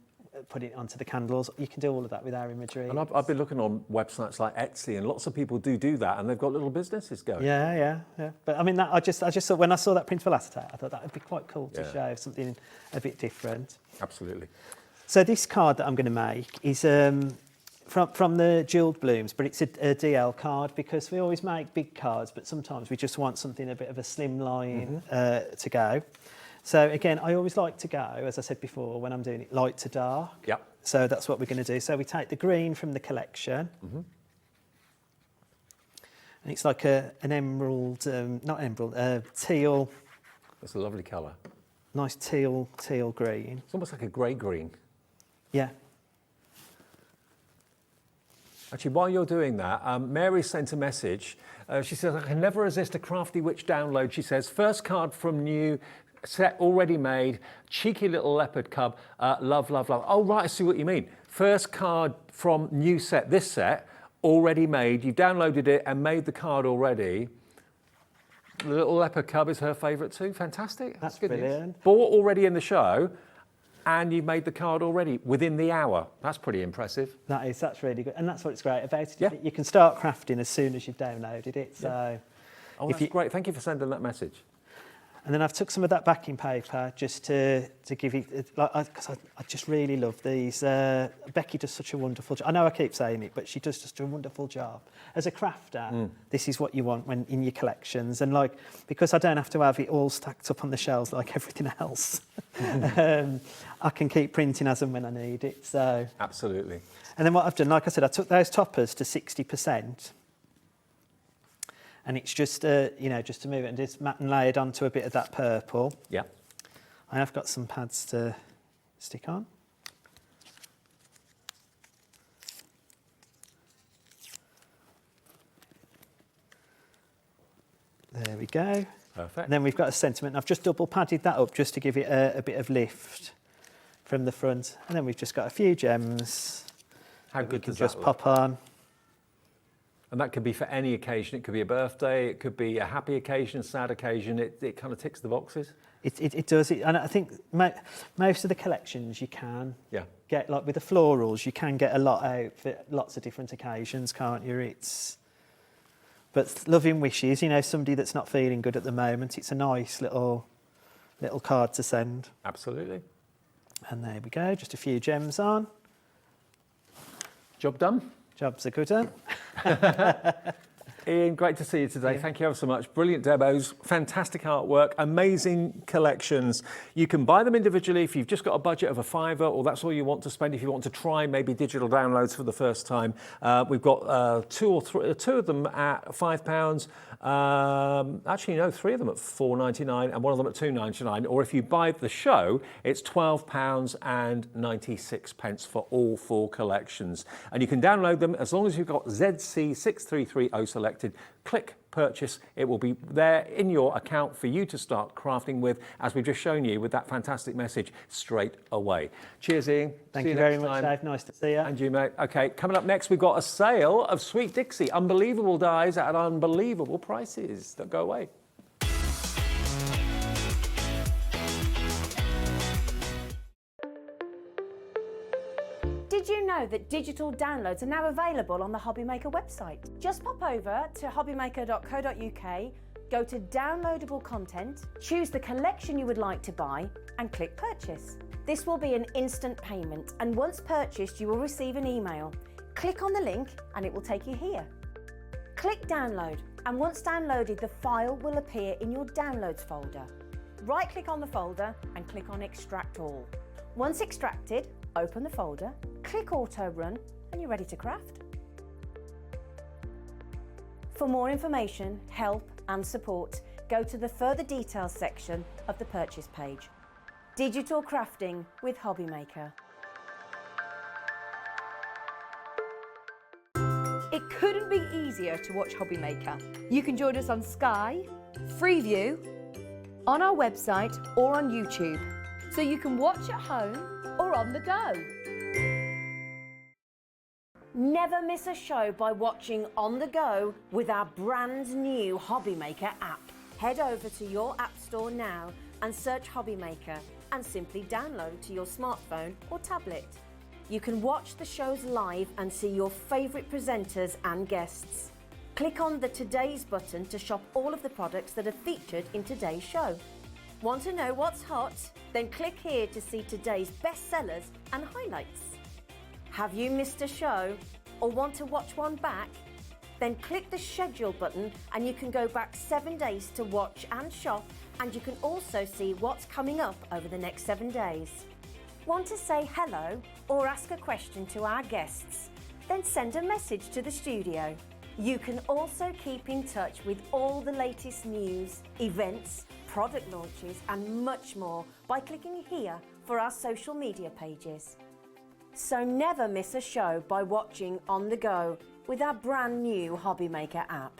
G: put it onto the candles. You can do all of that with our imagery.
A: And I've been looking on websites like Etsy, and lots of people do that, and they've got little businesses going.
G: Yeah. But I mean, I just thought, when I saw that printable acetate, I thought that would be quite cool to show something a bit different.
A: Absolutely.
G: So this card that I'm going to make is from the jewelled blooms, but it's a DL card because we always make big cards, but sometimes we just want something a bit of a slim line to go. So again, I always like to go, as I said before, when I'm doing it, light to dark.
A: Yep.
G: So that's what we're going to do. So we take the green from the collection. And it's like an emerald, not emerald, teal.
A: That's a lovely colour.
G: Nice teal green.
A: It's almost like a grey green.
G: Yeah.
A: Actually, while you're doing that, Mary sent a message. She says, I can never resist a Crafty Witch download. She says, first card from new, set already made, cheeky little leopard cub, love, love, love. Oh, right, I see what you mean. First card from new set, this set, already made. You downloaded it and made the card already. The little leopard cub is her favourite too. Fantastic.
G: That's
A: good
G: brilliant.
A: News. Bought already in the show. And you've made the card already within the hour. That's pretty impressive.
G: That's really good. And that's what's great about it.
A: Yeah.
G: You can start crafting as soon as you've downloaded it. So,
A: Oh, that's great. Thank you for sending that message.
G: And then I've took some of that backing paper just to give you, because I just really love these. Becky does such a wonderful job. I know I keep saying it, but she does just a wonderful job. As a crafter, this is what you want when in your collections. And because I don't have to have it all stacked up on the shelves like everything else, I can keep printing as and when I need it. So
A: absolutely.
G: And then what I've done, like I said, I took those toppers to 60%. And it's just, just to move it and just matte and layered onto a bit of that purple.
A: Yeah.
G: I have got some pads to stick on. There we go.
A: Perfect.
G: And then we've got a sentiment. I've just double padded that up just to give it a bit of lift from the front. And then we've just got a few gems.
A: How good does
G: just
A: that look?
G: pop on.
A: And that could be for any occasion. It could be a birthday, it could be a happy occasion, a sad occasion. It kind of ticks the boxes.
G: It does. And I think most of the collections you can get, like with the florals, you can get a lot out for lots of different occasions, can't you? But loving wishes, somebody that's not feeling good at the moment, it's a nice little card to send.
A: Absolutely.
G: And there we go, just a few gems on.
A: Job done.
G: Job's a good one.
A: Ian, great to see you today. Thank you ever so much. Brilliant demos, fantastic artwork, amazing collections. You can buy them individually if you've just got a budget of a £5 or that's all you want to spend. If you want to try maybe digital downloads for the first time, we've got two of them at £5. Actually, no, 3 of them at £4.99 and 1 of them at £2.99. Or if you buy the show, it's £12.96 for all 4 collections. And you can download them as long as you've got ZC6330 selected. Click purchase. It will be there in your account for you to start crafting with, as we've just shown you with that fantastic message straight away. Cheers, Ian.
G: Thank you very much, Dave. Nice to see you.
A: And you, mate. Okay, coming up next, we've got a sale of Sweet Dixie. Unbelievable dies at unbelievable prices. Don't go away.
C: Did you know that digital downloads are now available on the Hobbymaker website? Just pop over to hobbymaker.co.uk, go to downloadable content, choose the collection you would like to buy and click purchase. This will be an instant payment, and once purchased you will receive an email. Click on the link and it will take you here. Click download, and once downloaded the file will appear in your downloads folder. Right click on the folder and click on extract all. Once extracted, open the folder, click auto run and you're ready to craft. For more information, help and support, go to the further details section of the purchase page. Digital crafting with Hobbymaker.
B: It couldn't be easier to watch Hobbymaker. You can join us on Sky, Freeview, on our website or on YouTube, so you can watch at home or on the go.
C: Never miss a show by watching on the go with our brand new Hobbymaker app. Head over to your app store now and search Hobbymaker and simply download to your smartphone or tablet. You can watch the shows live and see your favourite presenters and guests. Click on the Today's button to shop all of the products that are featured in today's show. Want to know what's hot? Then click here to see today's bestsellers and highlights. Have you missed a show? or want to watch one back? Then click the schedule button and you can go back 7 days to watch and shop, and you can also see what's coming up over the next 7 days. Want to say hello or ask a question to our guests? Then send a message to the studio. You can also keep in touch with all the latest news, events, product launches and much more by clicking here for our social media pages. So never miss a show by watching on the go with our brand new Hobby Maker app.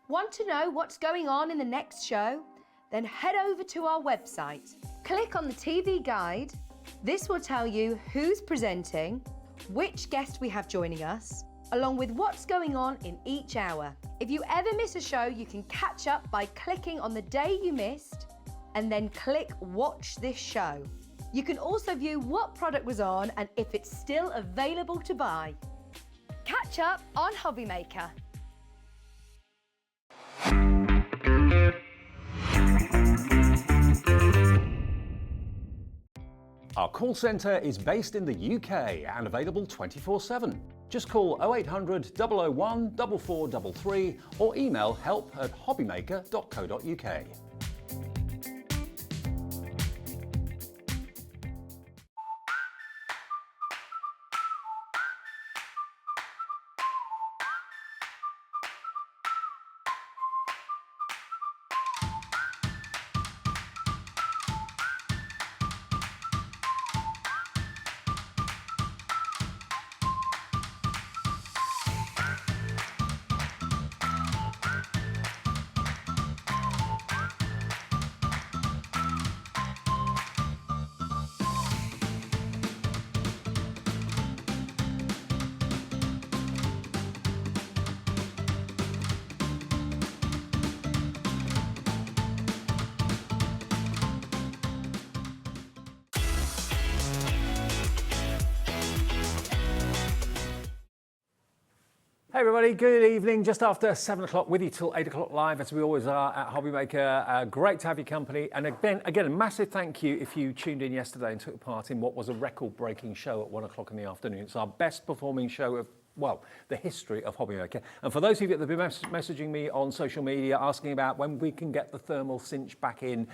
B: Want to know what's going on in the next show? Then head over to our website. Click on the TV guide. This will tell you who's presenting, which guest we have joining us, along with what's going on in each hour. If you ever miss a show, you can catch up by clicking on the day you missed and then click Watch This Show. You can also view what product was on and if it's still available to buy. Catch up on Hobby Maker.
A: Our call centre is based in the UK and available 24/7. Just call 0800 001 4433 or email help@hobbymaker.co.uk. Hey everybody, good evening. Just after 7 o'clock with you till 8 o'clock live, as we always are at Hobby Maker. Great to have your company. And again, a massive thank you if you tuned in yesterday and took part in what was a record-breaking show at 1 o'clock in the afternoon. It's our best performing show of, well, the history of Hobby Maker. And for those of you that have been messaging me on social media asking about when we can get the thermal cinch back in,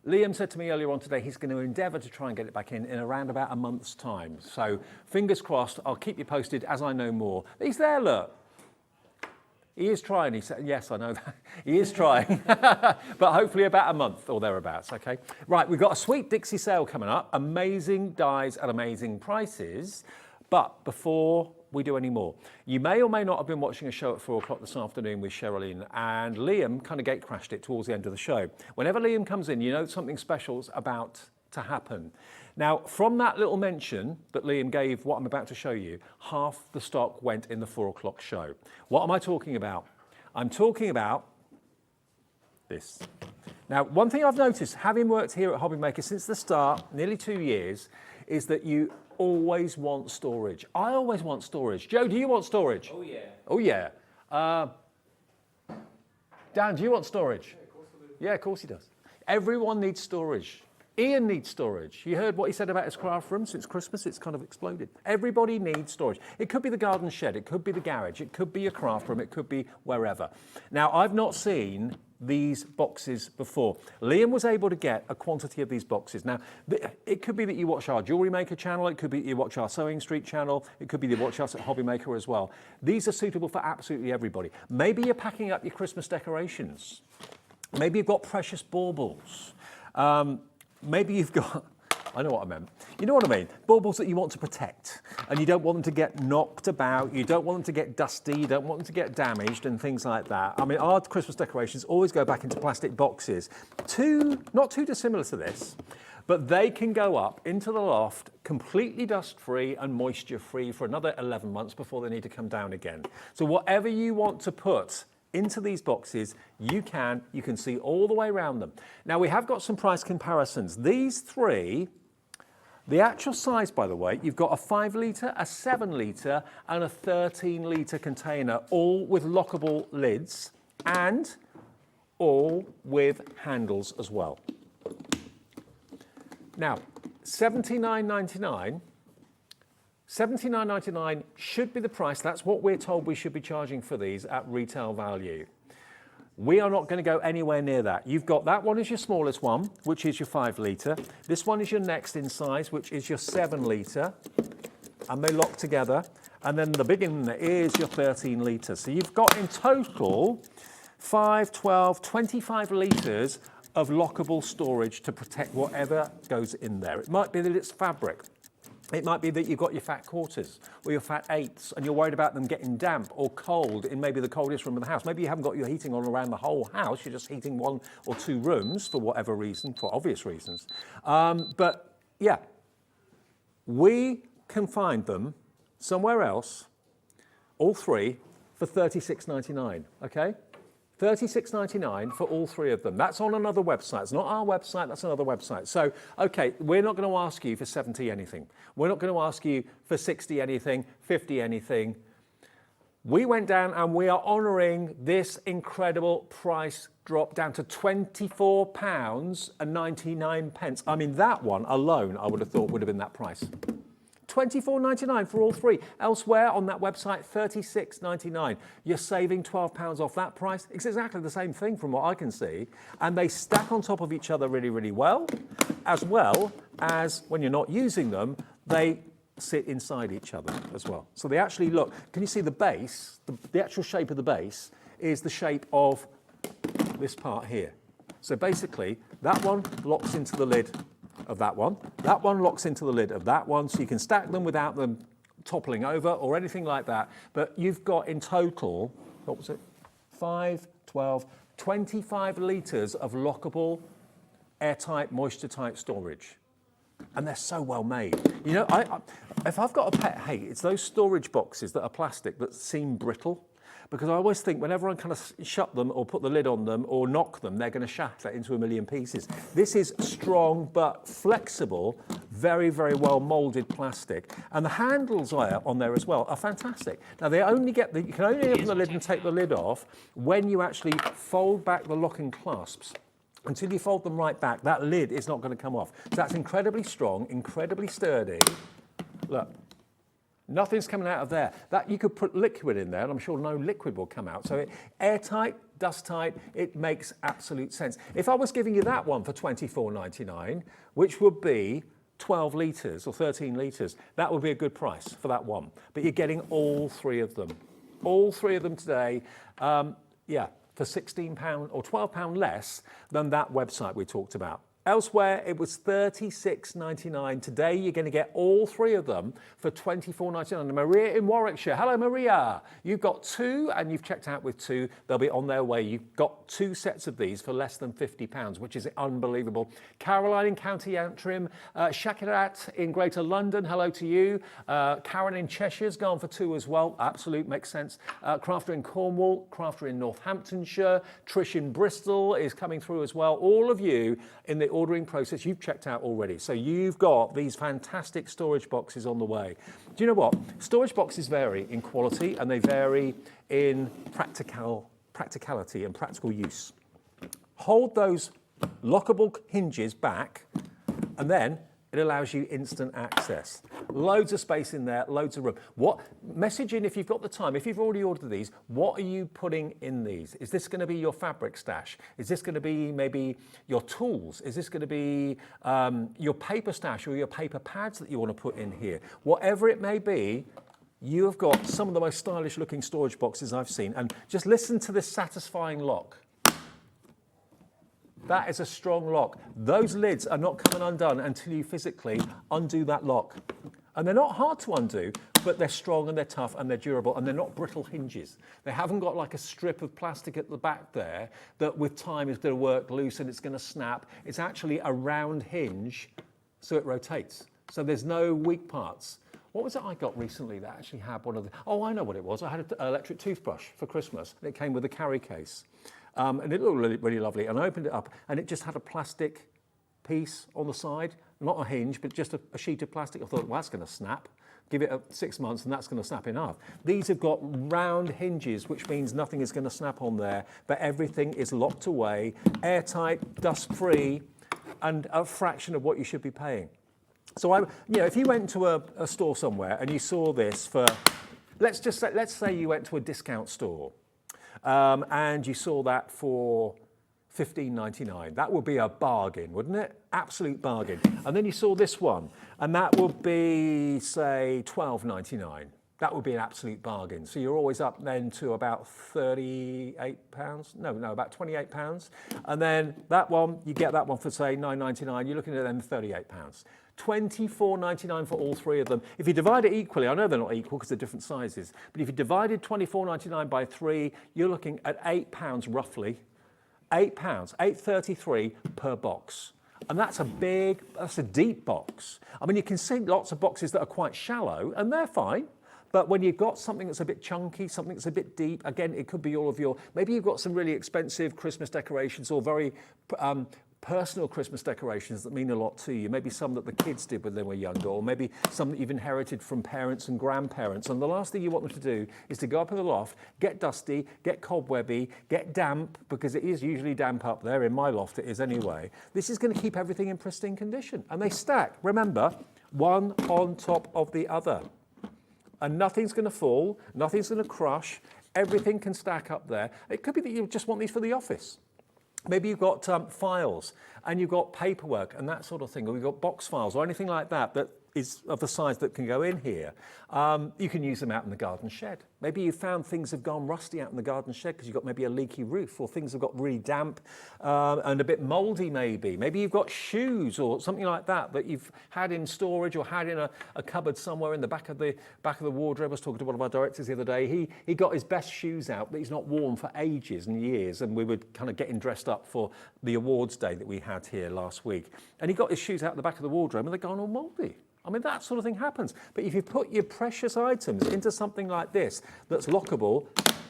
A: Liam said to me earlier on today he's going to endeavour to try and get it back in around about a month's time. So fingers crossed, I'll keep you posted as I know more. He's there, look. He is trying. He said, yes, I know that. He is trying, but hopefully about a month or thereabouts, okay? Right, we've got a Sweet Dixie sale coming up. Amazing dies at amazing prices. But before we do any more, you may or may not have been watching a show at 4 o'clock this afternoon with Sherilyn, and Liam kind of gate crashed it towards the end of the show. Whenever Liam comes in, you know something special's about to happen. Now, from that little mention that Liam gave, what I'm about to show you, half the stock went in the 4 o'clock show. What am I talking about? I'm talking about this. Now, one thing I've noticed, having worked here at Hobby Maker since the start, nearly 2 years, is that you always want storage. I always want storage. Joe, do you want storage?
J: Oh, yeah.
A: Oh, yeah. Dan, do you want storage?
J: Yeah, of course I do.
A: Yeah, of course he does. Everyone needs storage. Ian needs storage. You heard what he said about his craft room since Christmas. It's kind of exploded. Everybody needs storage. It could be the garden shed. It could be the garage. It could be your craft room. It could be wherever. Now, I've not seen these boxes before. Liam was able to get a quantity of these boxes. Now, it could be that you watch our Jewellery Maker channel. It could be that you watch our Sewing Street channel. It could be that you watch us at Hobby Maker as well. These are suitable for absolutely everybody. Maybe you're packing up your Christmas decorations. Maybe you've got precious baubles. Maybe you've got, I know what I meant. You know what I mean? Baubles that you want to protect and you don't want them to get knocked about, you don't want them to get dusty, you don't want them to get damaged and things like that. I mean, our Christmas decorations always go back into plastic boxes. Not too dissimilar to this. but they can go up into the loft completely dust-free and moisture-free for another 11 months before they need to come down again. So whatever you want to put into these boxes, you can see all the way around them. Now we have got some price comparisons. These three, the actual size, by the way, you've got a 5 litre, a 7 litre and a 13 litre container, all with lockable lids and all with handles as well. Now, $79.99 should be the price. That's what we're told we should be charging for these at retail value. We are not going to go anywhere near that. You've got that one is your smallest one, which is your 5 litre. This one is your next in size, which is your 7 litre. And they lock together. And then the big one is your 13 litre. So you've got in total 5, 12, 25 litres of lockable storage to protect whatever goes in there. It might be that it's fabric. It might be that you've got your fat quarters or your fat eighths and you're worried about them getting damp or cold in maybe the coldest room of the house. Maybe you haven't got your heating on around the whole house. You're just heating 1 or 2 rooms for whatever reason, for obvious reasons. But yeah, we can find them somewhere else, all three, for $36.99, okay? $36.99 for all three of them. That's on another website. It's not our website, that's another website. So, okay, we're not going to ask you for 70 anything. We're not going to ask you for 60 anything, 50 anything. We went down and we are honouring this incredible price drop down to £24.99. I mean, that one alone, I would have thought would have been that price. $24.99 for all three. Elsewhere on that website, $36.99. You're saving £12 off that price. It's exactly the same thing from what I can see. And they stack on top of each other really, really well as when you're not using them, they sit inside each other as well. So they actually look, can you see the base, the actual shape of the base is the shape of this part here. So basically, that one locks into the lid of that one locks into the lid of that one, so you can stack them without them toppling over or anything like that. But you've got in total, what was it? 5, 12, 25 litres of lockable, airtight, moisture-tight storage. And they're so well made. You know, if I've got a pet hate, it's those storage boxes that are plastic that seem brittle. Because I always think whenever I kind of shut them or put the lid on them or knock them, they're going to shatter into a million pieces. This is strong but flexible, very, very well moulded plastic. And the handles on there as well are fantastic. Now, you can only open the lid and take the lid off when you actually fold back the locking clasps. Until you fold them right back, that lid is not going to come off. So that's incredibly strong, incredibly sturdy. Look. Nothing's coming out of there. That you could put liquid in there, and I'm sure no liquid will come out. So airtight, dust tight, it makes absolute sense. If I was giving you that one for $24.99, which would be 12 litres or 13 litres, that would be a good price for that one. But you're getting all three of them. All three of them today, for £16 or £12 less than that website we talked about. Elsewhere, it was $36.99. Today, you're going to get all three of them for $24.99. Maria in Warwickshire. Hello, Maria. You've got 2 and you've checked out with 2. They'll be on their way. You've got 2 sets of these for less than £50, which is unbelievable. Caroline in County Antrim. Shakirat in Greater London. Hello to you. Karen in Cheshire's gone for 2 as well. Absolute, makes sense. Crafter in Cornwall. Crafter in Northamptonshire. Trish in Bristol is coming through as well. All of you in the ordering process, you've checked out already. So you've got these fantastic storage boxes on the way. Do you know what? Storage boxes vary in quality and they vary in practicality and practical use. Hold those lockable hinges back and then it allows you instant access. Loads of space in there, loads of room. Message in if you've got the time, if you've already ordered these, what are you putting in these? Is this going to be your fabric stash? Is this going to be maybe your tools? Is this going to be your paper stash or your paper pads that you want to put in here? Whatever it may be, you have got some of the most stylish looking storage boxes I've seen. And just listen to this satisfying lock. That is a strong lock. Those lids are not coming undone until you physically undo that lock. And they're not hard to undo, but they're strong and they're tough and they're durable and they're not brittle hinges. They haven't got like a strip of plastic at the back there that with time is going to work loose and it's going to snap. It's actually a round hinge, so it rotates. So there's no weak parts. What was it I got recently that actually had one of the... Oh, I know what it was. I had an electric toothbrush for Christmas, and it came with a carry case. And it looked really, really lovely. And I opened it up, and it just had a plastic piece on the side, not a hinge, but just a sheet of plastic. I thought, well, that's going to snap. Give it 6 months, and that's going to snap in half. These have got round hinges, which means nothing is going to snap on there, but everything is locked away, airtight, dust-free, and a fraction of what you should be paying. So, if you went to a store somewhere and you saw this for, let's say you went to a discount store and you saw that for $15.99. That would be a bargain, wouldn't it? Absolute bargain. And then you saw this one, and that would be, say, $12.99. That would be an absolute bargain. So you're always up then to about £38. No, about £28. And then that one, you get that one for, say, $9.99. You're looking at then £38. $24.99 for all three of them. If you divide it equally, I know they're not equal because they're different sizes, but if you divided $24.99 by 3, you're looking at £8 roughly. £8, $8.33 per box. And that's a deep box. I mean, you can see lots of boxes that are quite shallow, and they're fine. But when you've got something that's a bit chunky, something that's a bit deep, again, it could be all of maybe you've got some really expensive Christmas decorations or very personal Christmas decorations that mean a lot to you. Maybe some that the kids did when they were younger, or maybe some that you've inherited from parents and grandparents. And the last thing you want them to do is to go up in the loft, get dusty, get cobwebby, get damp, because it is usually damp up there. In my loft it is anyway. This is going to keep everything in pristine condition. And they stack, remember, one on top of the other. And nothing's going to fall, nothing's going to crush, everything can stack up there. It could be that you just want these for the office. Maybe you've got files and you've got paperwork and that sort of thing, or you've got box files or anything like that that is of the size that can go in here. You can use them out in the garden shed. Maybe you found things have gone rusty out in the garden shed because you've got maybe a leaky roof, or things have got really damp and a bit mouldy maybe. Maybe you've got shoes or something like that that you've had in storage or had in a cupboard somewhere in the back of the wardrobe. I was talking to one of our directors the other day. He got his best shoes out that he's not worn for ages and years, and we were kind of getting dressed up for the awards day that we had here last week. And he got his shoes out the back of the wardrobe and they're gone all mouldy. I mean, that sort of thing happens. But if you put your precious items into something like this that's lockable,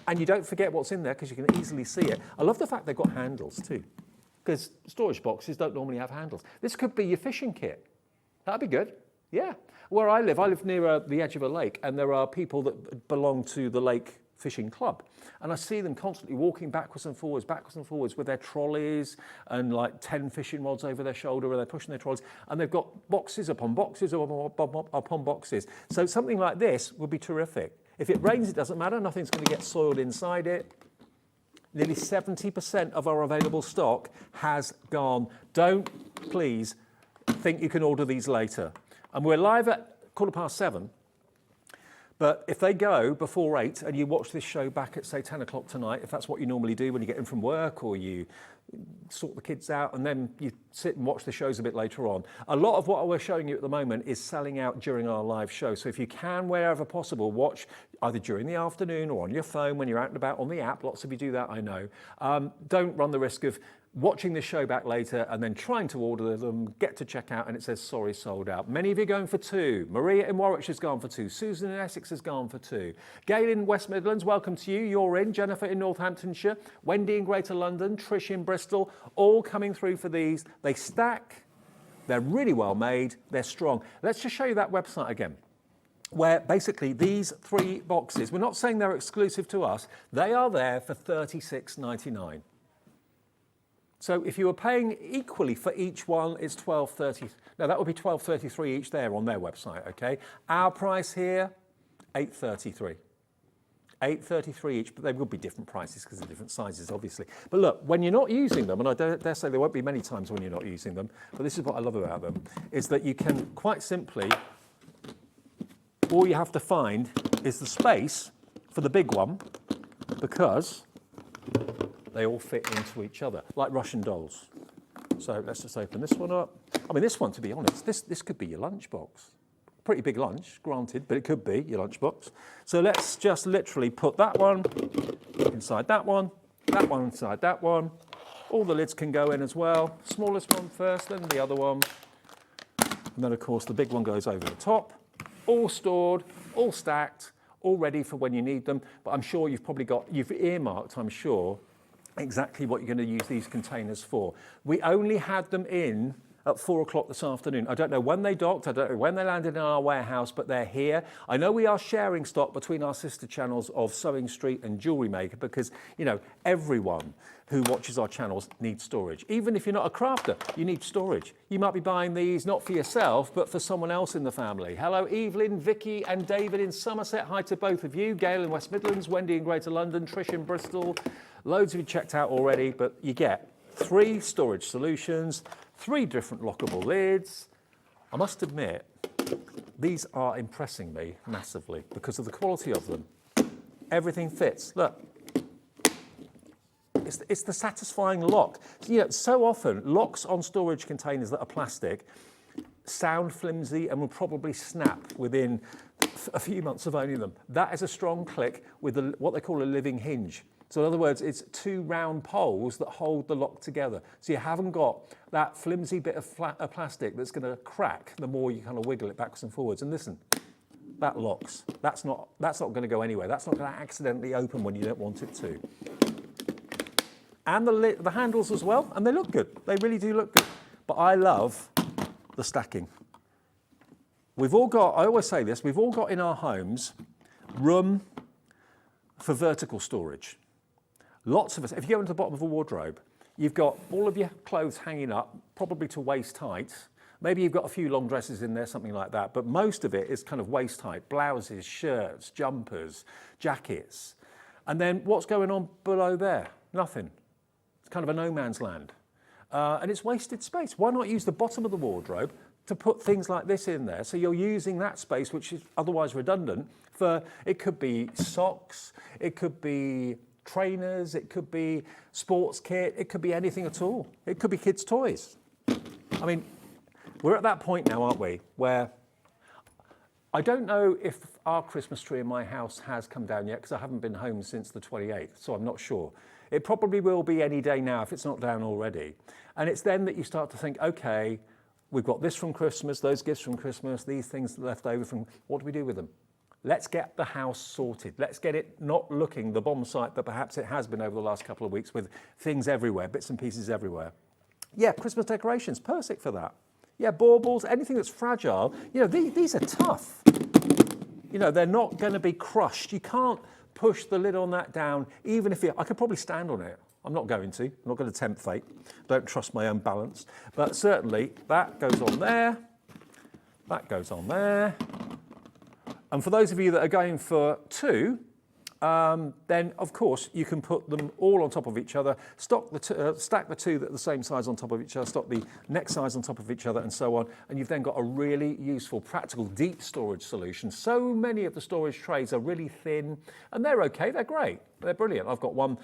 A: and you don't forget what's in there because you can easily see it. I love the fact they've got handles too, because storage boxes don't normally have handles. This could be your fishing kit. That'd be good. Yeah. Where I live near the edge of a lake, and there are people that belong to the lake fishing club, and I see them constantly walking backwards and forwards with their trolleys and like 10 fishing rods over their shoulder, where they're pushing their trolleys, and they've got boxes upon boxes upon boxes. So something like this would be terrific. If it rains, it doesn't matter, nothing's going to get soiled inside it. Nearly 70% of our available stock has gone. Don't please think you can order these later. And we're live at 7:15. But if they go before 8 and you watch this show back at, say, 10 o'clock tonight, if that's what you normally do when you get in from work, or you sort the kids out and then you sit and watch the shows a bit later on, a lot of what we're showing you at the moment is selling out during our live show. So if you can, wherever possible, watch either during the afternoon or on your phone when you're out and about on the app. Lots of you do that, I know. Don't run the risk of watching this show back later and then trying to order them, get to checkout and it says, sorry, sold out. Many of you are going for 2. Maria in Warwickshire's gone for 2. Susan in Essex has gone for 2. Gail in West Midlands, welcome to you. You're in. Jennifer in Northamptonshire. Wendy in Greater London. Trish in Bristol. All coming through for these. They stack. They're really well made. They're strong. Let's just show you that website again, where basically these 3 boxes, we're not saying they're exclusive to us, they are there for $36.99. So if you were paying equally for each one, it's $12.30. No, that would be $12.33 each there on their website, okay? Our price here, $8.33. $8.33 each, but they will be different prices because of different sizes, obviously. But look, when you're not using them, and I dare say there won't be many times when you're not using them, but this is what I love about them, is that you can quite simply, all you have to find is the space for the big one, because they all fit into each other, like Russian dolls. So let's just open this one up. I mean, this one, to be honest, this could be your lunchbox. Pretty big lunch, granted, but it could be your lunchbox. So let's just literally put that one inside that one inside that one. All the lids can go in as well. Smallest one first, then the other one. And then, of course, the big one goes over the top. All stored, all stacked, all ready for when you need them. But I'm sure you've earmarked, I'm sure, exactly what you're going to use these containers for. We only had them in at 4 o'clock this afternoon. I don't know when they docked, I don't know when they landed in our warehouse, but they're here. I know we are sharing stock between our sister channels of Sewing Street and Jewellery Maker because, you know, everyone who watches our channels needs storage. Even if you're not a crafter, you need storage. You might be buying these not for yourself, but for someone else in the family. Hello, Evelyn, Vicky and David in Somerset. Hi to both of you. Gail in West Midlands, Wendy in Greater London, Trish in Bristol. Loads of you checked out already, but you get 3 storage solutions, 3 different lockable lids. I must admit, these are impressing me massively because of the quality of them. Everything fits. Look, it's the satisfying lock. You know, so often locks on storage containers that are plastic sound flimsy and will probably snap within a few months of owning them. That is a strong click with what they call a living hinge. So in other words, it's 2 round poles that hold the lock together. So you haven't got that flimsy bit of plastic that's going to crack the more you kind of wiggle it backwards and forwards. And listen, that locks. That's not going to go anywhere. That's not going to accidentally open when you don't want it to. And the handles as well, and they look good. They really do look good. But I love the stacking. We've all got, I always say this, we've all got in our homes room for vertical storage. Lots of us, if you go into the bottom of a wardrobe, you've got all of your clothes hanging up, probably to waist height. Maybe you've got a few long dresses in there, something like that, but most of it is kind of waist height, blouses, shirts, jumpers, jackets. And then what's going on below there? Nothing. It's kind of a no man's land. And it's wasted space. Why not use the bottom of the wardrobe to put things like this in there? So you're using that space, which is otherwise redundant, for, it could be socks, it could be trainers, it could be sports kit, it could be anything at all. It could be kids' toys. I mean, we're at that point now, aren't we, where I don't know if our Christmas tree in my house has come down yet because I haven't been home since the 28th, so I'm not sure. It probably will be any day now if it's not down already. And it's then that you start to think, okay, we've got this from Christmas, those gifts from Christmas, these things left over from, what do we do with them? Let's get the house sorted. Let's get it not looking the bomb site that perhaps it has been over the last couple of weeks with things everywhere, bits and pieces everywhere. Yeah, Christmas decorations, perfect for that. Yeah, baubles, anything that's fragile. You know, these are tough. You know, they're not going to be crushed. You can't push the lid on that down, even if I could probably stand on it. I'm not going to. I'm not going to tempt fate. Don't trust my own balance. But certainly, that goes on there. That goes on there. And for those of you that are going for 2, then of course you can put them all on top of each other, stack the 2 that are the same size on top of each other, stack the next size on top of each other and so on, and you've then got a really useful, practical, deep storage solution. So many of the storage trays are really thin, and they're okay, they're great, they're brilliant. I've got one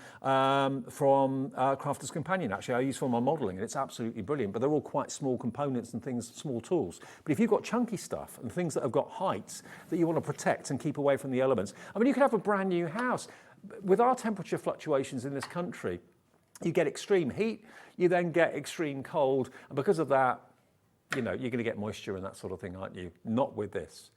A: from Crafter's Companion, actually, I use for my modelling, and it's absolutely brilliant, but they're all quite small components and things, small tools. But if you've got chunky stuff and things that have got heights that you want to protect and keep away from the elements, I mean, you could have a brand new house. With our temperature fluctuations in this country, you get extreme heat, you then get extreme cold, and because of that, you know, you're going to get moisture and that sort of thing, aren't you? Not with this.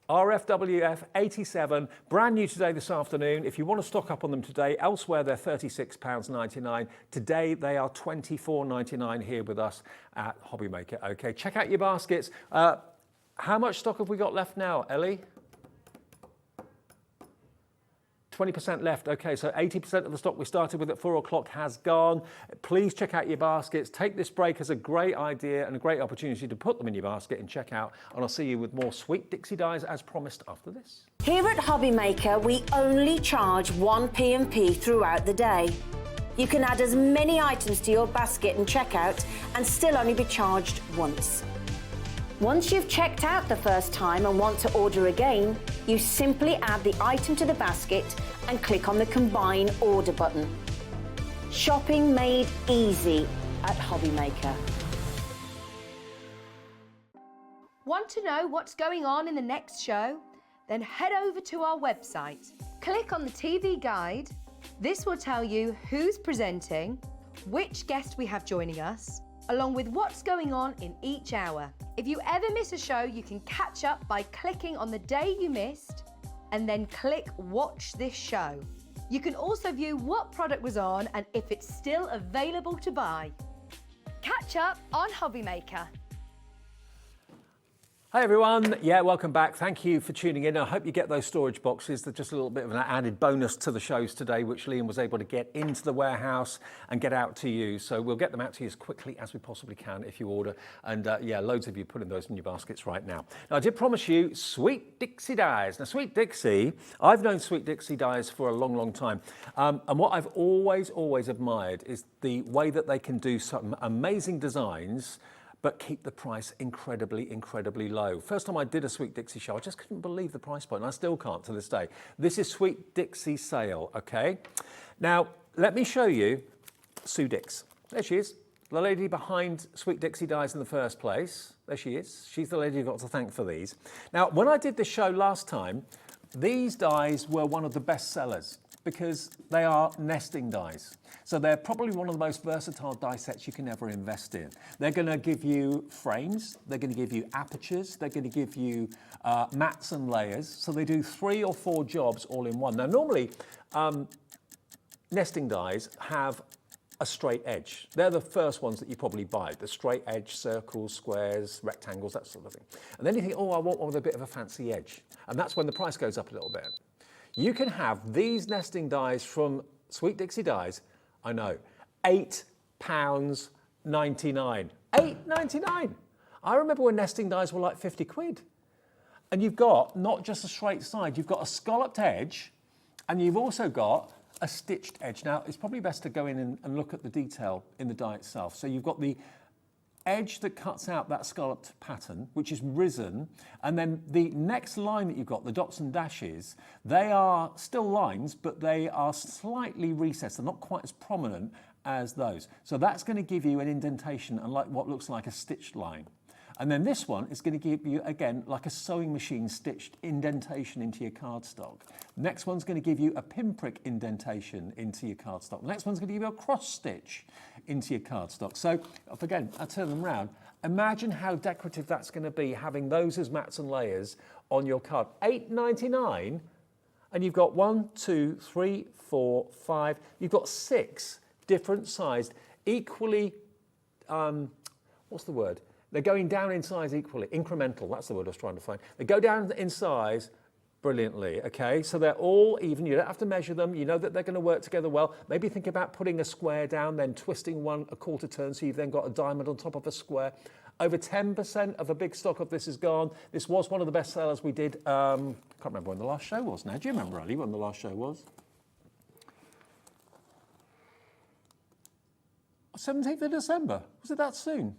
A: RFWF 87, brand new today this afternoon. If you want to stock up on them today, elsewhere they're £36.99. Today they are £24.99 here with us at Hobbymaker. Okay, check out your baskets. How much stock have we got left now, Ellie? 20% left. Okay, so 80% of the stock we started with at 4 o'clock has gone. Please check out your baskets. Take this break as a great idea and a great opportunity to put them in your basket and check out. And I'll see you with more Sweet Dixie Dies as promised after this.
C: Here at Hobbymaker, we only charge 1 P&P throughout the day. You can add as many items to your basket and checkout and still only be charged once. Once you've checked out the first time and want to order again, you simply add the item to the basket and click on the Combine Order button. Shopping made easy at Hobbymaker.
B: Want to know what's going on in the next show? Then head over to our website. Click on the TV guide. This will tell you who's presenting, which guest we have joining us, along with what's going on in each hour. If you ever miss a show, you can catch up by clicking on the day you missed and then click Watch This Show. You can also view what product was on and if it's still available to buy. Catch up on Hobby Maker.
A: Hi everyone, yeah, welcome back. Thank you for tuning in. I hope you get those storage boxes. They're just a little bit of an added bonus to the shows today, which Liam was able to get into the warehouse and get out to you. So we'll get them out to you as quickly as we possibly can if you order. And yeah, loads of you putting those in your baskets right now. Now I did promise you Sweet Dixie Dies. Now Sweet Dixie, I've known Sweet Dixie Dies for a long, long time. And what I've always admired is the way that they can do some amazing designs but keep the price incredibly low. First time I did a Sweet Dixie show, I just couldn't believe the price point, and I still can't to this day. This is Sweet Dixie Sale, okay? Now, let me show you Sue Dix. There she is, the lady behind Sweet Dixie Dies in the first place. There she is. She's the lady you've got to thank for these. Now, when I did this show last time, these dies were one of the best sellers because they are nesting dies. So they're probably one of the most versatile die sets you can ever invest in. They're gonna give you frames, they're gonna give you apertures, they're gonna give you mats and layers. So they do 3 or 4 jobs all in one. Now normally, nesting dies have a straight edge. They're the first ones that you probably buy, the straight edge, circles, squares, rectangles, that sort of thing. And then you think, oh, I want one with a bit of a fancy edge. And that's when the price goes up a little bit. You can have these nesting dies from Sweet Dixie Dies, I know, £8.99. £8.99. I remember when nesting dies were like 50 quid. And you've got not just a straight side, you've got a scalloped edge, and you've also got a stitched edge. Now, it's probably best to go in and look at the detail in the die itself. So you've got the edge that cuts out that scalloped pattern, which is risen, and then the next line that you've got, the dots and dashes, they are still lines, but they are slightly recessed. They're not quite as prominent as those. So that's going to give you an indentation and like what looks like a stitched line. And then this one is going to give you, again, like a sewing machine stitched indentation into your cardstock. Next one's going to give you a pinprick indentation into your cardstock. Next one's going to give you a cross stitch into your cardstock. So, again, I turn them round. Imagine how decorative that's going to be, having those as mats and layers on your card. £8.99, and you've got 1, 2, 3, 4, 5. You've got 6 different sized, equally, what's the word? They're going down in size equally. Incremental, that's the word I was trying to find. They go down in size brilliantly, okay? So they're all even. You don't have to measure them. You know that they're going to work together well. Maybe think about putting a square down, then twisting one a quarter turn so you've then got a diamond on top of a square. Over 10% of a big stock of this is gone. This was one of the best sellers we did. I can't remember when the last show was now. Do you remember, Ali, when the last show was? 17th of December. Was it that soon?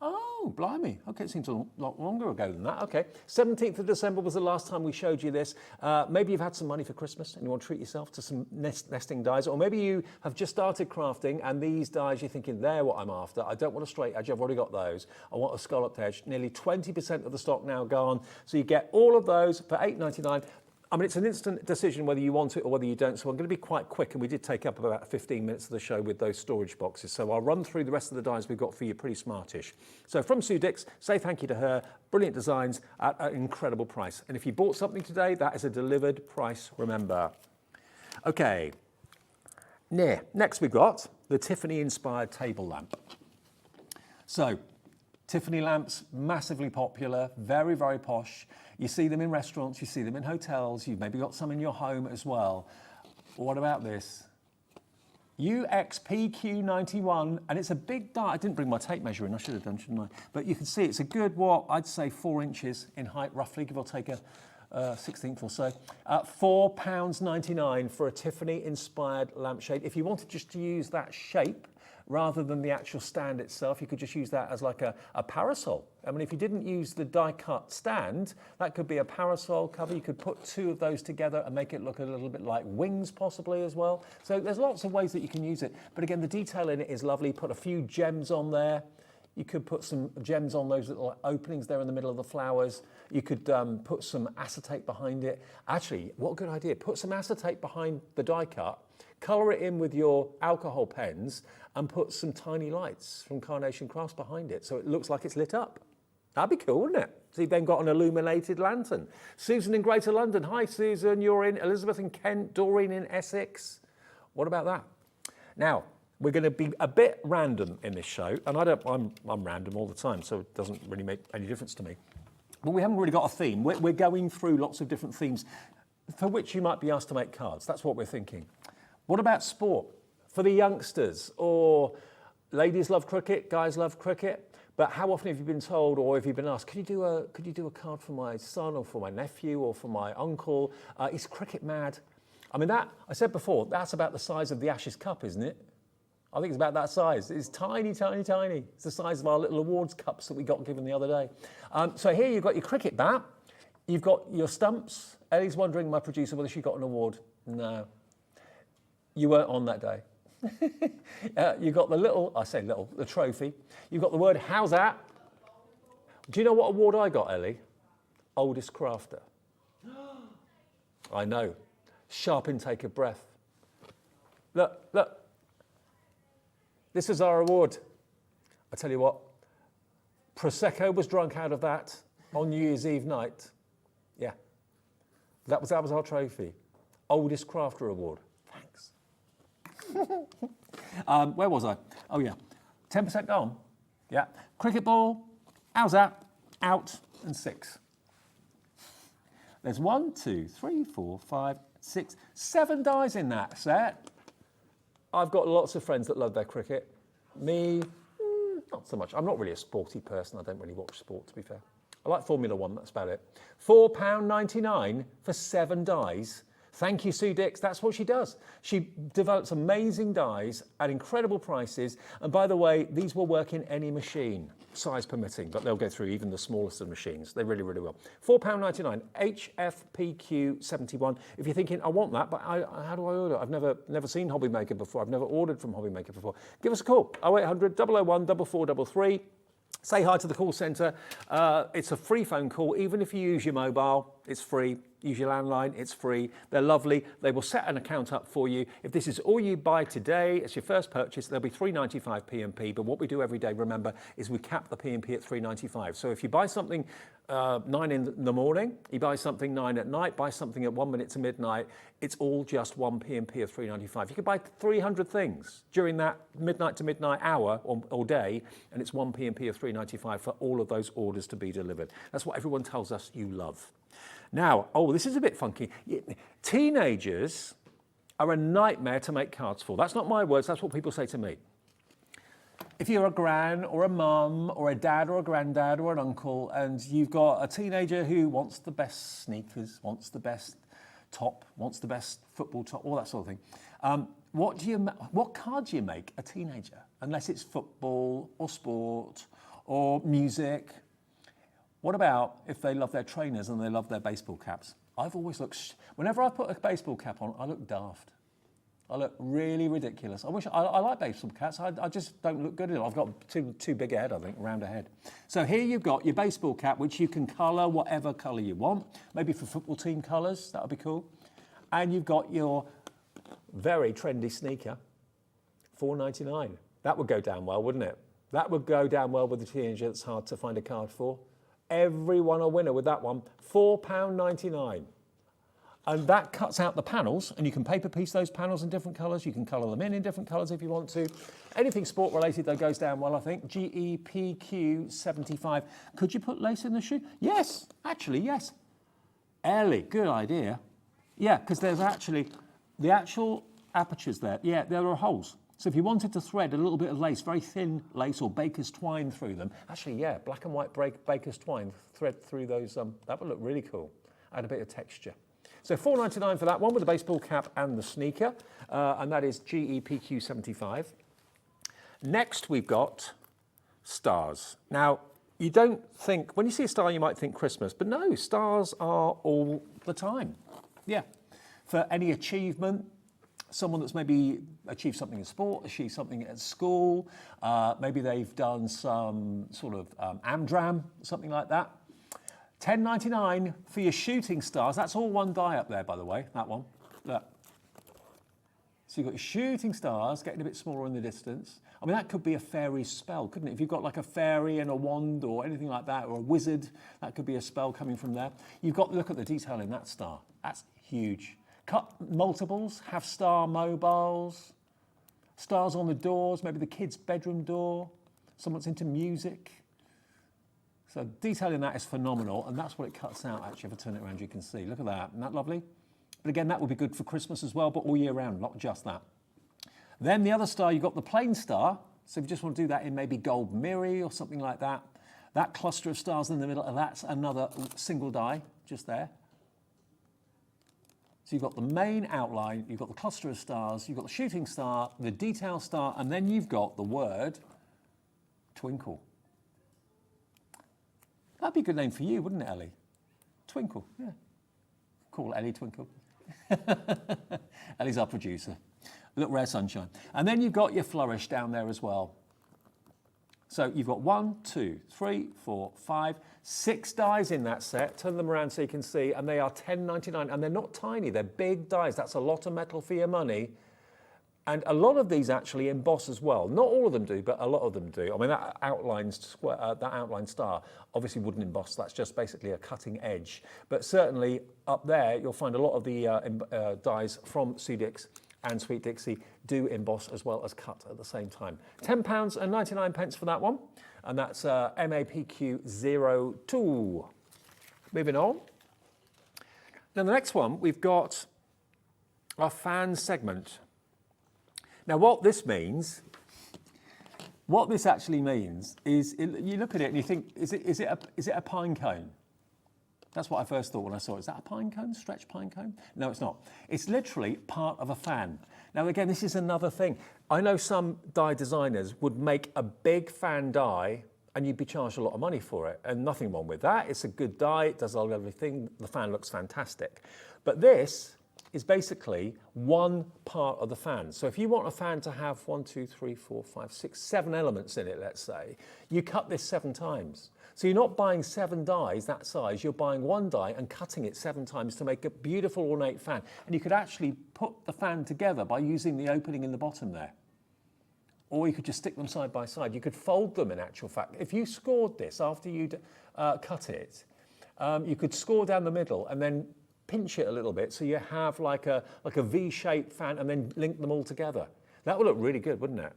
A: Oh, blimey. Okay, it seems a lot longer ago than that. Okay, 17th of December was the last time we showed you this. Maybe you've had some money for Christmas and you want to treat yourself to some nesting dies, or maybe you have just started crafting and these dies you're thinking, they're what I'm after. I don't want a straight edge, I've already got those. I want a scalloped edge. Nearly 20% of the stock now gone. So you get all of those for £8.99. I mean, it's an instant decision whether you want it or whether you don't, so I'm going to be quite quick, and we did take up about 15 minutes of the show with those storage boxes, so I'll run through the rest of the dies we've got for you pretty smartish. So from Sue Dix, say thank you to her, brilliant designs at an incredible price. And if you bought something today, that is a delivered price, remember. Okay, next we've got the Tiffany-inspired table lamp. So, Tiffany lamps, massively popular, very, very posh. You see them in restaurants, you see them in hotels, you've maybe got some in your home as well. What about this? UXPQ91, and it's a big die. I didn't bring my tape measure in, I should have done, shouldn't I? But you can see it's a good, what, I'd say 4 inches in height, roughly, give or take a 16th or so. £4.99 for a Tiffany-inspired lampshade. If you wanted just to use that shape, rather than the actual stand itself, you could just use that as like a parasol. I mean, if you didn't use the die-cut stand, that could be a parasol cover. You could put 2 of those together and make it look a little bit like wings possibly as well. So there's lots of ways that you can use it. But again, the detail in it is lovely. Put a few gems on there. You could put some gems on those little openings there in the middle of the flowers. You could put some acetate behind it. Actually, what a good idea. Put some acetate behind the die cut, colour it in with your alcohol pens, and put some tiny lights from Carnation Crafts behind it so it looks like it's lit up. That'd be cool, wouldn't it? So you've then got an illuminated lantern. Susan in Greater London. Hi, Susan. You're in. Elizabeth in Kent. Doreen in Essex. What about that? Now, we're going to be a bit random in this show, and I'm random all the time, so it doesn't really make any difference to me. But we haven't really got a theme. We're going through lots of different themes for which you might be asked to make cards. That's what we're thinking. What about sport? For the youngsters, or ladies love cricket, guys love cricket, but how often have you been told, or have you been asked, could you do a card for my son, or for my nephew, or for my uncle? He's cricket mad. I mean, that, I said before, that's about the size of the Ashes Cup, isn't it? I think it's about that size. It's tiny, tiny, tiny. It's the size of our little awards cups that we got given the other day. So here you've got your cricket bat. You've got your stumps. Ellie's wondering, my producer, whether she got an award. No. You weren't on that day. You've got the little, I say little, the trophy. You've got the word, how's that? Do you know what award I got, Ellie? Oldest crafter. I know. Sharp intake of breath. Look, look. This is our award. I tell you what, Prosecco was drunk out of that on New Year's Eve night. Yeah, that was our trophy. Oldest Crafter Award. Thanks. Where was I? Oh yeah, 10% gone. Yeah, cricket ball, how's that? Out and 6. There's 1, 2, 3, 4, 5, 6, 7 dies in that set. I've got lots of friends that love their cricket. Me, not so much. I'm not really a sporty person. I don't really watch sport, to be fair. I like Formula 1, that's about it. £4.99 for 7 dies. Thank you, Sue Dix. That's what she does. She develops amazing dies at incredible prices. And by the way, these will work in any machine, size permitting, but they'll go through even the smallest of machines. They really, really will. £4.99, HFPQ71. If you're thinking, I want that, but how do I order? I've never seen Hobby Maker before. I've never ordered from Hobby Maker before. Give us a call, 0800 001 4433. Say hi to the call centre. It's a free phone call. Even if you use your mobile, it's free. Use your landline, it's free. They're lovely. They will set an account up for you. If this is all you buy today, it's your first purchase, there'll be £3.95 P&P. But what we do every day, remember, is we cap the P&P at £3.95. So if you buy something 9 in the morning, you buy something 9 at night, buy something at 1 minute to midnight, it's all just one P&P of £3.95. You could buy 300 things during that midnight to midnight hour or day, and it's one P&P of £3.95 for all of those orders to be delivered. That's what everyone tells us you love. Now, this is a bit funky. Teenagers are a nightmare to make cards for. That's not my words, that's what people say to me. If you're a gran or a mum or a dad or a granddad or an uncle and you've got a teenager who wants the best sneakers, wants the best top, wants the best football top, all that sort of thing, what card do you make a teenager? Unless it's football or sport or music. What about if they love their trainers and they love their baseball caps? I've always looked, whenever I put a baseball cap on, I look daft. I look really ridiculous. I like baseball caps, I just don't look good in it. I've got too big a head, I think, round a head. So here you've got your baseball cap, which you can colour whatever colour you want. Maybe for football team colours, that would be cool. And you've got your very trendy sneaker, £4.99. That would go down well, wouldn't it? That would go down well with a teenager that's hard to find a card for. Everyone a winner with that one, £4.99. And that cuts out the panels, and you can paper piece those panels in different colours. You can colour them in different colours if you want to. Anything sport related that goes down well, I think. GEPQ75. Could you put lace in the shoe? Yes, actually, yes. Ellie, good idea. Yeah, because there's actually the actual apertures there. Yeah, there are holes. So if you wanted to thread a little bit of lace, very thin lace or baker's twine through them, actually, yeah, black and white baker's twine, thread through those, that would look really cool. Add a bit of texture. So £4.99 for that one with the baseball cap and the sneaker, and that is GEPQ75. Next we've got stars. Now, you don't think, when you see a star you might think Christmas, but no, stars are all the time. Yeah, for any achievement, someone that's maybe achieved something in sport, achieved something at school, maybe they've done some sort of Amdram, something like that. $10.99 for your shooting stars. That's all one die up there, by the way, that one. Look. So you've got your shooting stars getting a bit smaller in the distance. I mean, that could be a fairy's spell, couldn't it? If you've got like a fairy and a wand or anything like that, or a wizard, that could be a spell coming from there. You've got to look at the detail in that star. That's huge. Cut multiples, have star mobiles, stars on the doors, maybe the kid's bedroom door, someone's into music. So detail in that is phenomenal, and that's what it cuts out, actually. If I turn it around, you can see. Look at that. Isn't that lovely? But again, that would be good for Christmas as well, but all year round, not just that. Then the other star, you've got the plain star. So if you just want to do that in maybe gold mirror or something like that, that cluster of stars in the middle, that's another single die just there. So you've got the main outline, you've got the cluster of stars, you've got the shooting star, the detail star, and then you've got the word twinkle. That'd be a good name for you, wouldn't it, Ellie? Twinkle, yeah. Call Ellie Twinkle. Ellie's our producer. Look, rare sunshine. And then you've got your flourish down there as well. So you've got 1, 2, 3, 4, 5, 6 dies in that set. Turn them around so you can see, and they are $10.99, and they're not tiny, they're big dies. That's a lot of metal for your money. And a lot of these actually emboss as well. Not all of them do, but a lot of them do. I mean, that outline star obviously wouldn't emboss. That's just basically a cutting edge. But certainly up there, you'll find a lot of the dies from Sudix and Sweet Dixie do emboss as well as cut at the same time. £10.99 for that one. And that's MAPQ02. Moving on. Now the next one, we've got our fan segment. Now, what this actually means is, you look at it and you think, is it a pine cone? That's what I first thought when I saw it. Is that a pine cone, stretch pine cone? No, it's not. It's literally part of a fan. Now, again, this is another thing. I know some die designers would make a big fan die and you'd be charged a lot of money for it, and nothing wrong with that. It's a good die, it does everything, the fan looks fantastic. But this is basically one part of the fan. So if you want a fan to have 1, 2, 3, 4, 5, 6, 7 elements in it, let's say, you cut this 7 times. So you're not buying 7 dies that size, you're buying 1 die and cutting it 7 times to make a beautiful ornate fan. And you could actually put the fan together by using the opening in the bottom there. Or you could just stick them side by side. You could fold them in actual fact. If you scored this after you'd cut it, you could score down the middle and then pinch it a little bit so you have like a V-shaped fan and then link them all together. That would look really good, wouldn't it?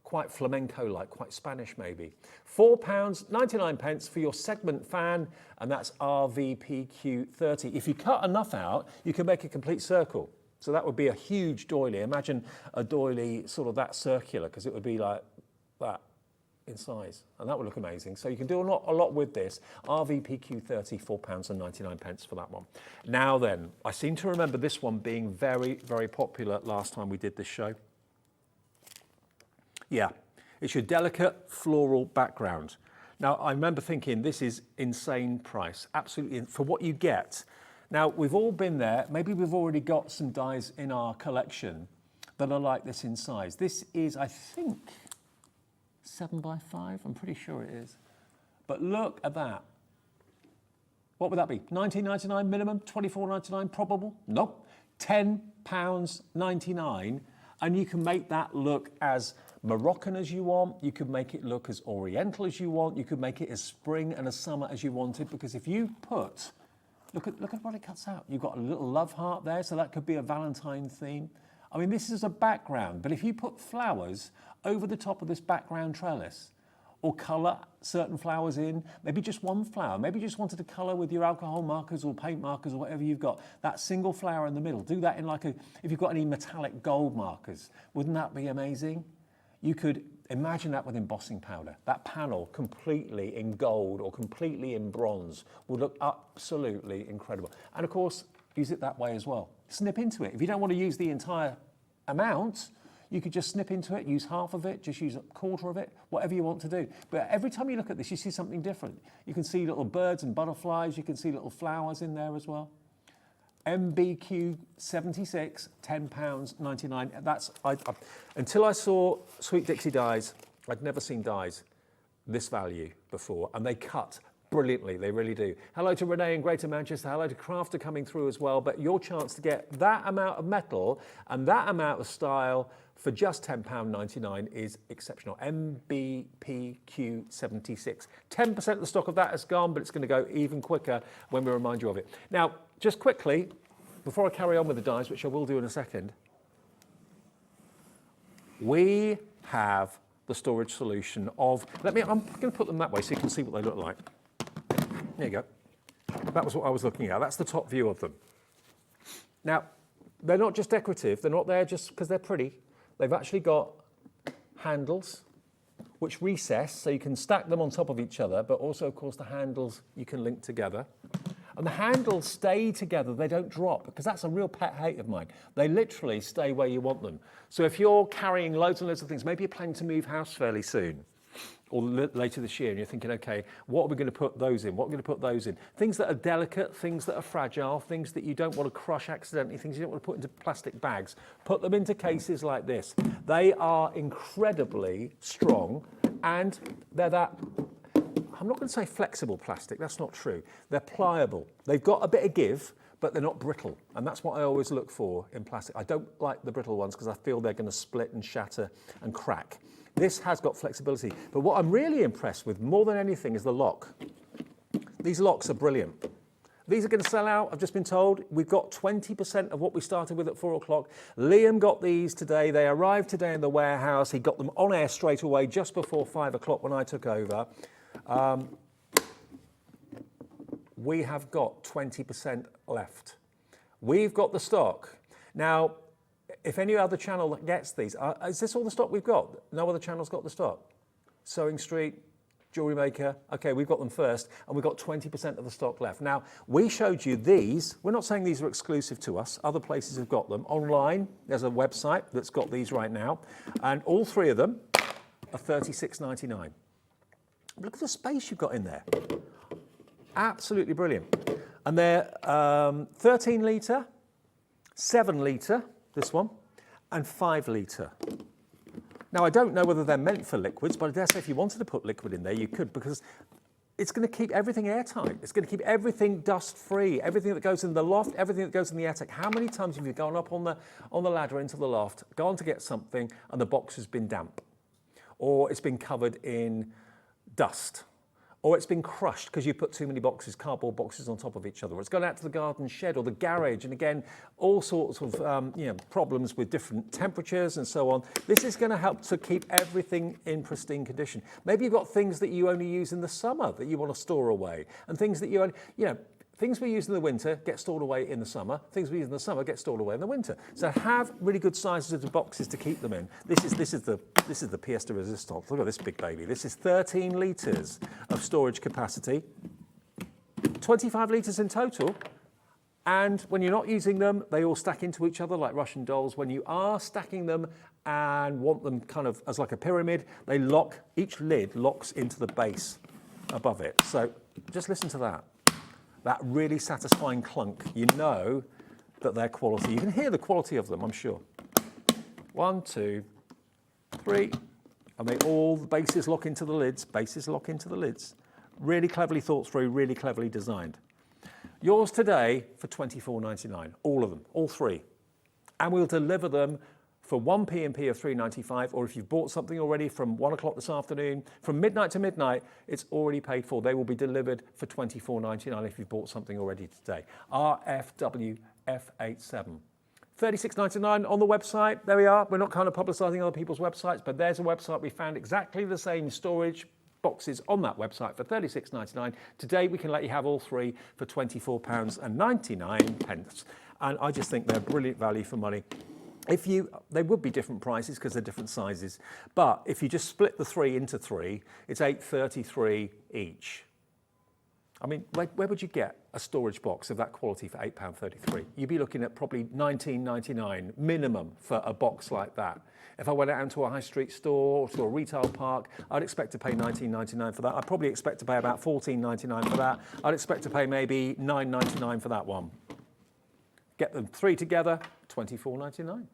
A: Quite flamenco-like, quite Spanish maybe. £4.99 for your segment fan, and that's RVPQ30. If you cut enough out, you can make a complete circle. So that would be a huge doily. Imagine a doily sort of that circular, because it would be like that in size, and that would look amazing. So you can do a lot with this. RVPQ30, £4.99 for that one. Now then, I seem to remember this one being very, very popular last time we did this show. Yeah, it's your delicate floral background. Now, I remember thinking this is insane price, absolutely, for what you get. Now, we've all been there. Maybe we've already got some dies in our collection that are like this in size. This is, I think, 7 by 5, I'm pretty sure it is. But look at that. What would that be? $19.99 minimum, $24.99 probable? Nope, £10.99, and you can make that look as Moroccan as you want, you could make it look as Oriental as you want, you could make it as spring and as summer as you wanted, because if you put, look at what it cuts out. You've got a little love heart there, so that could be a Valentine theme. I mean, this is a background, but if you put flowers over the top of this background trellis, or colour certain flowers in, maybe just one flower, maybe you just wanted to colour with your alcohol markers or paint markers or whatever you've got, that single flower in the middle, do that in like if you've got any metallic gold markers, wouldn't that be amazing? You could imagine that with embossing powder. That panel completely in gold or completely in bronze would look absolutely incredible. And of course, use it that way as well. Snip into it. If you don't want to use the entire amount, you could just snip into it, use half of it, just use a quarter of it, whatever you want to do. But every time you look at this, you see something different. You can see little birds and butterflies, you can see little flowers in there as well. MBQ76, £10.99. That's until I saw Sweet Dixie Dies, I'd never seen dies this value before, and they cut brilliantly, they really do. Hello to Renee in Greater Manchester, hello to Crafty coming through as well, but your chance to get that amount of metal and that amount of style for just £10.99 is exceptional. MBPQ76. 10% of the stock of that has gone, but it's going to go even quicker when we remind you of it. Now, just quickly, before I carry on with the dies, which I will do in a second, we have the storage solution of, I'm going to put them that way so you can see what they look like. There you go. That was what I was looking at. That's the top view of them. Now, they're not just decorative. They're not there just because they're pretty. They've actually got handles which recess so you can stack them on top of each other, but also, of course, the handles you can link together. And the handles stay together, they don't drop, because that's a real pet hate of mine. They literally stay where you want them. So if you're carrying loads and loads of things, maybe you're planning to move house fairly soon, or later this year, and you're thinking, okay, what are we going to put those in? What are we going to put those in? Things that are delicate, things that are fragile, things that you don't want to crush accidentally, things you don't want to put into plastic bags, put them into cases like this. They are incredibly strong, and they're that, I'm not going to say flexible plastic, that's not true. They're pliable. They've got a bit of give, but they're not brittle. And that's what I always look for in plastic. I don't like the brittle ones because I feel they're going to split and shatter and crack. This has got flexibility. But what I'm really impressed with more than anything is the lock. These locks are brilliant. These are going to sell out, I've just been told. We've got 20% of what we started with at 4 o'clock. Liam got these today. They arrived today in the warehouse. He got them on air straight away just before 5 o'clock when I took over. We have got 20% left. We've got the stock. Now, if any other channel that gets these, is this all the stock we've got? No other channel's got the stock? Sewing Street, Jewellery Maker, okay, we've got them first, and we've got 20% of the stock left. Now, we showed you these. We're not saying these are exclusive to us. Other places have got them. Online, there's a website that's got these right now, and all three of them are $36.99. Look at the space you've got in there. Absolutely brilliant. And they're 13 litre, 7 litre, this one, and 5 litre. Now, I don't know whether they're meant for liquids, but I dare say if you wanted to put liquid in there, you could, because it's going to keep everything airtight. It's going to keep everything dust-free, everything that goes in the loft, everything that goes in the attic. How many times have you gone up on the ladder into the loft, gone to get something, and the box has been damp? Or it's been covered in dust? Or it's been crushed because you put too many boxes, cardboard boxes on top of each other, or it's gone out to the garden shed or the garage, and again, all sorts of problems with different temperatures and so on. This is going to help to keep everything in pristine condition. Maybe you've got things that you only use in the summer that you want to store away, and things that you only, things we use in the winter get stored away in the summer. Things we use in the summer get stored away in the winter. So have really good sizes of the boxes to keep them in. This is the pièce de résistance. Look at this big baby. This is 13 litres of storage capacity, 25 litres in total. And when you're not using them, they all stack into each other like Russian dolls. When you are stacking them and want them kind of as like a pyramid, they lock. Each lid locks into the base above it. So just listen to that. That really satisfying clunk. You know that they're quality. You can hear the quality of them, I'm sure. 1, 2, 3, and the bases lock into the lids. Bases lock into the lids. Really cleverly thought through, really cleverly designed. Yours today for $24.99, all of them, all three. And we'll deliver them for 1 P&P of $3.95, or if you've bought something already from 1 o'clock this afternoon, from midnight to midnight, it's already paid for. They will be delivered for $24.99 if you've bought something already today. RFW F87. $36.99 on the website. There we are. We're not kind of publicising other people's websites, but there's a website. We found exactly the same storage boxes on that website for $36.99. Today we can let you have all three for £24.99. And I just think they're brilliant value for money. They would be different prices because they're different sizes, but if you just split the three into three, it's $8.33 each. I mean, where would you get a storage box of that quality for £8.33? You'd be looking at probably $19.99 minimum for a box like that. If I went out to a high street store or to a retail park, I'd expect to pay $19.99 for that. I'd probably expect to pay about $14.99 for that. I'd expect to pay maybe $9.99 for that one. Get them 3 together, $24.99.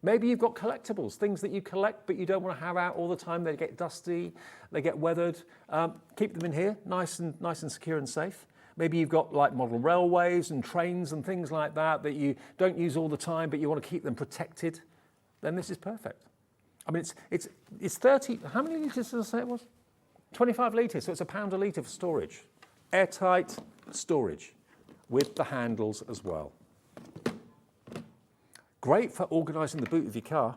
A: Maybe you've got collectibles, things that you collect but you don't want to have out all the time. They get dusty, they get weathered. Keep them in here, nice and secure and safe. Maybe you've got like model railways and trains and things like that that you don't use all the time but you want to keep them protected. Then this is perfect. I mean, it's 30. How many litres did I say it was? 25 litres, so it's £1 a litre for storage. Airtight storage with the handles as well. Great for organising the boot of your car.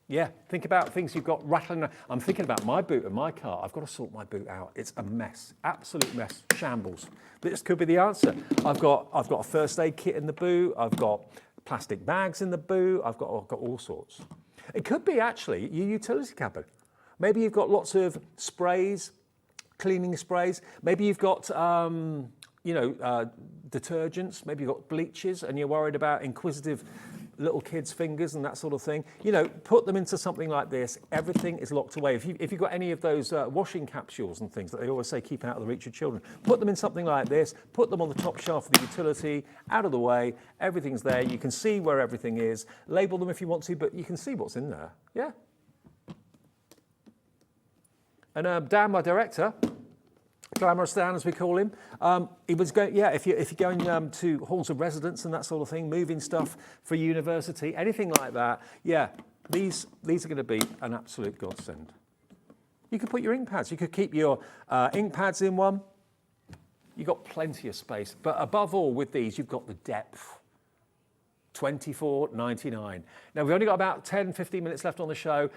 A: Yeah, think about things you've got rattling. I'm thinking about my boot of my car. I've got to sort my boot out. It's a mess, absolute mess, shambles. This could be the answer. I've got a first aid kit in the boot. I've got plastic bags in the boot. I've got all sorts. It could be actually your utility cabinet. Maybe you've got lots of sprays, cleaning sprays. Maybe you've got detergents. Maybe you've got bleaches, and you're worried about inquisitive little kids' fingers and that sort of thing. Put them into something like this. Everything is locked away. If you've got any of those washing capsules and things that they always say keep out of the reach of children, put them in something like this. Put them on the top shelf of the utility, out of the way. Everything's there. You can see where everything is. Label them if you want to, but you can see what's in there. Yeah. And Dan, my director, Glamorous Dan, as we call him. He was going, if you're going to halls of residence and that sort of thing, moving stuff for university, anything like that, these are going to be an absolute godsend. You could put your ink pads. You could keep your ink pads in one. You've got plenty of space. But above all, with these, you've got the depth. $24.99. Now, we've only got about 10, 15 minutes left on the show.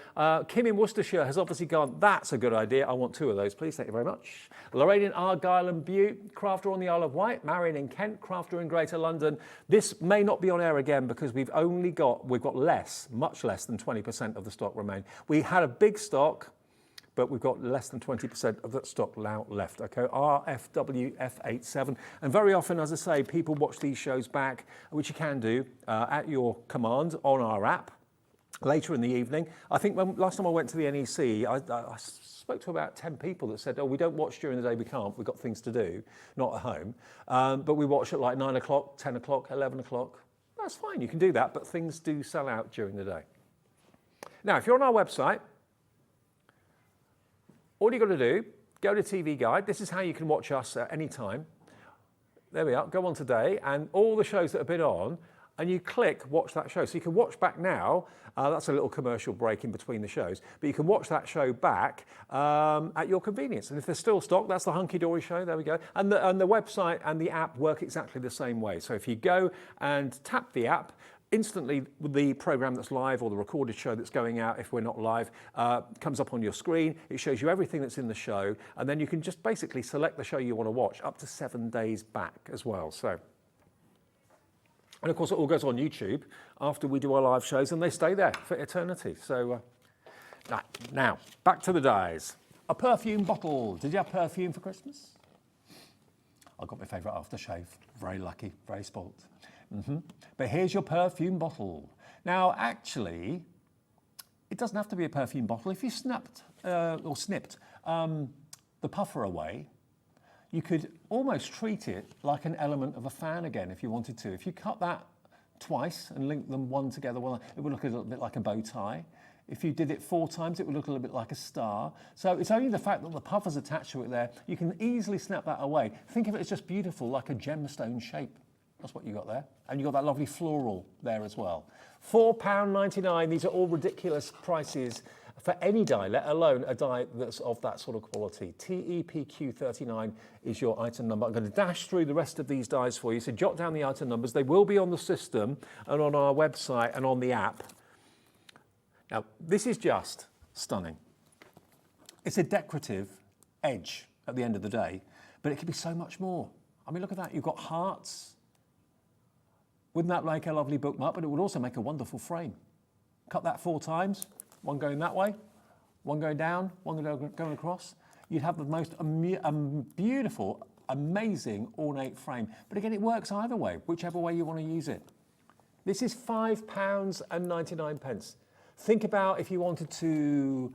A: Kim in Worcestershire has obviously gone, that's a good idea. I want 2 of those, please. Thank you very much. Lorraine in Argyll and Bute, Crafter on the Isle of Wight, Marion in Kent, Crafter in Greater London. This may not be on air again because we've got much less than 20% of the stock remain. We had a big stock, but we've got less than 20% of that stock now left, okay? RFWF87. And very often, as I say, people watch these shows back, which you can do at your command on our app later in the evening. I think last time I went to the NEC, I spoke to about 10 people that said, we don't watch during the day, we can't, we've got things to do, not at home. But we watch at like 9 o'clock, 10 o'clock, 11 o'clock. That's fine, you can do that, but things do sell out during the day. Now, if you're on our website, all you've got to do, go to TV Guide. This is how you can watch us at any time. There we are. Go on today, and all the shows that have been on, and you click watch that show. So you can watch back now. That's a little commercial break in between the shows. But you can watch that show back at your convenience. And if there's still stock, that's the Hunkydory show. There we go. And the website and the app work exactly the same way. So if you go and tap the app, instantly the program that's live or the recorded show that's going out, if we're not live, comes up on your screen. It shows you everything that's in the show, and then you can just basically select the show you want to watch up to 7 days back as well. So, and of course it all goes on YouTube after we do our live shows, and they stay there for eternity. So now back to the dies. A perfume bottle. Did you have perfume for Christmas? I got my favourite aftershave. Very lucky, very spoilt. But here's your perfume bottle. Now, actually, it doesn't have to be a perfume bottle. If you snipped the puffer away, you could almost treat it like an element of a fan again if you wanted to. If you cut that twice and link them one together, it would look a little bit like a bow tie. If you did it 4 times, it would look a little bit like a star. So it's only the fact that the puffer's attached to it there. You can easily snap that away. Think of it as just beautiful, like a gemstone shape. That's what you got there. And you got that lovely floral there as well. £4.99. These are all ridiculous prices for any die, let alone a die that's of that sort of quality. TEPQ39 is your item number. I'm going to dash through the rest of these dies for you. So jot down the item numbers. They will be on the system and on our website and on the app. Now, this is just stunning. It's a decorative edge at the end of the day, but it could be so much more. I mean, look at that. You've got hearts. Wouldn't that make a lovely bookmark? But it would also make a wonderful frame. Cut that 4 times, one going that way, one going down, one going across. You'd have the most beautiful, amazing, ornate frame. But again, it works either way, whichever way you want to use it. This is £5.99. Think about if you wanted to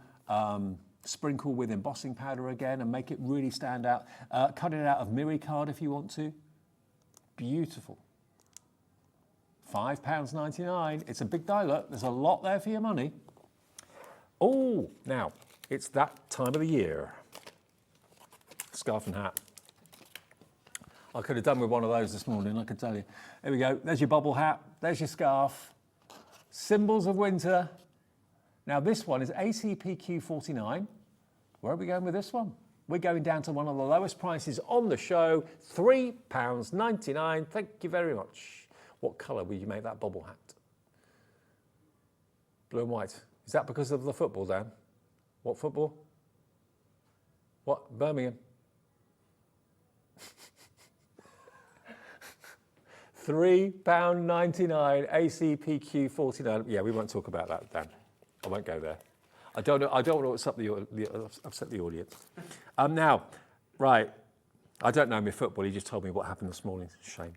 A: sprinkle with embossing powder again and make it really stand out. Cut it out of Miri card if you want to. Beautiful. £5.99. It's a big die, look. There's a lot there for your money. Oh, now, it's that time of the year. Scarf and hat. I could have done with one of those this morning, I can tell you. Here we go. There's your bubble hat. There's your scarf. Symbols of winter. Now, this one is ACPQ 49. Where are we going with this one? We're going down to one of the lowest prices on the show, £3.99. Thank you very much. What colour will you make that bubble hat? Blue and white. Is that because of the football, Dan? What football? What? Birmingham. £3.99 ACPQ 49. Yeah, we won't talk about that, Dan. I won't go there. I don't know what's upset the audience. Now, right, I don't know my football. He just told me what happened this morning. Shame.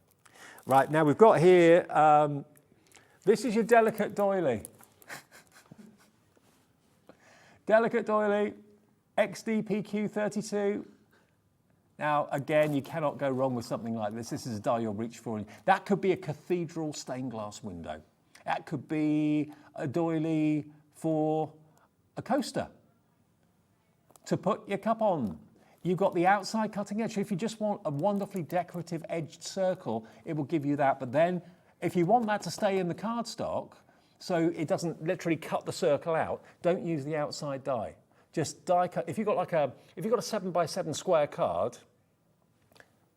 A: Right, now we've got here, this is your delicate doily. Delicate doily, XDPQ 32. Now, again, you cannot go wrong with something like this. This is a die you'll reach for. That could be a cathedral stained glass window. That could be a doily for a coaster to put your cup on. You've got the outside cutting edge. So if you just want a wonderfully decorative edged circle, it will give you that. But then if you want that to stay in the cardstock, so it doesn't literally cut the circle out, don't use the outside die. Just die cut. If you've got a 7x7 square card,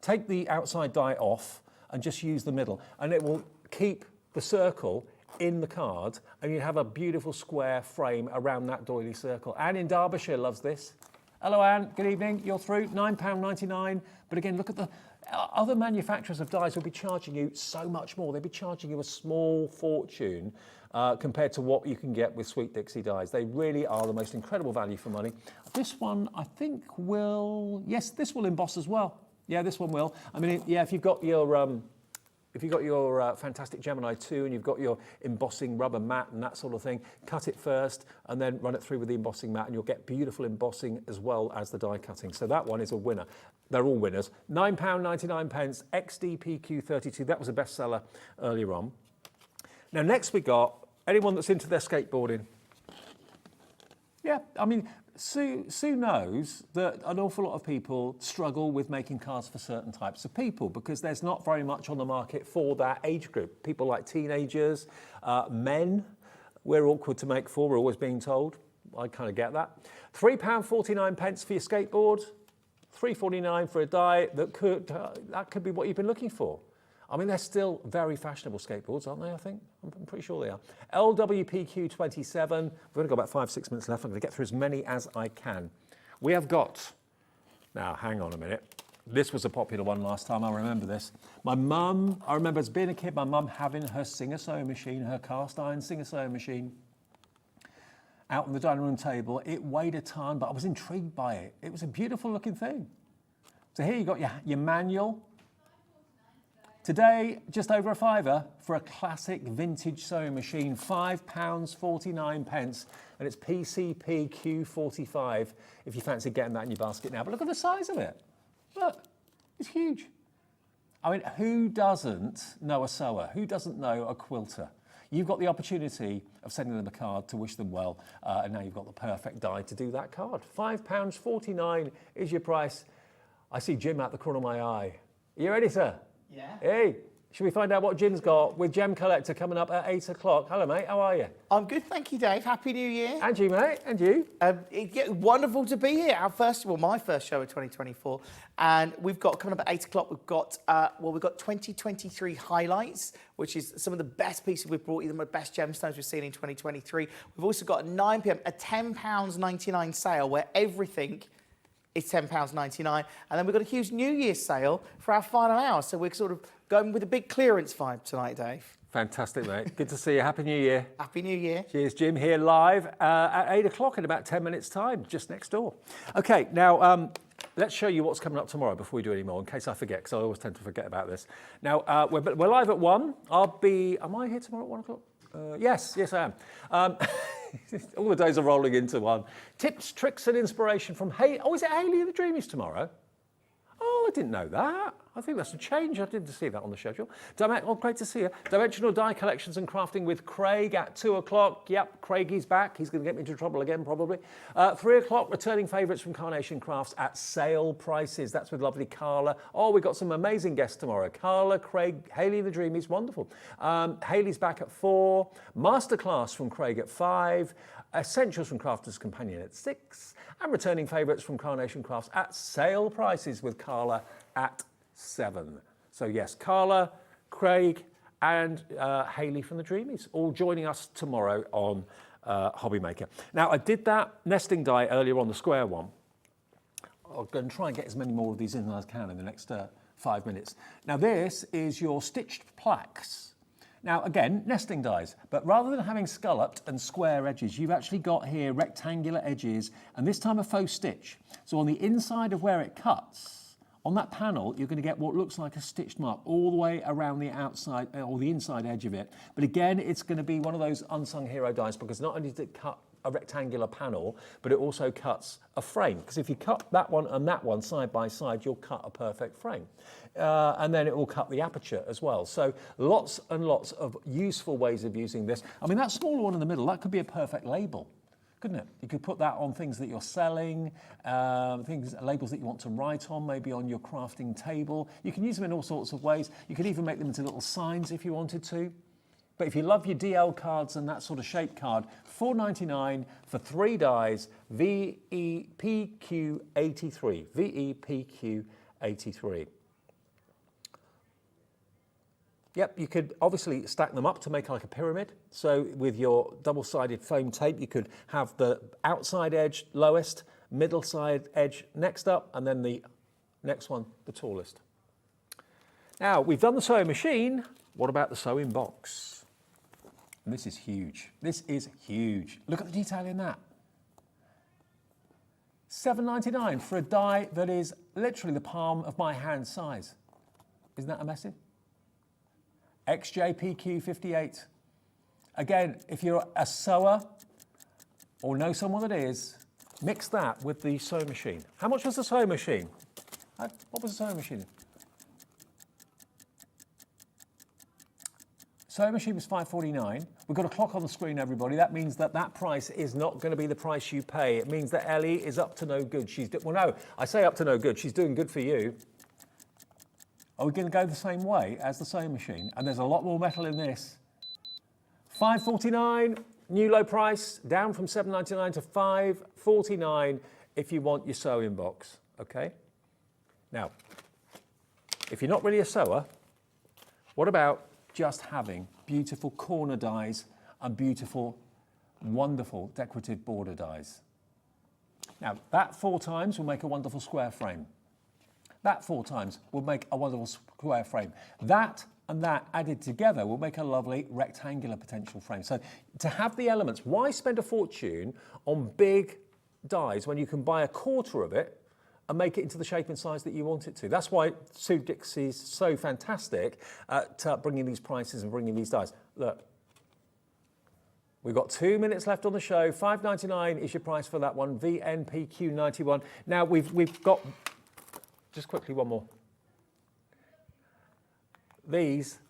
A: take the outside die off and just use the middle, and it will keep the circle in the card, and you have a beautiful square frame around that doily circle. Anne in Derbyshire loves this. Hello, Anne. Good evening. You're through. £9.99. But again, look at the other manufacturers of dies will be charging you so much more. They'll be charging you a small fortune compared to what you can get with Sweet Dixie Dies. They really are the most incredible value for money. This one, I think, will... Yes, this will emboss as well. Yeah, this one will. I mean, yeah, if you've got your... If you've got your fantastic Gemini 2 and you've got your embossing rubber mat and that sort of thing, cut it first and then run it through with the embossing mat and you'll get beautiful embossing as well as the die cutting. So that one is a winner. They're all winners. £9.99, XDPQ 32. That was a bestseller earlier on. Now, next we got anyone that's into their skateboarding. Yeah, I mean, Sue knows that an awful lot of people struggle with making cards for certain types of people because there's not very much on the market for that age group. People like teenagers, men, we're awkward to make for, we're always being told. I kind of get that. £3.49 for your skateboard, £3.49 for a die that could be what you've been looking for. I mean, they're still very fashionable skateboards, aren't they, I think? I'm pretty sure they are. LWPQ 27. We've only got about 5-6 minutes left. I'm going to get through as many as I can. We have got... Now, hang on a minute. This was a popular one last time. I remember this. My mum, I remember as being a kid, my mum having her Singer-sewing machine, her cast-iron Singer-sewing machine, out on the dining room table. It weighed a ton, but I was intrigued by it. It was a beautiful-looking thing. So here you got your manual. Today, just over a £5 for a classic vintage sewing machine, £5.49, and it's PCP Q45 if you fancy getting that in your basket now. But look at the size of it. Look, it's huge. I mean, who doesn't know a sewer? Who doesn't know a quilter? You've got the opportunity of sending them a card to wish them well, and now you've got the perfect die to do that card. £5.49 is your price. I see Jim out the corner of my eye. Are you ready, sir?
J: Yeah.
A: Hey, should we find out what Jim's got with Gem Collector coming up at 8 o'clock? Hello, mate. How are you?
J: I'm good, thank you, Dave. Happy New Year.
A: And you, mate. And you.
J: Wonderful to be here. My first show of 2024. And we've got, coming up at 8 o'clock, we've got 2023 highlights, which is some of the best pieces we've brought you, the best gemstones we've seen in 2023. We've also got at 9 p.m, a £10.99 sale where everything is £10.99. And then we've got a huge New Year's sale for our final hour. So we're sort of going with a big clearance vibe tonight, Dave.
A: Fantastic, mate. Good to see you. Happy New Year.
J: Happy New Year.
A: Cheers, Jim, here live at 8 o'clock in about 10 minutes' time, just next door. OK, now, let's show you what's coming up tomorrow before we do any more, in case I forget, because I always tend to forget about this. Now, we're live at 1. Am I here tomorrow at 1 o'clock? Yes, I am. All the days are rolling into one. Tips, tricks and inspiration from Haley. Oh, is it Haley of the Dreamies tomorrow? Oh, I didn't know that. I think that's a change. I didn't see that on the schedule. Great to see you. Dimensional Die Collections and Crafting with Craig at 2 o'clock. Yep, Craigie's back. He's going to get me into trouble again, probably. 3 o'clock, returning favourites from Carnation Crafts at sale prices. That's with lovely Carla. Oh, we've got some amazing guests tomorrow. Carla, Craig, Hayley the Dreamies, wonderful. Hayley's back at 4. Masterclass from Craig at 5. Essentials from Crafter's Companion at 6. And returning favourites from Carnation Crafts at sale prices with Carla at 7. So yes, Carla, Craig and Hayley from the Dreamies all joining us tomorrow on Hobby Maker. Now I did that nesting die earlier on, the square one. I'm going to try and get as many more of these in as I can in the next 5 minutes. Now this is your stitched plaques. Now again, nesting dies, but rather than having scalloped and square edges, you've actually got here rectangular edges, and this time a faux stitch. So on the inside of where it cuts, on that panel, you're going to get what looks like a stitched mark all the way around the outside or the inside edge of it. But again, it's going to be one of those unsung hero dies, because not only does it cut a rectangular panel, but it also cuts a frame. Because if you cut that one and that one side by side, you'll cut a perfect frame. And then it will cut the aperture as well. So lots and lots of useful ways of using this. I mean, that smaller one in the middle, that could be a perfect label, couldn't it? You could put that on things that you're selling, labels that you want to write on, maybe on your crafting table. You can use them in all sorts of ways. You could even make them into little signs if you wanted to. But if you love your DL cards and that sort of shape card, $4.99 for 3 dies, VEPQ83. VEPQ83. Yep, you could obviously stack them up to make like a pyramid. So with your double-sided foam tape, you could have the outside edge lowest, middle side edge next up, and then the next one, the tallest. Now, we've done the sewing machine. What about the sewing box? And this is huge. This is huge. Look at the detail in that. $7.99 for a die that is literally the palm of my hand size. Isn't that massive? XJPQ58. Again, if you're a sewer or know someone that is, mix that with the sewing machine. How much was the sewing machine? What was the sewing machine? Sewing machine was $5.49. We've got a clock on the screen, everybody. That means that that price is not going to be the price you pay. It means that Ellie is up to no good. Well, no, I say up to no good. She's doing good for you. Are we going to go the same way as the sewing machine? And there's a lot more metal in this. $5.49, new low price, down from $7.99 to $5.49 if you want your sewing box, okay? Now, if you're not really a sewer, what about just having beautiful corner dies and beautiful, wonderful decorative border dies? Now, that 4 times will make a wonderful square frame. That 4 times will make a wonderful square frame. That and that added together will make a lovely rectangular potential frame. So to have the elements, why spend a fortune on big dies when you can buy a quarter of it and make it into the shape and size that you want it to? That's why Sweet Dixie is so fantastic at bringing these prices and bringing these dies. Look, we've got 2 minutes left on the show. $5.99 is your price for that one, VNPQ91. Now we've got, just quickly one more. These,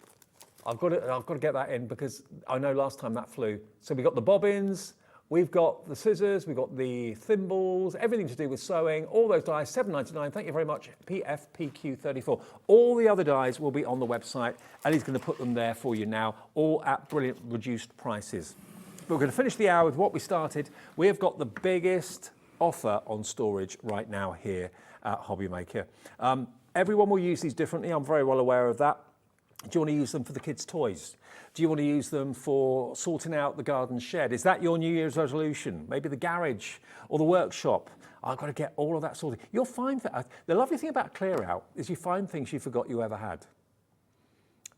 A: I've got to get that in because I know last time that flew. So we've got the bobbins, we've got the scissors, we've got the thimbles, everything to do with sewing, all those dies, $7.99. Thank you very much, PFPQ34. All the other dies will be on the website. Ellie's going to put them there for you now, all at brilliant reduced prices. But we're going to finish the hour with what we started. We have got the biggest offer on storage right now here at Hobby Maker. Everyone will use these differently. I'm very well aware of that. Do you want to use them for the kids' toys? Do you want to use them for sorting out the garden shed? Is that your New Year's resolution? Maybe the garage or the workshop? I've got to get all of that sorted. You'll find that the lovely thing about clear out is you find things you forgot you ever had.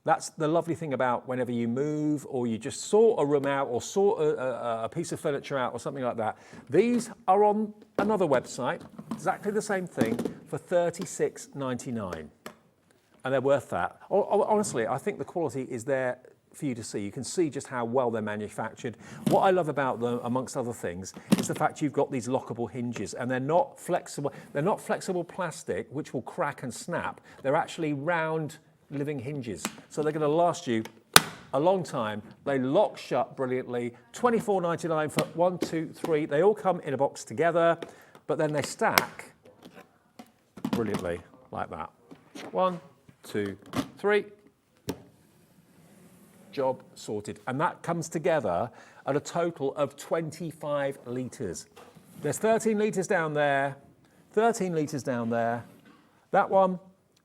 A: That's the lovely thing about whenever you move or you just sort a room out or sort a piece of furniture out or something like that. These are on another website, exactly the same thing, for $36.99. And they're worth that. Honestly, I think the quality is there for you to see. You can see just how well they're manufactured. What I love about them, amongst other things, is the fact you've got these lockable hinges, and they're not flexible. They're not flexible plastic, which will crack and snap. They're actually round living hinges, so they're going to last you a long time. They lock shut brilliantly. $24.99 for 1, 2, 3. They all come in a box together, but then they stack brilliantly like that. 1, 2, 3. Job sorted. And that comes together at a total of 25 litres. There's 13 litres down there, 13 litres down there. That one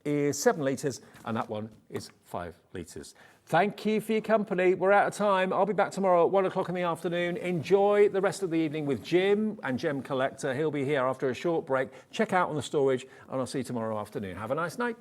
A: is 7 litres, and that one is 5 litres. Thank you for your company. We're out of time. I'll be back tomorrow at 1 o'clock in the afternoon. Enjoy the rest of the evening with Jim and Gem Collector. He'll be here after a short break. Check out on the storage, and I'll see you tomorrow afternoon. Have a nice night.